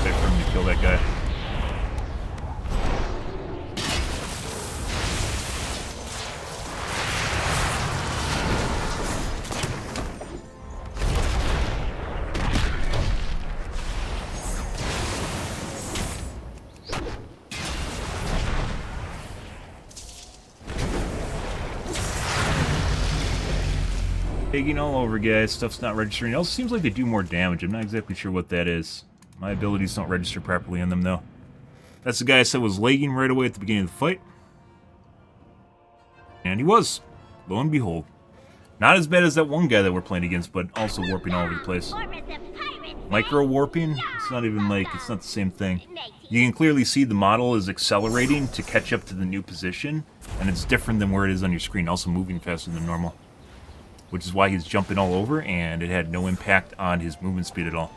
[SPEAKER 1] Wait for him to kill that guy. Taking all over, guys. Stuff's not registering. It also seems like they do more damage. I'm not exactly sure what that is. My abilities don't register properly on them, though. That's the guy I said was lagging right away at the beginning of the fight. And he was. Lo and behold. Not as bad as that one guy that we're playing against, but also warping all over the place. Micro warping? It's not even like, it's not the same thing. You can clearly see the model is accelerating to catch up to the new position, and it's different than where it is on your screen, also moving faster than normal. Which is why he's jumping all over, and it had no impact on his movement speed at all.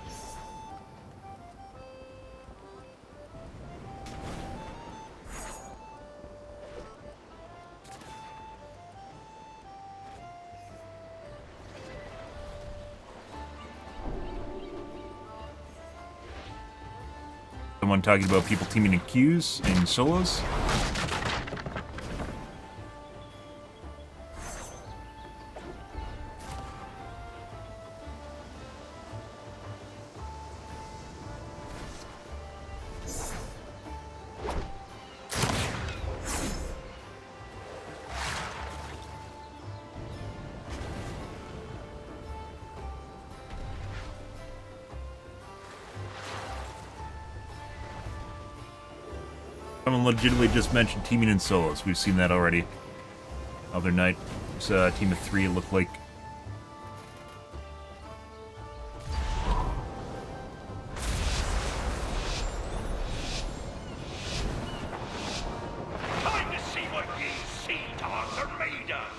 [SPEAKER 1] Someone talking about people teaming in queues and solos. Someone legitimately just mentioned teaming in solos. We've seen that already. Other night. It's a team of 3, it looked like.
[SPEAKER 5] Time to see what these sea dogs are made of.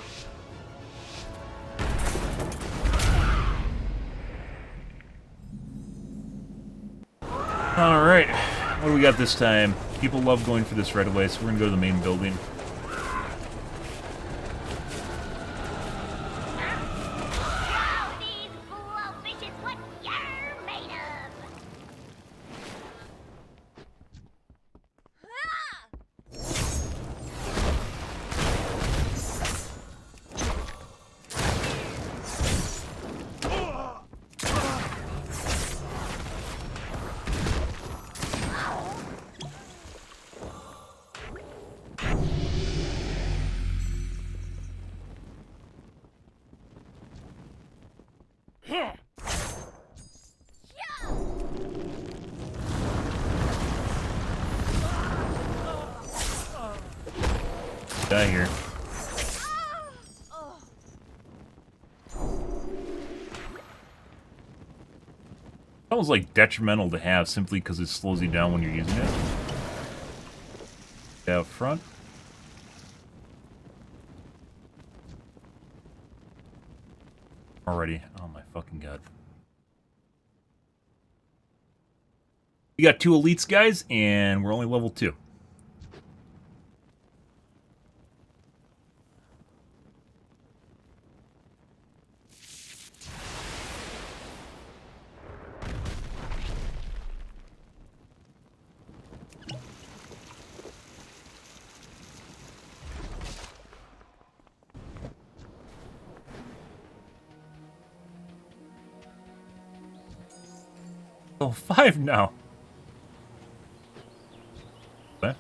[SPEAKER 1] Alright. What do we got this time? People love going for this right away, so we're gonna go to the main building.
[SPEAKER 6] Show these blowfishes what you're made of!
[SPEAKER 1] Die here. That was like detrimental to have simply because it slows you down when you're using it. Out front. Already. Oh my fucking god. We got 2 elites, guys, and we're only level 2. Oh, 5 now. What?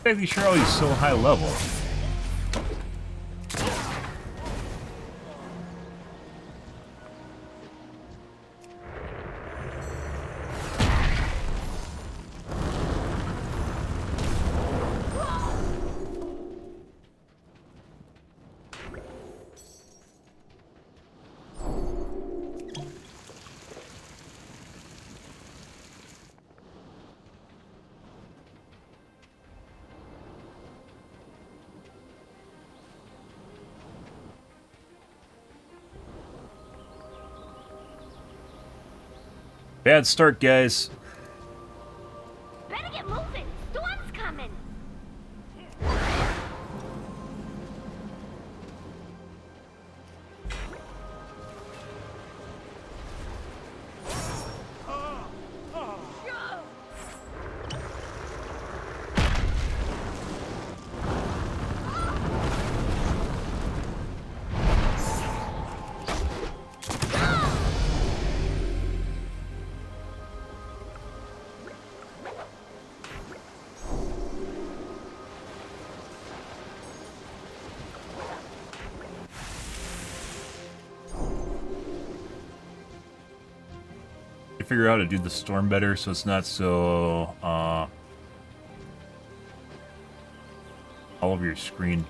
[SPEAKER 1] Baby Charlie's so high level. Bad start, guys.
[SPEAKER 6] Better get moving! Storm's coming!
[SPEAKER 1] figure out how to do the storm better so it's not so all over your screen.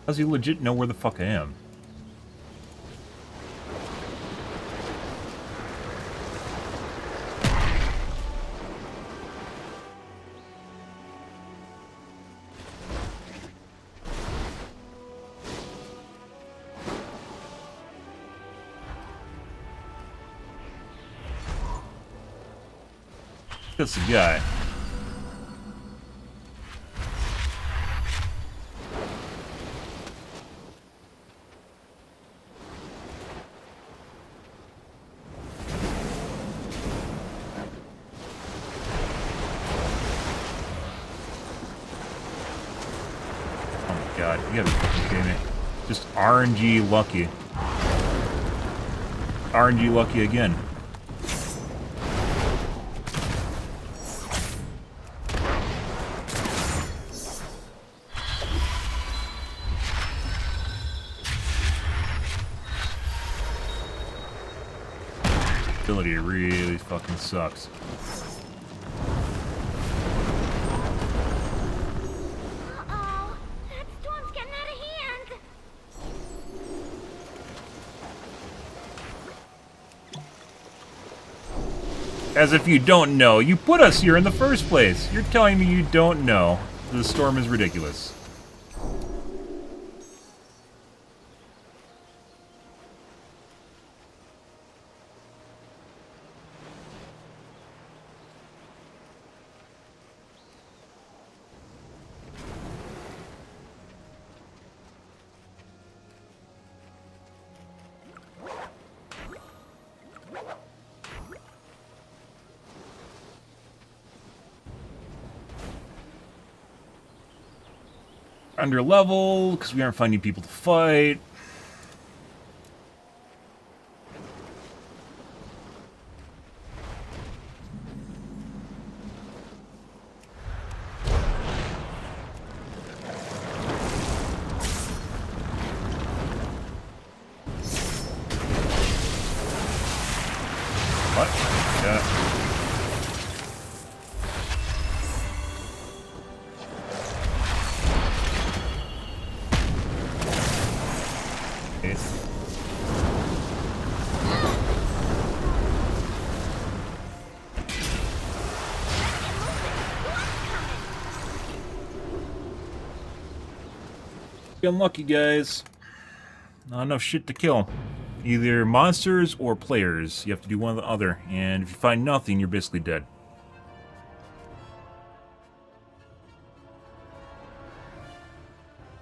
[SPEAKER 1] Does he legit know where the fuck I am? That's the guy. God, you gotta be fucking kidding me. Just RNG lucky. RNG lucky again. Ability really fucking sucks. As if you don't know. You put us here in the first place. You're telling me you don't know. The storm is ridiculous. Under level because we aren't finding people to fight. What? Yeah. Be unlucky, guys. Not enough shit to kill. Either monsters or players. You have to do one or the other. And if you find nothing, you're basically dead.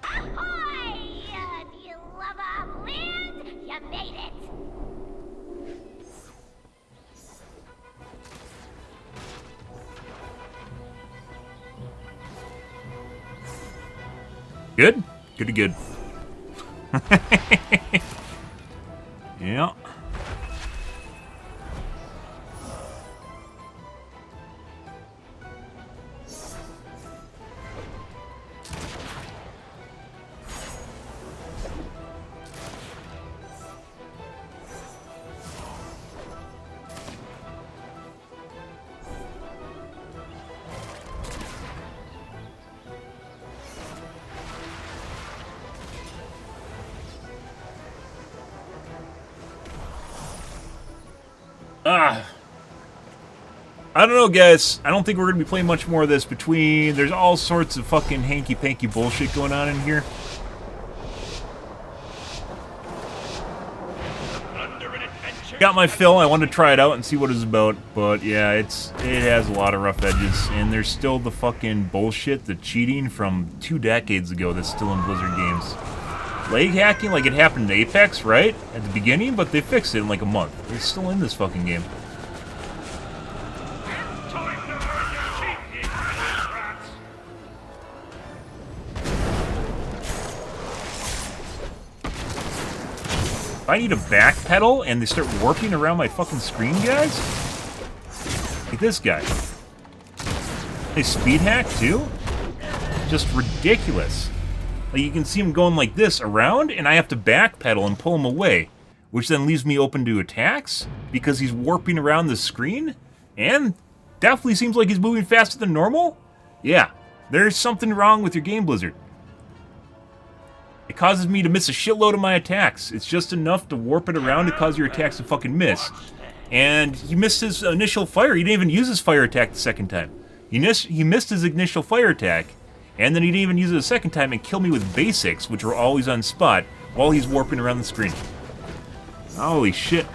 [SPEAKER 6] Ahoy! You lover of land, you made it!
[SPEAKER 1] Good? Good. Yeah. Ah, I don't know, guys. I don't think we're going to be playing much more of this between... There's all sorts of fucking hanky-panky bullshit going on in here. Got my fill. I wanted to try it out and see what it's about. But, yeah, it has a lot of rough edges. And there's still the fucking bullshit, the cheating from 2 decades ago that's still in Blizzard games. Leg hacking like it happened in Apex, right? At the beginning, but they fixed it in like a month. It's still in this fucking game. If I need to backpedal and they start warping around my fucking screen, guys? Like this guy. They speed hack too? Just ridiculous. Like you can see him going like this around, and I have to backpedal and pull him away, which then leaves me open to attacks because he's warping around the screen, and definitely seems like he's moving faster than normal. Yeah, there's something wrong with your game, Blizzard. It causes me to miss a shitload of my attacks. It's just enough to warp it around to cause your attacks to fucking miss. And he missed his initial fire. He didn't even use his fire attack the second time. He missed his initial fire attack, and then he didn't even use it a second time and kill me with basics, which were always on spot, while he's warping around the screen. Holy shit.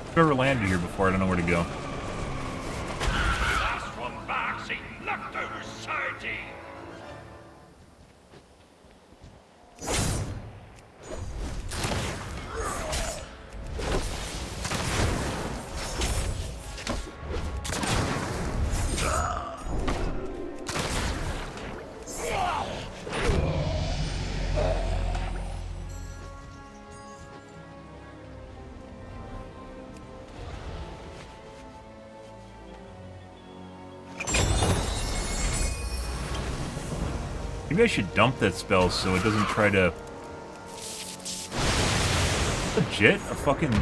[SPEAKER 1] I've never landed here before, I don't know where to go. Maybe I should dump that spell so it doesn't try to... Legit? A fucking...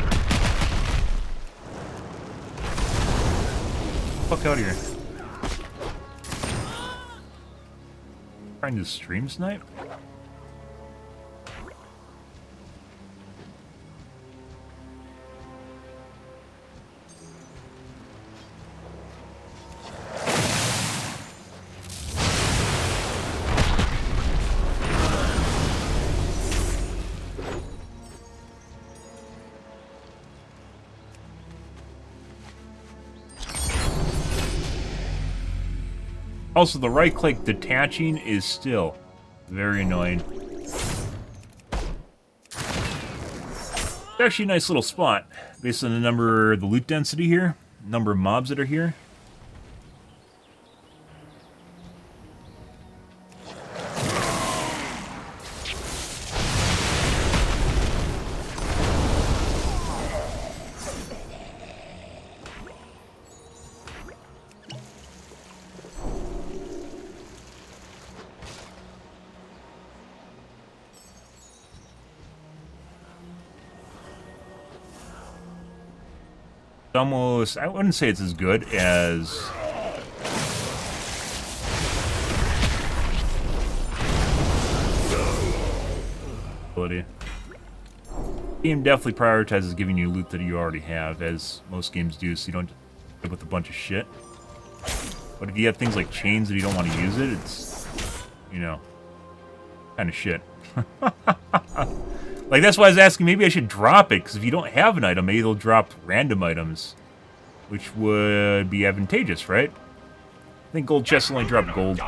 [SPEAKER 1] Fuck out of here. Trying to stream snipe? Also, the right-click detaching is still very annoying. It's actually a nice little spot, based on the number, the loot density here, number of mobs that are here. Almost, I wouldn't say it's as good as ability. The game definitely prioritizes giving you loot that you already have, as most games do, so you don't end up with a bunch of shit. But if you have things like chains that you don't want to use it, it's, you know, kind of shit. Like, that's why I was asking, maybe I should drop it, because if you don't have an item, maybe they'll drop random items, which would be advantageous, right? I think gold chests only drop gold.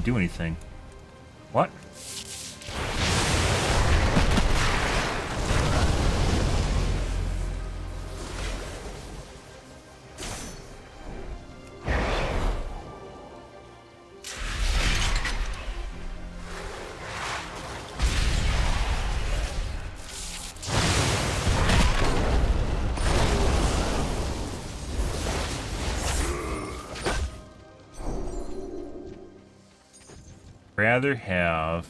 [SPEAKER 1] do anything. What? Rather have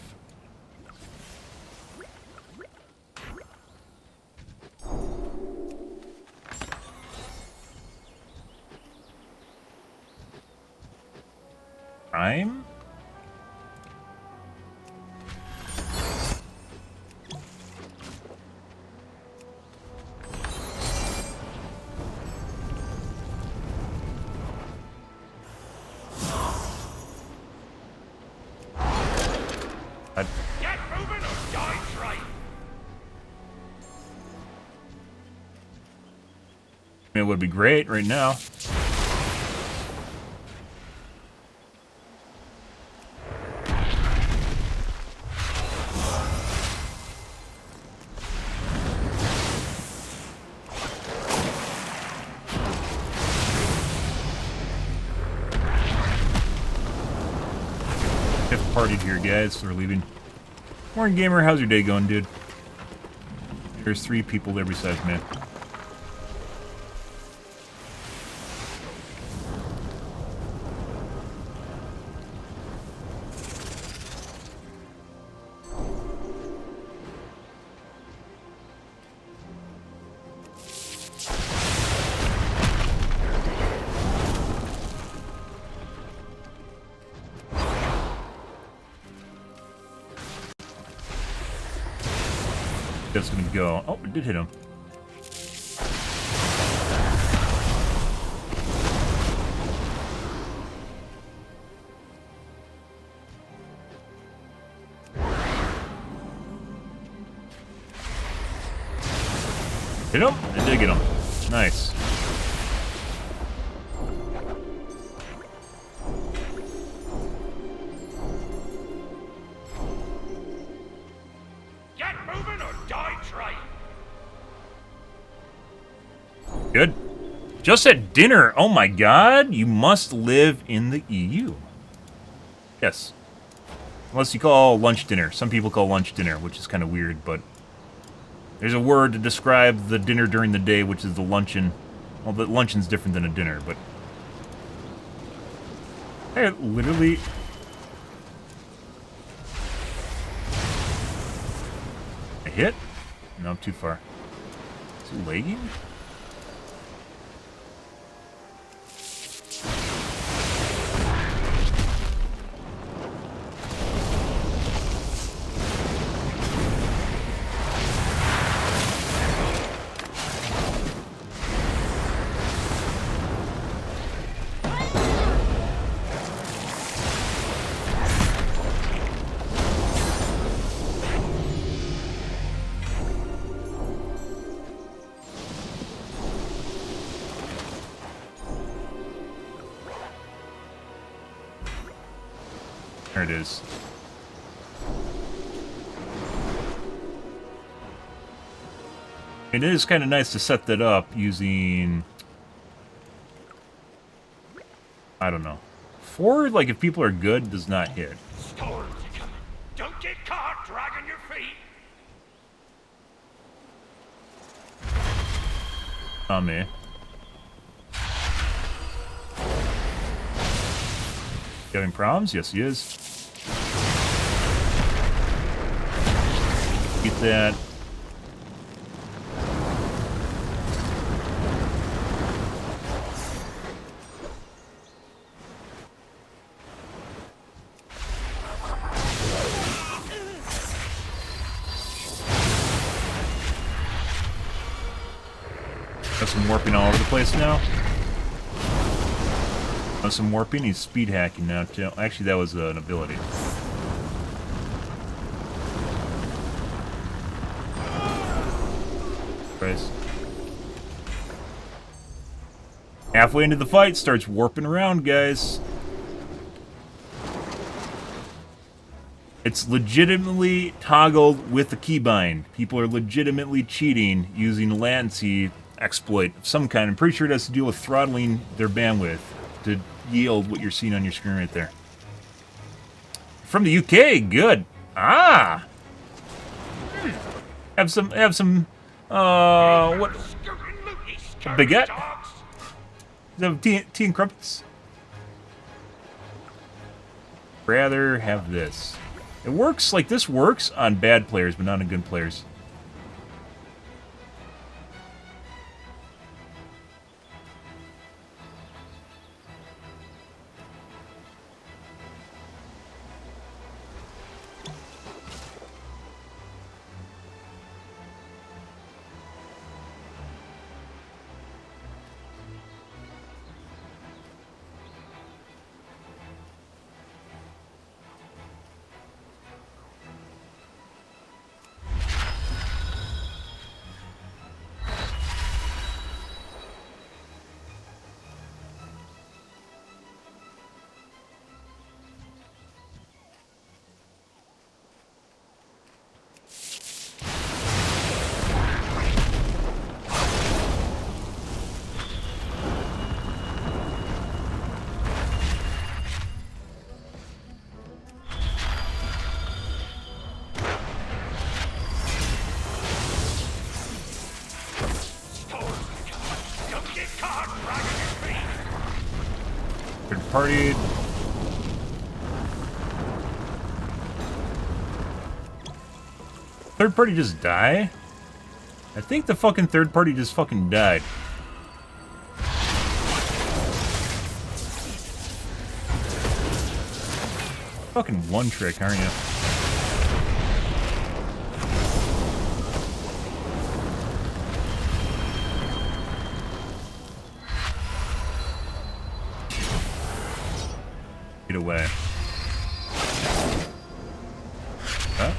[SPEAKER 1] Prime?
[SPEAKER 5] Get moving or die trying.
[SPEAKER 1] It would be great right now. Fifth partied here, guys, so we're leaving. Morning, gamer. How's your day going, dude? There's 3 people there besides me. That's gonna go. Oh, it did hit him. Hit him? It did get him. Nice.
[SPEAKER 5] Get moving or die trying.
[SPEAKER 1] Good. Just at dinner. Oh my god. You must live in the EU. Yes. Unless you call lunch dinner. Some people call lunch dinner, which is kind of weird, but there's a word to describe the dinner during the day, which is the luncheon. Well, the luncheon's different than a dinner, but I literally... A hit? No, I'm too far. Is it lagging? There it is. It is kind of nice to set that up using... I don't know. 4, like, if people are good, does not hit.
[SPEAKER 5] Storms are coming. Don't get caught dragging your feet.
[SPEAKER 1] Not me. Having problems? Yes, he is. Get that. Got some warping all over the place now. Got some warping. He's speed hacking now too. Actually, that was an ability. Christ. Halfway into the fight, starts warping around, guys. It's legitimately toggled with the keybind. People are legitimately cheating using a latency exploit of some kind. I'm pretty sure it has to do with throttling their bandwidth to yield what you're seeing on your screen right there. From the UK, good. Ah! Have some, what? A baguette? Is that tea and crumpets? Rather have this. It works, like, this works on bad players, but not on good players. Partied. Third party just die? I think the fucking third party just fucking died. Fucking one trick, aren't you? Get away. Huh?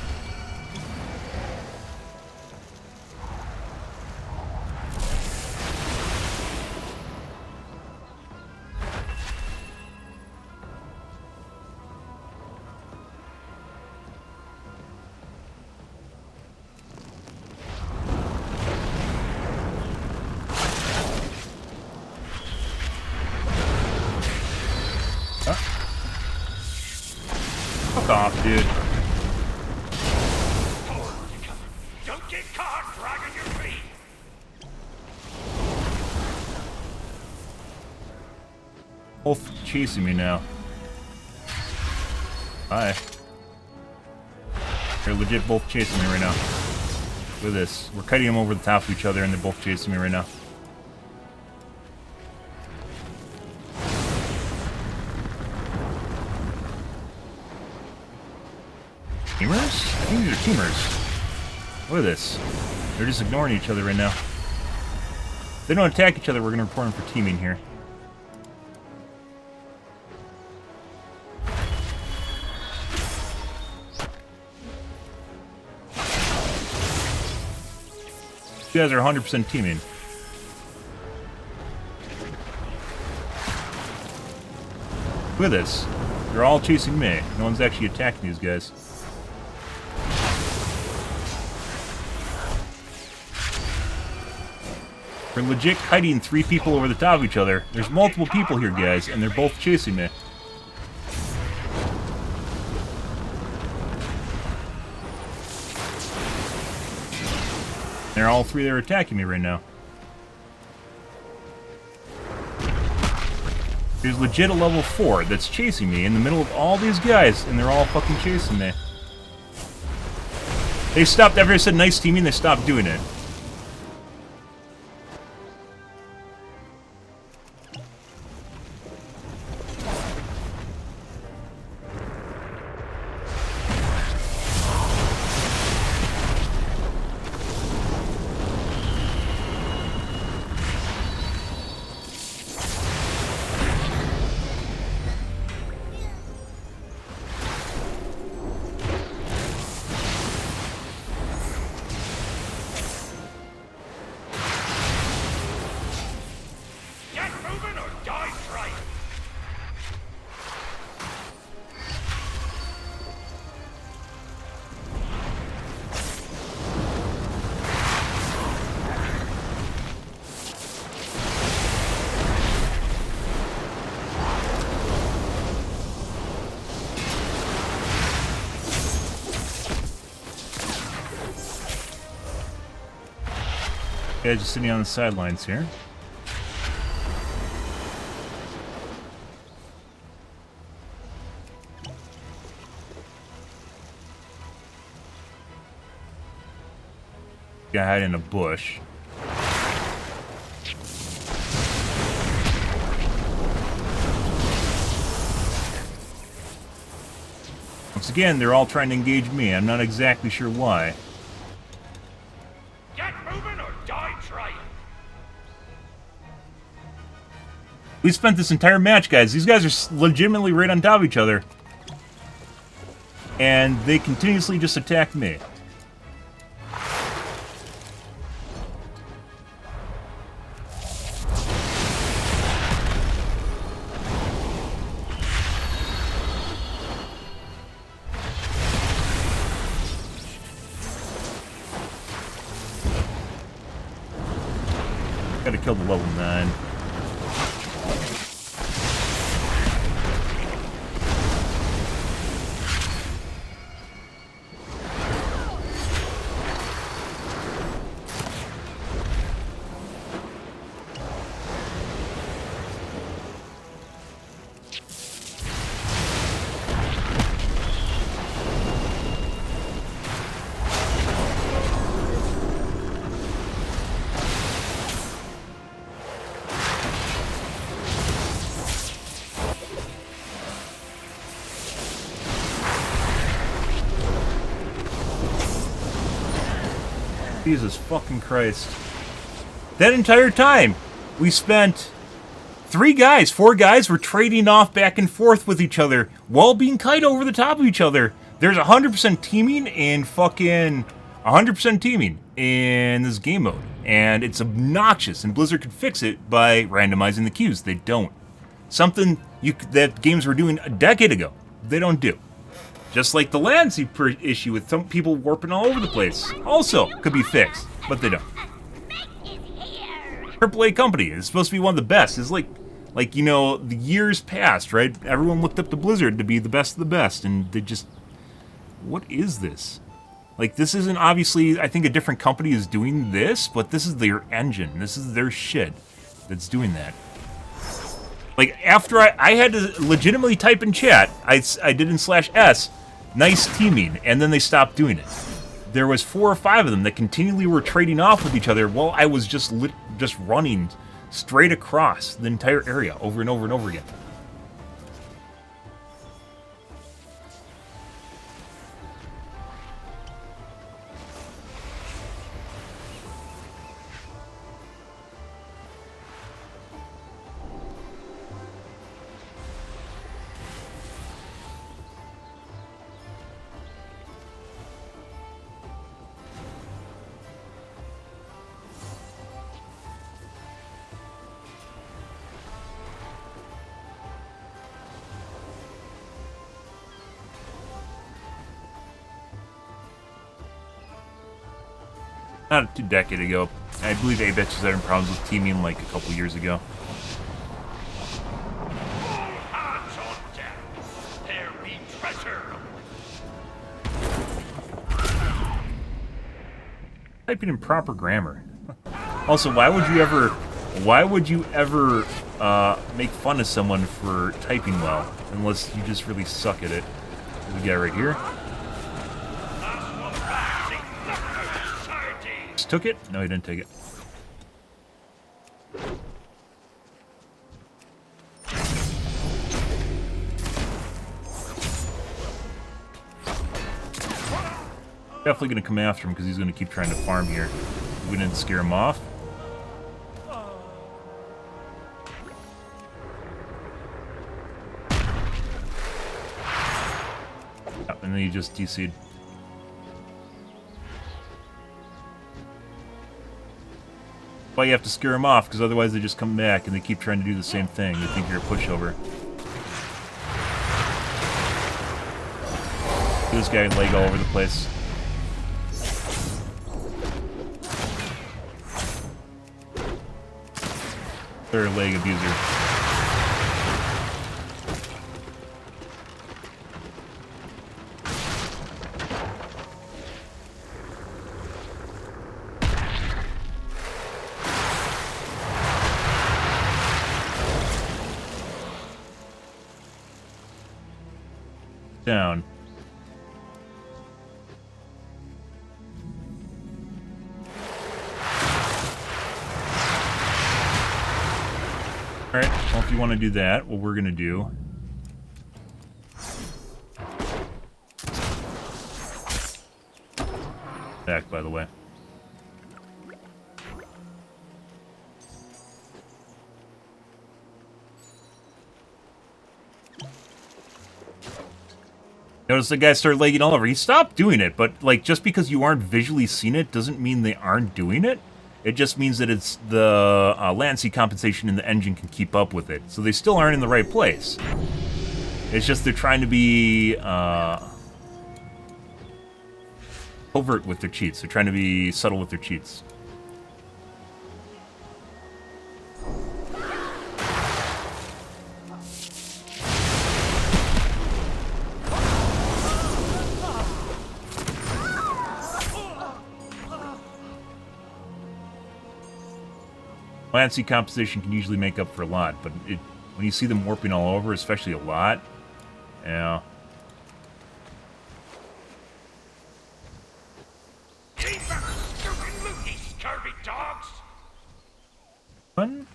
[SPEAKER 1] Fuck off, dude.
[SPEAKER 5] Don't get caught dragging your feet.
[SPEAKER 1] Both chasing me now. Hi. They're legit both chasing me right now. Look at this. We're cutting them over the top of each other and they're both chasing me right now. Teamers? I think these are teamers. Look at this. They're just ignoring each other right now. If they don't attack each other, we're going to report them for teaming here. You guys are 100% teaming. Look at this. They're all chasing me. No one's actually attacking these guys. We're legit kiting 3 people over the top of each other. There's multiple people here, guys, and they're both chasing me. They're all 3 that are attacking me right now. There's legit a level 4 that's chasing me in the middle of all these guys, and they're all fucking chasing me. They stopped, after I said nice teaming, they stopped doing it. Guys just sitting on the sidelines here. Guy hide in a bush. Once again, they're all trying to engage me. I'm not exactly sure why.
[SPEAKER 5] Get moving or die trying.
[SPEAKER 1] We spent this entire match, guys. These guys are legitimately right on top of each other. And they continuously just attack me. Gotta kill the level 9. Jesus fucking Christ. That entire time, we spent 4 guys were trading off back and forth with each other while being kite over the top of each other. There's 100% teaming and fucking 100% teaming in this game mode. And it's obnoxious, and Blizzard could fix it by randomizing the queues. They don't. Something that games were doing a decade ago, they don't do. Just like the latency issue with some people warping all over the place. Also could be fixed, but they don't. AAA company is supposed to be one of the best. It's like you know, the years passed, right? Everyone looked up to Blizzard to be the best of the best, and they just... What is this? Like, this isn't obviously... I think a different company is doing this, but this is their engine. This is their shit that's doing that. Like, after I had to legitimately type in chat, I did in /s, nice teaming, and then they stopped doing it. There was 4 or 5 of them that continually were trading off with each other while I was just running straight across the entire area over and over and over again. Not 2 decades ago. I believe A-Bitch was having problems with teaming like a couple years ago.
[SPEAKER 5] Hands on deck. There be treasure.
[SPEAKER 1] Typing in proper grammar. Also, why would you ever make fun of someone for typing well, unless you just really suck at it? We got right here. Just took it? No, he didn't take it. Definitely gonna come after him because he's gonna keep trying to farm here. We didn't scare him off. And then he just DC'd. Why you have to scare them off, because otherwise they just come back and they keep trying to do the same thing. They think you're a pushover. This guy leg all over the place. Third leg abuser. down. Alright, well, if you want to do that, what we're going to do... Back, by the way. Notice the guy started lagging all over. He stopped doing it, but like just because you aren't visually seeing it doesn't mean they aren't doing it. It just means that it's the latency compensation in the engine can keep up with it. So they still aren't in the right place. It's just they're trying to be overt with their cheats. They're trying to be subtle with their cheats. Latency composition can usually make up for a lot, but when you see them warping all over, especially a lot, yeah.
[SPEAKER 5] Keep up, stupid moody, scurvy dogs!
[SPEAKER 1] One.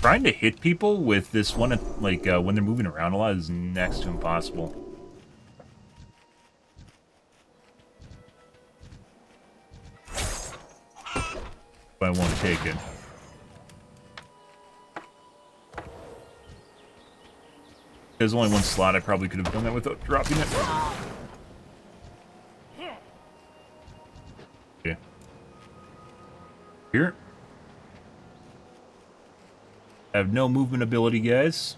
[SPEAKER 1] Trying to hit people with this one, like, when they're moving around a lot is next to impossible. But I won't take it. There's only one slot, I probably could have done that without dropping it. Okay. Here. I have no movement ability, guys.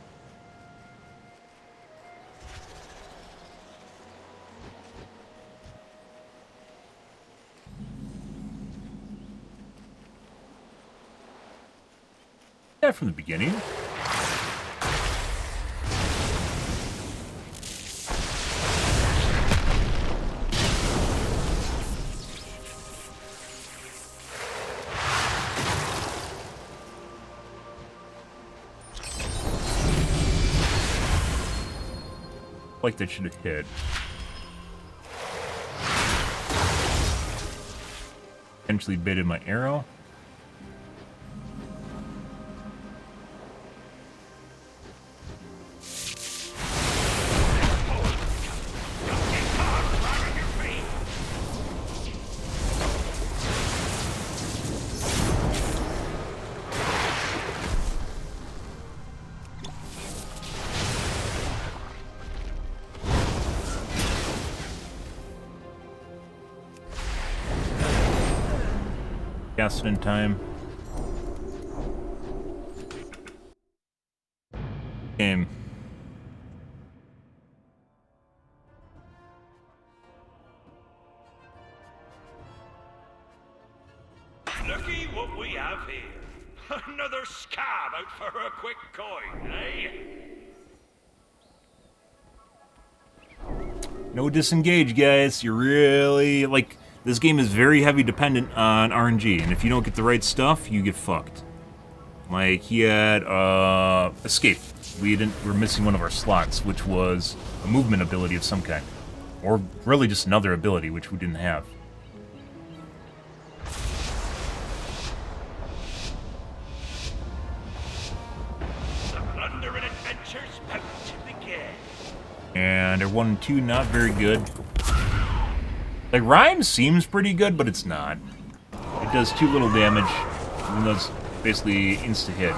[SPEAKER 1] Yeah, from the beginning. Like that should have hit. Potentially baited my arrow. Cast it in time. Game.
[SPEAKER 5] Looky what we have here. Another scab out for a quick coin, eh?
[SPEAKER 1] No disengage, guys. You're really, like, this game is very heavy dependent on RNG, and if you don't get the right stuff, you get fucked. Like, he had, escape. We're missing one of our slots, which was a movement ability of some kind. Or really just another ability, which we didn't have.
[SPEAKER 5] The plunder and adventures about to begin.
[SPEAKER 1] And our 1 and 2, not very good. Like, Rhyme seems pretty good, but it's not. It does too little damage, even though it's basically insta-hit.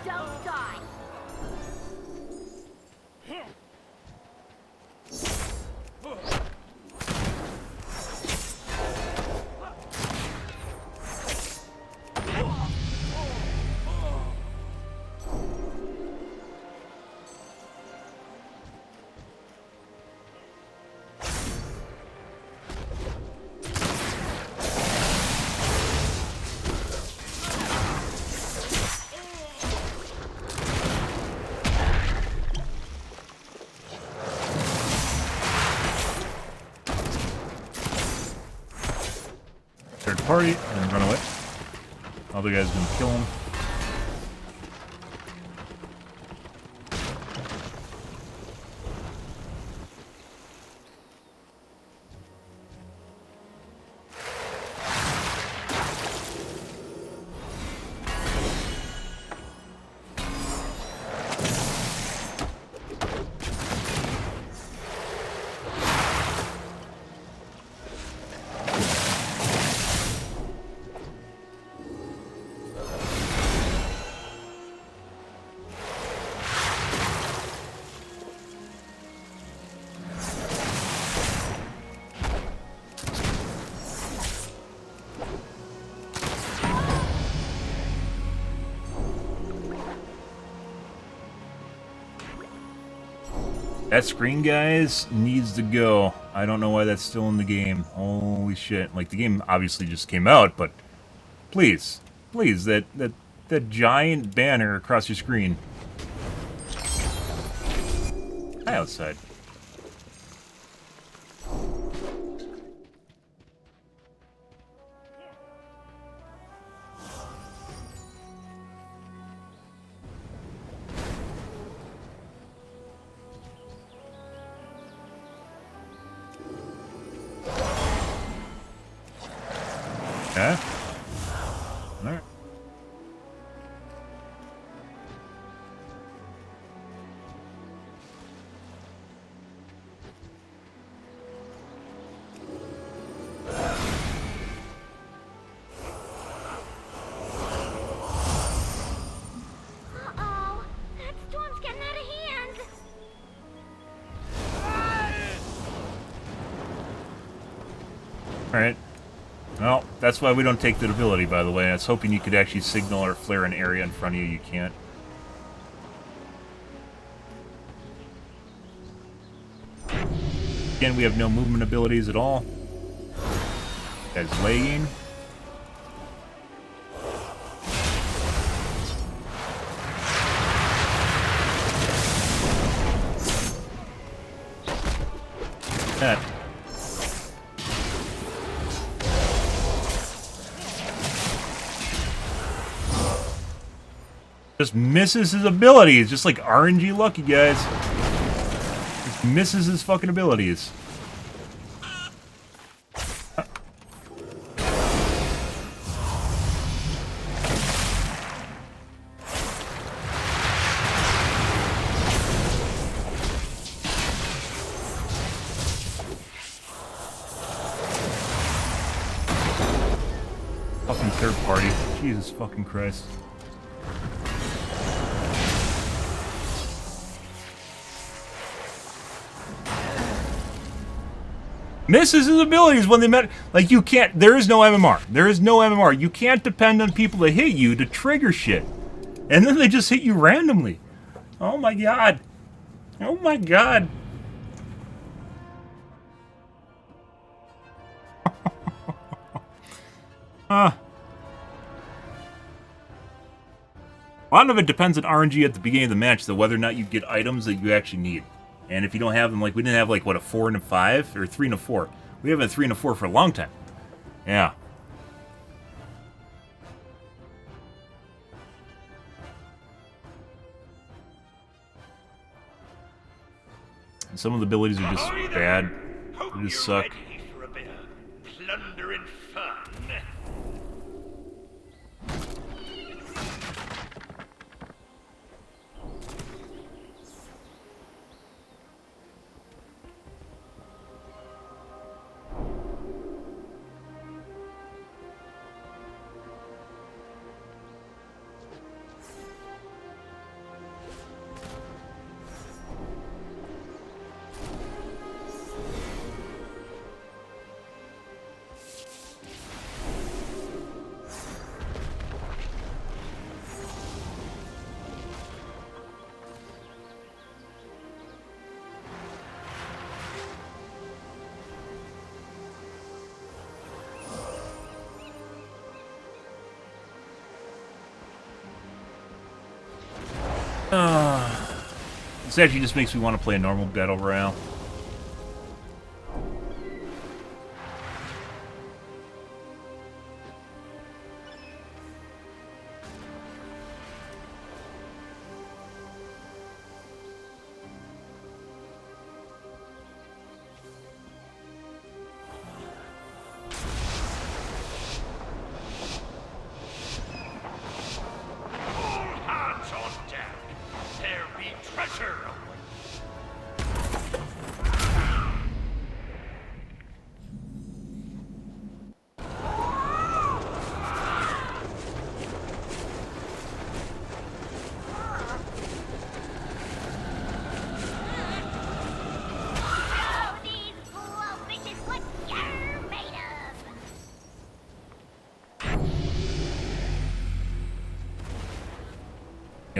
[SPEAKER 6] Don't die.
[SPEAKER 1] third party and run away. Other guy's gonna kill him. That screen, guys, needs to go. I don't know why that's still in the game. Holy shit. Like, the game obviously just came out, but please, please, that giant banner across your screen. Hi, outside. Okay. All right.
[SPEAKER 6] Uh-oh. That storm's getting out of hand.
[SPEAKER 1] All right. Well, that's why we don't take that ability, by the way. I was hoping you could actually signal or flare an area in front of you. You can't. Again, we have no movement abilities at all. That's lagging. That. Just misses his abilities, just like RNG Lucky, guys. Just misses his fucking abilities. Fucking third party. Jesus fucking Christ. Misses his abilities when they met. Like, you can't. There is no MMR. There is no MMR. You can't depend on people to hit you to trigger shit. And then they just hit you randomly. Oh my god. Oh my god. A lot of it depends on RNG at the beginning of the match, though, whether or not you get items that you actually need. And if you don't have them, like, we didn't have, like, what, a 4 and a 5? Or 3 and a 4. We haven't had 3 and a 4 for a long time. Yeah. And some of the abilities are just bad. They just suck.
[SPEAKER 5] Ready for a bit of plunder and fun.
[SPEAKER 1] This actually just makes me want to play a normal battle royale.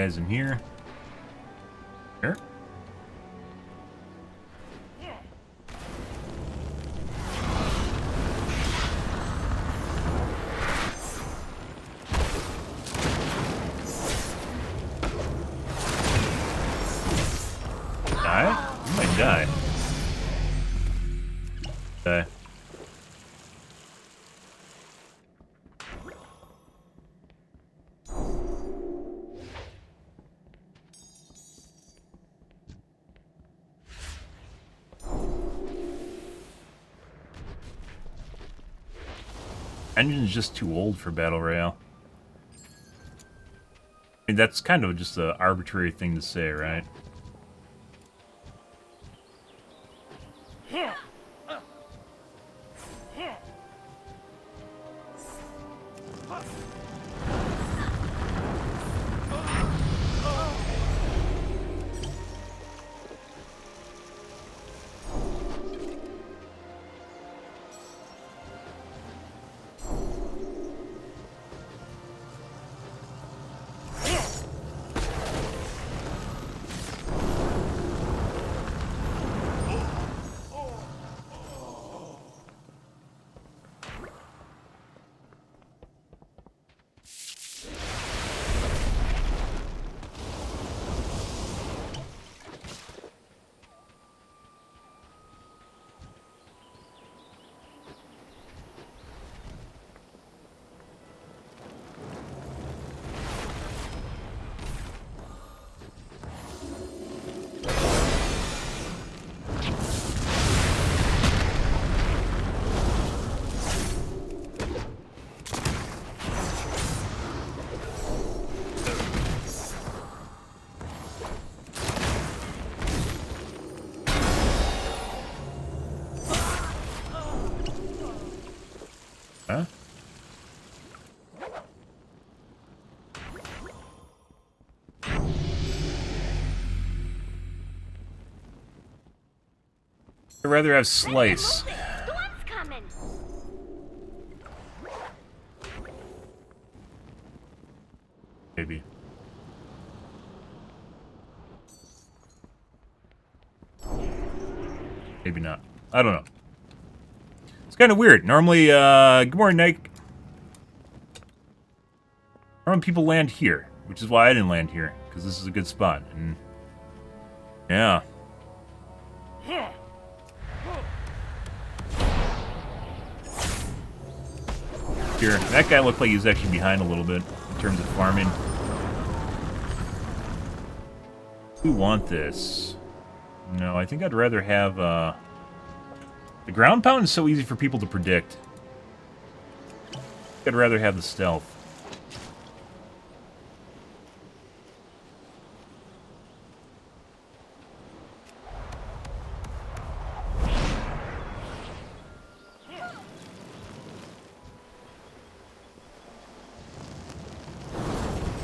[SPEAKER 1] Guys in here. Here. Die? You might die. Die. Engine's just too old for Battle Royale. I mean, that's kind of just an arbitrary thing to say, right? Huh? I'd rather have slice.
[SPEAKER 6] Storm's coming.
[SPEAKER 1] Maybe. Maybe not. I don't know. It's kind of weird. Normally, good morning, Nick. Normally people land here, which is why I didn't land here, because this is a good spot. And yeah. Here, that guy looked like he was actually behind a little bit in terms of farming. We want this. No, I think I'd rather have, the ground pound is so easy for people to predict. I'd rather have the stealth.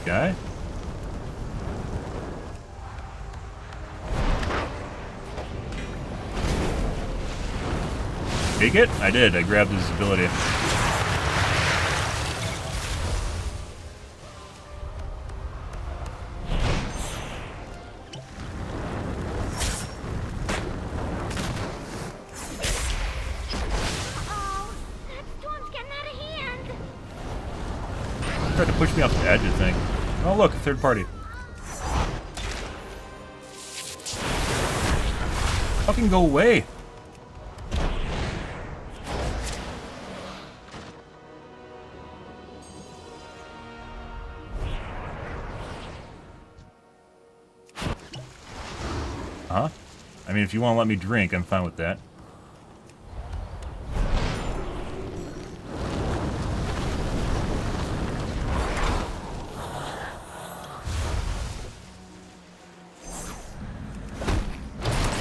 [SPEAKER 1] Guy? Take it? I did. I grabbed his ability.
[SPEAKER 6] Oh, that storm's getting out of hand.
[SPEAKER 1] Tried to push me off the edge, I think. Oh, look, a third party. Fucking go away. Huh? I mean, if you want to let me drink, I'm fine with that.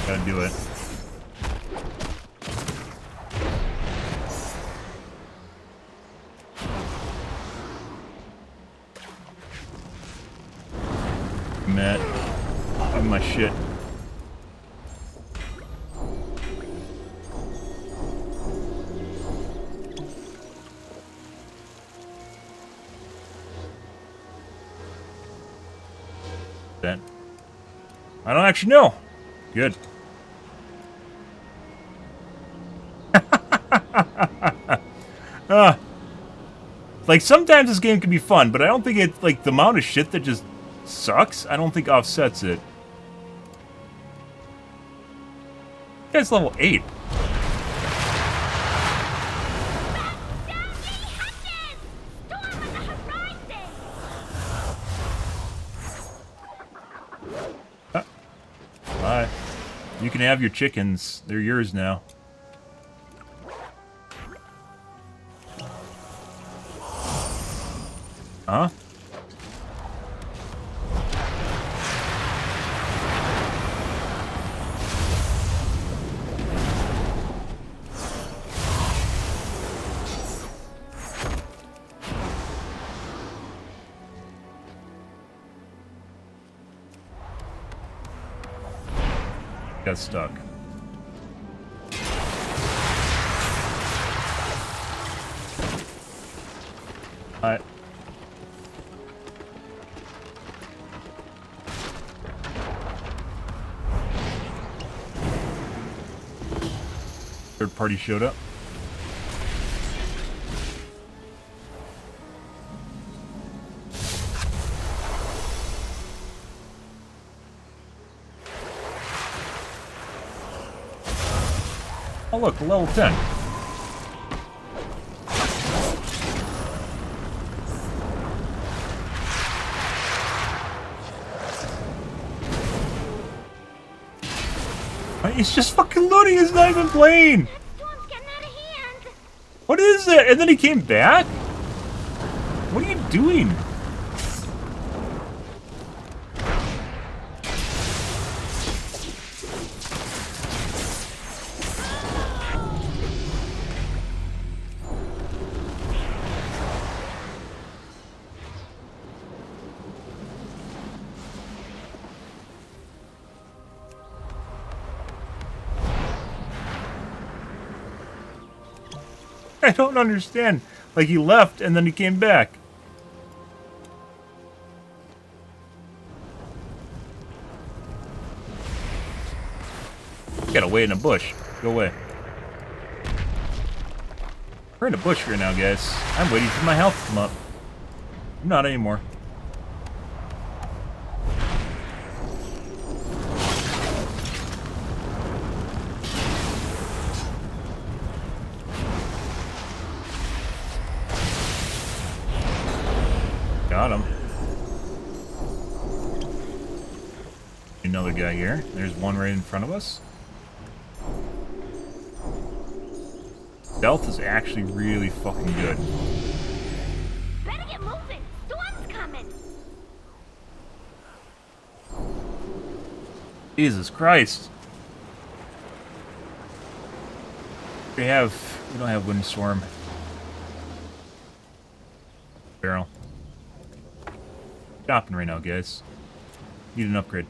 [SPEAKER 1] Gotta do it. Matt, give me my shit. that? I don't actually know. Good. Like, sometimes this game can be fun, but I don't think it's, like, the amount of shit that just sucks, I don't think offsets it. This guy's level 8. Bye. You can have your chickens. They're yours now. Huh? Got stuck. Alright. Third party showed up. Oh look, level 10. He's just fucking loading, he's not even playing!
[SPEAKER 6] Storm's getting out of hand.
[SPEAKER 1] What is that? And then he came back? What are you doing? I don't understand. Like, he left and then he came back. Gotta wait in a bush. Go away. We're in a bush right now, guys. I'm waiting for my health to come up. I'm not anymore. Got him. Another guy here. There's one right in front of us. Stealth is actually really fucking good.
[SPEAKER 6] Better get moving. Storm's coming.
[SPEAKER 1] Jesus Christ. We don't have windstorm. Barrel. Shopping right now, guys. Need an upgrade.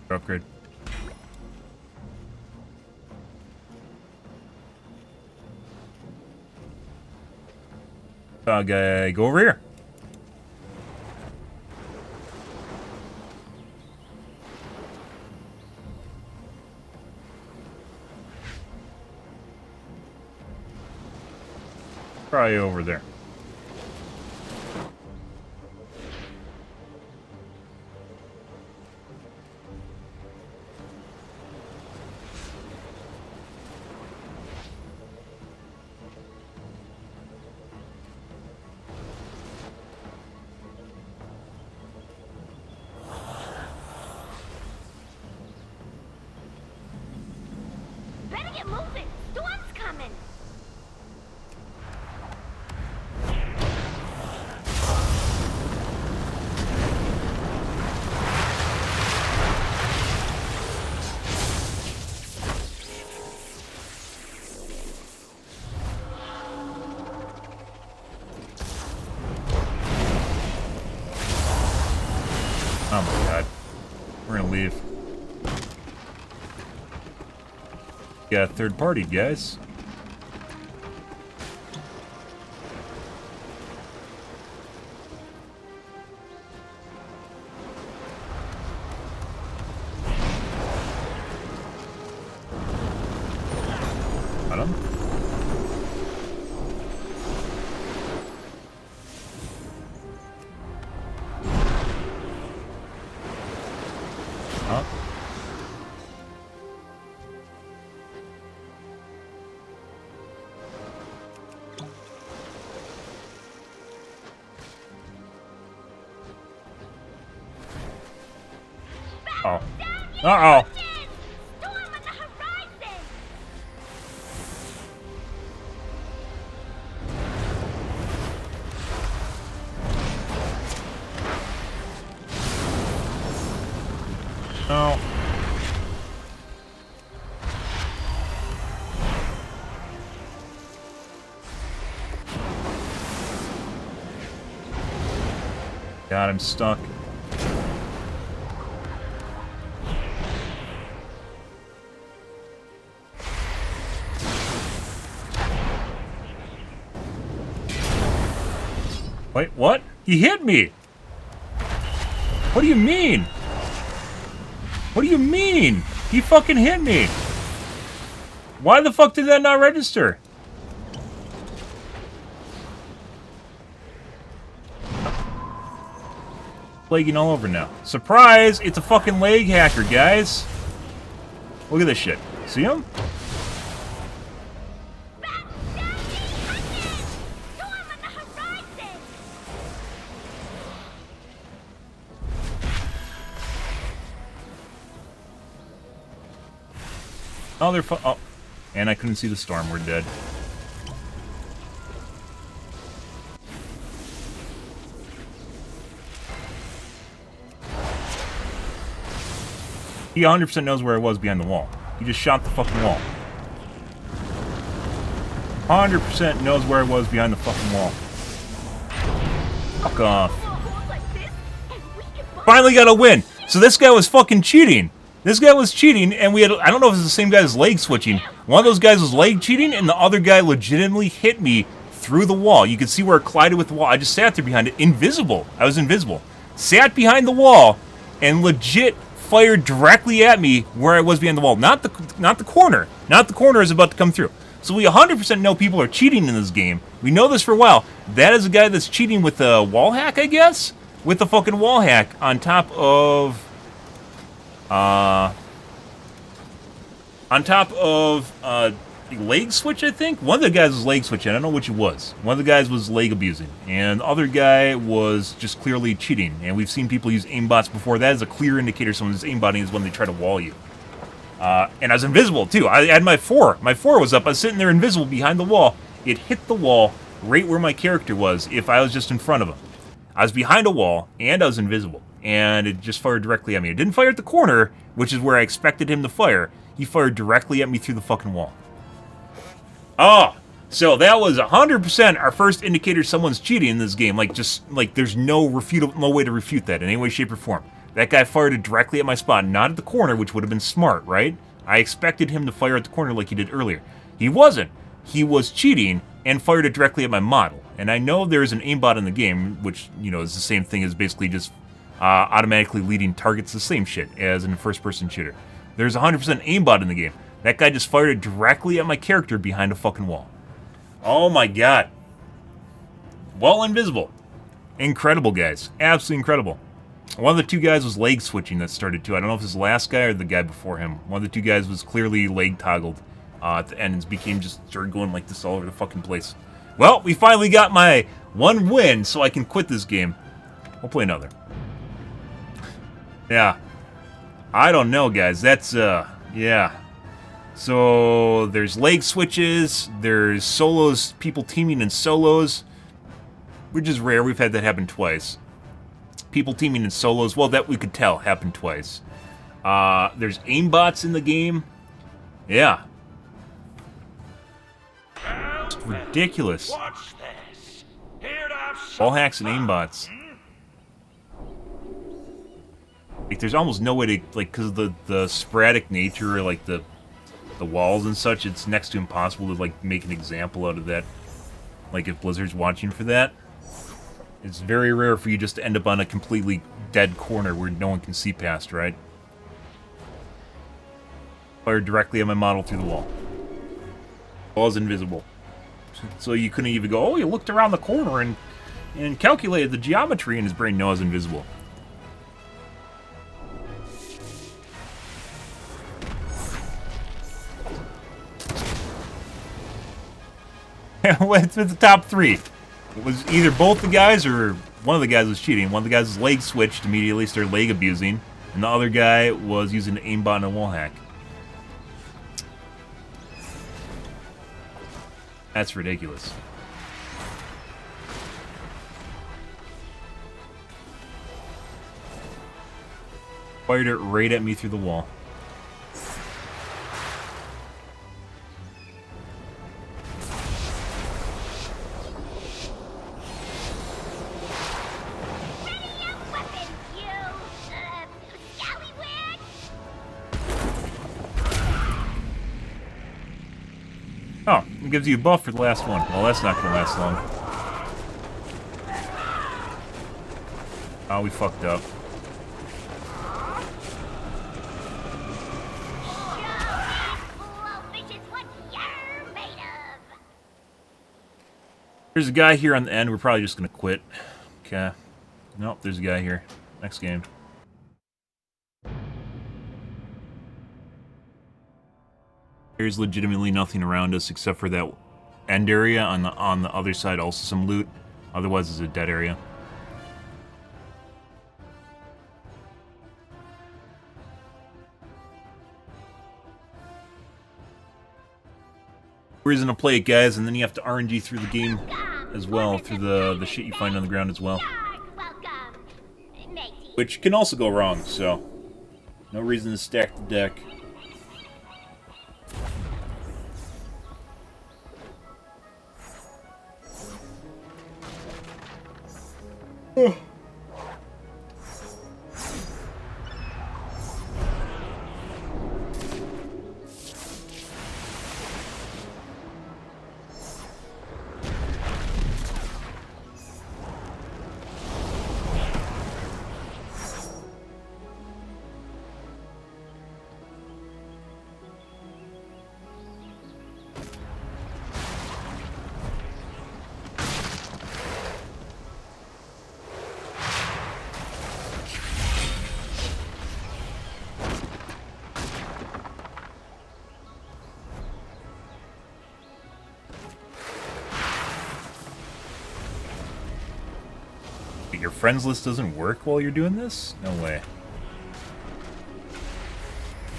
[SPEAKER 1] Upgrade. Guy, go over here. Probably over there.
[SPEAKER 6] Better get moving. Storm's coming.
[SPEAKER 1] Oh my god. We're gonna leave. Got third party, guys. Huh? Oh. Uh-oh.
[SPEAKER 6] Storm on the horizon!
[SPEAKER 1] No. God, I'm stuck. Wait, what? He hit me! What do you mean? What do you mean? He fucking hit me! Why the fuck did that not register? Lagging all over now. Surprise! It's a fucking lag hacker, guys! Look at this shit. See him? Oh, they're oh. And I couldn't see the storm. We're dead. He 100% knows where I was behind the wall. He just shot the fucking wall. 100% knows where I was behind the fucking wall. Fuck off. Finally got a win! So this guy was fucking cheating. This guy was cheating, and we had, I don't know if it's the same guy as leg switching. One of those guys was leg cheating, and the other guy legitimately hit me through the wall. You could see where it collided with the wall. I just sat there behind it, invisible. I was invisible. Sat behind the wall, and legit fired directly at me where I was behind the wall. Not the corner. Not the corner is about to come through. So we 100% know people are cheating in this game. We know this for a while. That is a guy that's cheating with a wall hack, I guess? With the fucking wall hack on top of... leg switch, I think? One of the guys was leg switching. I don't know which it was. One of the guys was leg abusing. And the other guy was just clearly cheating. And we've seen people use aimbots before. That is a clear indicator someone's aimbotting is when they try to wall you. And I was invisible, too. I had my 4. My 4 was up. I was sitting there invisible behind the wall. It hit the wall right where my character was if I was just in front of him. I was behind a wall, and I was invisible. And it just fired directly at me. It didn't fire at the corner, which is where I expected him to fire. He fired directly at me through the fucking wall. Oh, so that was 100% our first indicator someone's cheating in this game. Like there's no way to refute that in any way, shape, or form. That guy fired it directly at my spot, not at the corner, which would have been smart, right? I expected him to fire at the corner like he did earlier. He wasn't. He was cheating and fired it directly at my model. And I know there's an aimbot in the game, which, you know, is the same thing as basically just automatically leading targets, the same shit as in a first-person shooter. There's 100% aimbot in the game. That guy just fired it directly at my character behind a fucking wall. Oh my god. Well, invisible. Incredible, guys. Absolutely incredible. One of the two guys was leg switching that started too. I don't know if it's the last guy or the guy before him. One of the two guys was clearly leg toggled at the end and became just started going like this all over the fucking place. Well, we finally got my one win, so I can quit this game. We'll play another. Yeah. I don't know, guys. That's, yeah. So, there's leg switches, there's solos, people teaming in solos, which is rare. We've had that happen twice. People teaming in solos, well, that we could tell happened twice. There's aimbots in the game. Yeah. It's ridiculous.
[SPEAKER 5] Watch this. Here to have
[SPEAKER 1] All
[SPEAKER 5] some
[SPEAKER 1] hacks and
[SPEAKER 5] fun.
[SPEAKER 1] aimbots. Like, there's almost no way to, like, because of the sporadic nature, like, the walls and such, it's next to impossible to, like, make an example out of that. Like, if Blizzard's watching for that. It's very rare for you just to end up on a completely dead corner where no one can see past, right? Fired directly at my model through the wall. I was invisible. So you couldn't even go, oh, you looked around the corner and calculated the geometry in his brain. No, I was invisible. What's the top 3? It was either both the guys or one of the guys was cheating. One of the guys' leg switched immediately, started leg abusing, and the other guy was using an aimbot and a wall hack. That's ridiculous. Fired it right at me through the wall. Oh, it gives you a buff for the last one. Well, that's not gonna last long. Oh, we fucked up. There's a guy here on the end. We're probably just gonna quit. Okay. Nope, there's a guy here. Next game. There's legitimately nothing around us except for that end area on the other side. Also some loot. Otherwise, it's a dead area. Reason to play it, guys, and then you have to RNG through the game as well, through the shit you find on the ground as well, which can also go wrong. So, no reason to stack the deck. Your friends list doesn't work while you're doing this? No way.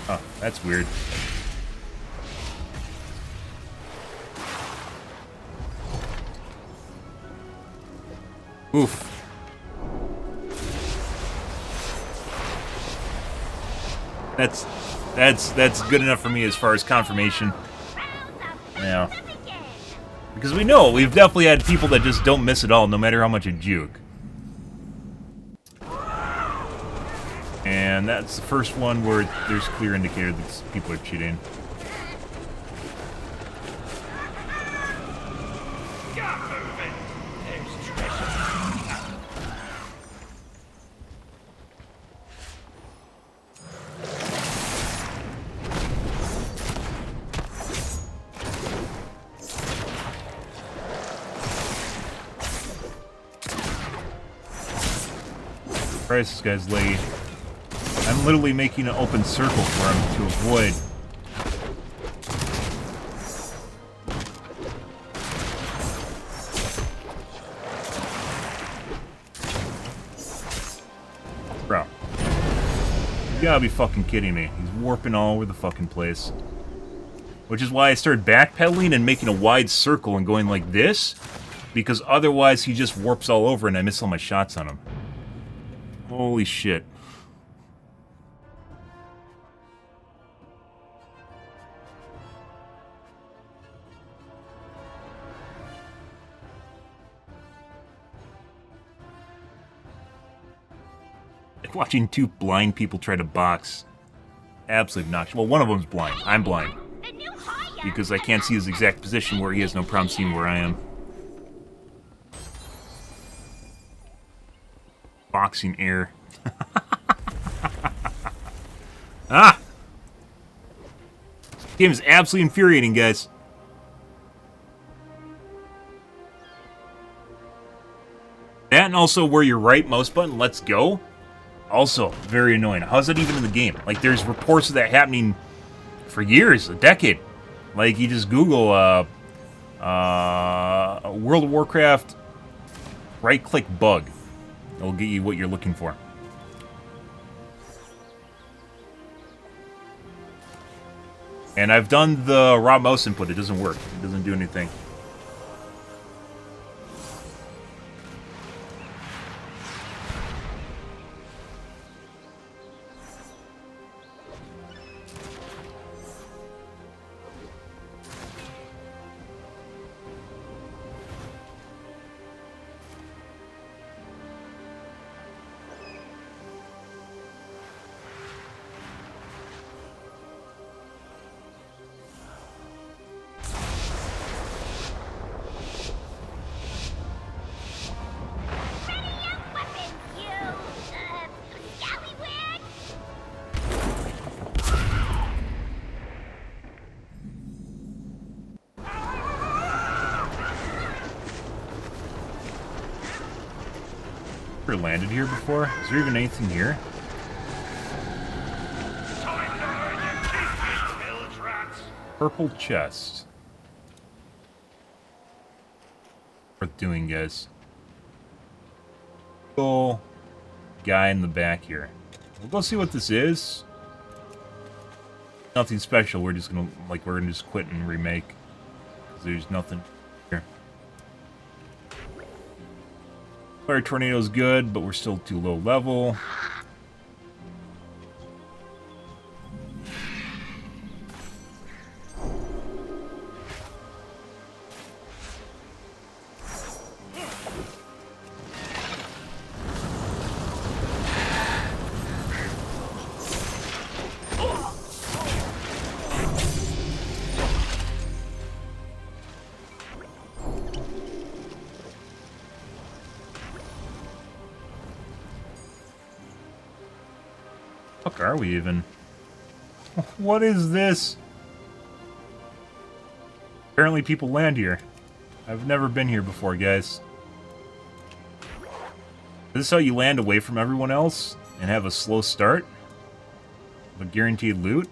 [SPEAKER 1] Oh, that's weird. Oof. That's good enough for me as far as confirmation. Yeah. Because we know we've definitely had people that just don't miss at all, no matter how much you juke. And that's the first one where there's clear indicator that people are cheating. Christ, this guy's late. I'm literally making an open circle for him to avoid. Bro. You gotta be fucking kidding me. He's warping all over the fucking place. Which is why I started backpedaling and making a wide circle and going like this. Because otherwise he just warps all over and I miss all my shots on him. Holy shit. Like watching two blind people try to box. Absolutely obnoxious. Well, one of them's blind. I'm blind. Because I can't see his exact position where he has no problem seeing where I am. Boxing air. Ah! This game is absolutely infuriating, guys. That and also where your right mouse button lets go. Also, very annoying. How's that even in the game? Like, there's reports of that happening for years, a decade. Like, you just Google World of Warcraft right-click bug. It'll get you what you're looking for. And I've done the raw mouse input. It doesn't work. It doesn't do anything. Never landed here before. Is there even anything here? Purple chest. Worth doing, guys. Cool guy in the back here. We'll go see what this is. Nothing special. We're just gonna just quit and remake. 'Cause there's nothing here. Fire tornado's good, but we're still too low level. Fuck are we even? What is this? Apparently people land here. I've never been here before, guys. Is this how you land away from everyone else and have a slow start? But guaranteed loot?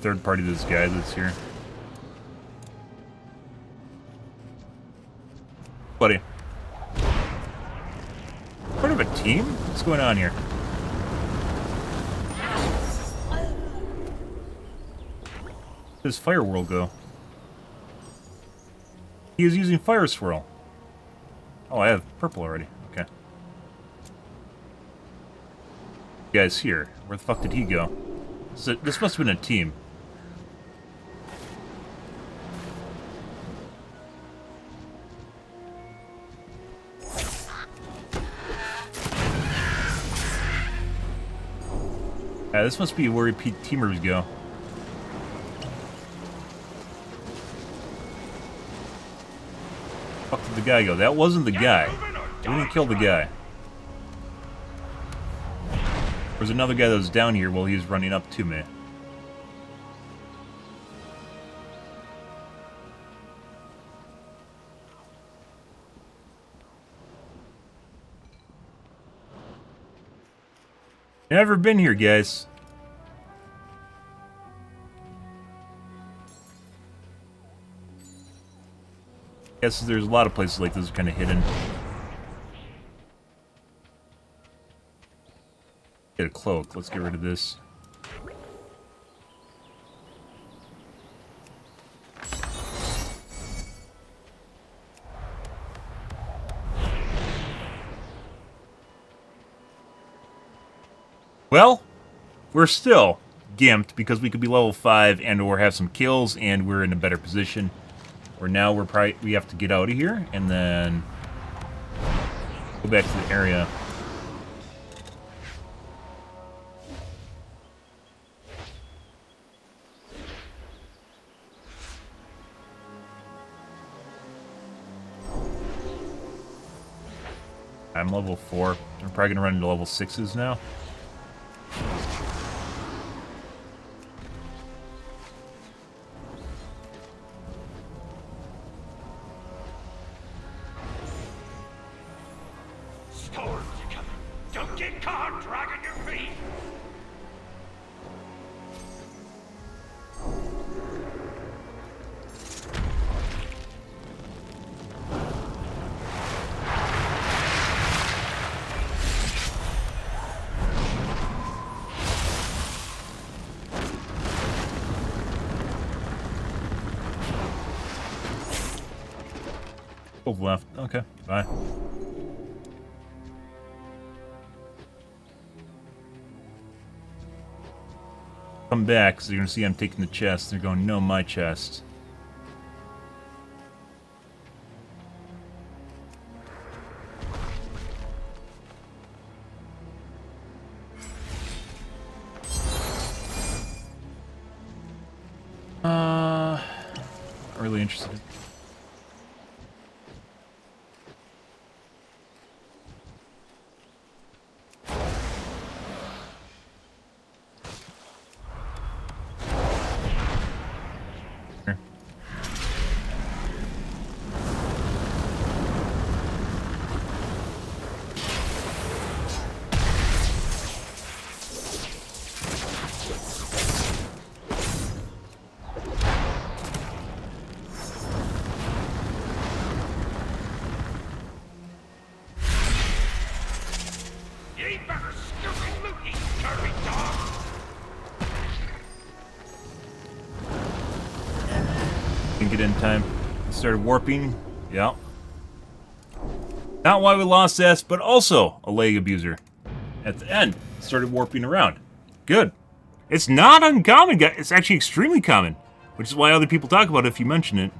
[SPEAKER 1] Third party this guy that's here. Buddy. Part of a team? What's going on here? Where does Fire World go? He is using Fire Swirl. Oh, I have purple already. Okay. Guy's here. Where the fuck did he go? So, this must have been a team. Yeah, this must be where repeat teamers go. Fuck did the guy go? That wasn't the guy. We didn't kill the guy. There's another guy that was down here while he was running up to me. Never been here, guys. Guess there's a lot of places like this kind of hidden. Get a cloak. Let's get rid of this. Well, we're still gimped because we could be level 5 and or have some kills and we're in a better position. Or now we have to get out of here and then go back to the area. I'm level 4. I'm probably gonna run into level 6s now.
[SPEAKER 5] Storms are coming. Don't get caught dragging your feet.
[SPEAKER 1] Both left. Okay, bye. Come back, because you're going to see I'm taking the chest. They're going, no, my chest. Not really interested.
[SPEAKER 5] You better scoop and loot, you dirty dog.
[SPEAKER 1] Didn't get in time. Started warping. Yeah. Not why we lost S, but also a leg abuser. At the end, started warping around. Good. It's not uncommon, guys. It's actually extremely common, which is why other people talk about it if you mention it.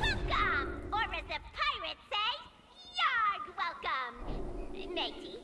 [SPEAKER 6] Welcome! Or as the pirates say, Yarg welcome, matey.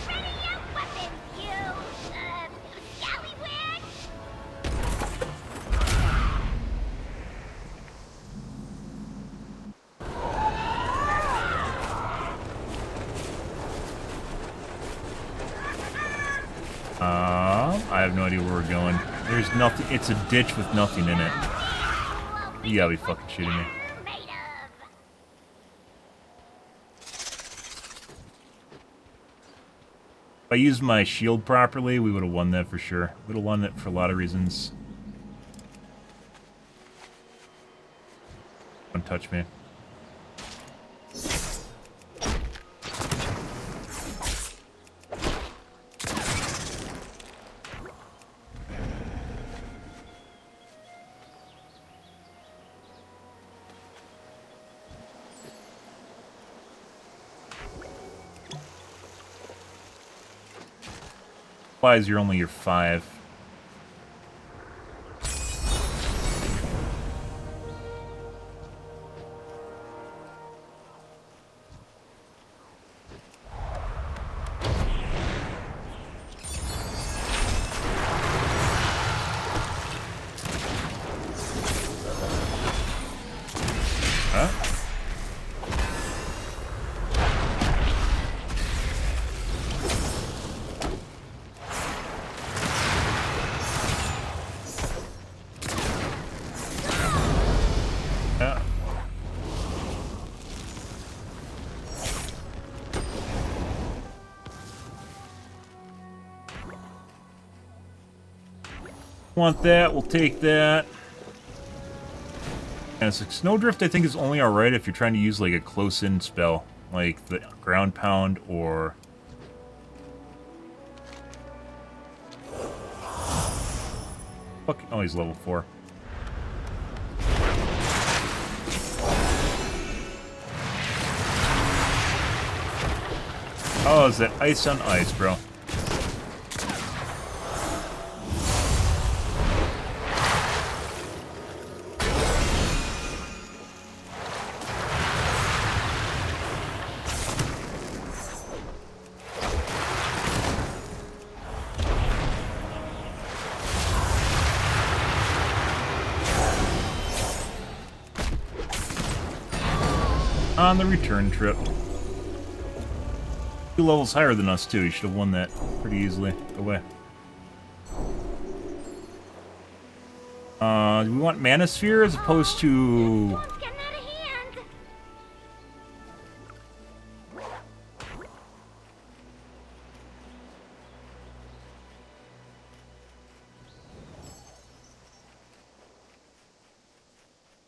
[SPEAKER 6] Ready your weapons, you, scallywag!
[SPEAKER 1] I have no idea where we're going. There's nothing. It's a ditch with nothing in it. You gotta be fucking shitting me.
[SPEAKER 6] Made of.
[SPEAKER 1] If I used my shield properly, we would have won that for sure. Would have won it for a lot of reasons. Don't touch me. Implies you're only your 5. Huh? Yeah. Want that, we'll take that. And it's like Snowdrift, I think, is only alright if you're trying to use like a close-in spell, like the Ground Pound or Fuck. Oh, he's level 4. Oh, is that ice on ice, bro? On the return trip. 2 levels higher than us, too. You should have won that pretty easily. Go away. Do we want Mana Sphere as opposed to...
[SPEAKER 6] Storm's getting out of hand.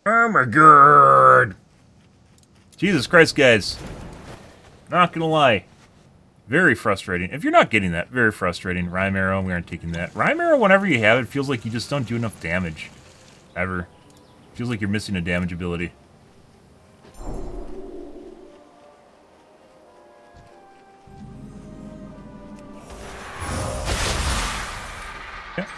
[SPEAKER 1] Oh my god! Jesus Christ, guys. Not gonna lie. Very frustrating. If you're not getting that, very frustrating. Rhyme Arrow, we aren't taking that. Rhyme Arrow, whenever you have it, feels like you just don't do enough damage. Ever. Feels like you're missing a damage ability. Okay.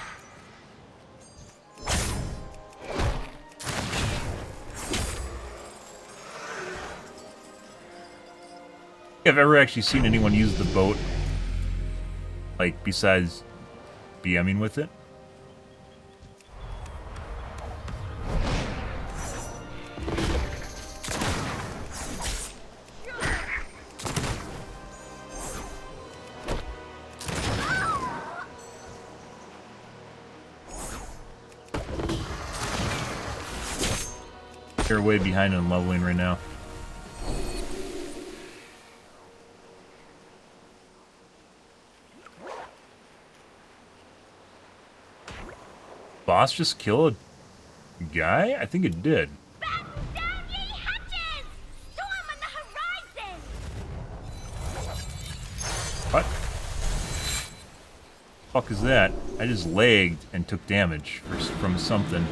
[SPEAKER 1] I've ever actually seen anyone use the boat, like, besides BMing with it. They're way behind on leveling right now. Boss just kill a guy? I think it did.
[SPEAKER 6] Batten down, ye hatches! Storm on the horizon!
[SPEAKER 1] What? Fuck is that? I just lagged and took damage from something.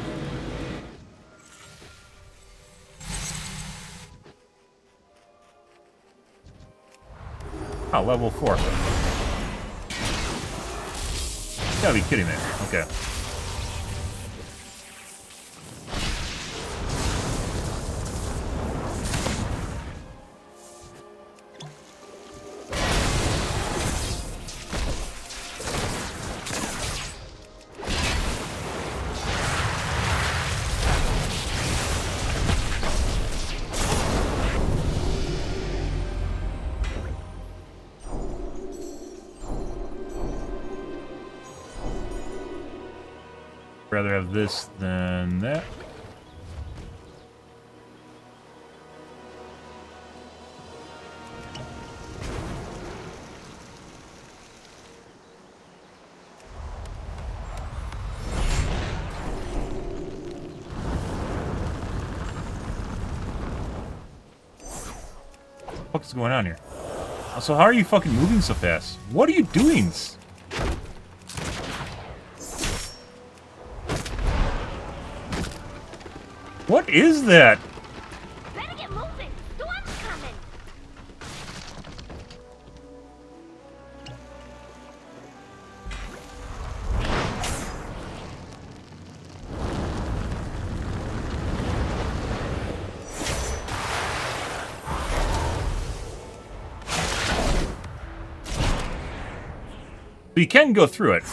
[SPEAKER 1] Oh, level 4. You gotta be kidding me. Okay. Rather have this than that. What's going on here? Also, how are you fucking moving so fast? What are you doing? What is that?
[SPEAKER 6] Better get moving! Storm's coming!
[SPEAKER 1] So you can go through it.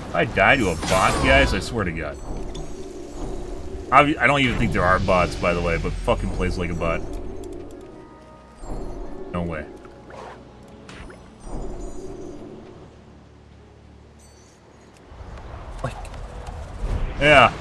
[SPEAKER 1] If I die to a bot, guys, I swear to God. I don't even think there are bots, by the way, but fucking plays like a bot. No way. Like, yeah.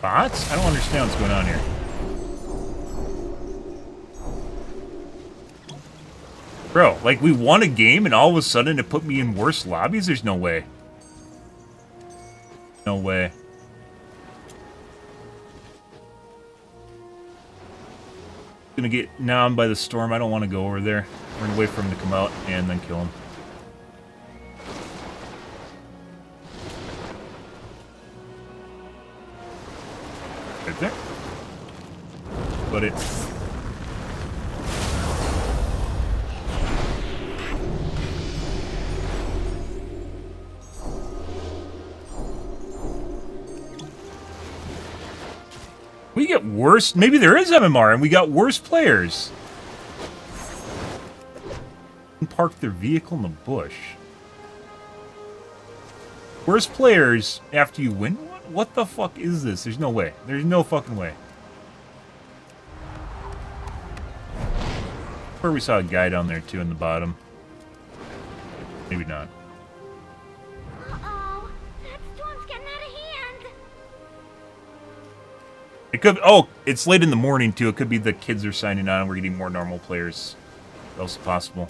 [SPEAKER 1] Bots? I don't understand what's going on here. Bro, like we won a game and all of a sudden it put me in worse lobbies? There's no way. No way. Gonna get nommed by the storm. I don't want to go over there. We're gonna wait for him to come out and then kill him. Right there. But it. We get worse. Maybe there is MMR and we got worse players. Park their vehicle in the bush. Worse players after you win? What the fuck is this? There's no way. There's no fucking way. Where we saw a guy down there too in the bottom. Maybe not.
[SPEAKER 6] Uh-oh. That storm's getting out of hand.
[SPEAKER 1] It could. Oh, it's late in the morning too. It could be the kids are signing on and we're getting more normal players. What else is possible?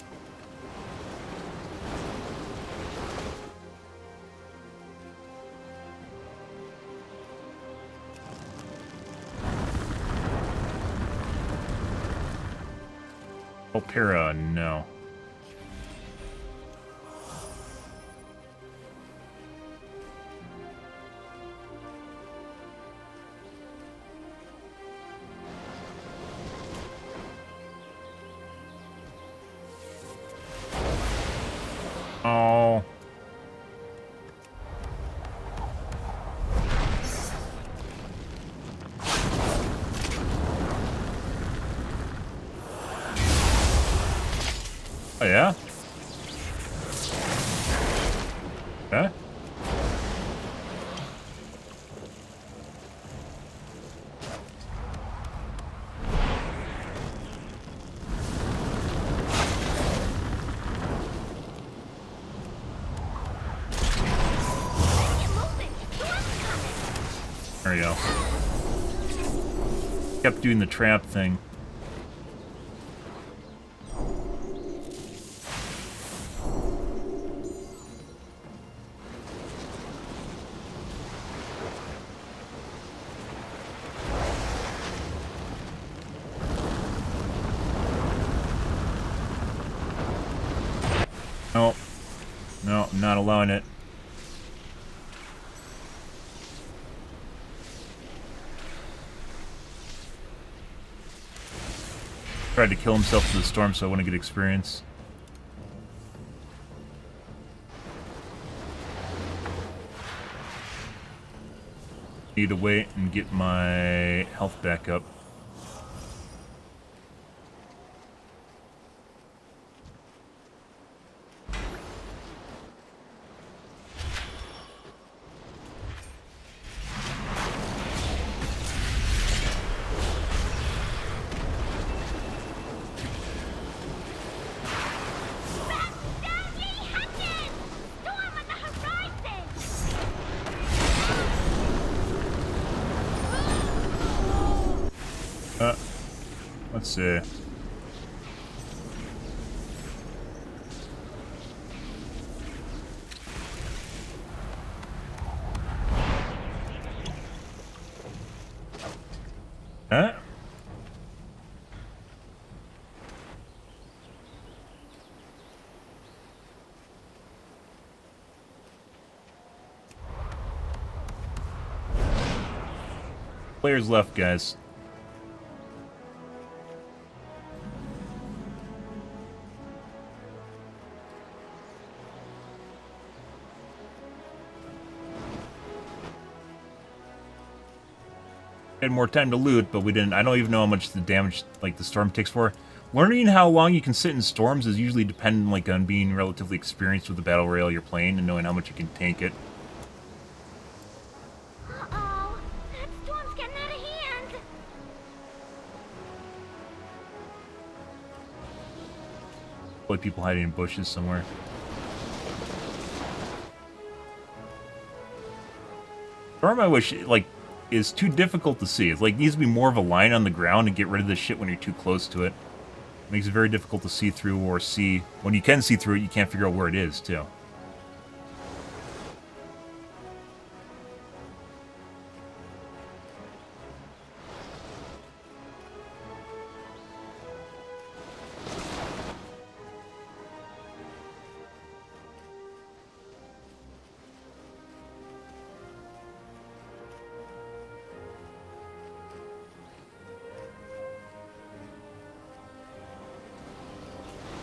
[SPEAKER 1] Opera, no. Oh. Oh, yeah? Okay.
[SPEAKER 6] Get moving. Storm's coming.
[SPEAKER 1] There we go. Kept doing the trap thing. No. No, I'm not allowing it. Tried to kill himself to the storm, so I want to get experience. Need to wait and get my health back up.
[SPEAKER 6] Down ye hatches! Storm on the horizon!
[SPEAKER 1] Let's see. Huh? Players left, guys. Had more time to loot, but we didn't. I don't even know how much the damage, like, the storm takes for. Learning how long you can sit in storms is usually dependent, like, on being relatively experienced with the battle royale you're playing and knowing how much you can tank it.
[SPEAKER 6] Uh-oh. That storm's getting out of hand.
[SPEAKER 1] Probably people hiding in bushes somewhere. Storm, I wish, like, is too difficult to see. It's like needs to be more of a line on the ground and get rid of this shit when you're too close to it. Makes it very difficult to see through or see. When you can see through it, you can't figure out where it is, too.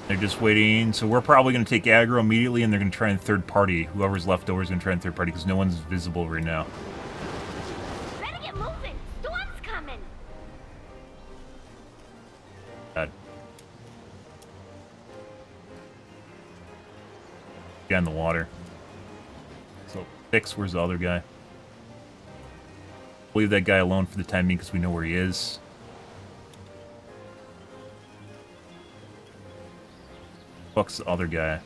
[SPEAKER 1] They're just waiting, so we're probably going to take aggro immediately, and they're going to try and third party. Whoever's left over is going to try and third party, because no one's visible right now.
[SPEAKER 6] Better get moving. Storm's coming.
[SPEAKER 1] God. Guy in the water. So, Fix, where's the other guy? We'll leave that guy alone for the time being, because we know where he is. Fuck's the other guy?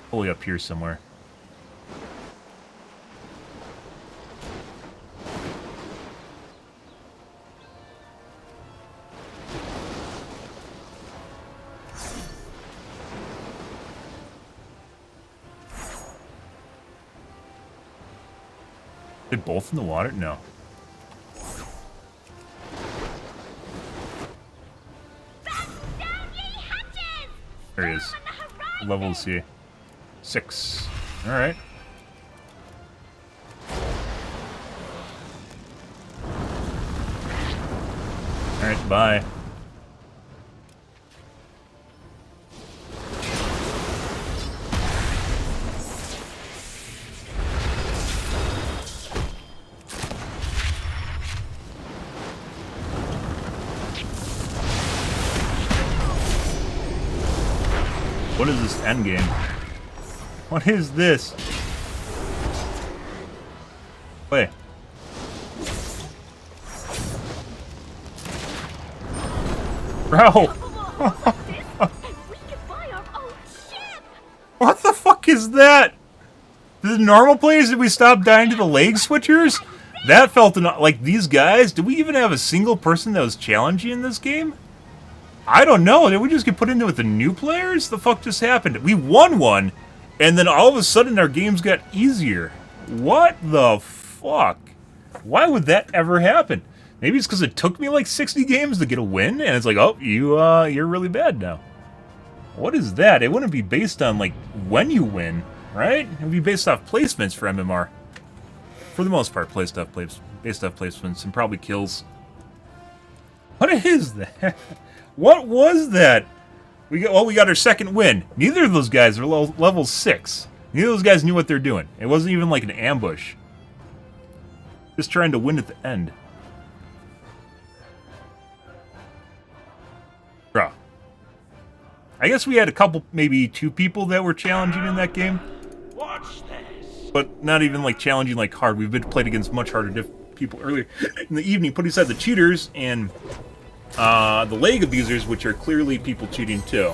[SPEAKER 1] Probably up here somewhere. They're both in the water? No. There he is. Level C. 6. Alright. Alright, bye. What is this endgame? What is this? Wait. Bro! What the fuck is that? The normal players, did we stop dying to the leg switchers? That felt like these guys. Did we even have a single person that was challenging in this game? I don't know. Did we just get put into with the new players? The fuck just happened? We won one, and then all of a sudden our games got easier. What the fuck? Why would that ever happen? Maybe it's because it took me like 60 games to get a win, and it's like, oh, you're really bad now. What is that? It wouldn't be based on like when you win, right? It would be based off placements for MMR. For the most part, based off placements and probably kills. What is that? What was that? We got our second win. Neither of those guys are level 6. Neither of those guys knew what they're doing. It wasn't even like an ambush. Just trying to win at the end. Bruh. I guess we had a couple, maybe 2 people that were challenging in that game.
[SPEAKER 5] Watch this.
[SPEAKER 1] But not even like challenging like hard. We've been played against much harder people earlier in the evening. Put aside the cheaters and the leg abusers, which are clearly people cheating too.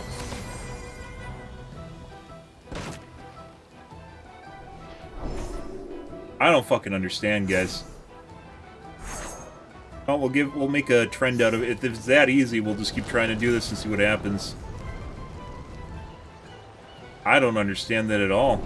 [SPEAKER 1] I don't fucking understand, guys. Well, we'll make a trend out of it. If it's that easy, we'll just keep trying to do this and see what happens. I don't understand that at all.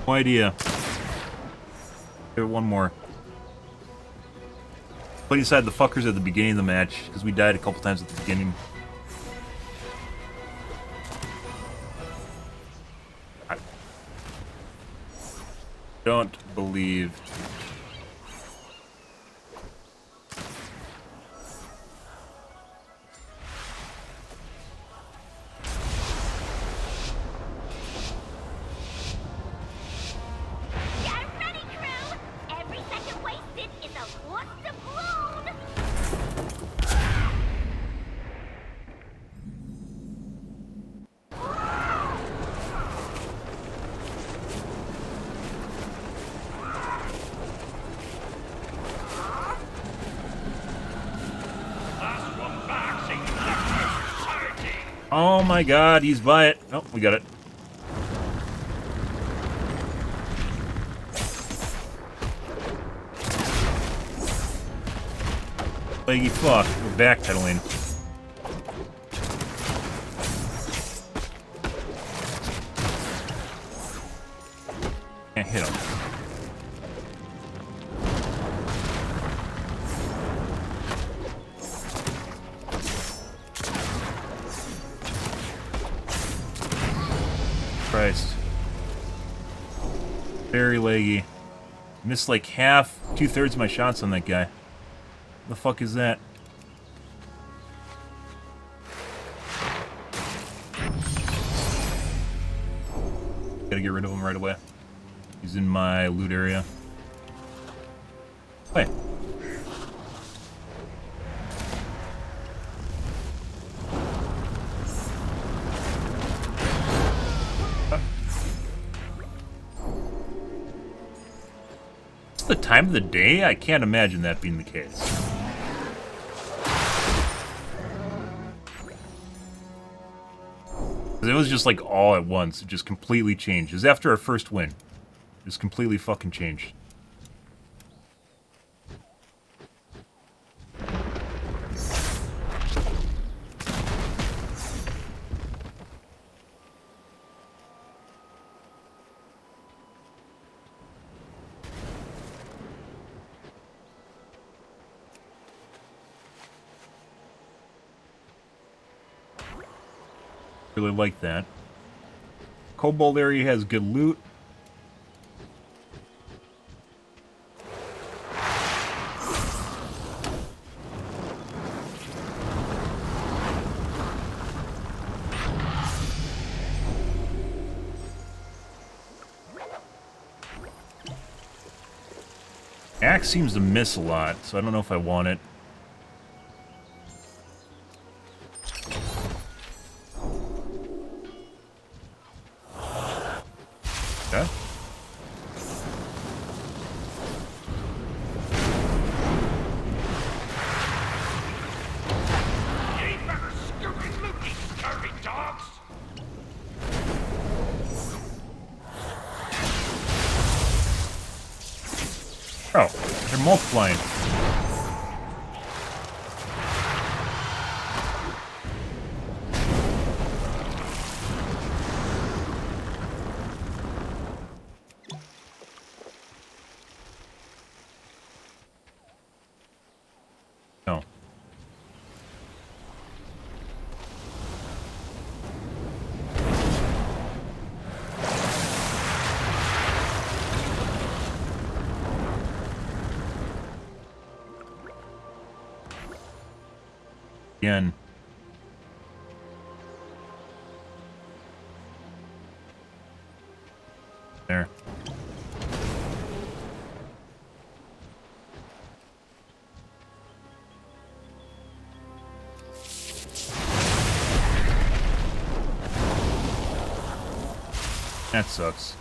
[SPEAKER 1] No idea. Here, one more. Put aside the fuckers at the beginning of the match, because we died a couple times at the beginning. I don't believe... Oh my god, he's by it. Oh, we got it. Leggy fuck. We're backpedaling. Can't hit him. Christ. Very laggy. Missed like half, 2/3 of my shots on that guy. The fuck is that? Gotta get rid of him right away. He's in my loot area. Wait. It's the time of the day? I can't imagine that being the case. It was just like all at once. It just completely changed. It was after our first win. It just completely fucking changed. Really like that. Cobalt area has good loot. Axe seems to miss a lot, so I don't know if I want it. Okay.
[SPEAKER 5] Ye better scoop and loot, ye scurvy dogs!
[SPEAKER 1] Oh, they're multiplying. No. Again. There. That sucks.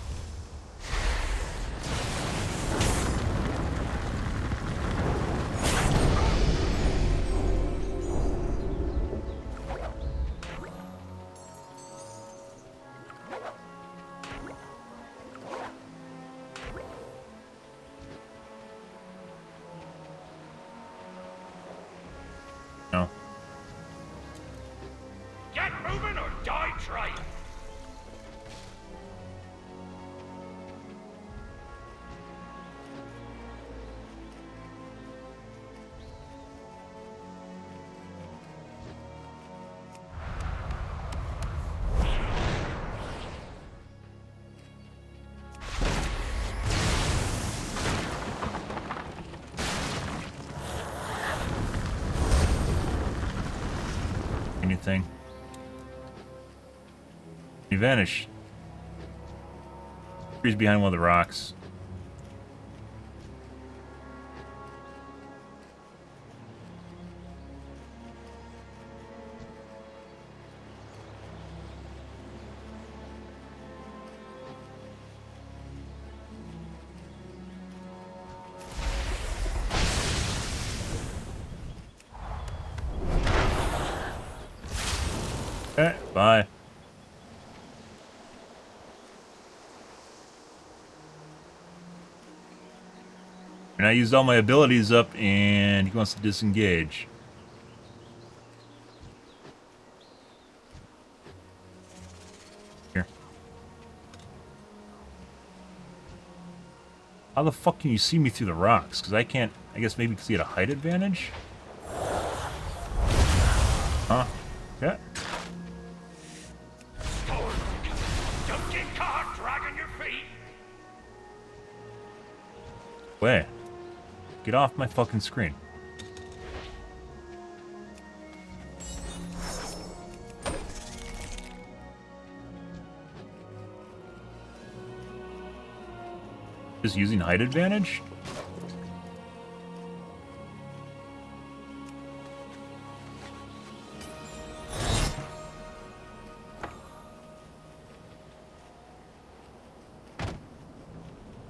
[SPEAKER 1] No.
[SPEAKER 5] Get moving or die trying!
[SPEAKER 1] Anything. He vanished. He's behind one of the rocks. Okay, bye. And I used all my abilities up, and he wants to disengage. Here. How the fuck can you see me through the rocks? Because I can't... I guess maybe because he had a height advantage? Huh? Yeah.
[SPEAKER 5] Don't get caught dragging your feet.
[SPEAKER 1] Way. Get off my fucking screen. Just using height advantage?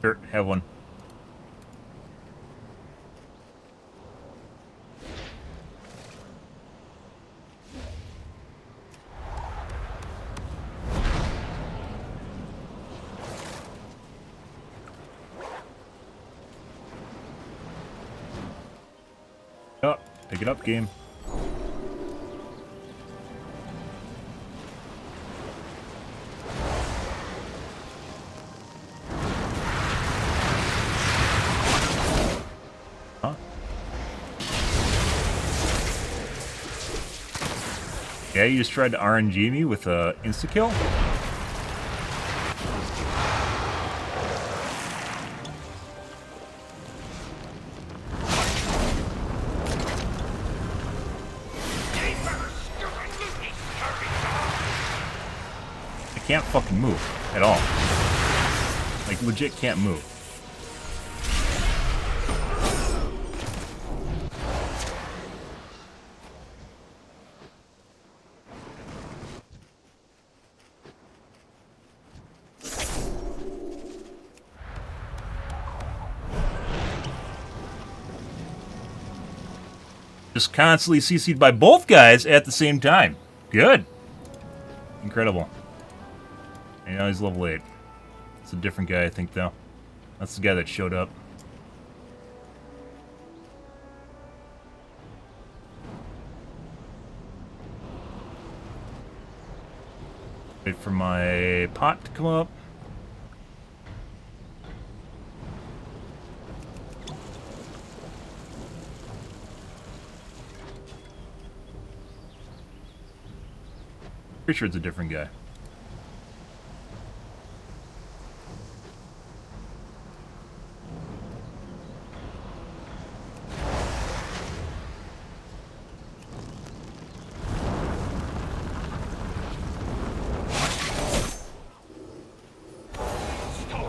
[SPEAKER 1] Sure, have one. Oh, pick it up, game. Huh? Yeah, you just tried to RNG me with a insta-kill? I can't fucking move at all. Like, legit can't move. Just constantly CC'd by both guys at the same time. Good. Incredible. And now he's level 8. It's a different guy, I think, though. That's the guy that showed up. Wait for my pot to come up. Pretty sure it's a different guy.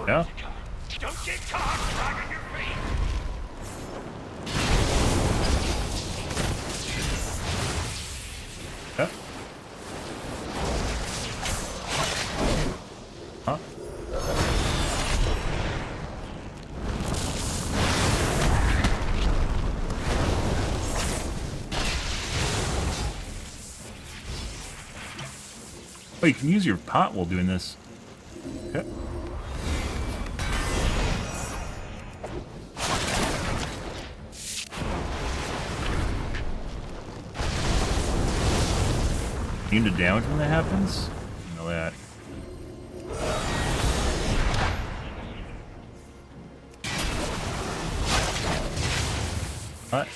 [SPEAKER 1] Yeah?
[SPEAKER 5] Don't get caught dragging your feet.
[SPEAKER 1] Yeah? Huh? Oh, you can use your pot while doing this. Okay. Immune to damage when that happens? I know that. What?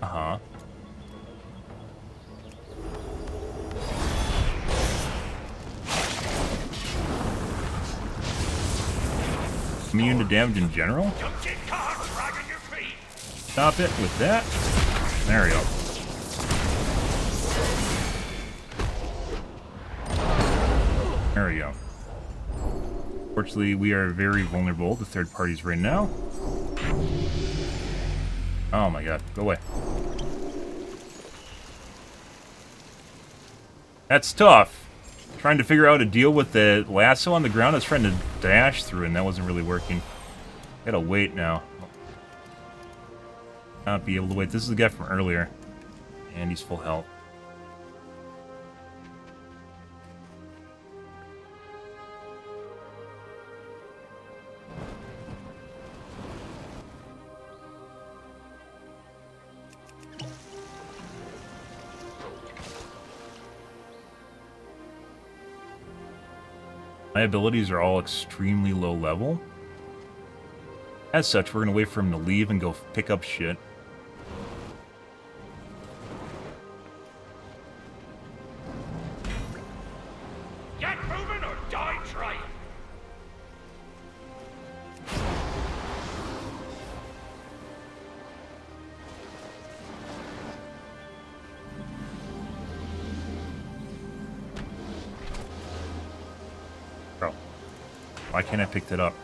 [SPEAKER 1] Uh-huh. Immune to damage in general?
[SPEAKER 5] Don't get caught dragging your feet.
[SPEAKER 1] Stop it with that. There we go. There we go. Fortunately, we are very vulnerable to third parties right now. Oh my god, go away. That's tough. Trying to figure out how to deal with the lasso on the ground. I was trying to dash through and that wasn't really working. Gotta wait now. Not be able to wait. This is the guy from earlier. And he's full health. My abilities are all extremely low level. As such, we're going to wait for him to leave and go pick up shit.
[SPEAKER 5] Get moving or die trying.
[SPEAKER 1] Bro, why can't I pick that up?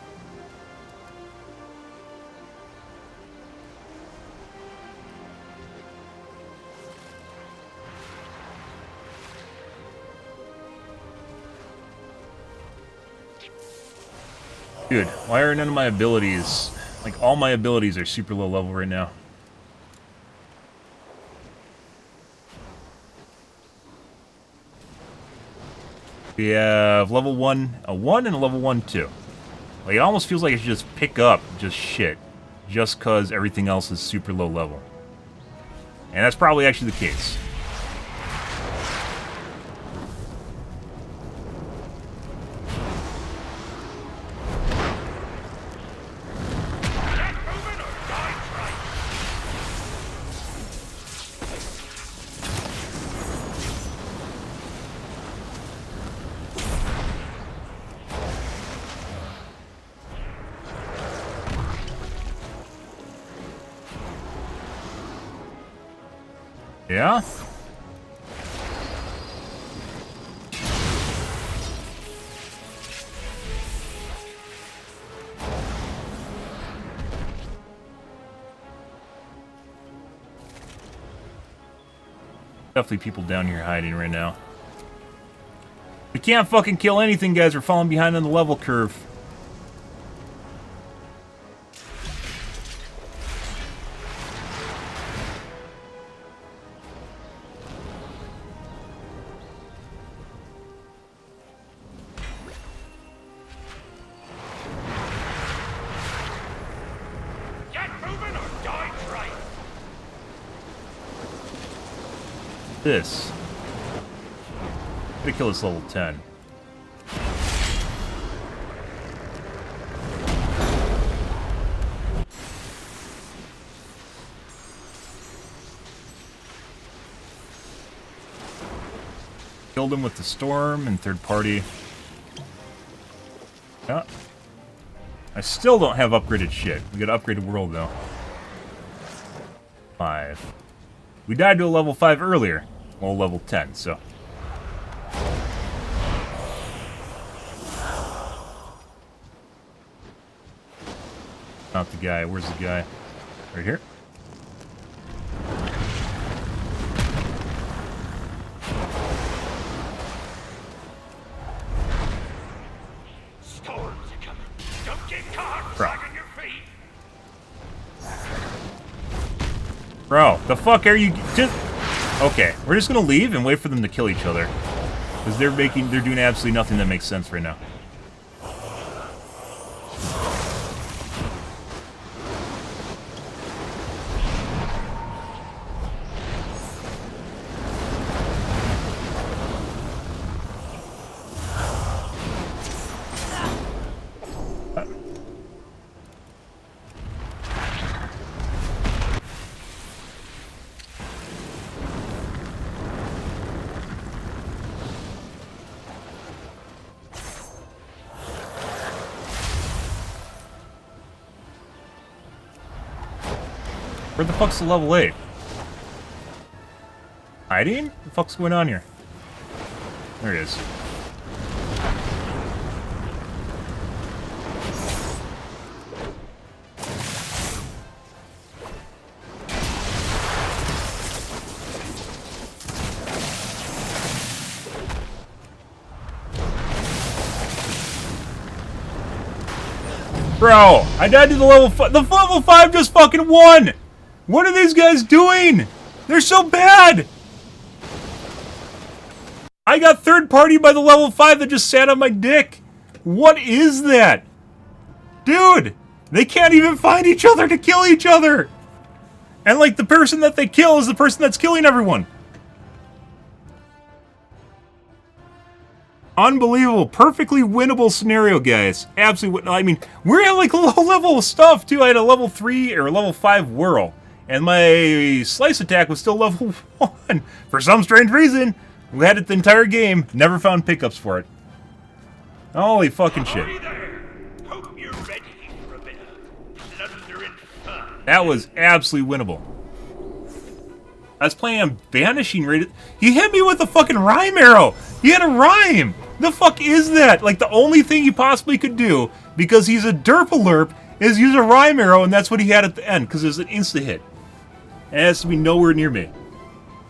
[SPEAKER 1] Dude, why are none of my abilities... Like, all my abilities are super low level right now. We have level 1, a 1, and a level 1, 2. Like, it almost feels like I should just pick up just shit. Just because everything else is super low level. And that's probably actually the case. Yeah? Definitely people down here hiding right now. We can't fucking kill anything, guys. We're falling behind on the level curve. This. Gotta kill this level 10. Killed him with the storm and third party. Yeah. I still don't have upgraded shit. We got upgraded world though. 5. We died to a level 5 earlier. Well, level 10, so. Not the guy. Where's the guy? Right here.
[SPEAKER 5] Storms are coming. Don't get caught
[SPEAKER 1] Bro.
[SPEAKER 5] dragging your feet.
[SPEAKER 1] Bro, the fuck are you just... Okay, we're just gonna leave and wait for them to kill each other. Because they're doing absolutely nothing that makes sense right now. Where the fuck's the level 8? Hiding? What the fuck's going on here? There he is. Bro, I died to the level 5. The level 5 just fucking won! What are these guys doing? They're so bad! I got third party by the level 5 that just sat on my dick. What is that? Dude, they can't even find each other to kill each other. And like the person that they kill is the person that's killing everyone. Unbelievable. Perfectly winnable scenario, guys. Absolutely. I mean, we're at like low level stuff too. I had a level 3 or level 5 whirl. And my slice attack was still level 1. For some strange reason, we had it the entire game. Never found pickups for it. Holy fucking shit.
[SPEAKER 5] Ahoy there! Hope you're ready for a bit of plunder and fun.
[SPEAKER 1] That was absolutely winnable. I was playing on Vanishing Rate. He hit me with a fucking rhyme arrow. He had a rhyme. The fuck is that? Like the only thing he possibly could do, because he's a derp-a-lerp, is use a rhyme arrow, and that's what he had at the end, because it was an insta-hit. And it has to be nowhere near me.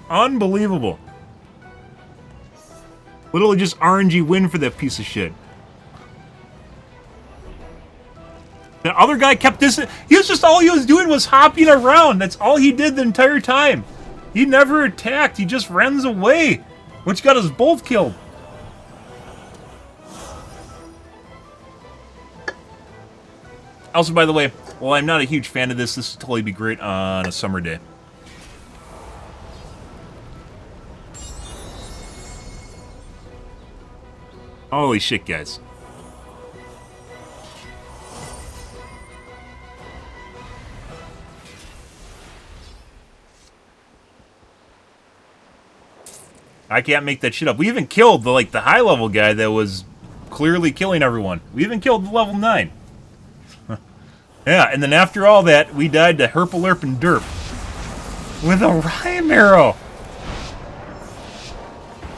[SPEAKER 1] Unbelievable. Literally just RNG win for that piece of shit. The other guy kept this. He was just all he was doing was hopping around. That's all he did the entire time. He never attacked. He just runs away, which got us both killed. Also, by the way, while I'm not a huge fan of this, this would totally be great on a summer day. Holy shit, guys. I can't make that shit up. We even killed the high level guy that was clearly killing everyone. We even killed the level 9. Yeah, and then after all that, we died to Herpalerp and Derp with a rhyme arrow.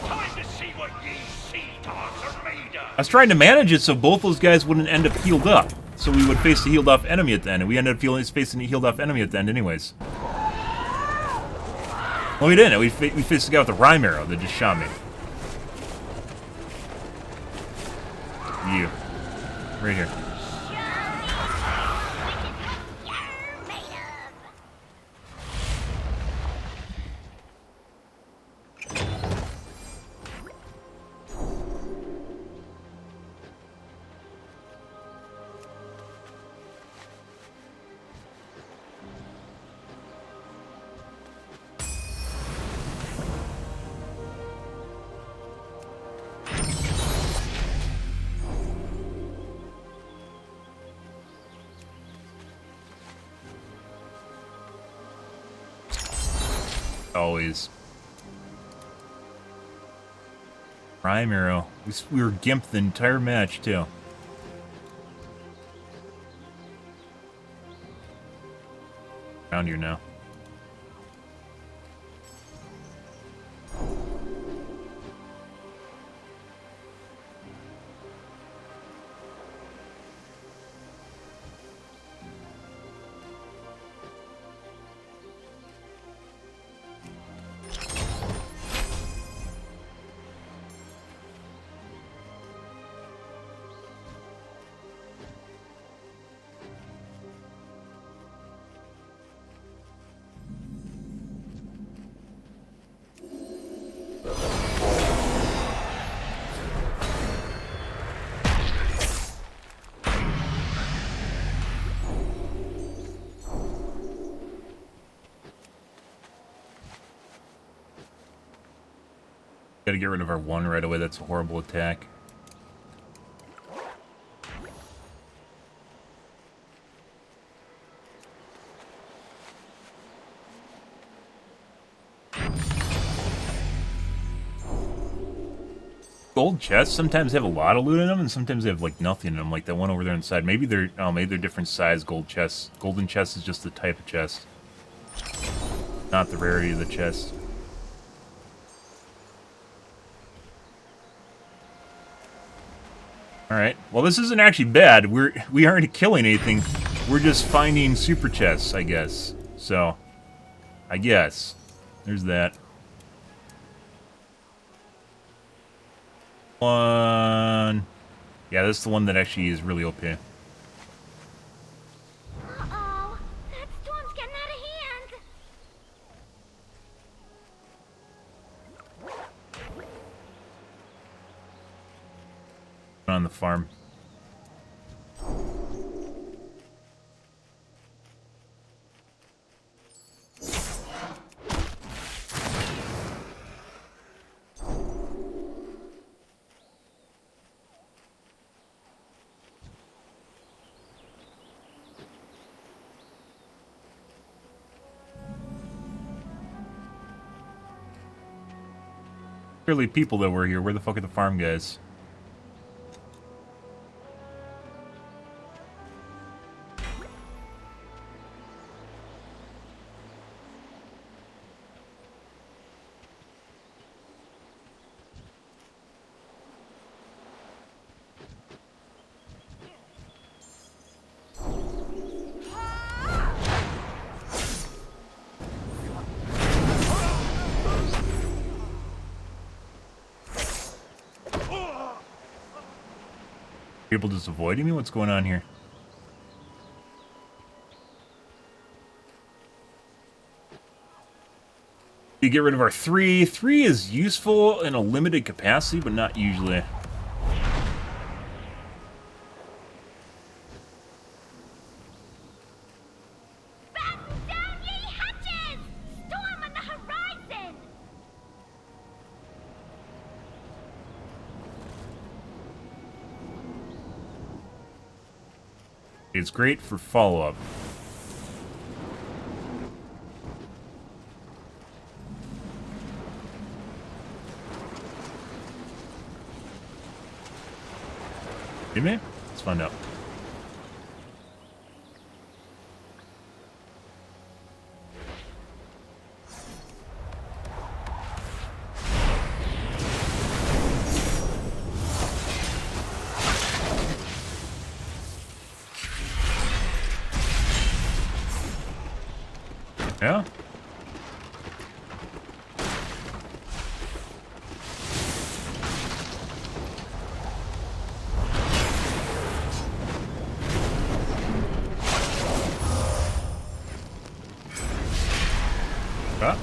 [SPEAKER 5] Time to see what ye sea dogs are made of.
[SPEAKER 1] I was trying to manage it so both those guys wouldn't end up healed up. So we would face the healed off enemy at the end, and we ended up facing the healed off enemy at the end anyways. Well, we didn't. We faced the guy with the rhyme arrow that just shot me. You. Right here. Always. Prime arrow. We were gimped the entire match, too. Around here now. Gotta get rid of our 1 right away. That's a horrible attack. Gold chests sometimes have a lot of loot in them, and sometimes they have like nothing in them, like that one over there inside. Maybe they're different size gold chests. Golden chest is just the type of chest, not the rarity of the chest. Alright, well this isn't actually bad. We aren't killing anything. We're just finding super chests, I guess. So, I guess. There's that. One. Yeah, that's the one that actually is really OP. on the farm. Clearly people that were here. Where the fuck are the farm guys? People just avoiding me? What's going on here? You get rid of our 3. 3 is useful in a limited capacity, but not usually.
[SPEAKER 6] Batten down ye hatches! Storm on the horizon!
[SPEAKER 1] It's great for follow-up. You me? Let's find out. Yeah? Ah.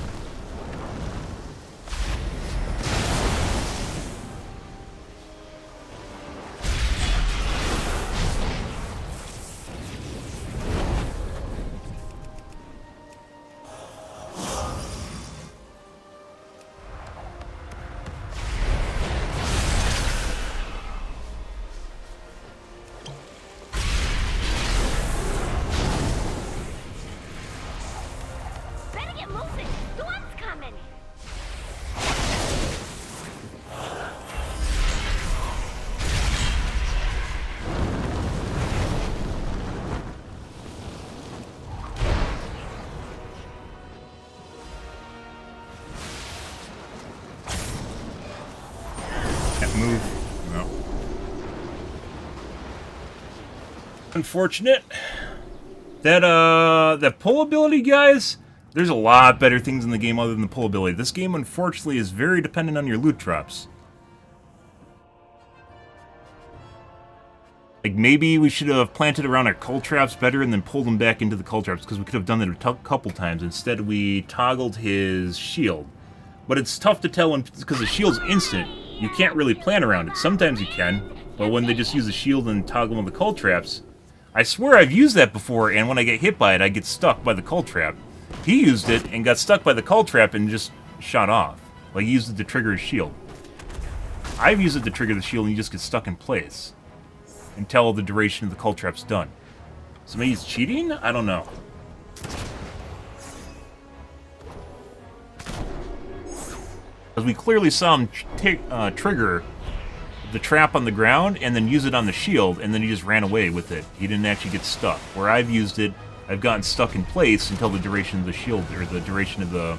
[SPEAKER 6] Better get moving! Storm's coming!
[SPEAKER 1] Can't move. No. Unfortunate. That pull ability, guys, there's a lot better things in the game other than the pull ability. This game, unfortunately, is very dependent on your loot drops. Like, maybe we should have planted around our cull traps better and then pulled them back into the cull traps, because we could have done that a couple times. Instead, we toggled his shield. But it's tough to tell because the shield's instant. You can't really plan around it. Sometimes you can, but when they just use the shield and toggle on the cull traps, I swear I've used that before, and when I get hit by it, I get stuck by the cull trap. He used it and got stuck by the cull trap and just shot off. Like, he used it to trigger his shield. I've used it to trigger the shield and he just gets stuck in place until the duration of the cull trap's done. So maybe he's cheating? I don't know. Because we clearly saw him trigger the trap on the ground and then use it on the shield, and then he just ran away with it. He didn't actually get stuck. Where I've used it, I've gotten stuck in place until the duration of the shield, or the duration of the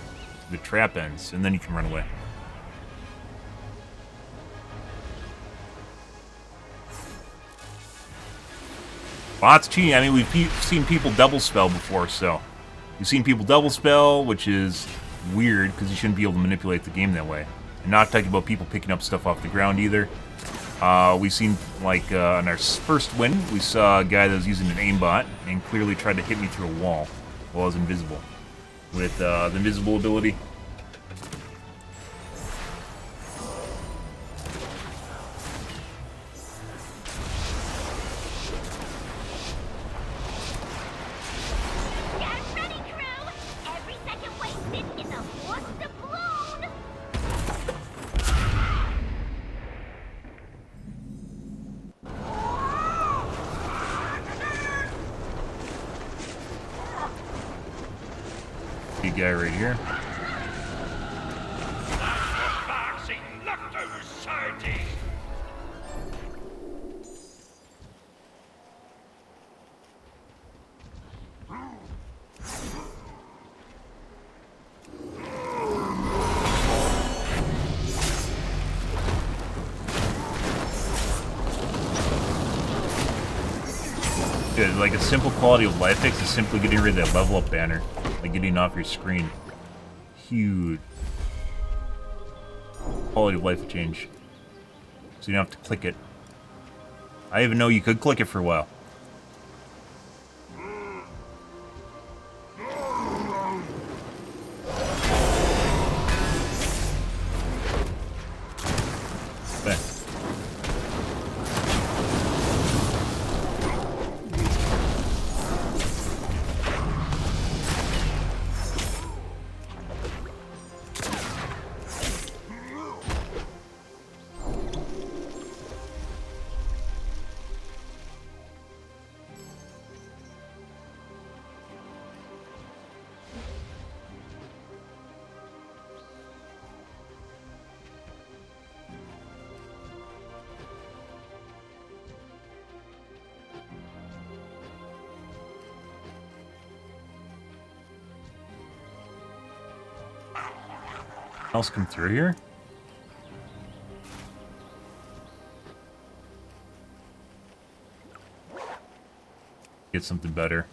[SPEAKER 1] trap ends, and then you can run away. Lots of cheating. I mean, we've seen people double spell before, so... We've seen people double spell, which is weird, because you shouldn't be able to manipulate the game that way. And not talking about people picking up stuff off the ground, either. We've seen, like, on our first win, we saw a guy that was using an aimbot, and clearly tried to hit me through a wall while I was invisible. With the invisible ability. big guy right here. Good, like a simple quality of life fix is simply getting rid of that level up banner, like getting off your screen. Huge quality of life change. So you don't have to click it. I didn't even know you could click it for a while. There. Else come through here? Get something better.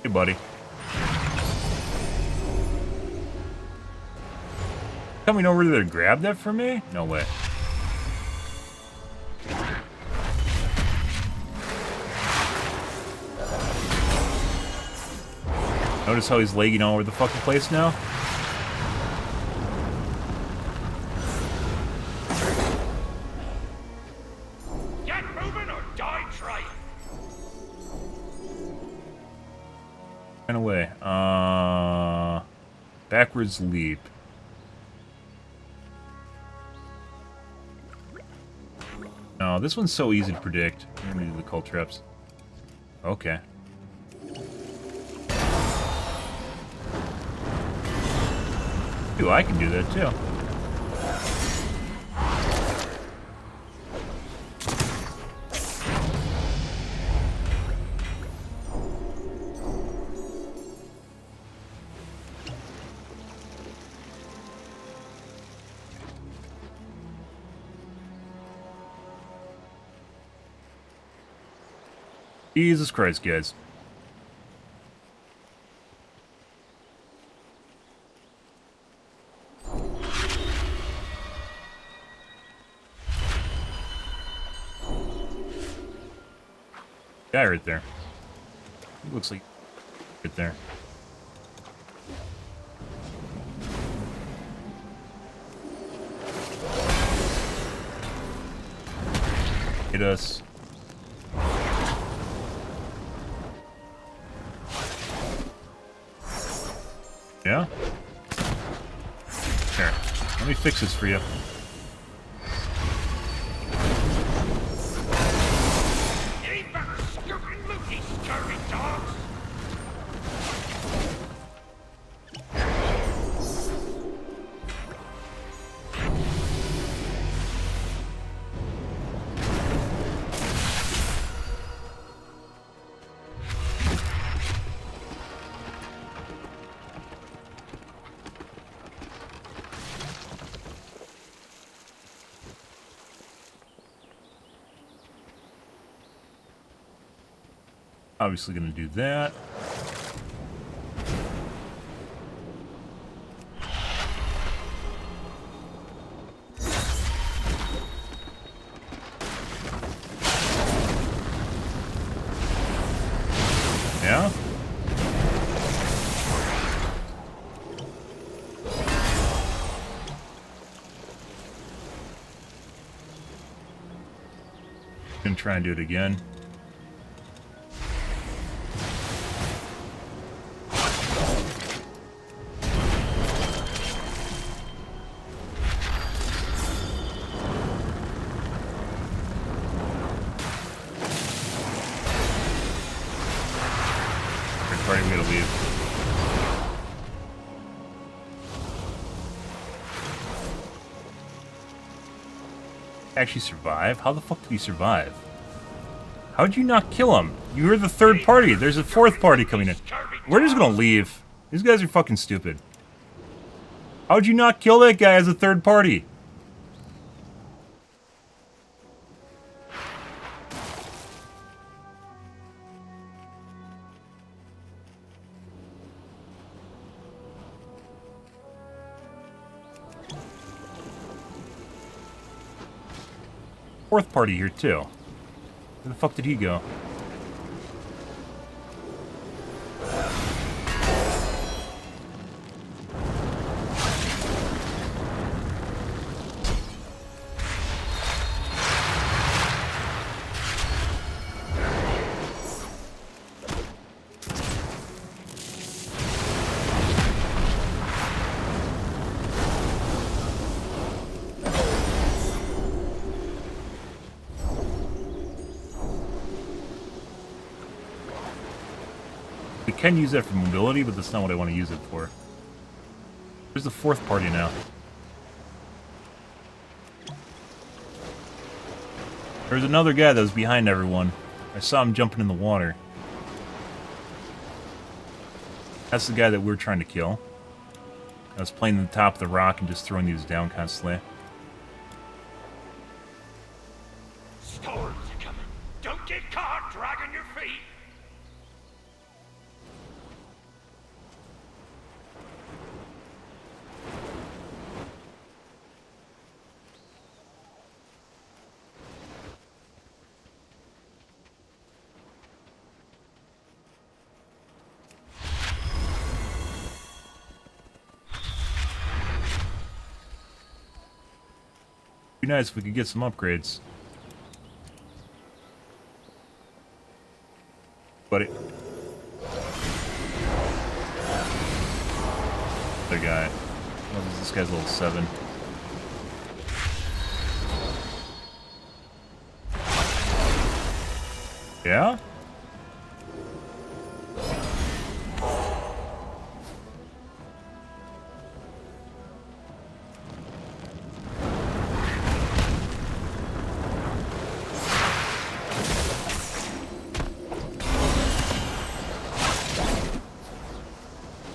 [SPEAKER 1] Hey, buddy. Coming over there to grab that for me? No way. Notice how he's lagging all over the fucking place now?
[SPEAKER 5] Get moving or die trying.
[SPEAKER 1] Run away. Backwards leap. No, this one's so easy to predict. I'm gonna do the cult traps. Okay. Ooh, I can do that too. Jesus Christ, guys. Guy right there. He looks like right there. Hit us. Yeah? Here, let me fix this for you.
[SPEAKER 5] You ain't better scoop and loot, you scurvy dogs.
[SPEAKER 1] Obviously gonna do that. Yeah? Gonna try and do it again. Third party, we gotta leave. Actually survive? How the fuck did he survive? How'd you not kill him? You were the third party. There's a fourth party coming in. We're just gonna leave. These guys are fucking stupid. How'd you not kill that guy as a third party? Fourth party here too. Where the fuck did he go? We can use that for mobility, but that's not what I want to use it for. There's the fourth party now. There's another guy that was behind everyone. I saw him jumping in the water. That's the guy that we're trying to kill. I was playing the top of the rock and just throwing these down constantly.
[SPEAKER 5] Storms are coming. Don't get caught dragging your feet.
[SPEAKER 1] Be nice if we could get some upgrades. Buddy. The guy. What is this guy's level 7? Yeah?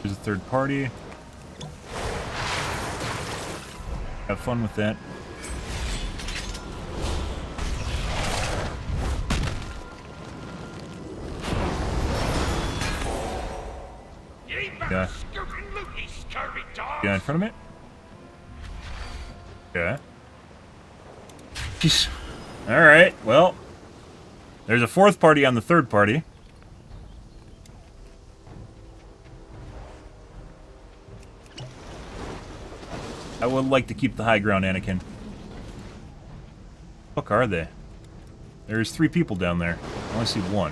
[SPEAKER 1] There's a third party. Have fun with that. Yeah. Yeah, in front of me? Yeah. Jeez. Alright, well. There's a fourth party on the third party. I would like to keep the high ground, Anakin. Fuck are they? There's 3 people down there. I only see 1.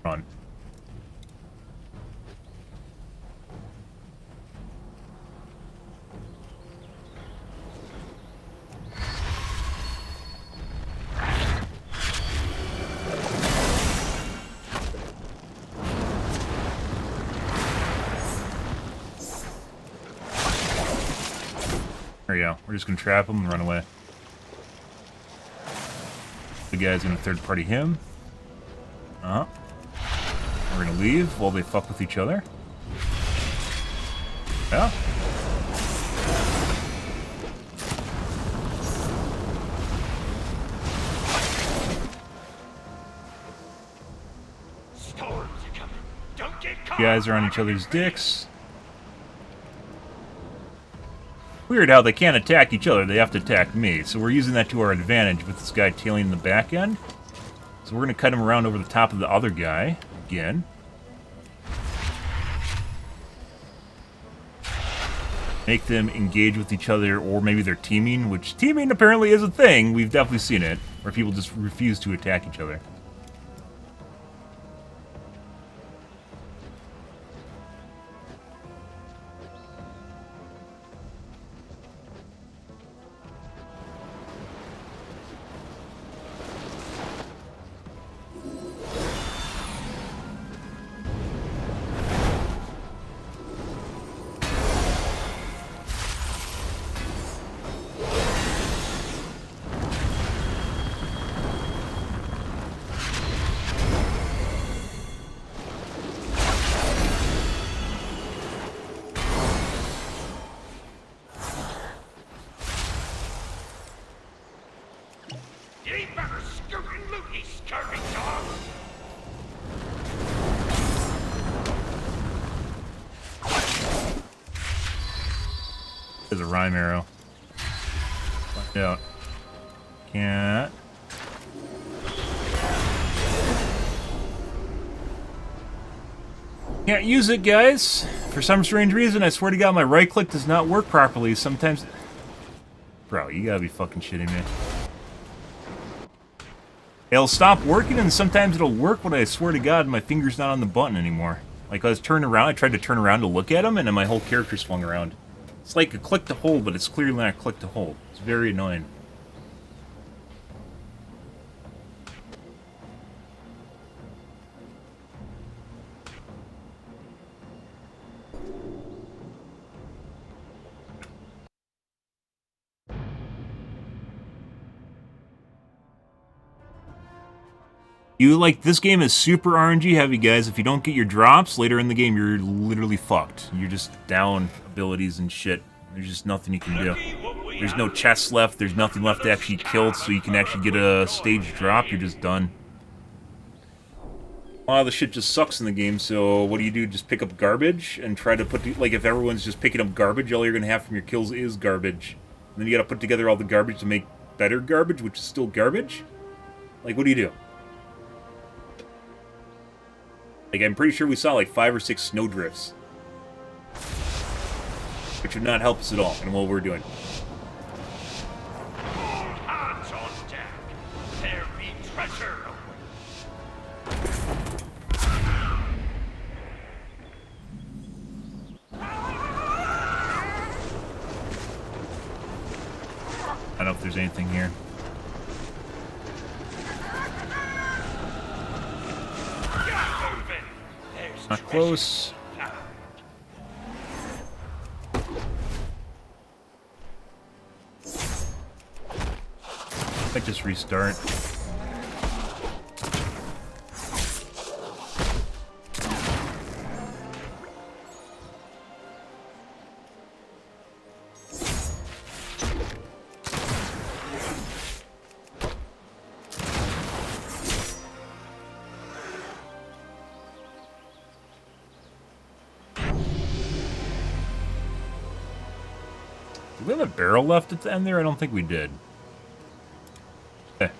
[SPEAKER 1] Run. There we go. We're just gonna trap him and run away. The guy's gonna third party him. Uh-huh. We're gonna leave while they fuck with each other. Yeah.
[SPEAKER 5] Storms are coming. Don't get caught.
[SPEAKER 1] You guys are on each other's dicks. Weird how they can't attack each other, they have to attack me. So we're using that to our advantage with this guy tailing in the back end. So we're going to cut him around over the top of the other guy again. make them engage with each other, or maybe they're teaming, which teaming apparently is a thing. We've definitely seen it, where people just refuse to attack each other.
[SPEAKER 5] You better scoot and loot, you scurvy dog!
[SPEAKER 1] There's a rhyme arrow. Find out. Can't. Can't use it, guys. For some strange reason, I swear to God, my right click does not work properly. Sometimes... Bro, you gotta be fucking shitting me. It'll stop working, and sometimes it'll work, but I swear to God, my finger's not on the button anymore. Like, I was turning around, I tried to turn around to look at him, and then my whole character swung around. It's like a click to hold, but it's clearly not a click to hold. It's very annoying. This game is super RNG heavy, guys. If you don't get your drops later in the game, you're literally fucked. You're just down abilities and shit. There's just nothing you can do. There's no chests left. There's nothing left to actually kill, so you can actually get a stage drop. You're just done. A lot of the shit just sucks in the game, so what do? Just pick up garbage and try to put... Like, if everyone's just picking up garbage, all you're going to have from your kills is garbage. And then you got to put together all the garbage to make better garbage, which is still garbage? Like, what do? Like, I'm pretty sure we saw like 5 or 6 snowdrifts. Which would not help us at all in what we're doing.
[SPEAKER 5] Hands on deck. There be treasure.
[SPEAKER 1] I don't know if there's anything here. Not close. Might just restart. Do we have a barrel left at the end there? I don't think we did. Okay.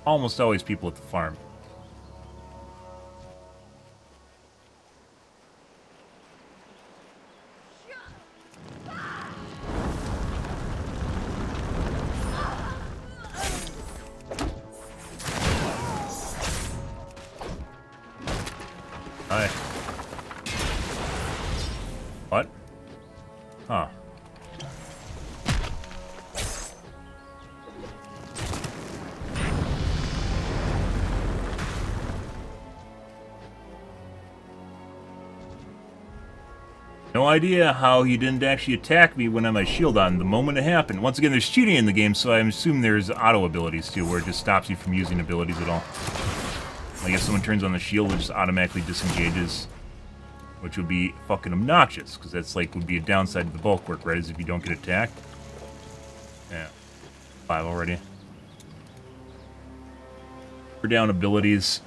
[SPEAKER 1] Almost always people at the farm. Hi. What? Huh. No idea how he didn't actually attack me when I had my shield on the moment it happened. Once again, there's cheating in the game, so I assume there's auto abilities too, where it just stops you from using abilities at all. Like if someone turns on the shield, it just automatically disengages, which would be fucking obnoxious, because that's like would be a downside to the bulk work, right? Is if you don't get attacked. Yeah, 5 already. We're down abilities.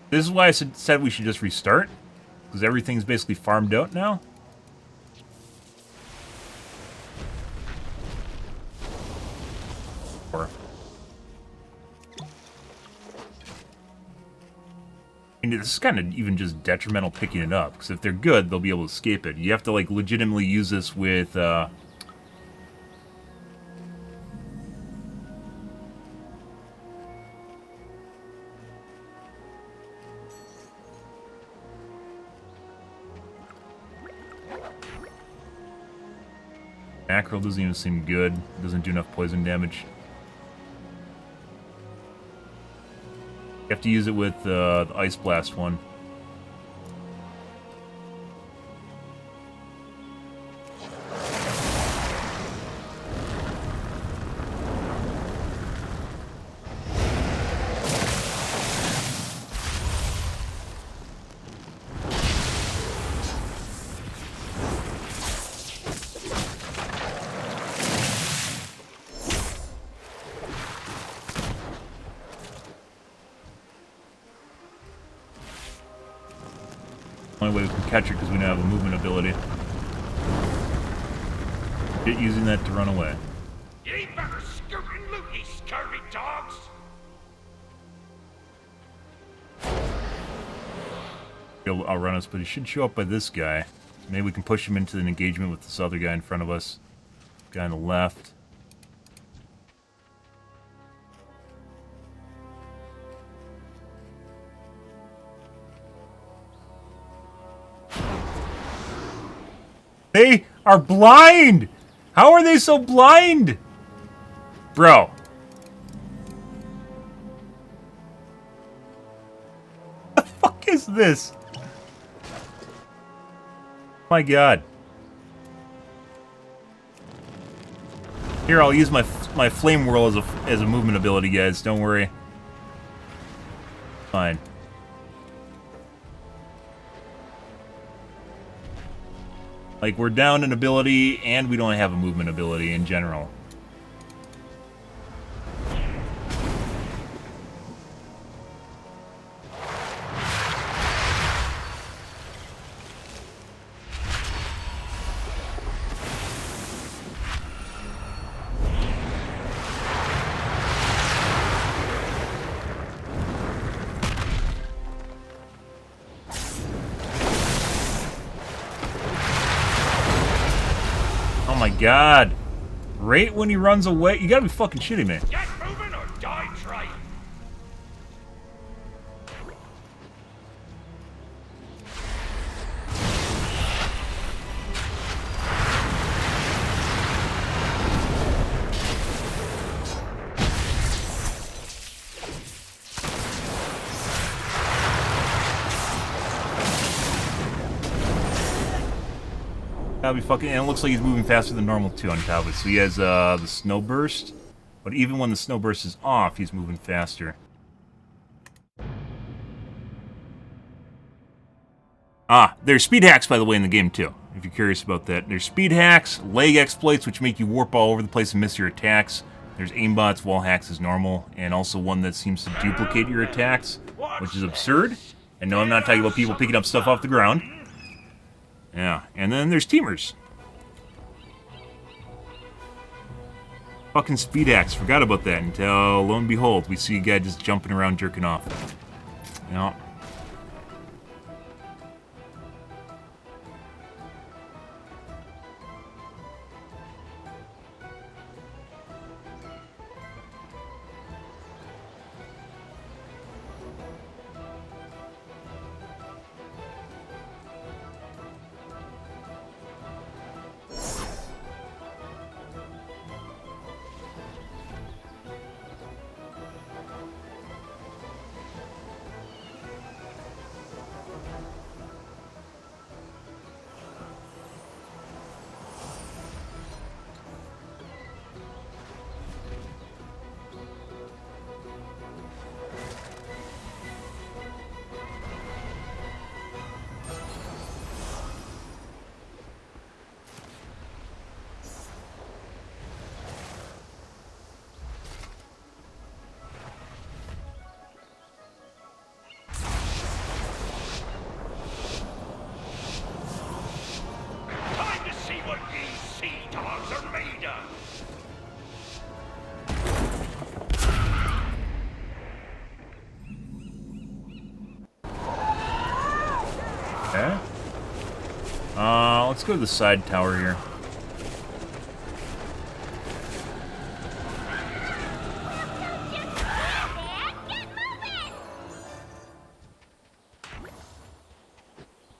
[SPEAKER 1] This is why I said we should just restart. Because everything's basically farmed out now. And this is kind of even just detrimental picking it up. Because if they're good, they'll be able to escape it. You have to, like, legitimately use this with, Mackerel doesn't even seem good. Doesn't do enough poison damage. You have to use it with the Ice Blast one. Only way we can catch her because we don't have a movement ability. Get using that to run away.
[SPEAKER 5] You better scoot and loot, you scurvy dogs!
[SPEAKER 1] He'll outrun us, but he should show up by this guy. Maybe we can push him into an engagement with this other guy in front of us. Guy on the left. They are blind! How are they so blind? Bro. What the fuck is this? My god. Here, I'll use my flame whirl as a movement ability, guys. Don't worry. Fine. Like, we're down an ability, and we don't have a movement ability in general. Oh my god. Right when he runs away. You gotta be fucking shitting me.
[SPEAKER 5] Get moving or die trying!
[SPEAKER 1] Gotta be fucking. And it looks like he's moving faster than normal too on top of it. So he has the snow burst. But even when the snow burst is off, he's moving faster. Ah, there's speed hacks, by the way, in the game, too, if you're curious about that. There's speed hacks, leg exploits, which make you warp all over the place and miss your attacks. There's aimbots, wall hacks as normal, and also one that seems to duplicate your attacks, which is absurd. And no, I'm not talking about people picking up stuff off the ground. Yeah, and then there's teamers. Fucking speed hacks, forgot about that until, lo and behold, we see a guy just jumping around jerking off. Yeah. go to the side tower here.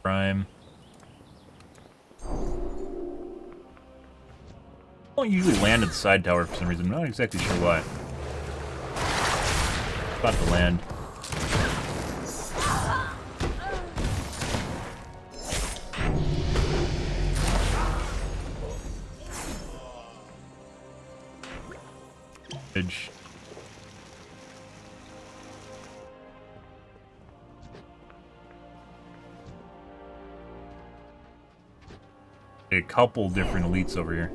[SPEAKER 1] Prime. I don't usually land at the side tower for some reason. I'm not exactly sure why. About to land. Edge. A couple different elites over here.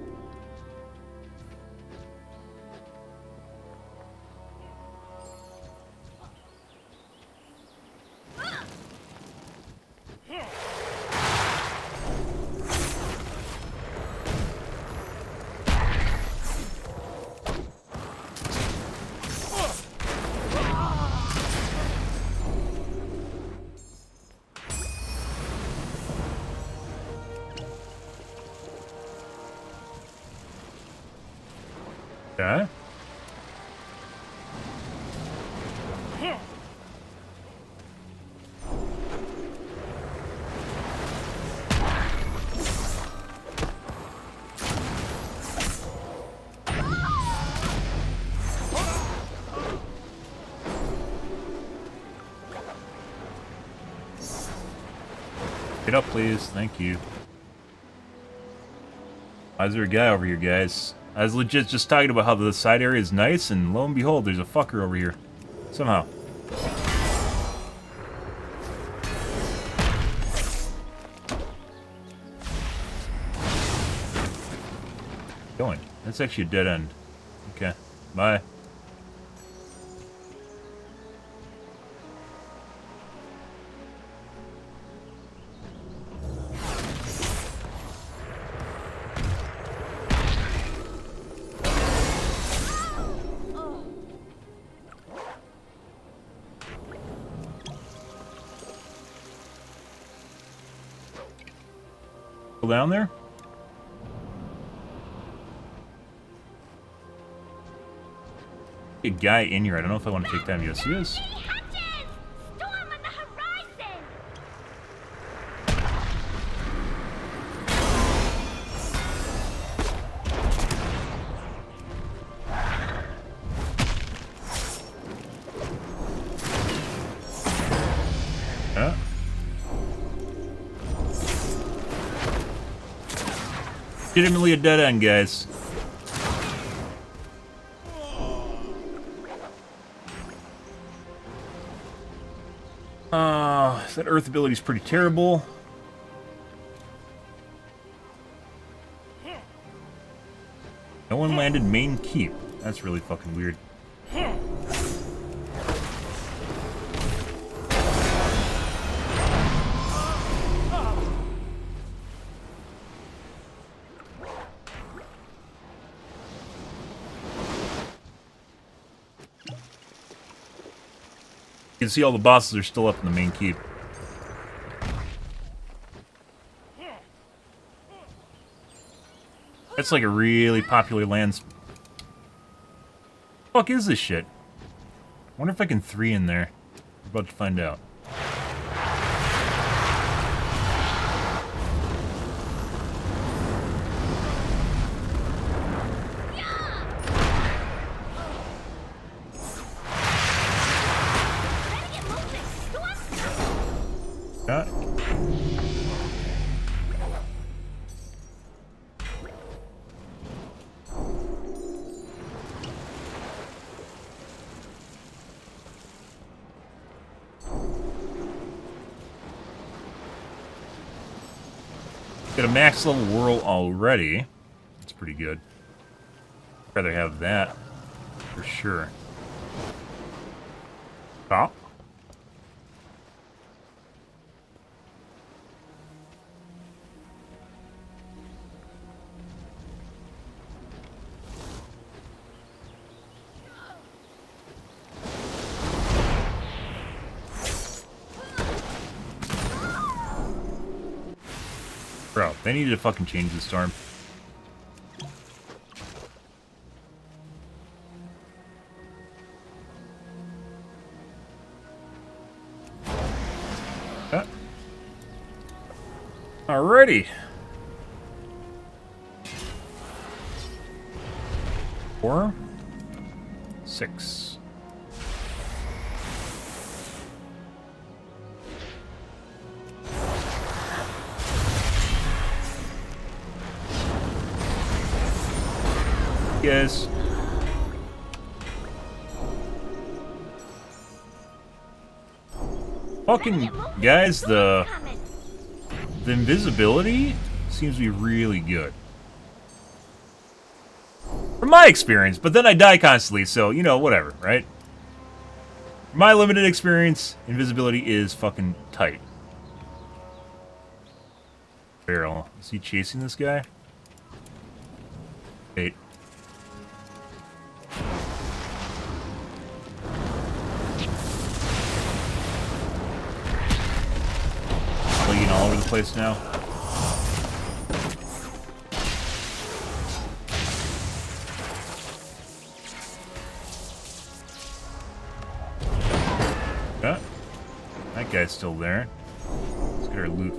[SPEAKER 1] Okay. Get up, please. Thank you. Why is there a guy over here, guys? I was legit just talking about how the side area is nice, and lo and behold, there's a fucker over here. Somehow. Going. That's actually a dead end. Okay. Bye. Down there? A guy in here. I don't know if I want to take that. Yes, he is.
[SPEAKER 6] Storm on the horizon!
[SPEAKER 1] Yeah. Legitimately a dead end, guys. That earth ability is pretty terrible. No one landed main keep. That's really fucking weird. You can see all the bosses are still up in the main keep. That's like a really popular land. Fuck is this shit? I wonder if I can 3 in there. We're about to find out. Got it. Got a max level whirl already. That's pretty good. I'd rather have that for sure. Top. Bro, they needed to fucking change the storm. Alrighty. 4, 6. Yes. Fucking guys, the invisibility seems to be really good. From my experience, but then I die constantly, so, you know, whatever, right? From my limited experience, invisibility is fucking tight. Barrel. Is he chasing this guy? 8. Bleeding all over the place now. Yeah. That guy's still there. Let's get our loot.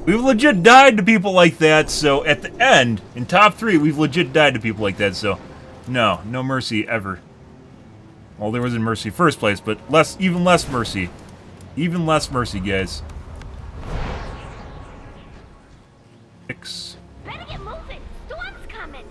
[SPEAKER 1] We've legit died to people like that, so at the end, in top 3, we've legit died to people like that, so no mercy ever. Well, there wasn't mercy first place, but even less mercy. Even less mercy, guys. 6.
[SPEAKER 6] Better get moving. Storm's coming.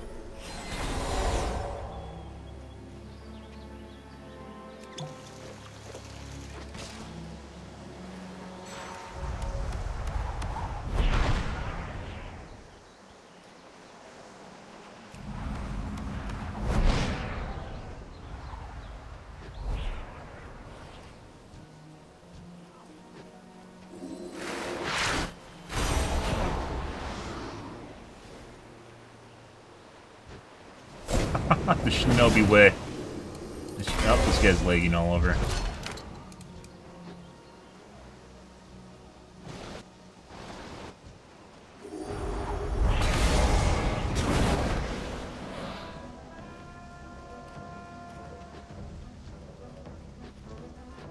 [SPEAKER 1] The shinobi way. Oh, this guy's lagging all over. In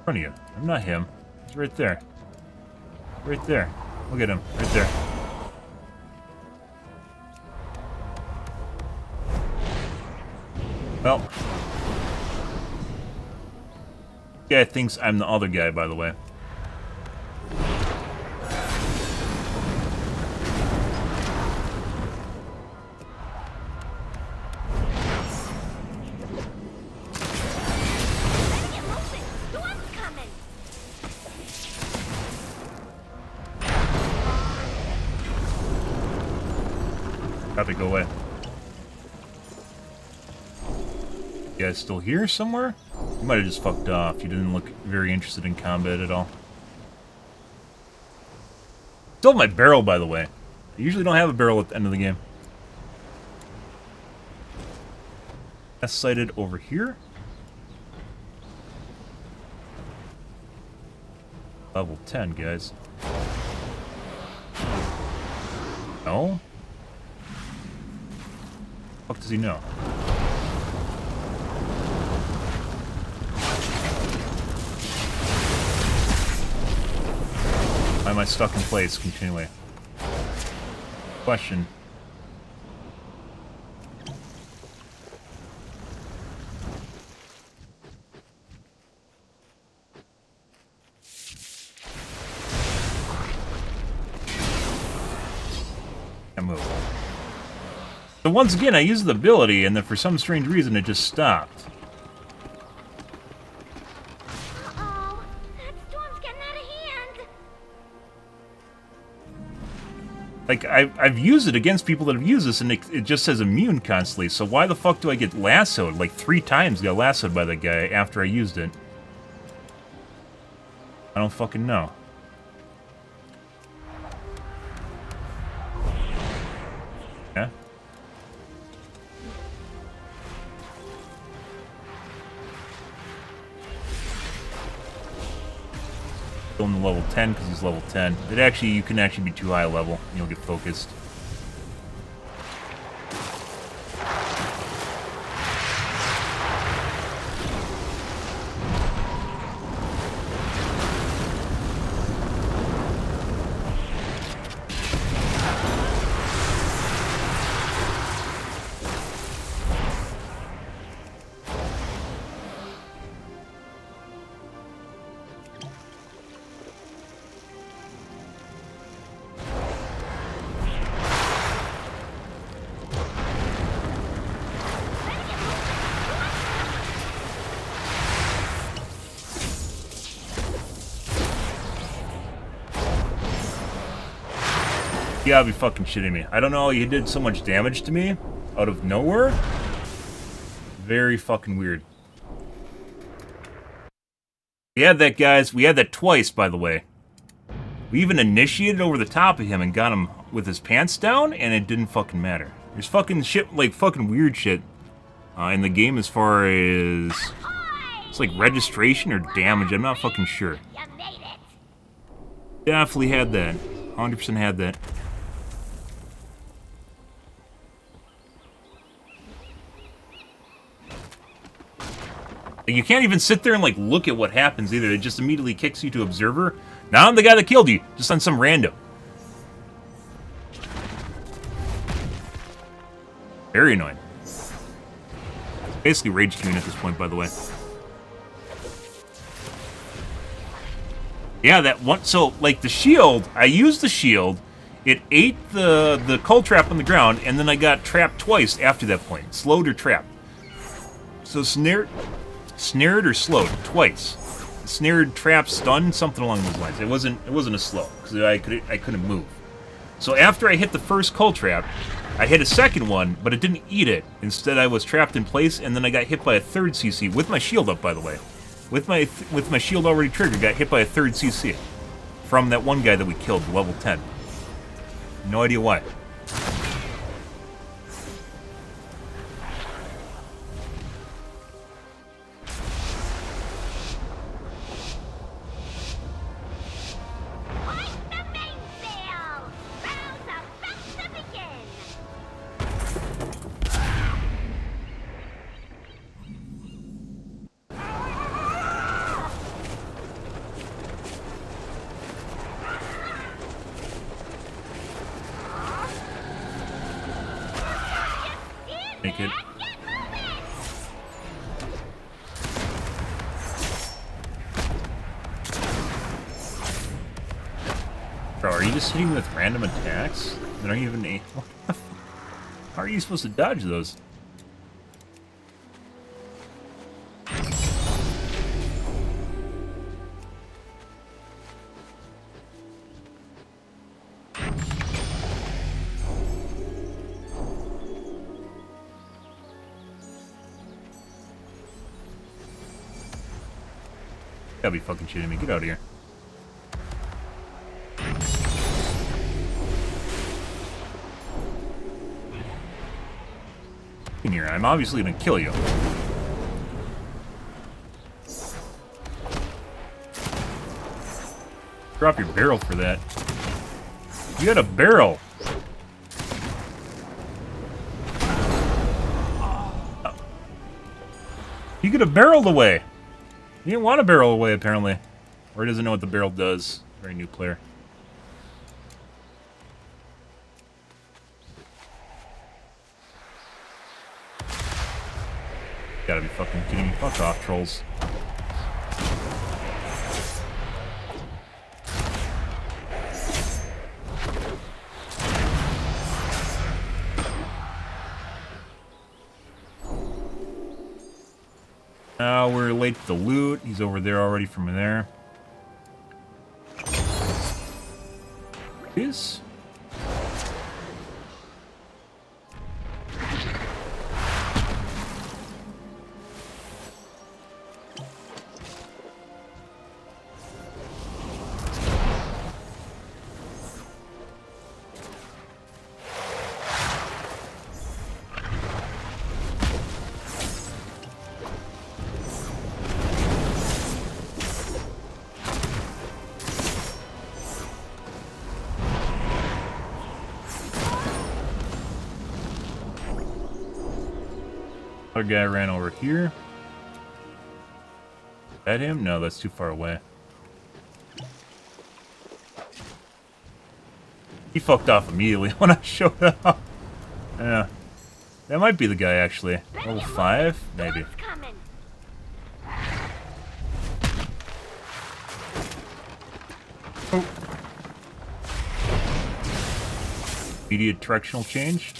[SPEAKER 1] front of you. I'm not him. He's right there. Right there. Look at him. Right there. Well, guy thinks I'm the other guy, by the way.
[SPEAKER 6] Better get moving. Storm's coming.
[SPEAKER 1] Got to go away. You guys still here somewhere? You might have just fucked off. You didn't look very interested in combat at all. Still have my barrel, by the way. I usually don't have a barrel at the end of the game. That's sighted over here. Level 10, guys. No? What the fuck does he know? Why am I stuck in place continually? Question. I move. So once again, I used the ability, and then for some strange reason, it just stopped.
[SPEAKER 6] Uh-oh. That storm's getting out of hand.
[SPEAKER 1] Like, I've used it against people that have used this, and it just says immune constantly, so why the fuck do I get lassoed? Like, 3 times got lassoed by that guy after I used it. I don't fucking know. Yeah. Going to level 10 because he's level 10. It actually, you can actually be too high a level. You'll get focused. You gotta be fucking shitting me. I don't know, you did so much damage to me out of nowhere. Very fucking weird. We had that, guys. We had that twice, by the way. We even initiated over the top of him and got him with his pants down, and it didn't fucking matter. There's fucking shit, like fucking weird shit in the game as far as... It's like registration or damage, I'm not fucking sure.
[SPEAKER 6] You made it.
[SPEAKER 1] Definitely had that. 100% had that. You can't even sit there and like look at what happens either. It just immediately kicks you to observer. Now I'm the guy that killed you, just on some random. Very annoying. Basically rage queuing at this point, by the way. Yeah, that one. So like the shield, I used the shield. It ate the cold trap on the ground, and then I got trapped twice after that point. Slowed or trapped. So snared or slowed twice. Snared, trapped, stunned, something along those lines. It wasn't a slow because I couldn't move. So after I hit the first cold trap, I hit a second one, but it didn't eat it. Instead, I was trapped in place, and then I got hit by a third CC with my shield up. By the way, with my shield already triggered, got hit by a third CC from that one guy that we killed, level 10. No idea why. Make it. Bro, are you just hitting with random attacks? That aren't even a. How are you supposed to dodge those? You gotta be fucking shitting me. Get out of here. In here, I'm obviously gonna kill you. Drop your barrel for that. You got a barrel. You could have barreled away. He didn't want to barrel away, apparently. Or he doesn't know what the barrel does. Very new player. Gotta be fucking kidding me. Fuck off, trolls. Now we're late to the loot. He's over there already from there. This? Other guy ran over here. Is that him? No, that's too far away. He fucked off immediately when I showed up. Yeah. That might be the guy, actually. Level 5? Maybe.
[SPEAKER 6] Coming.
[SPEAKER 1] Oh. Immediate directional change.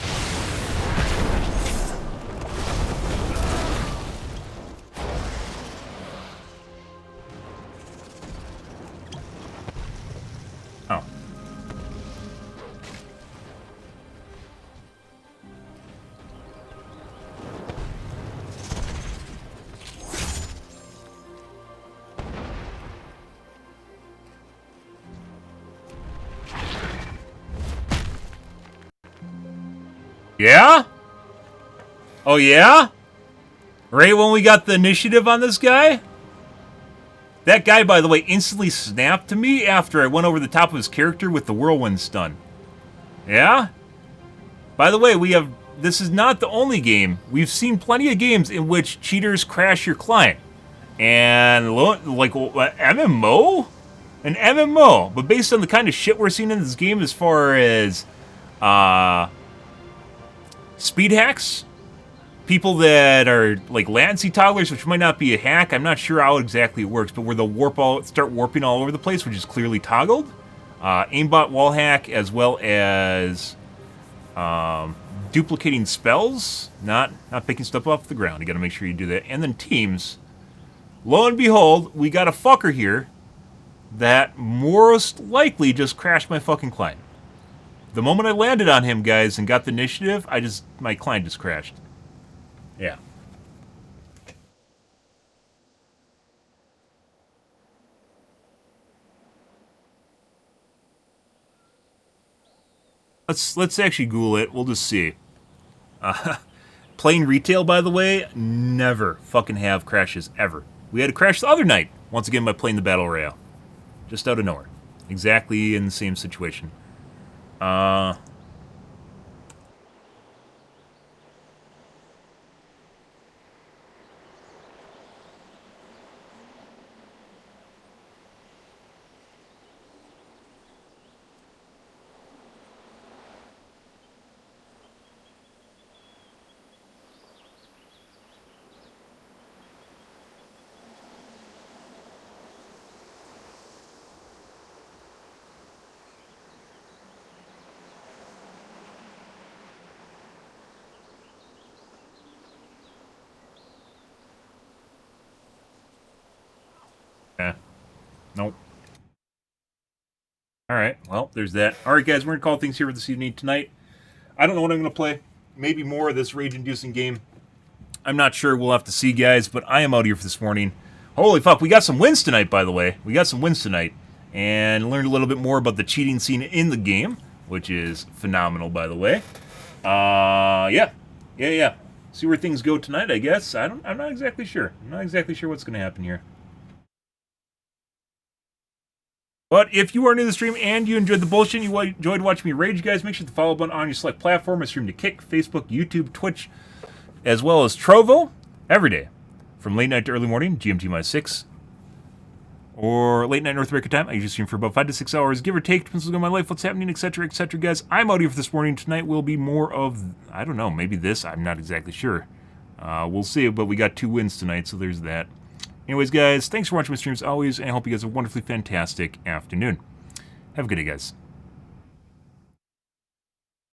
[SPEAKER 1] Oh. Yeah? Oh, yeah? Right when we got the initiative on this guy? That guy, by the way, instantly snapped to me after I went over the top of his character with the whirlwind stun. Yeah? By the way, this is not the only game. We've seen plenty of games in which cheaters crash your client. And, like, MMO? An MMO. But based on the kind of shit we're seeing in this game as far as, speed hacks, people that are like latency togglers, which might not be a hack. I'm not sure how exactly it works, but where they'll start warping all over the place, which is clearly toggled. Aimbot wall hack, as well as duplicating spells, not picking stuff off the ground. You got to make sure you do that. And then teams. Lo and behold, we got a fucker here that most likely just crashed my fucking client. The moment I landed on him, guys, and got the initiative, my client just crashed. Yeah. Let's actually Google it. We'll just see. Playing retail, by the way, never fucking have crashes ever. We had a crash the other night, once again by playing the Battle Royale. Just out of nowhere. Exactly in the same situation. Nope. Alright, well, there's that. Alright, guys, we're going to call things here for this evening tonight. I don't know what I'm going to play. Maybe more of this rage-inducing game. I'm not sure. We'll have to see, guys, but I am out here for this morning. Holy fuck, we got some wins tonight, by the way. We got some wins tonight. And learned a little bit more about the cheating scene in the game, which is phenomenal, by the way. Yeah. See where things go tonight, I guess. I'm not exactly sure. I'm not exactly sure what's going to happen here. But if you are new to the stream and you enjoyed the bullshit, you enjoyed watching me rage, guys, make sure to follow button on your select platform. I stream to Kick, Facebook, YouTube, Twitch, as well as Trovo every day. From late night to early morning, GMT minus 6. Or late night North America time. I usually stream for about 5 to 6 hours, give or take. Depends on my life, what's happening, etc., etc., guys. I'm out here for this morning. Tonight will be more of, I don't know, maybe this. I'm not exactly sure. We'll see, but we got 2 wins tonight, so there's that. Anyways, guys, thanks for watching my streams always, and I hope you guys have a wonderfully fantastic afternoon. Have a good day, guys.